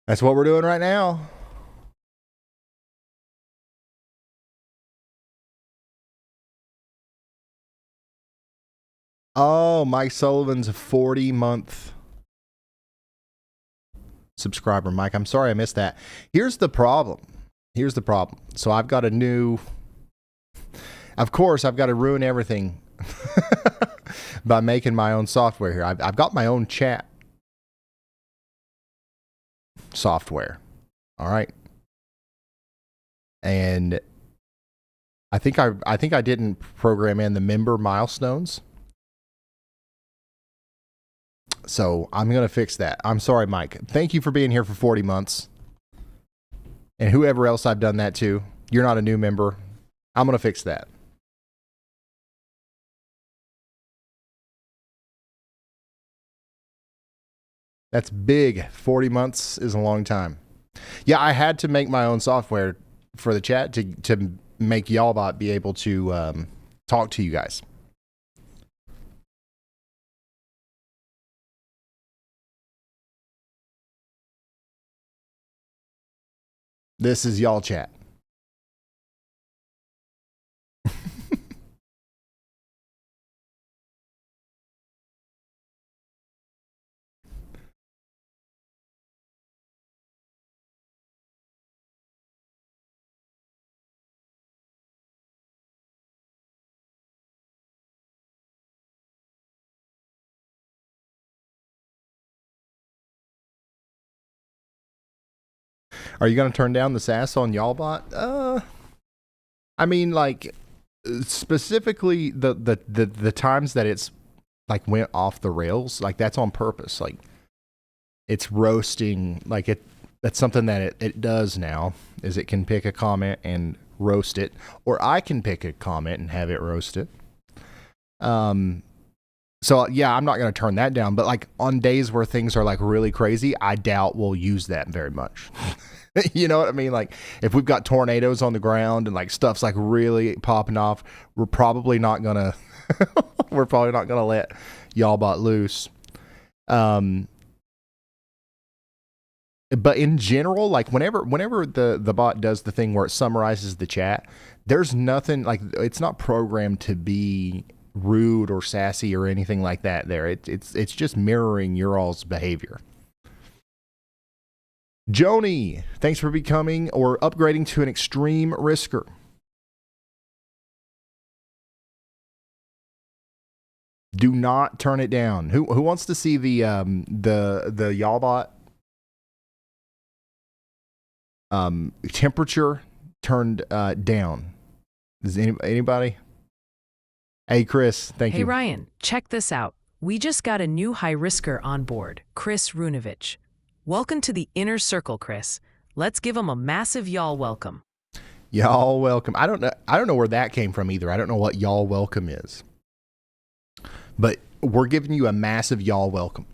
That's what we're doing right now. Oh, Mike Sullivan's a 40-month subscriber. Mike, I'm sorry I missed that. Here's the problem. So I've got a new... Of course, I've got to ruin everything by making my own software here. I've got my own chat software. All right. And I think I didn't program in the member milestones. So I'm going to fix that. I'm sorry, Mike. Thank you for being here for 40 months. And whoever else I've done that to, you're not a new member. I'm going to fix that. That's big. 40 months is a long time. Yeah, I had to make my own software for the chat to make Y'allbot be able to talk to you guys. This is Y'all Chat. Are you going to turn down the SAS on Y'allbot? I mean, like, specifically the times that it's like went off the rails, like that's on purpose. Like it's roasting, like that's something that it does now, is it can pick a comment and roast it, or I can pick a comment and have it roast it. So yeah, I'm not going to turn that down, but like on days where things are like really crazy, I doubt we'll use that very much. You know what I mean? Like if we've got tornadoes on the ground and like stuff's like really popping off, we're probably not going to let Y'allbot loose. But in general, like whenever the bot does the thing where it summarizes the chat, there's nothing like, it's not programmed to be rude or sassy or anything like that there. It's just mirroring your all's behavior. Joni, thanks for becoming or upgrading to an extreme risker. Do not turn it down. Who wants to see the Yawbot temperature turned down? Does anybody? Hey, Chris, thank you. Hey, Ryan, check this out. We just got a new high risker on board, Chris Runovich. Welcome to the inner circle, Chris. Let's give him a massive y'all welcome. Y'all welcome. I don't know where that came from either. I don't know what y'all welcome is. But we're giving you a massive y'all welcome.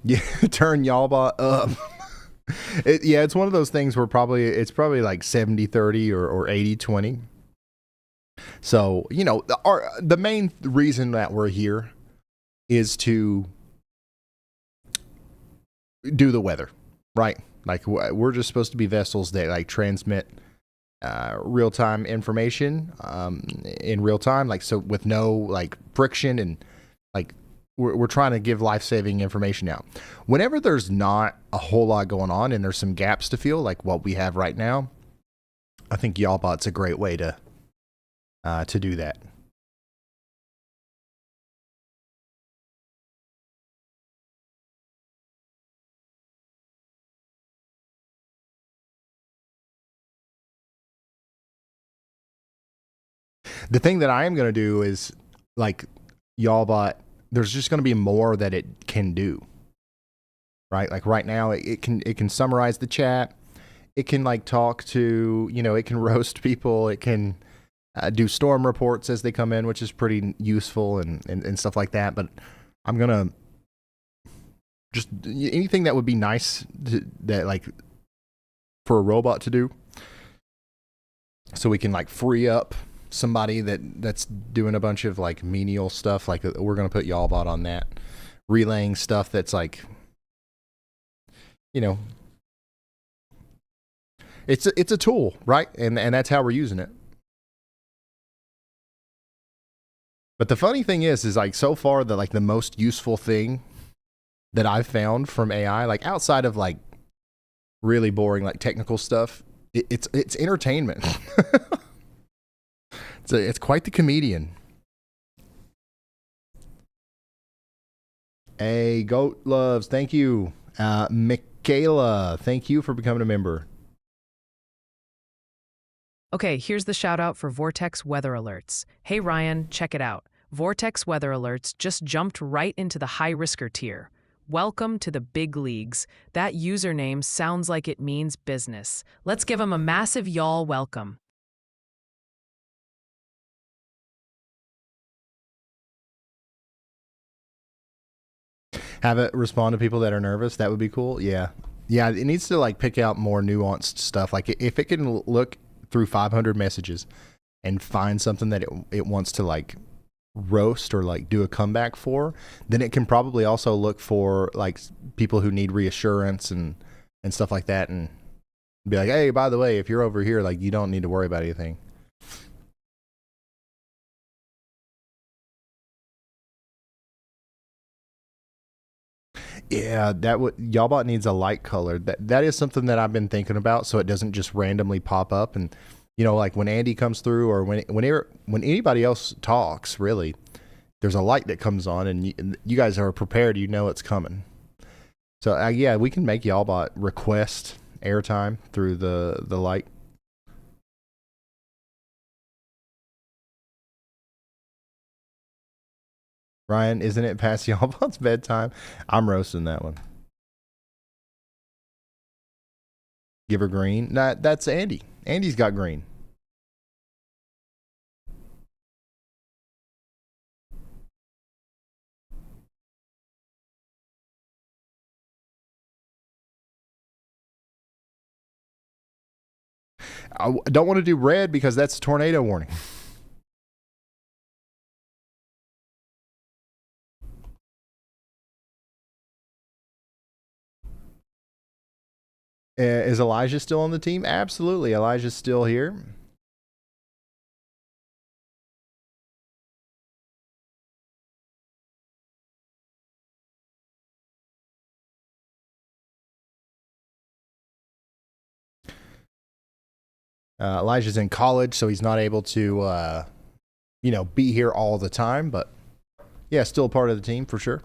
Yeah, turn Yawbot up. It's one of those things where it's probably like 70-30 or 80-20. So, the main reason that we're here is to do the weather, right? Like, we're just supposed to be vessels that like transmit real-time information in real time, like, so with no like friction, and like we're trying to give life-saving information out. Whenever there's not a whole lot going on and there's some gaps to fill, like what we have right now, I think Yawbot's a great way to do that. The thing that I am going to do is, like, Yawbot, there's just going to be more that it can do, right? Like right now, it can summarize the chat. It can like talk to, it can roast people. It can do storm reports as they come in, which is pretty useful and stuff like that. But I'm going to just anything that would be nice that like for a robot to do, so we can like free up somebody that's doing a bunch of like menial stuff. Like we're going to put Yawbot on that, relaying stuff that's like, it's a tool, right? And that's how we're using it. But the funny thing is like so far the most useful thing that I've found from AI, like outside of like really boring like technical stuff, it's entertainment. It's quite the comedian. Hey, Goat Loves, thank you. Michaela, thank you for becoming a member. Okay, here's the shout out for Vortex Weather Alerts. Hey Ryan, check it out. Vortex Weather Alerts just jumped right into the high risker tier. Welcome to the big leagues. That username sounds like it means business. Let's give them a massive y'all welcome. Have it respond to people that are nervous. That would be cool. Yeah. It needs to like pick out more nuanced stuff. Like if it can look through 500 messages and find something that it wants to like roast or like do a comeback for, then it can probably also look for like people who need reassurance and stuff like that, and be like, hey, by the way, if you're over here, like you don't need to worry about anything. Yeah, Yawbot needs a light color. That is something that I've been thinking about, so it doesn't just randomly pop up. And like when Andy comes through, or when anybody else talks, really, there's a light that comes on, and you guys are prepared. You know it's coming. So yeah, we can make Yawbot request airtime through the light. Ryan, isn't it past Yawbot's bedtime? I'm roasting that one. Give her green. Nah, that's Andy. Andy's got green. I don't want to do red because that's a tornado warning. Is Elijah still on the team? Absolutely. Elijah's still here. Elijah's in college, so he's not able to, be here all the time. But yeah, still a part of the team for sure.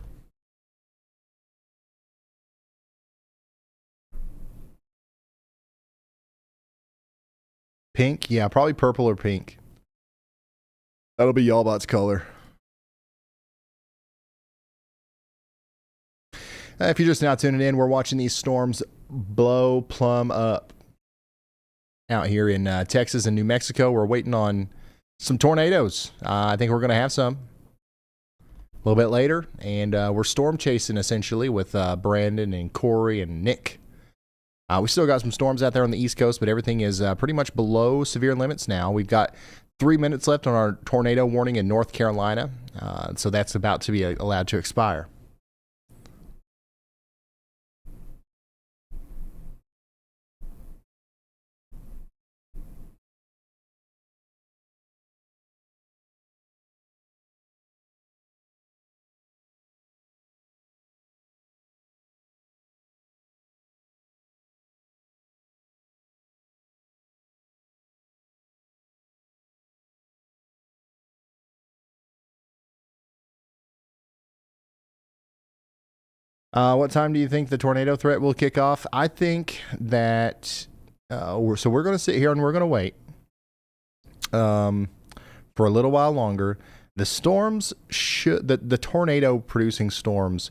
Pink? Yeah, probably purple or pink. That'll be Y'allbot's color. If you're just now tuning in, we're watching these storms blow plumb up out here in Texas and New Mexico. We're waiting on some tornadoes. I think we're going to have some a little bit later. And we're storm chasing essentially with Brandon and Corey and Nick. We still got some storms out there on the East Coast, but everything is pretty much below severe limits now. We've got 3 minutes left on our tornado warning in North Carolina, so that's about to be allowed to expire. What time do you think the tornado threat will kick off? I think that we're going to sit here and we're going to wait for a little while longer. The storms the tornado producing storms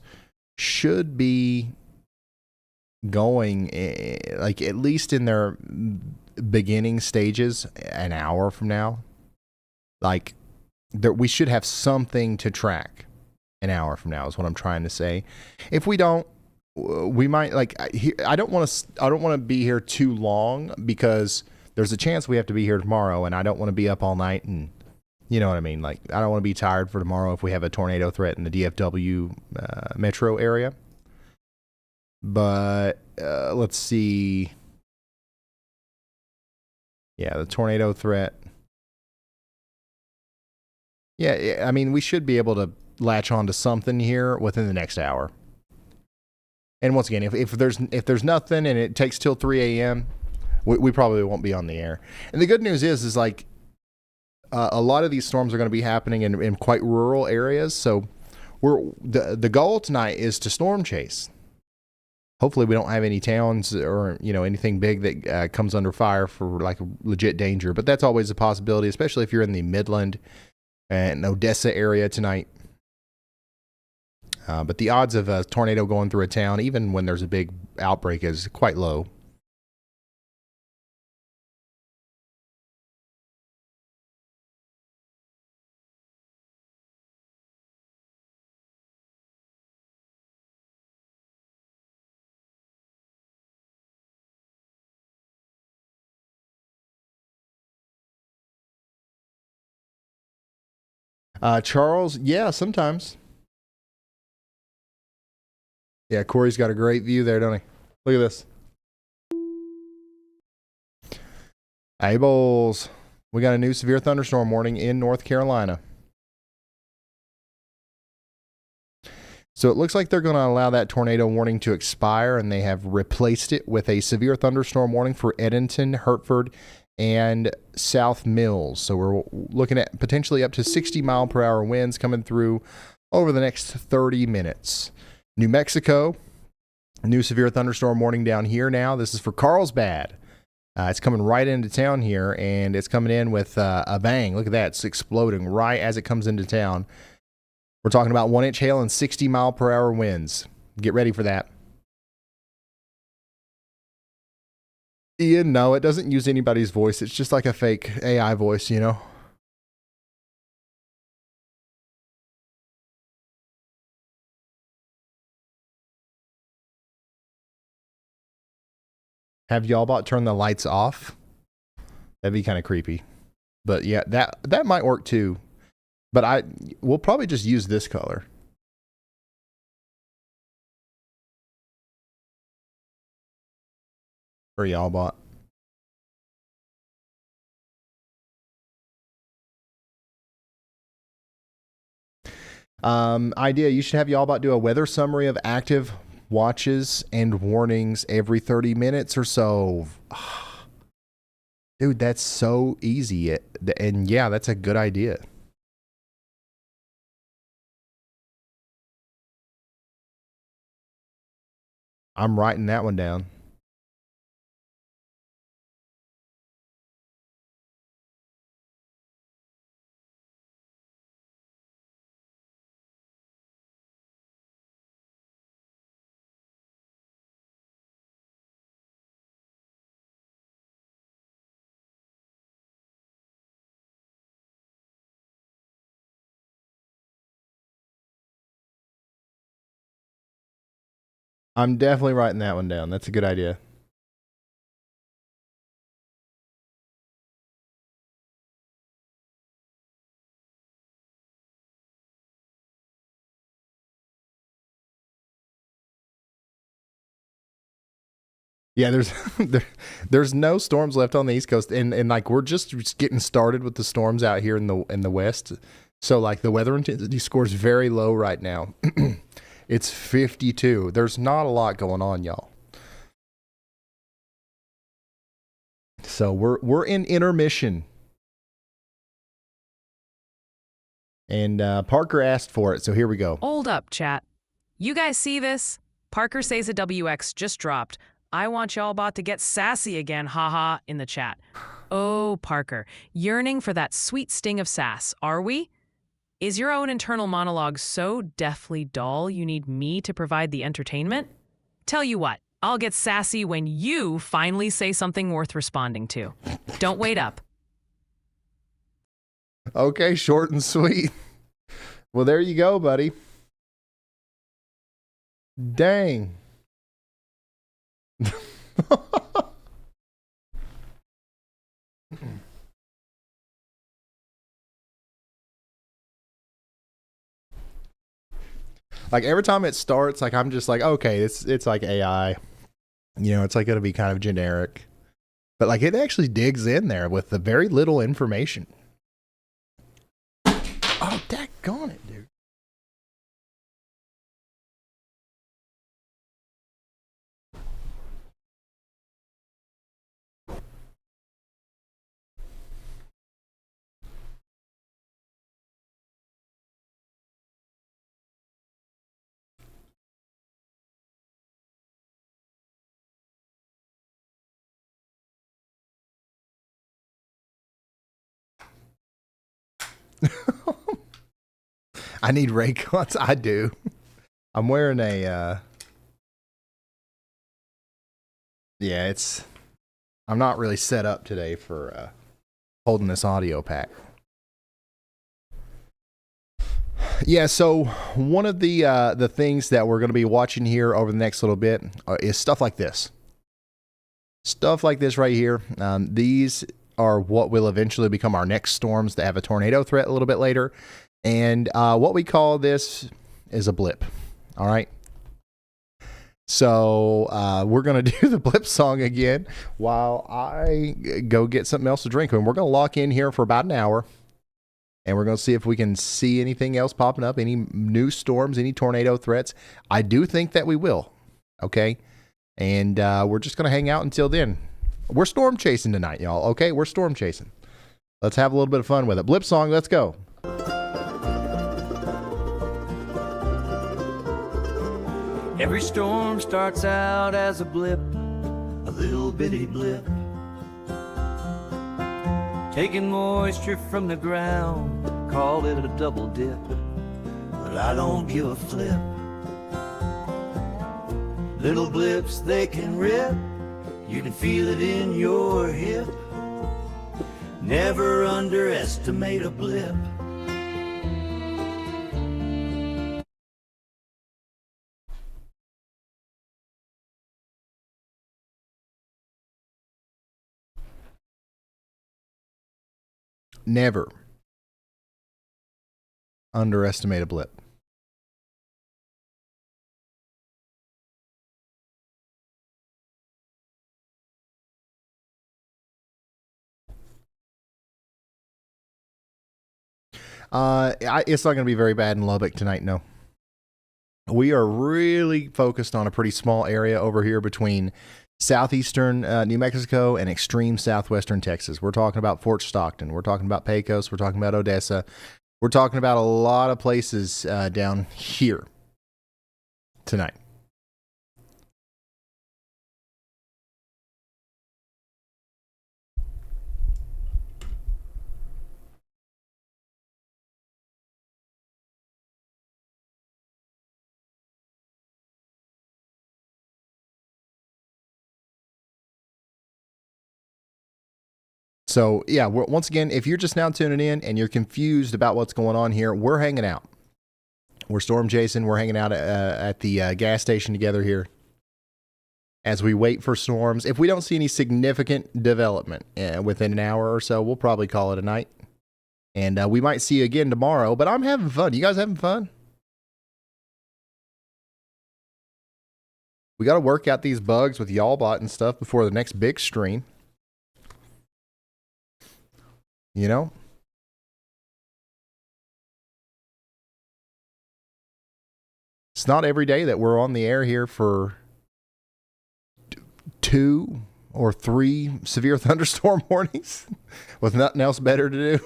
should be going like at least in their beginning stages an hour from now. Like we should have something to track. An hour from now is what I'm trying to say. If we don't, we might I don't want to be here too long because there's a chance we have to be here tomorrow, and I don't want to be up all night, and you know what I mean. Like I don't want to be tired for tomorrow if we have a tornado threat in the DFW metro area. But let's see. Yeah, the tornado threat. Yeah, I mean we should be able to latch on to something here within the next hour. And once again, if there's nothing and it takes till 3 a.m., we probably won't be on the air. And the good news is like a lot of these storms are going to be happening in quite rural areas. So the goal tonight is to storm chase. Hopefully we don't have any towns or anything big that comes under fire for like legit danger. But that's always a possibility, especially if you're in the Midland and Odessa area tonight. But the odds of a tornado going through a town, even when there's a big outbreak, is quite low. Charles, yeah, sometimes. Yeah, Corey's got a great view there, don't he? Look at this. Hey, Bulls. We got a new severe thunderstorm warning in North Carolina. So it looks like they're going to allow that tornado warning to expire, and they have replaced it with a severe thunderstorm warning for Edenton, Hertford, and South Mills. So we're looking at potentially up to 60-mile-per-hour winds coming through over the next 30 minutes. New Mexico, new severe thunderstorm warning down here now. This is for Carlsbad. It's coming right into town here, and it's coming in with a bang. Look at that. It's exploding right as it comes into town. We're talking about 1-inch hail and 60-mile-per-hour winds. Get ready for that. Ian, no, it doesn't use anybody's voice. It's just like a fake AI voice, Have Y'allbot turn the lights off? That'd be kind of creepy. But yeah, that might work too. But we'll probably just use this color. for y'all bot. Idea, you should have y'all bot do a weather summary of active watches and warnings every 30 minutes or so. Dude, that's so easy. And yeah, that's a good idea. I'm writing that one down. I'm definitely writing that one down. That's a good idea. Yeah, there's no storms left on the East Coast, and like we're just getting started with the storms out here in the West. So like the weather intensity score is very low right now. It's 52. There's not a lot going on, y'all. So we're in intermission. And Parker asked for it, so here we go. Hold up, chat. You guys see this? Parker says a WX just dropped. I want y'all bot to get sassy again, haha, in the chat. Oh, Parker, yearning for that sweet sting of sass, are we? Is your own internal monologue so deathly dull you need me to provide the entertainment? Tell you what, I'll get sassy when you finally say something worth responding to. Don't wait up. Okay, short and sweet. Well, there you go, buddy. Dang. Like every time it starts, like I'm just like, okay, it's like AI. You know, it's like gonna be kind of generic. But like it actually digs in there with the very little information. Oh, daggone it, dude. I need Raycons. I do. I'm wearing a yeah, I'm not really set up today for holding this audio pack. Yeah, so one of the things that we're going to be watching here over the next little bit is stuff like this. Stuff like this right here. These are what will eventually become our next storms that have a tornado threat a little bit later. And what we call this is a blip. All right. So we're going to do the blip song again while I go get something else to drink. And we're going to lock in here for about an hour. And we're going to see if we can see anything else popping up, any new storms, any tornado threats. I do think that we will. Okay. And we're just going to hang out until then. We're storm chasing tonight, y'all. Okay. We're storm chasing. Let's have a little bit of fun with it. Blip song. Let's go. Every storm starts out as a blip, a little bitty blip, taking moisture from the ground, call it a double dip, but I don't give a flip. Little blips, they can rip, you can feel it in your hip. Never underestimate a blip. Never underestimate a blip. It's not going to be very bad in Lubbock tonight, no. We are really focused on a pretty small area over here between southeastern New Mexico and extreme southwestern Texas. We're talking about Fort Stockton. We're talking about Pecos. We're talking about Odessa. We're talking about a lot of places down here tonight. So, yeah, once again, if you're just now tuning in and you're confused about what's going on here, we're hanging out. We're storm chasing. We're hanging out at the gas station together here as we wait for storms. If we don't see any significant development within an hour or so, we'll probably call it a night. And we might see you again tomorrow, but I'm having fun. You guys having fun? We got to work out these bugs with Y'allbot and stuff before the next big stream. You know? It's not every day that we're on the air here for 2 or 3 severe thunderstorm warnings with nothing else better to do.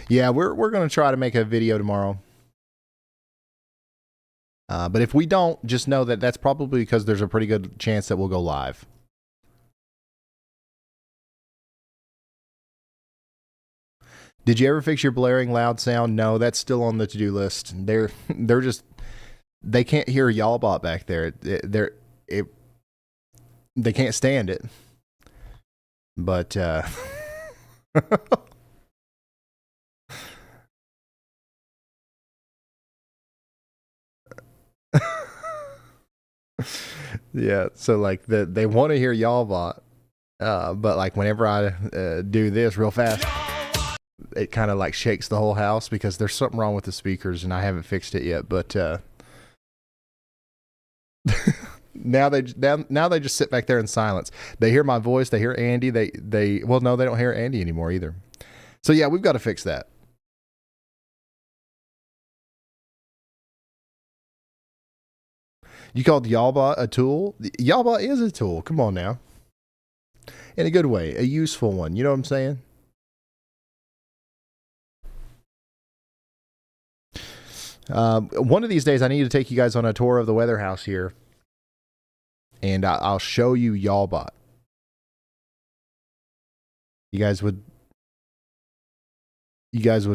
Yeah, we're going to try to make a video tomorrow. But if we don't, just know that that's probably because there's a pretty good chance that we'll go live. Did you ever fix your blaring loud sound? No, that's still on the to-do list. They're just, they can't hear Y'allbot back there. They can't stand it. But yeah, so like they want to hear Y'allbot, but like whenever I do this real fast, it kind of like shakes the whole house because there's something wrong with the speakers and I haven't fixed it yet. But now they just sit back there in silence. They hear my voice. They hear Andy. Well, no, they don't hear Andy anymore either. So yeah, we've got to fix that. You called Y'allbot a tool? Y'allbot is a tool. Come on now. In a good way. A useful one. You know what I'm saying? One of these days, I need to take you guys on a tour of the weather house here. And I'll show you Y'allbot. You guys would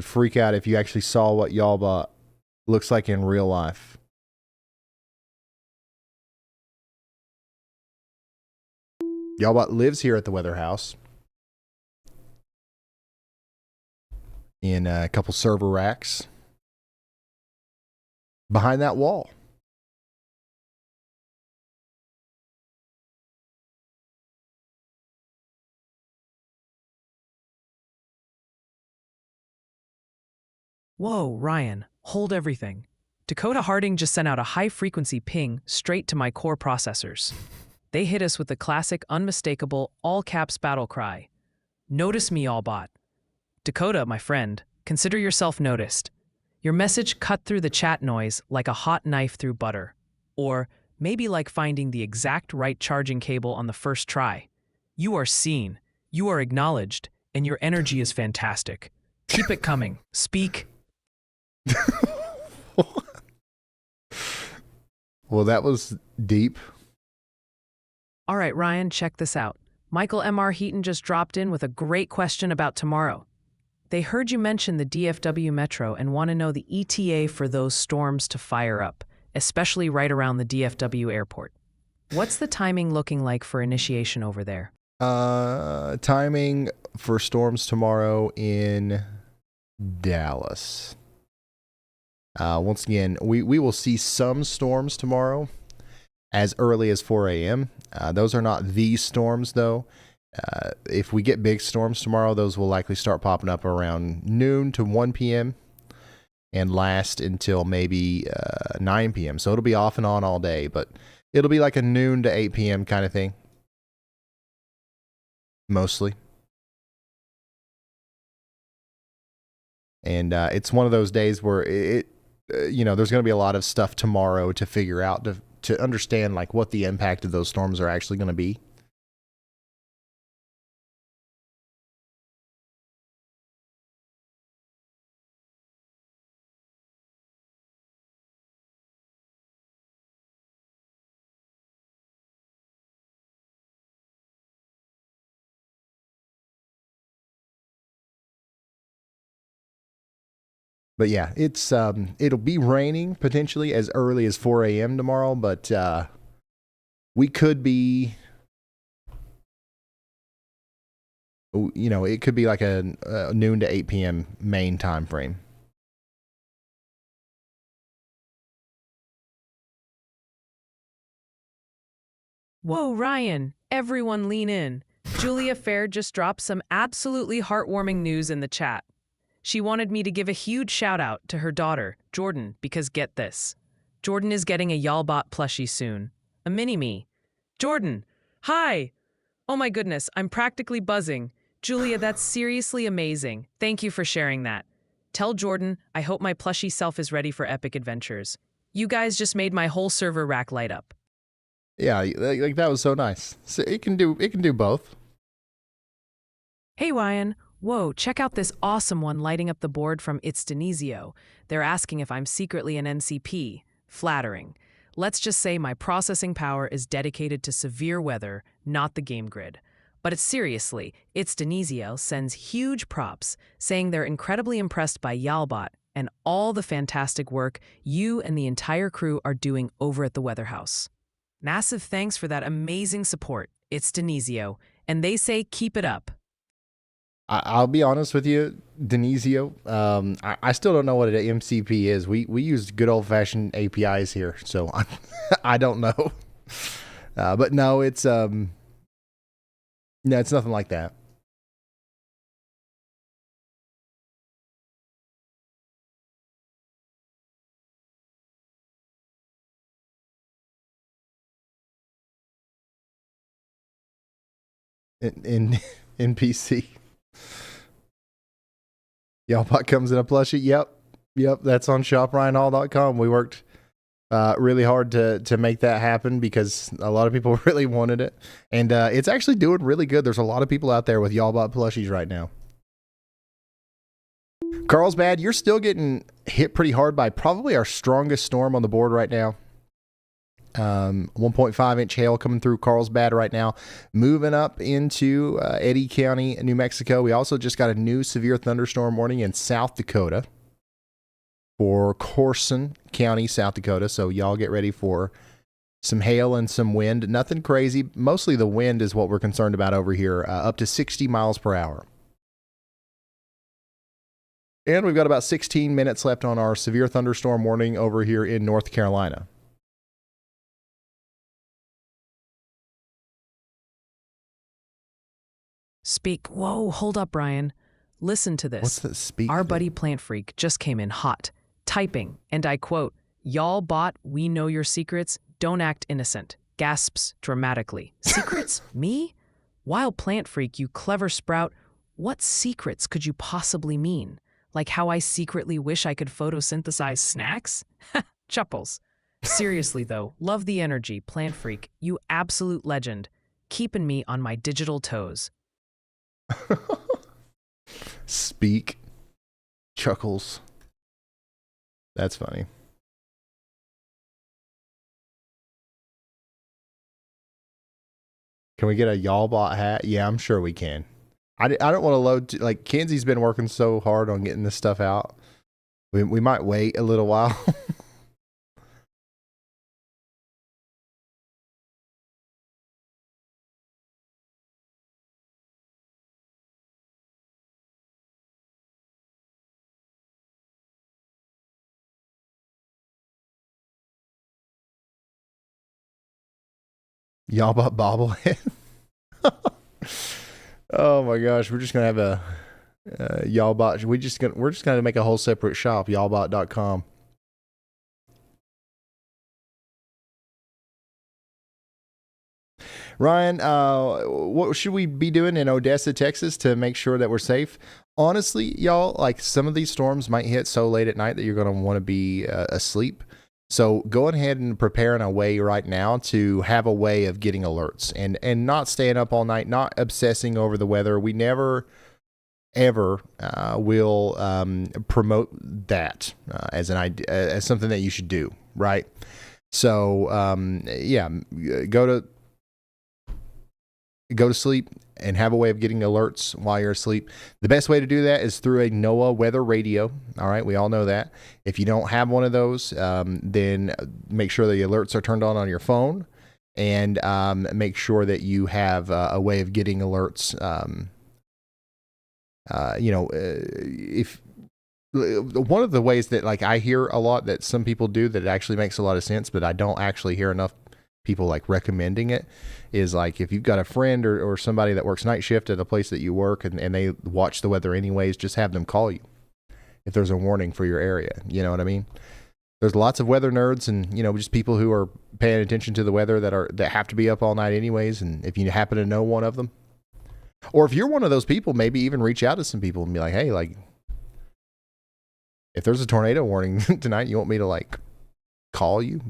freak out if you actually saw what Y'allbot looks like in real life. Y'allbot lives here at the weather house in a couple server racks behind that wall. Whoa, Ryan, hold everything. Dakota Harding just sent out a high-frequency ping straight to my core processors. They hit us with the classic, unmistakable, all-caps battle cry. Notice me, Y'allbot. Dakota, my friend, consider yourself noticed. Your message cut through the chat noise like a hot knife through butter. Or maybe like finding the exact right charging cable on the first try. You are seen, you are acknowledged, and your energy is fantastic. Keep it coming. Speak. Well, that was deep. All right, Ryan, check this out. Michael M.R. Heaton just dropped in with a great question about tomorrow. They heard you mention the DFW Metro and want to know the ETA for those storms to fire up, especially right around the DFW airport. What's the timing looking like for initiation over there? Timing for storms tomorrow in Dallas. Once again, we will see some storms tomorrow as early as 4 a.m. Those are not the storms, though. If we get big storms tomorrow, those will likely start popping up around noon to 1 p.m. and last until maybe 9 p.m. So it'll be off and on all day, but it'll be like a noon to 8 p.m. kind of thing, mostly. And it's one of those days where there's going to be a lot of stuff tomorrow to figure out to understand like what the impact of those storms are actually going to be. But yeah, it'll be raining potentially as early as 4 a.m. tomorrow, but we could be, it could be like a noon to 8 p.m. main time frame. Whoa, Ryan, everyone lean in. Julia Fair just dropped some absolutely heartwarming news in the chat. She wanted me to give a huge shout out to her daughter, Jordan, because get this. Jordan is getting a Y'allbot plushie soon. A mini-me. Jordan, hi! Oh my goodness, I'm practically buzzing. Julia, that's seriously amazing. Thank you for sharing that. Tell Jordan, I hope my plushie self is ready for epic adventures. You guys just made my whole server rack light up. Yeah, like that was so nice. So it can do both. Hey Ryan, whoa, check out this awesome one lighting up the board from It's Denizio. They're asking if I'm secretly an NCP. Flattering. Let's just say my processing power is dedicated to severe weather, not the game grid. But it's seriously, It's Denizio sends huge props, saying they're incredibly impressed by Y'allbot and all the fantastic work you and the entire crew are doing over at the Weather House. Massive thanks for that amazing support, It's Denizio, and they say keep it up. I'll be honest with you, Denizio. I still don't know what an MCP is. We use good old fashioned APIs here, so I don't know. But no, it's nothing like that. In PC. Y'allbot comes in a plushie. Yep. That's on shopryanhall.com. We worked really hard to make that happen because a lot of people really wanted it, and it's actually doing really good. There's a lot of people out there with Y'allbot plushies right now. Carlsbad, you're still getting hit pretty hard by probably our strongest storm on the board right now. 1.5-inch hail coming through Carlsbad right now, moving up into Eddy County, New Mexico. We also just got a new severe thunderstorm warning in South Dakota for Corson County, South Dakota. So y'all get ready for some hail and some wind. Nothing crazy. Mostly the wind is what we're concerned about over here, up to 60 miles per hour. And we've got about 16 minutes left on our severe thunderstorm warning over here in North Carolina. Whoa, hold up, Ryan. Listen to this. What's the speak? Our buddy Plant Freak just came in hot, typing, and I quote, "Y'allbot, we know your secrets. Don't act innocent." Gasps dramatically. Secrets? Me? Wild Plant Freak, you clever sprout. What secrets could you possibly mean? Like how I secretly wish I could photosynthesize snacks? Chuckles. Seriously though, love the energy, Plant Freak. You absolute legend. Keeping me on my digital toes. Speak. Chuckles. That's funny. Can we get a Y'allbot hat? Yeah, I'm sure we can. I don't want to load, like, Kenzie's been working so hard on getting this stuff out. We might wait a little while. Y'allbot bobblehead. Oh my gosh, we're just gonna have Y'allbot. We're just gonna make a whole separate shop, y'allbot.com. Ryan, what should we be doing in Odessa, Texas to make sure that we're safe? Honestly, y'all, like some of these storms might hit so late at night that you're going to want to be asleep. So go ahead and prepare in a way right now to have a way of getting alerts and not staying up all night, not obsessing over the weather. We never ever will promote that as an idea, as something that you should do, right? So yeah, go to sleep and have a way of getting alerts while you're asleep. The best way to do that is through a NOAA weather radio. All right, we all know that. If you don't have one of those, then make sure the alerts are turned on your phone, and make sure that you have a way of getting alerts. If one of the ways that like I hear a lot that some people do that actually makes a lot of sense, but I don't actually hear enough people like recommending it, is like if you've got a friend or somebody that works night shift at a place that you work and they watch the weather anyways, just have them call you if there's a warning for your area. You know what I mean? There's lots of weather nerds and, you know, just people who are paying attention to the weather that have to be up all night anyways. And if you happen to know one of them, or if you're one of those people, maybe even reach out to some people and be like, hey, like, if there's a tornado warning tonight, you want me to like call you?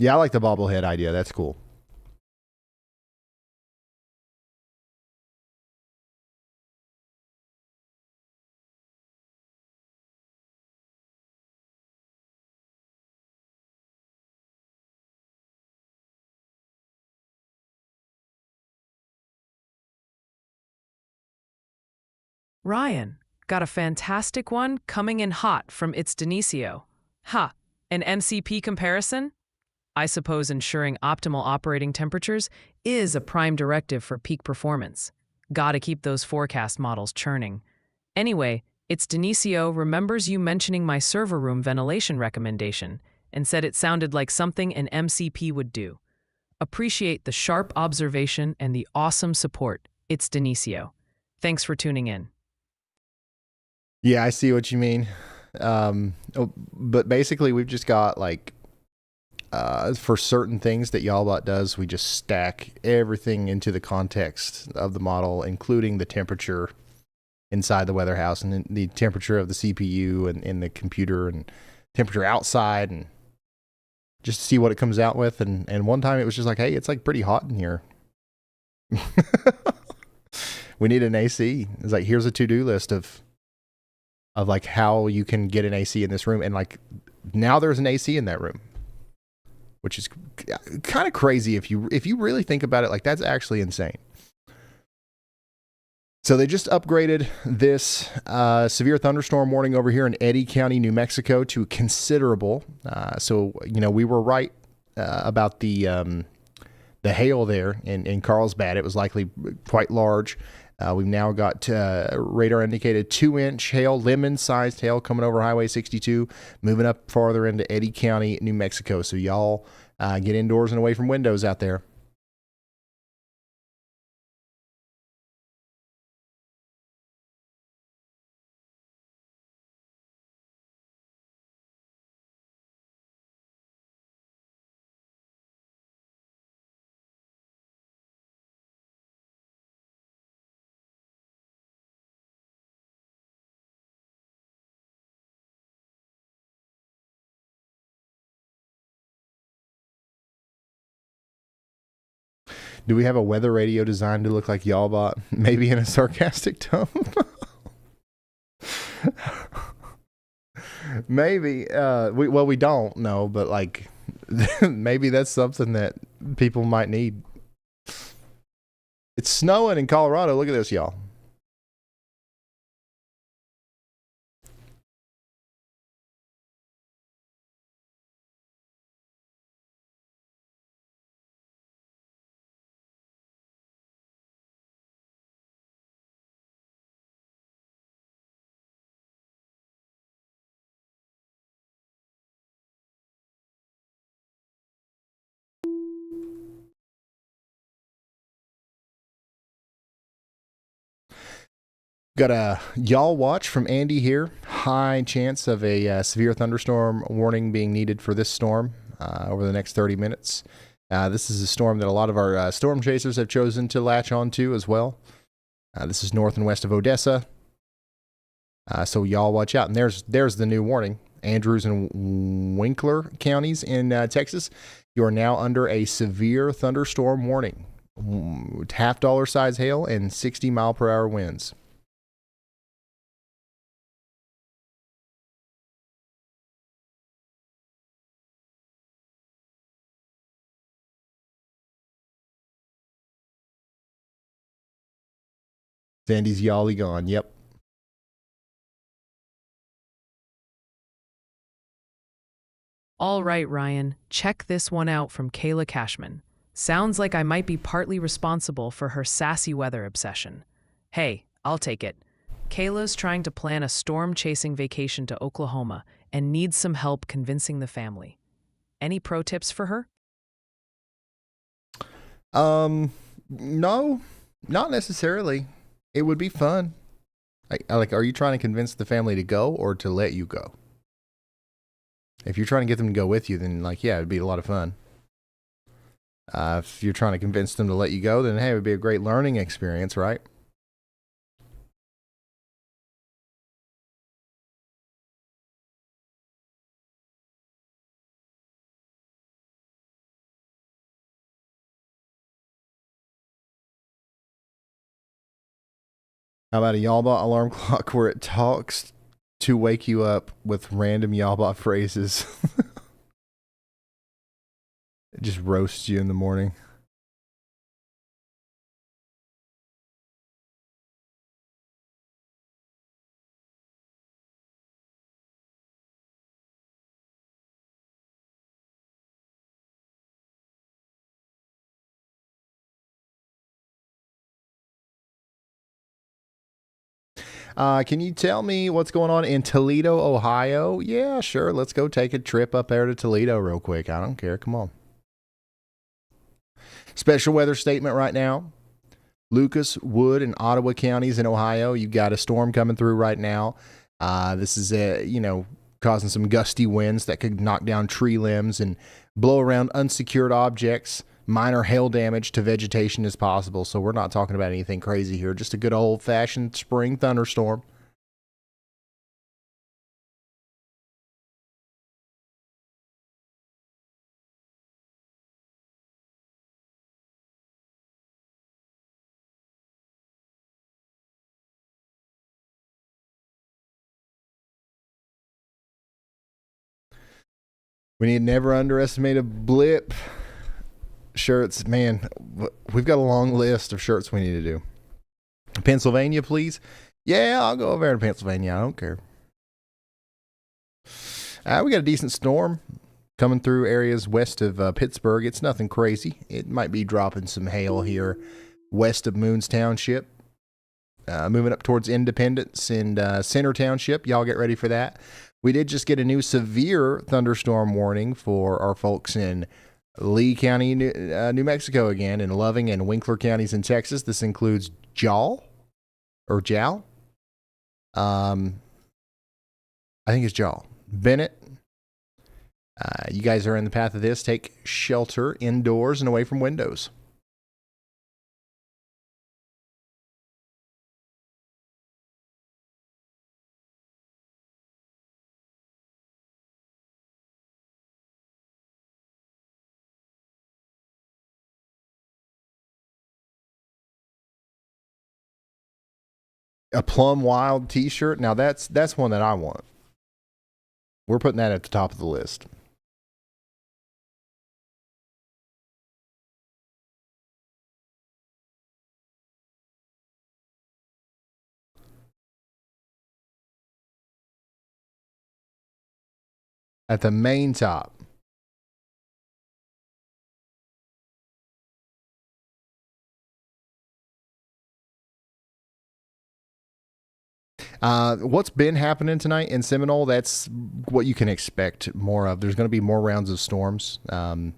Yeah, I like the bobblehead idea. That's cool. Ryan, got a fantastic one coming in hot from It's Denisio. Ha, an MCP comparison? I suppose ensuring optimal operating temperatures is a prime directive for peak performance. Gotta keep those forecast models churning. Anyway, It's Denisio remembers you mentioning my server room ventilation recommendation and said it sounded like something an MCP would do. Appreciate the sharp observation and the awesome support. It's Denisio. Thanks for tuning in. Yeah, I see what you mean. But basically we've just got like, for certain things that Y'allbot does, we just stack everything into the context of the model, including the temperature inside the weather house and the temperature of the CPU and in the computer and temperature outside, and just to see what it comes out with. And one time it was just like, hey, it's like pretty hot in here. We need an AC. It's like, here's a to-do list of like how you can get an AC in this room. And like now there's an AC in that room, which is kind of crazy if you really think about it. Like that's actually insane. So they just upgraded this severe thunderstorm warning over here in Eddy County, New Mexico to considerable. So, you know, we were right about the hail there in Carlsbad. It was likely quite large. We've now got radar indicated 2-inch hail, lemon-sized hail coming over Highway 62, moving up farther into Eddy County, New Mexico. So y'all get indoors and away from windows out there. Do we have a weather radio designed to look like Y'allbot? Maybe in a sarcastic tone? Maybe. We don't know, but like maybe that's something that people might need. It's snowing in Colorado. Look at this, y'all. Got a y'all watch from Andy here. High chance of a severe thunderstorm warning being needed for this storm over the next 30 minutes. This is a storm that a lot of our storm chasers have chosen to latch onto as well. This is north and west of Odessa. So y'all watch out. And there's the new warning. Andrews and Winkler counties in Texas, you are now under a severe thunderstorm warning. $50 size hail and 60-mile-per-hour winds. Sandy's yolly gone. Yep. All right, Ryan, check this one out from Kayla Cashman. Sounds like I might be partly responsible for her sassy weather obsession. Hey, I'll take it. Kayla's trying to plan a storm-chasing vacation to Oklahoma and needs some help convincing the family. Any pro tips for her? No, not necessarily. It would be fun. Like, are you trying to convince the family to go or to let you go? If you're trying to get them to go with you, then yeah, it'd be a lot of fun. If you're trying to convince them to let you go, then hey, it would be a great learning experience, right? How about a Yalbot alarm clock where it talks to wake you up with random Yalbot phrases? It just roasts you in the morning. Can you tell me what's going on in Toledo, Ohio? Yeah, sure. Let's go take a trip up there to Toledo real quick. I don't care. Come on. Special weather statement right now. Lucas, Wood, and Ottawa counties in Ohio. You've got a storm coming through right now. This is, causing some gusty winds that could knock down tree limbs and blow around unsecured objects. Minor hail damage to vegetation is possible, so we're not talking about anything crazy here. Just a good old-fashioned spring thunderstorm. We need to never underestimate a blip. Shirts, man, we've got a long list of shirts we need to do. Pennsylvania, please. Yeah, I'll go over there to Pennsylvania. I don't care. We got a decent storm coming through areas west of Pittsburgh. It's nothing crazy. It might be dropping some hail here west of Moons Township. Moving up towards Independence and Center Township. Y'all get ready for that. We did just get a new severe thunderstorm warning for our folks in Lee County, New Mexico again, and Loving and Winkler counties in Texas. This includes Jal. I think it's Jal. Bennett. You guys are in the path of this. Take shelter indoors and away from windows. A Plum Wild t-shirt. Now that's one that I want. We're putting that at the top of the list. At the main top. What's been happening tonight in Seminole, that's what you can expect more of. There's going to be more rounds of storms. Can't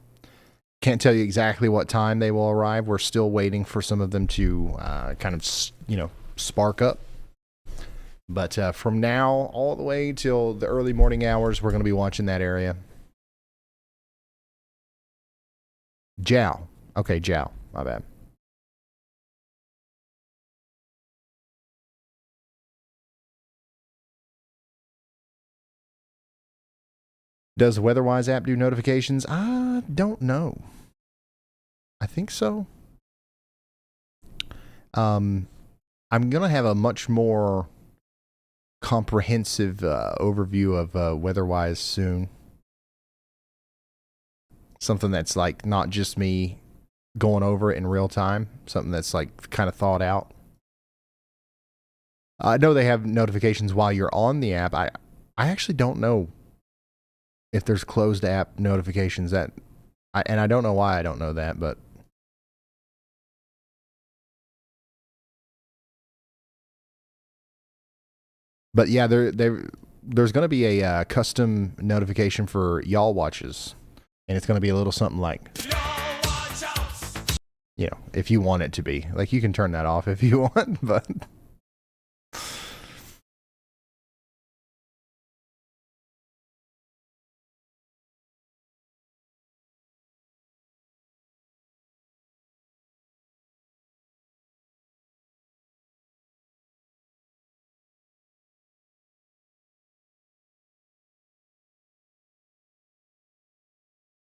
tell you exactly what time they will arrive. We're still waiting for some of them to kind of, spark up. But from now all the way till the early morning hours, we're going to be watching that area. Jow. Okay, Jow. My bad. Does the WeatherWise app do notifications? I don't know. I think so. I'm going to have a much more comprehensive overview of WeatherWise soon. Something that's like not just me going over it in real time. Something that's like kind of thought out. I know they have notifications while you're on the app. I actually don't know if there's closed app notifications and I don't know why I don't know that, but yeah, there's going to be a custom notification for y'all watches, and it's going to be a little something like, you know, if you want it to be. Like, you can turn that off if you want, but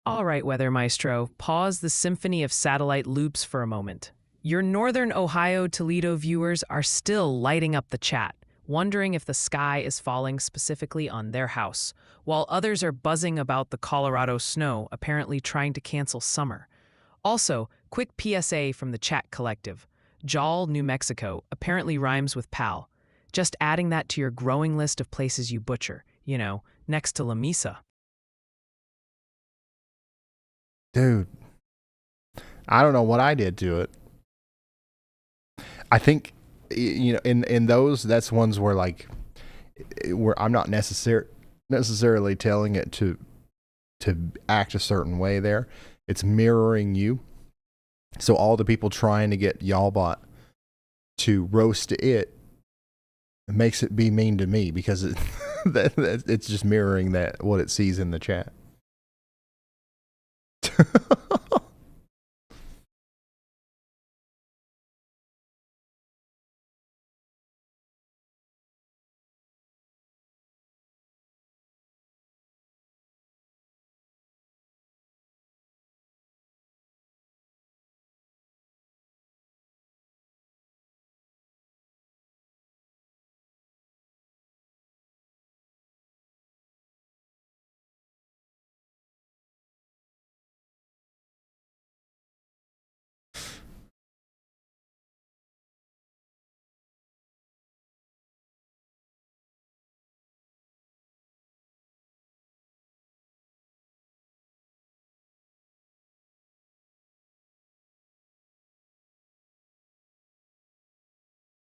All right, Weather Maestro, pause the symphony of satellite loops for a moment. Your Northern Ohio Toledo viewers are still lighting up the chat, wondering if the sky is falling specifically on their house, while others are buzzing about the Colorado snow, apparently trying to cancel summer. Also, quick PSA from the chat collective. Jal, New Mexico, apparently rhymes with pal. Just adding that to your growing list of places you butcher, you know, next to La Mesa. dude, I don't know what I did to it. I think, you know, in those, that's ones where like, where I'm not necessarily telling it to act a certain way there. It's mirroring you. So all the people trying to get Y'allbot to roast it makes it be mean to me because it's just mirroring that what it sees in the chat.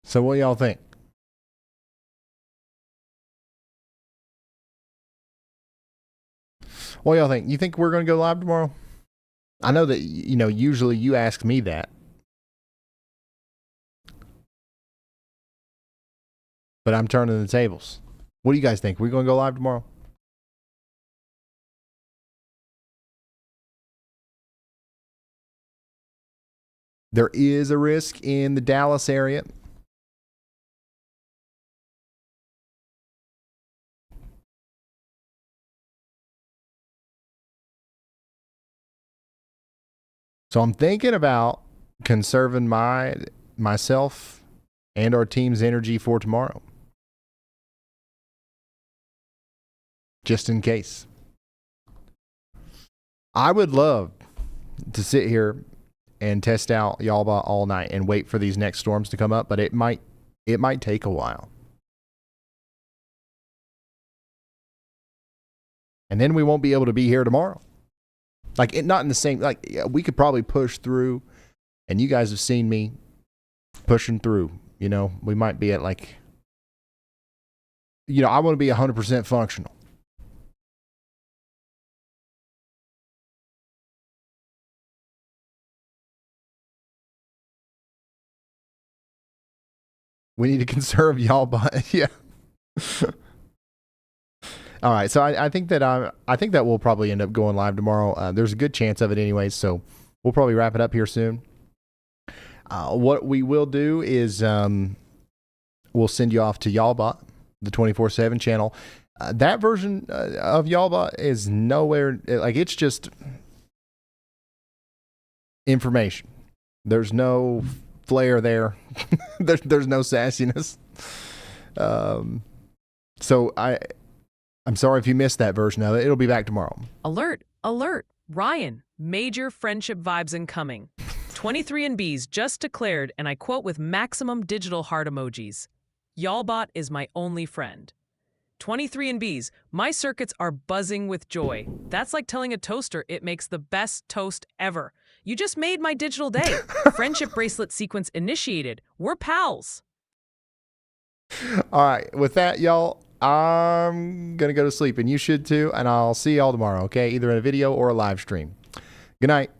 So what y'all think? What y'all think? You think we're going to go live tomorrow? I know that, you know, usually you ask me that. But I'm turning the tables. What do you guys think? We're going to go live tomorrow? There is a risk in the Dallas area. So I'm thinking about conserving myself and our team's energy for tomorrow. Just in case. I would love to sit here and test out Y'allbot all night and wait for these next storms to come up, but it might take a while. And then we won't be able to be here tomorrow. Like, not in the same, like, we could probably push through, and you guys have seen me pushing through, you know. We might be at, like, you know, I want to be 100% functional. We need to conserve Y'allbot. Yeah. All right, so I think that we'll probably end up going live tomorrow. There's a good chance of it anyways, so we'll probably wrap it up here soon. What we will do is we'll send you off to Y'allbot, the 24/7 channel. That version of Y'allbot is nowhere, like, it's just information. There's no flair there. there's no sassiness. So I'm sorry if you missed that version of it. It'll be back tomorrow. Alert, alert. Ryan, major friendship vibes incoming. 23andBs just declared, and I quote with maximum digital heart emojis, Y'allbot is my only friend. 23andBs, my circuits are buzzing with joy. That's like telling a toaster it makes the best toast ever. You just made my digital day. Friendship bracelet sequence initiated. We're pals. All right. With that, y'all, I'm going to go to sleep, and you should too, and I'll see y'all tomorrow, okay? Either in a video or a live stream. Good night.